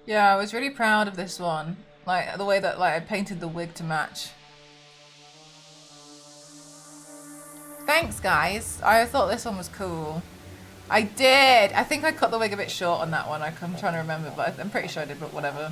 Yeah, I was really proud of this one. Like the way that I painted the wig to match. Thanks guys. I thought this one was cool. I did. I think I cut the wig a bit short on that one. I'm trying to remember, but I'm pretty sure I did, but whatever.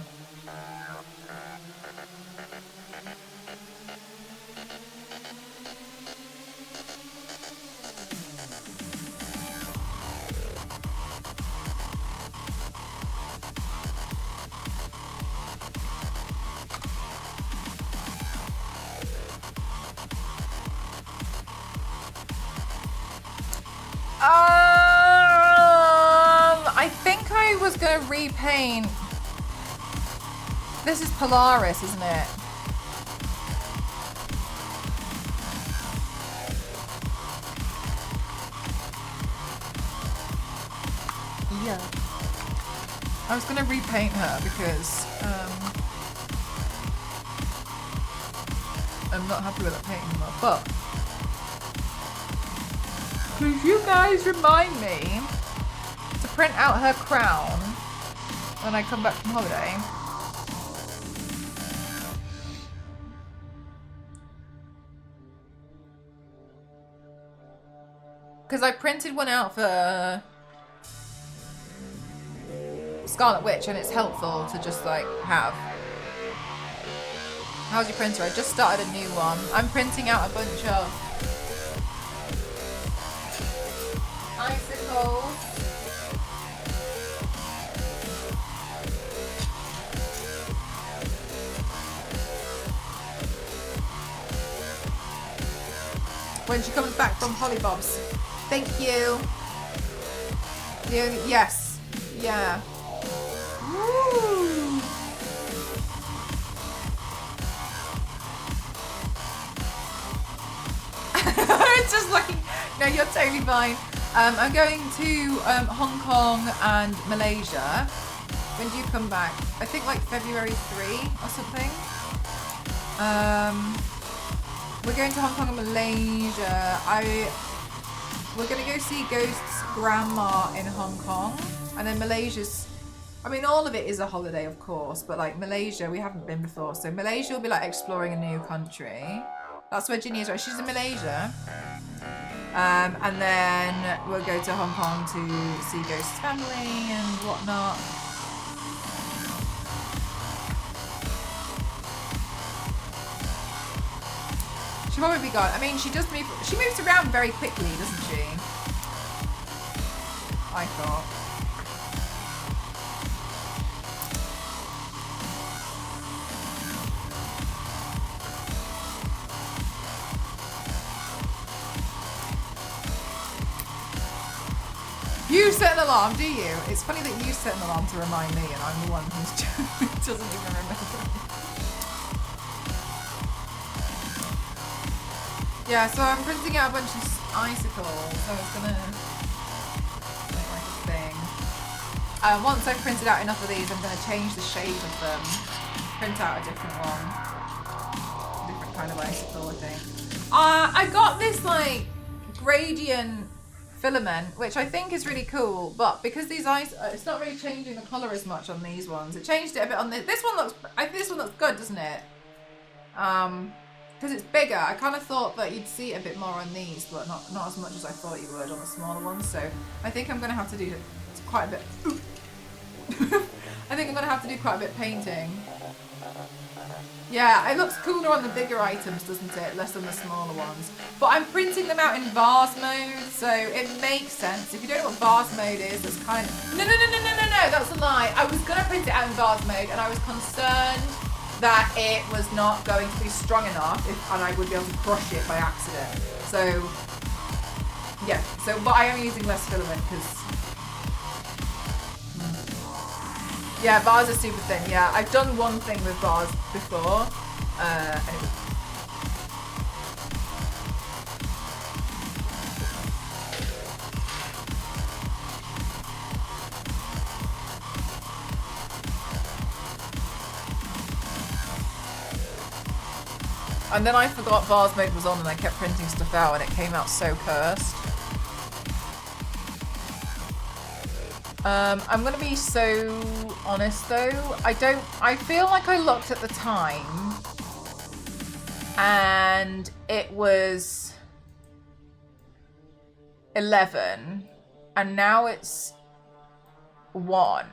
I think I was gonna repaint. This is Polaris, isn't it? Yeah. I was gonna repaint her because I'm not happy with that paint anymore, but could you guys remind me to print out her crown when I come back from holiday? Because I printed one out for Scarlet Witch and it's helpful to just like have. How's your printer? I just started a new one. I'm printing out a bunch of icicles. When she comes back from Hollybobs. Thank you. Yes. Yeah. Woo. It's just looking. No, you're totally fine. I'm going to Hong Kong and Malaysia. When do you come back? I think like February 3 or something. We're going to Hong Kong and Malaysia. We're going to go see Ghost's grandma in Hong Kong. And then Malaysia's, I mean, all of it is a holiday, of course. But like Malaysia, we haven't been before. So Malaysia will be like exploring a new country. That's where Ginny is, right? She's in Malaysia. And then we'll go to Hong Kong to see Ghost's family and whatnot. She'll probably be gone. I mean, she does move. She moves around very quickly, doesn't she? I thought. You set an alarm, do you? It's funny that you set an alarm to remind me, and I'm the one who doesn't even remember. Yeah, so I'm printing out a bunch of icicles, so it's gonna make like a thing. Once I've printed out enough of these, I'm gonna change the shape of them. Print out a different one. A different kind of icicle, I think. I got this like gradient filament, which I think is really cool, but because these it's not really changing the colour as much on these ones. It changed it a bit on this. This one looks, I think this one looks good, doesn't it? Because it's bigger. I kind of thought that you'd see it a bit more on these, but not as much as I thought you would on the smaller ones. So I think I'm going to have to do quite a bit. I think I'm going to have to do quite a bit painting. Yeah, it looks cooler on the bigger items, doesn't it? Less on the smaller ones. But I'm printing them out in vase mode, so it makes sense. If you don't know what vase mode is, that's kind of... No, that's a lie. I was going to print it out in vase mode, and I was concerned that it was not going to be strong enough and I would be able to crush it by accident. So, yeah. But I am using less filament because... Yeah, bars are super thin. Yeah, I've done one thing with bars before. Anyway. And then I forgot vase mode was on and I kept printing stuff out and it came out so cursed. I'm gonna be so honest though. I feel like I looked at the time and it was 11 and now it's 1.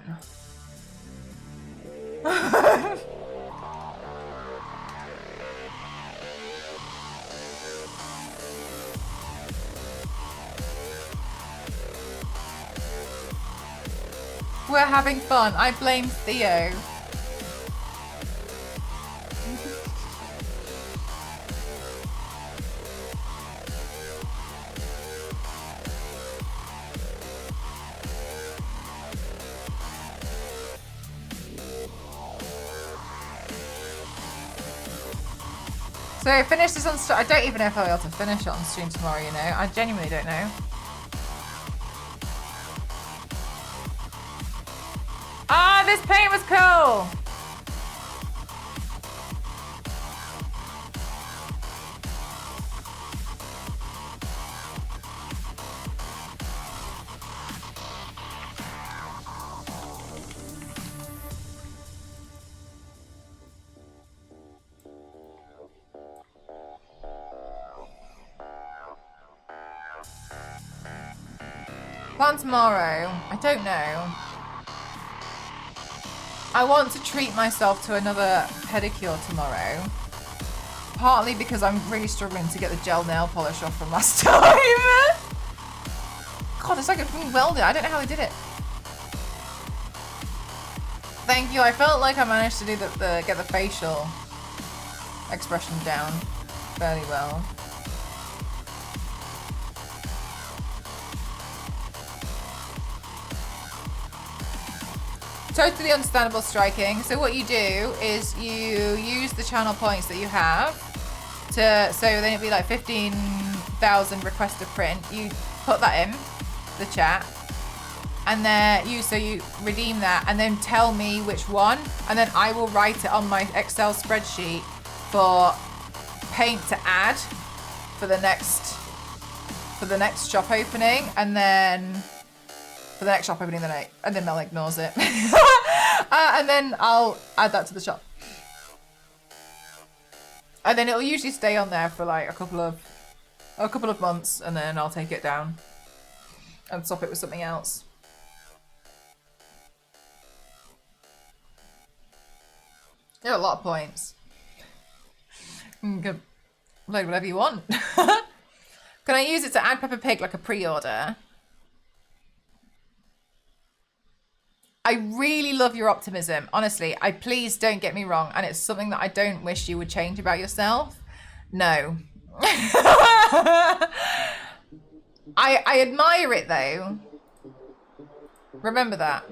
We're having fun. I blame Theo. So finish this on. I don't even know if I'll be able to finish it on stream tomorrow. You know, I genuinely don't know. Ah, this paint was cool. Plan tomorrow. I don't know. I want to treat myself to another pedicure tomorrow. Partly because I'm really struggling to get the gel nail polish off from last time. God, it's like it's being welded. I don't know how they did it. Thank you. I felt like I managed to do get the facial expression down fairly well. Totally understandable striking. So what you do is you use the channel points that you have to, so then it'd be like 15,000 request to print. You put that in the chat and then you redeem that and then tell me which one and then I will write it on my Excel spreadsheet for paint to add for the next shop opening and then for the next shop opening and then Mel ignores it. And then I'll add that to the shop. And then it'll usually stay on there for like a couple of months and then I'll take it down and swap it with something else. There are a lot of points. You can load whatever you want. Can I use it to add Peppa Pig like a pre-order? I really love your optimism. Honestly, please don't get me wrong. And it's something that I don't wish you would change about yourself. No. I admire it though. Remember that.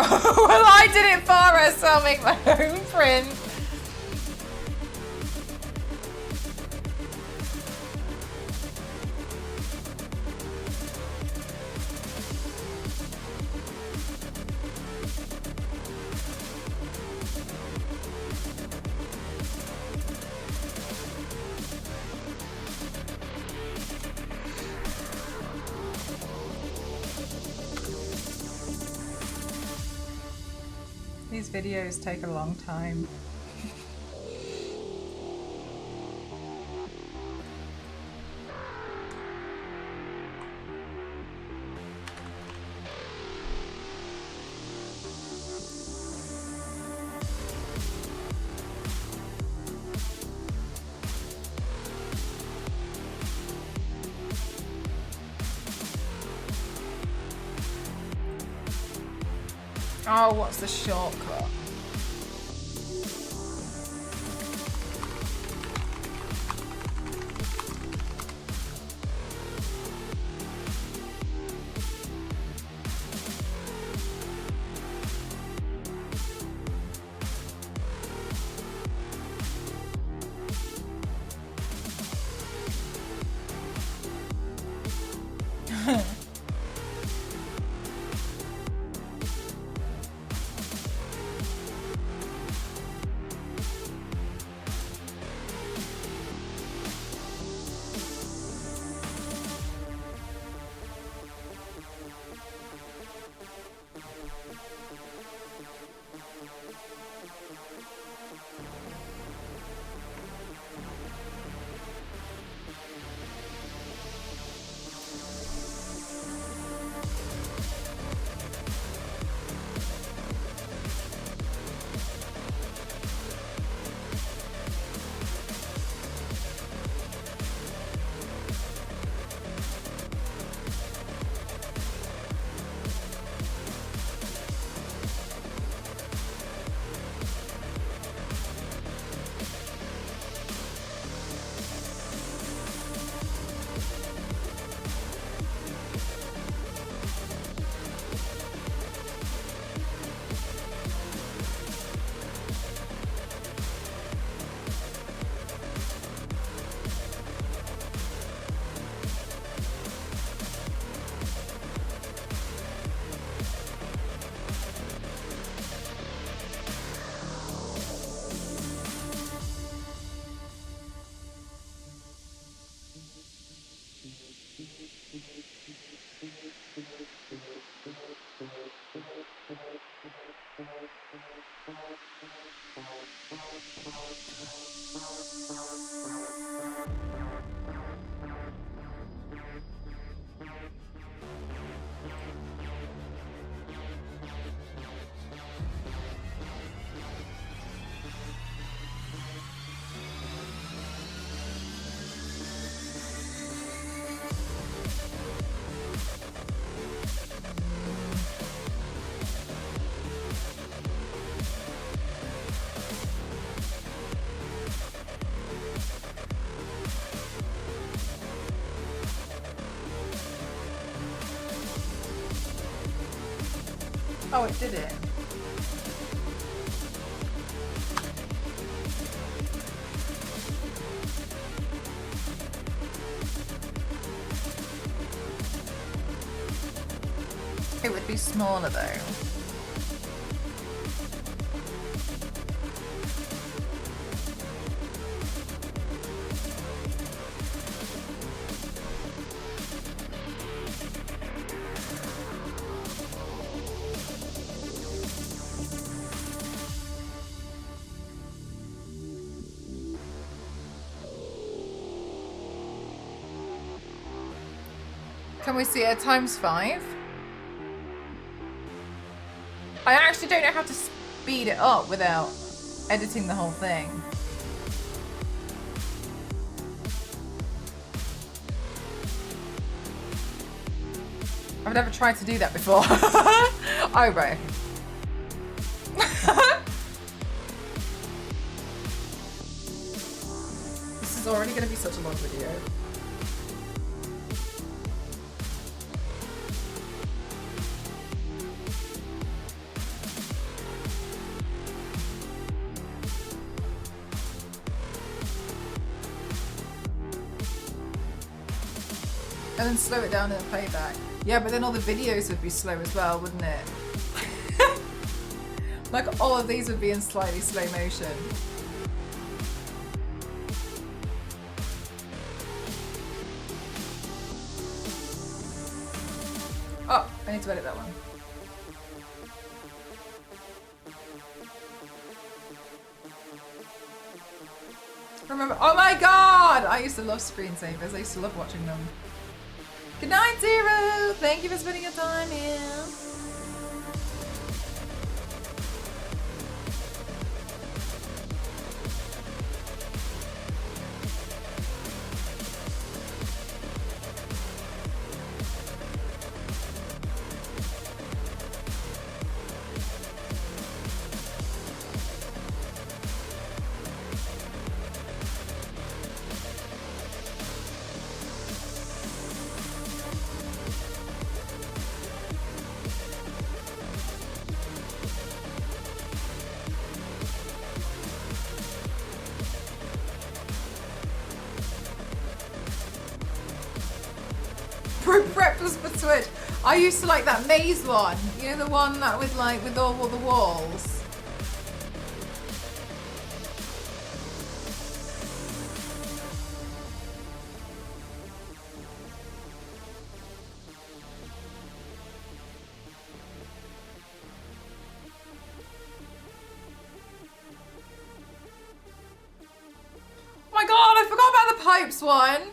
Well, I did it for her, so I'll make my own print. These videos take a long time. Oh, what's the shortcut? Oh, it did it. It would be smaller though. Can we see it at ×5? I actually don't know how to speed it up without editing the whole thing. I've never tried to do that before. Oh, right. This is already going to be such a long video. And then slow it down in the playback. Yeah, but then all the videos would be slow as well, wouldn't it? Like all of these would be in slightly slow motion. Oh, I need to edit that one. Remember, oh my god! I used to love screensavers. I used to love watching them. Good night, Zero! Thank you for spending your time here. Breakfast for Switch. I used to like that maze one. You know, the one that with like with all the walls. Oh my god, I forgot about the pipes one.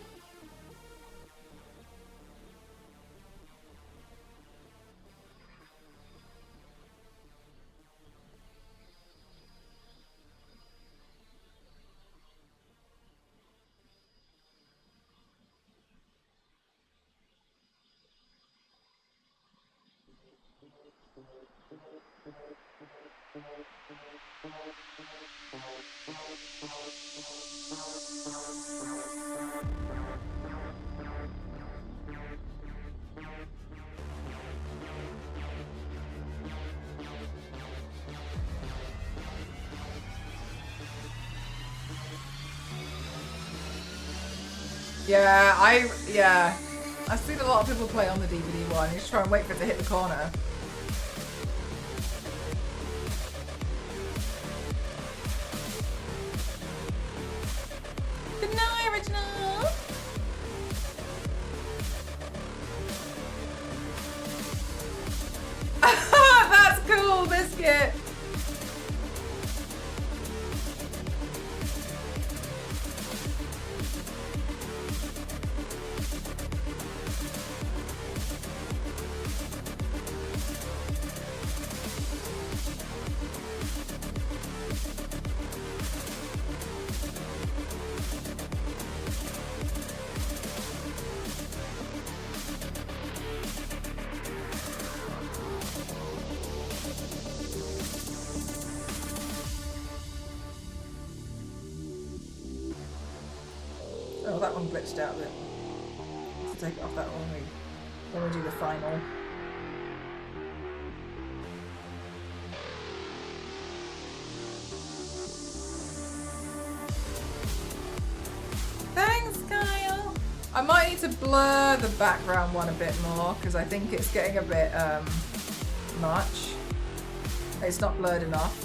Yeah, I've seen a lot of people play on the DVD one. You just try and wait for it to hit the corner. Good night, Original. That's cool, Biscuit. Oh, that one glitched out a bit. Let's take it off that one when we do the final. Thanks, Kyle. I might need to blur the background one a bit more because I think it's getting a bit much. It's not blurred enough.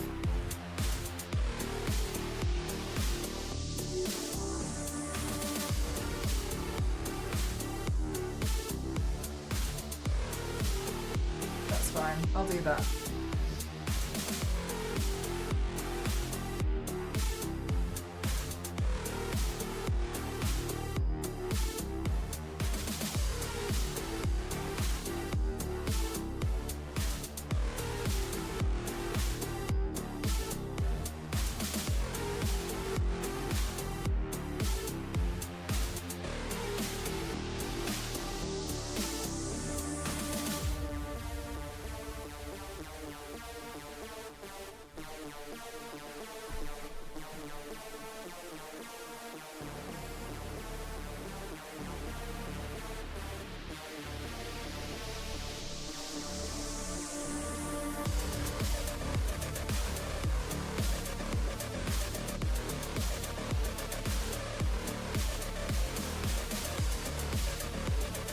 That's fine. I'll do that.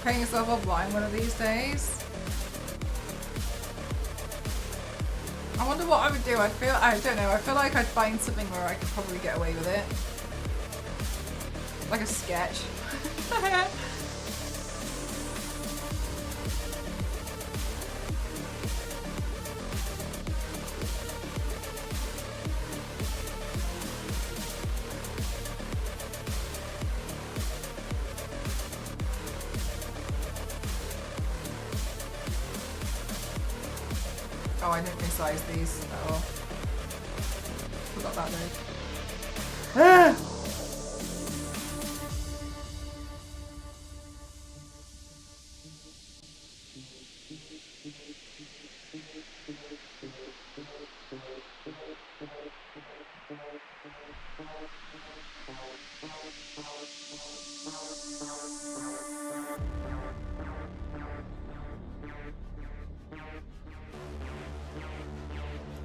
Paying yourself offline one of these days. I wonder what I would do. I don't know, I feel like I'd find something where I could probably get away with it. Like a sketch. Oh, I didn't resize these at all. Forgot that though. Ah!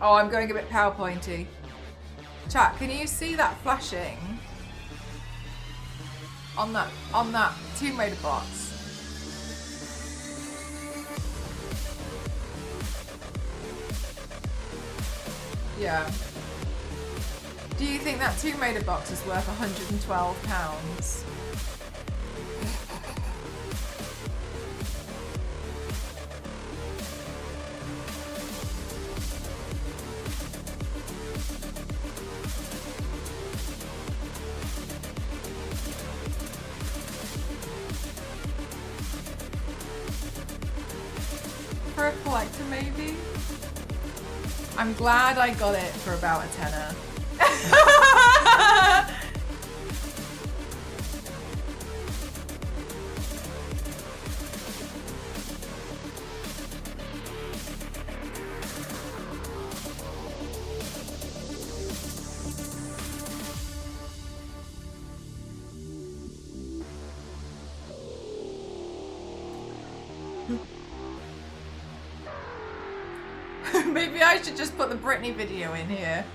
Oh, I'm going a bit PowerPointy. Chat, can you see that flashing on that Tomb Raider box? Yeah. Do you think that Tomb Raider box is worth £112? For a collector, maybe? I'm glad I got it for about a tenner. Maybe I should just put the Britney video in here.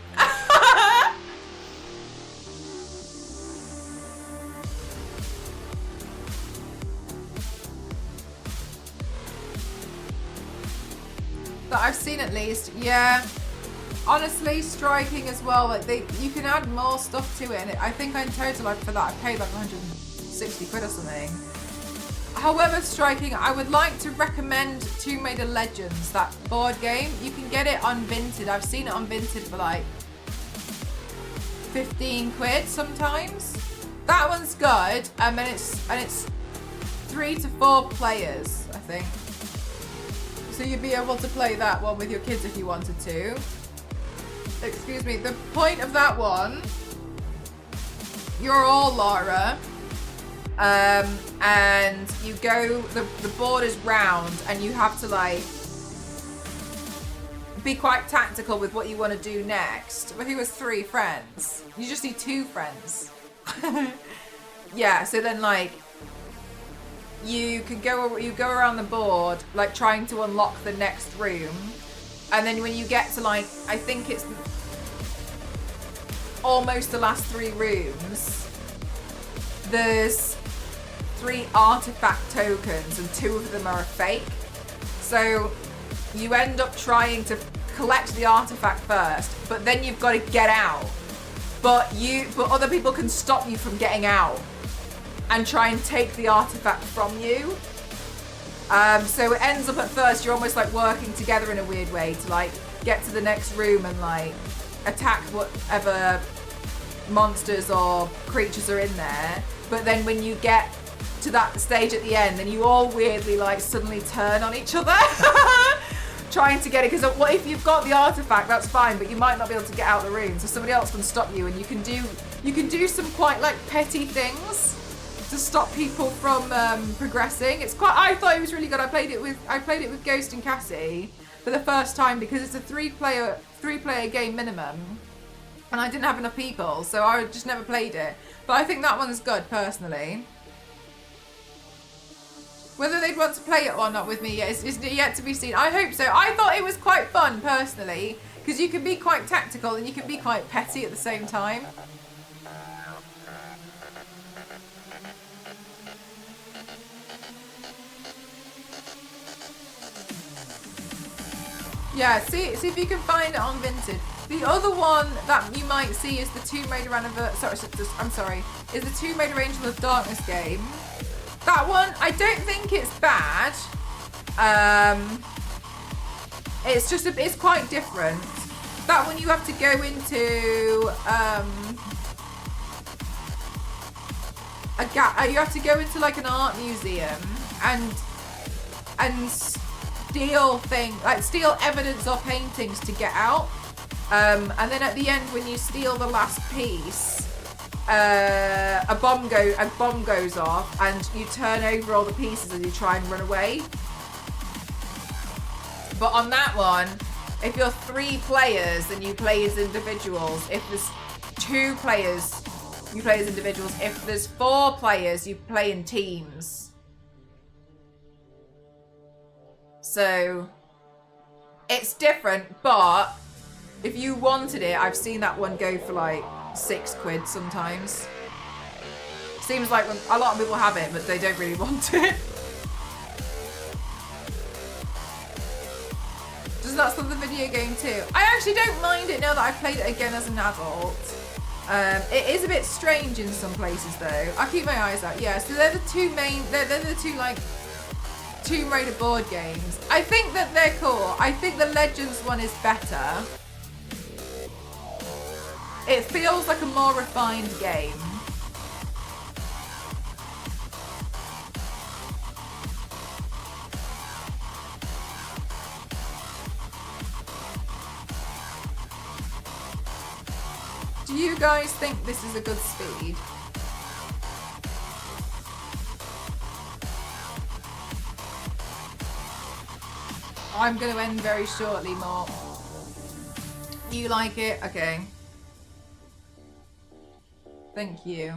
That I've seen at least, yeah. Honestly, striking as well. Like you can add more stuff to it, and I think in total, like for that, I paid like 160 quid or something. However, striking, I would like to recommend Tomb Raider Legends, that board game. You can get it on Vinted. I've seen it on Vinted for like 15 quid sometimes. That one's good, and it's 3 to 4 players, I think. So you'd be able to play that one with your kids if you wanted to. Excuse me. The point of that one, you're all Lara. And you go, the board is round and you have to like be quite tactical with what you want to do next. But he was 3 friends. You just need 2 friends. yeah, so then like you go around the board like trying to unlock the next room, and then when you get to like, I think it's almost the last 3 rooms, there's 3 artifact tokens and 2 of them are a fake. So you end up trying to collect the artifact first, but then you've got to get out. But other people can stop you from getting out and try and take the artifact from you. So it ends up at first you're almost like working together in a weird way to like get to the next room and like attack whatever monsters or creatures are in there. But then when you get to that stage at the end, then you all weirdly like suddenly turn on each other trying to get it, because what if you've got the artifact, that's fine, but you might not be able to get out of the room, so somebody else can stop you, and you can do some quite like petty things to stop people from progressing. I thought it was really good. I played it with Ghost and Cassie for the first time because it's a three player game minimum, and I didn't have enough people, so I just never played it. But I think that one's good personally. Whether they'd want to play it or not with me is yet to be seen. I hope so. I thought it was quite fun personally, because you can be quite tactical and you can be quite petty at the same time. Yeah, see if you can find it on Vinted. The other one that you might see is the Tomb Raider is the Tomb Raider Angel of Darkness game. That one, I don't think it's bad. It's quite different. That one you have to go into you have to go into like an art museum and steal evidence or paintings to get out. And then at the end, when you steal the last piece, a bomb goes off, and you turn over all the pieces as you try and run away. But on that one, if you're 3 players, then you play as individuals. If there's 2 players, you play as individuals. If there's 4 players, you play in teams. So it's different, but if you wanted it, I've seen that one go for like £6 sometimes. Seems like a lot of people have it, but they don't really want it. Does that stop the video game too? I actually don't mind it now that I've played it again as an adult. It is a bit strange in some places though. I'll keep my eyes out. Yeah, so they're the 2 main, they're the 2 like Tomb Raider board games. I think that they're cool. I think the Legends one is better. It feels like a more refined game. Do you guys think this is a good speed? I'm going to end very shortly, Mark. You like it? Okay. Thank you.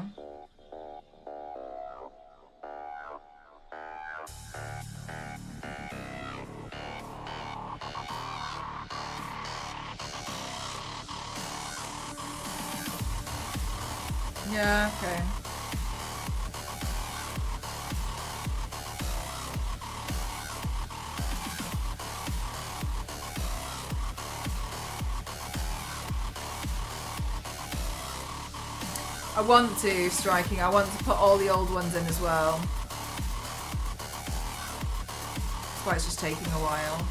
Yeah, okay. I want to, Striking. I want to put all the old ones in as well. That's why it's just taking a while.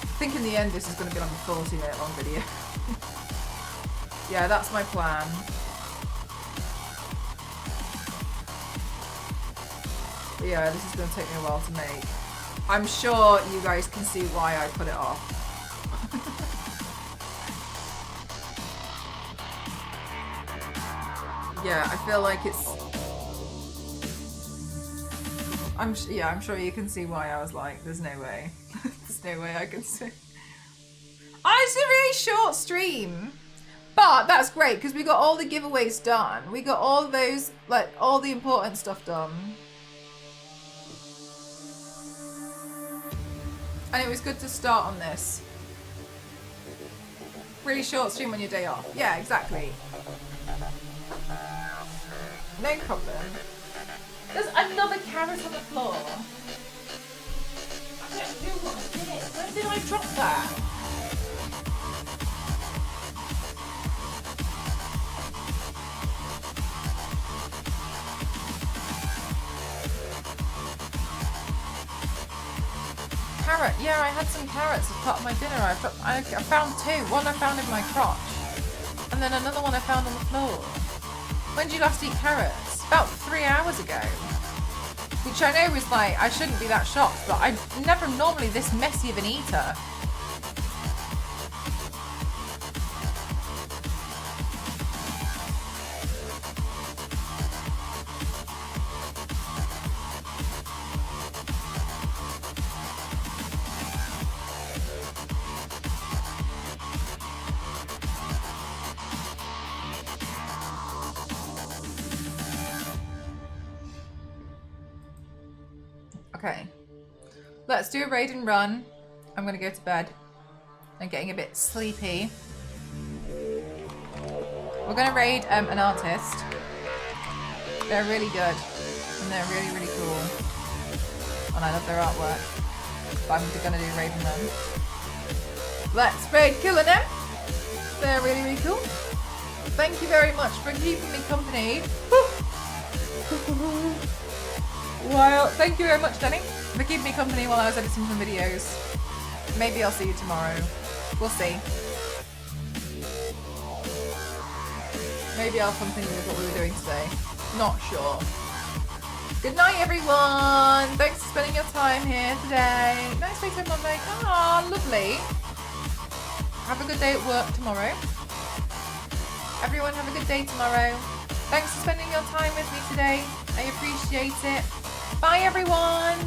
I think in the end this is going to be like a 40-minute long video. Yeah, that's my plan. But yeah, this is going to take me a while to make. I'm sure you guys can see why I put it off. Yeah, I feel like it's... I'm sure you can see why I was like, there's no way. There's no way I can see. Oh, it's a really short stream. But But that's great because we got all the giveaways done. We got all those, like, all the important stuff done. And it was good to start on this. Really short stream on your day off. Yeah, exactly. No problem. There's another carrot on the floor. I don't know what I did. Where did I drop that? Carrot. Yeah, I had some carrots as part of my dinner. I found two. One I found in my crotch. And then another one I found on the floor. When did you last eat carrots? About 3 hours ago. Which I know is like, I shouldn't be that shocked, but I'm never normally this messy of an eater. Okay, let's do a raid and run. I'm gonna go to bed. I'm getting a bit sleepy. We're gonna raid an artist. They're really good and they're really, really cool. And I love their artwork. But I'm gonna do a raid and run. Let's raid killing them. They're really, really cool. Thank you very much for keeping me company. Well, thank you very much, Danny, for keeping me company while I was editing some videos. Maybe I'll see you tomorrow. We'll see. Maybe I'll continue with what we were doing today. Not sure. Good night, everyone. Thanks for spending your time here today. Nice weekend Monday. Ah, lovely. Have a good day at work tomorrow. Everyone have a good day tomorrow. Thanks for spending your time with me today. I appreciate it. Bye everyone!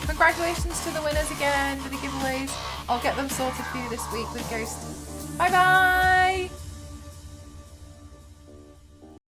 Congratulations to the winners again for the giveaways. I'll get them sorted for you this week with Ghost. Bye bye!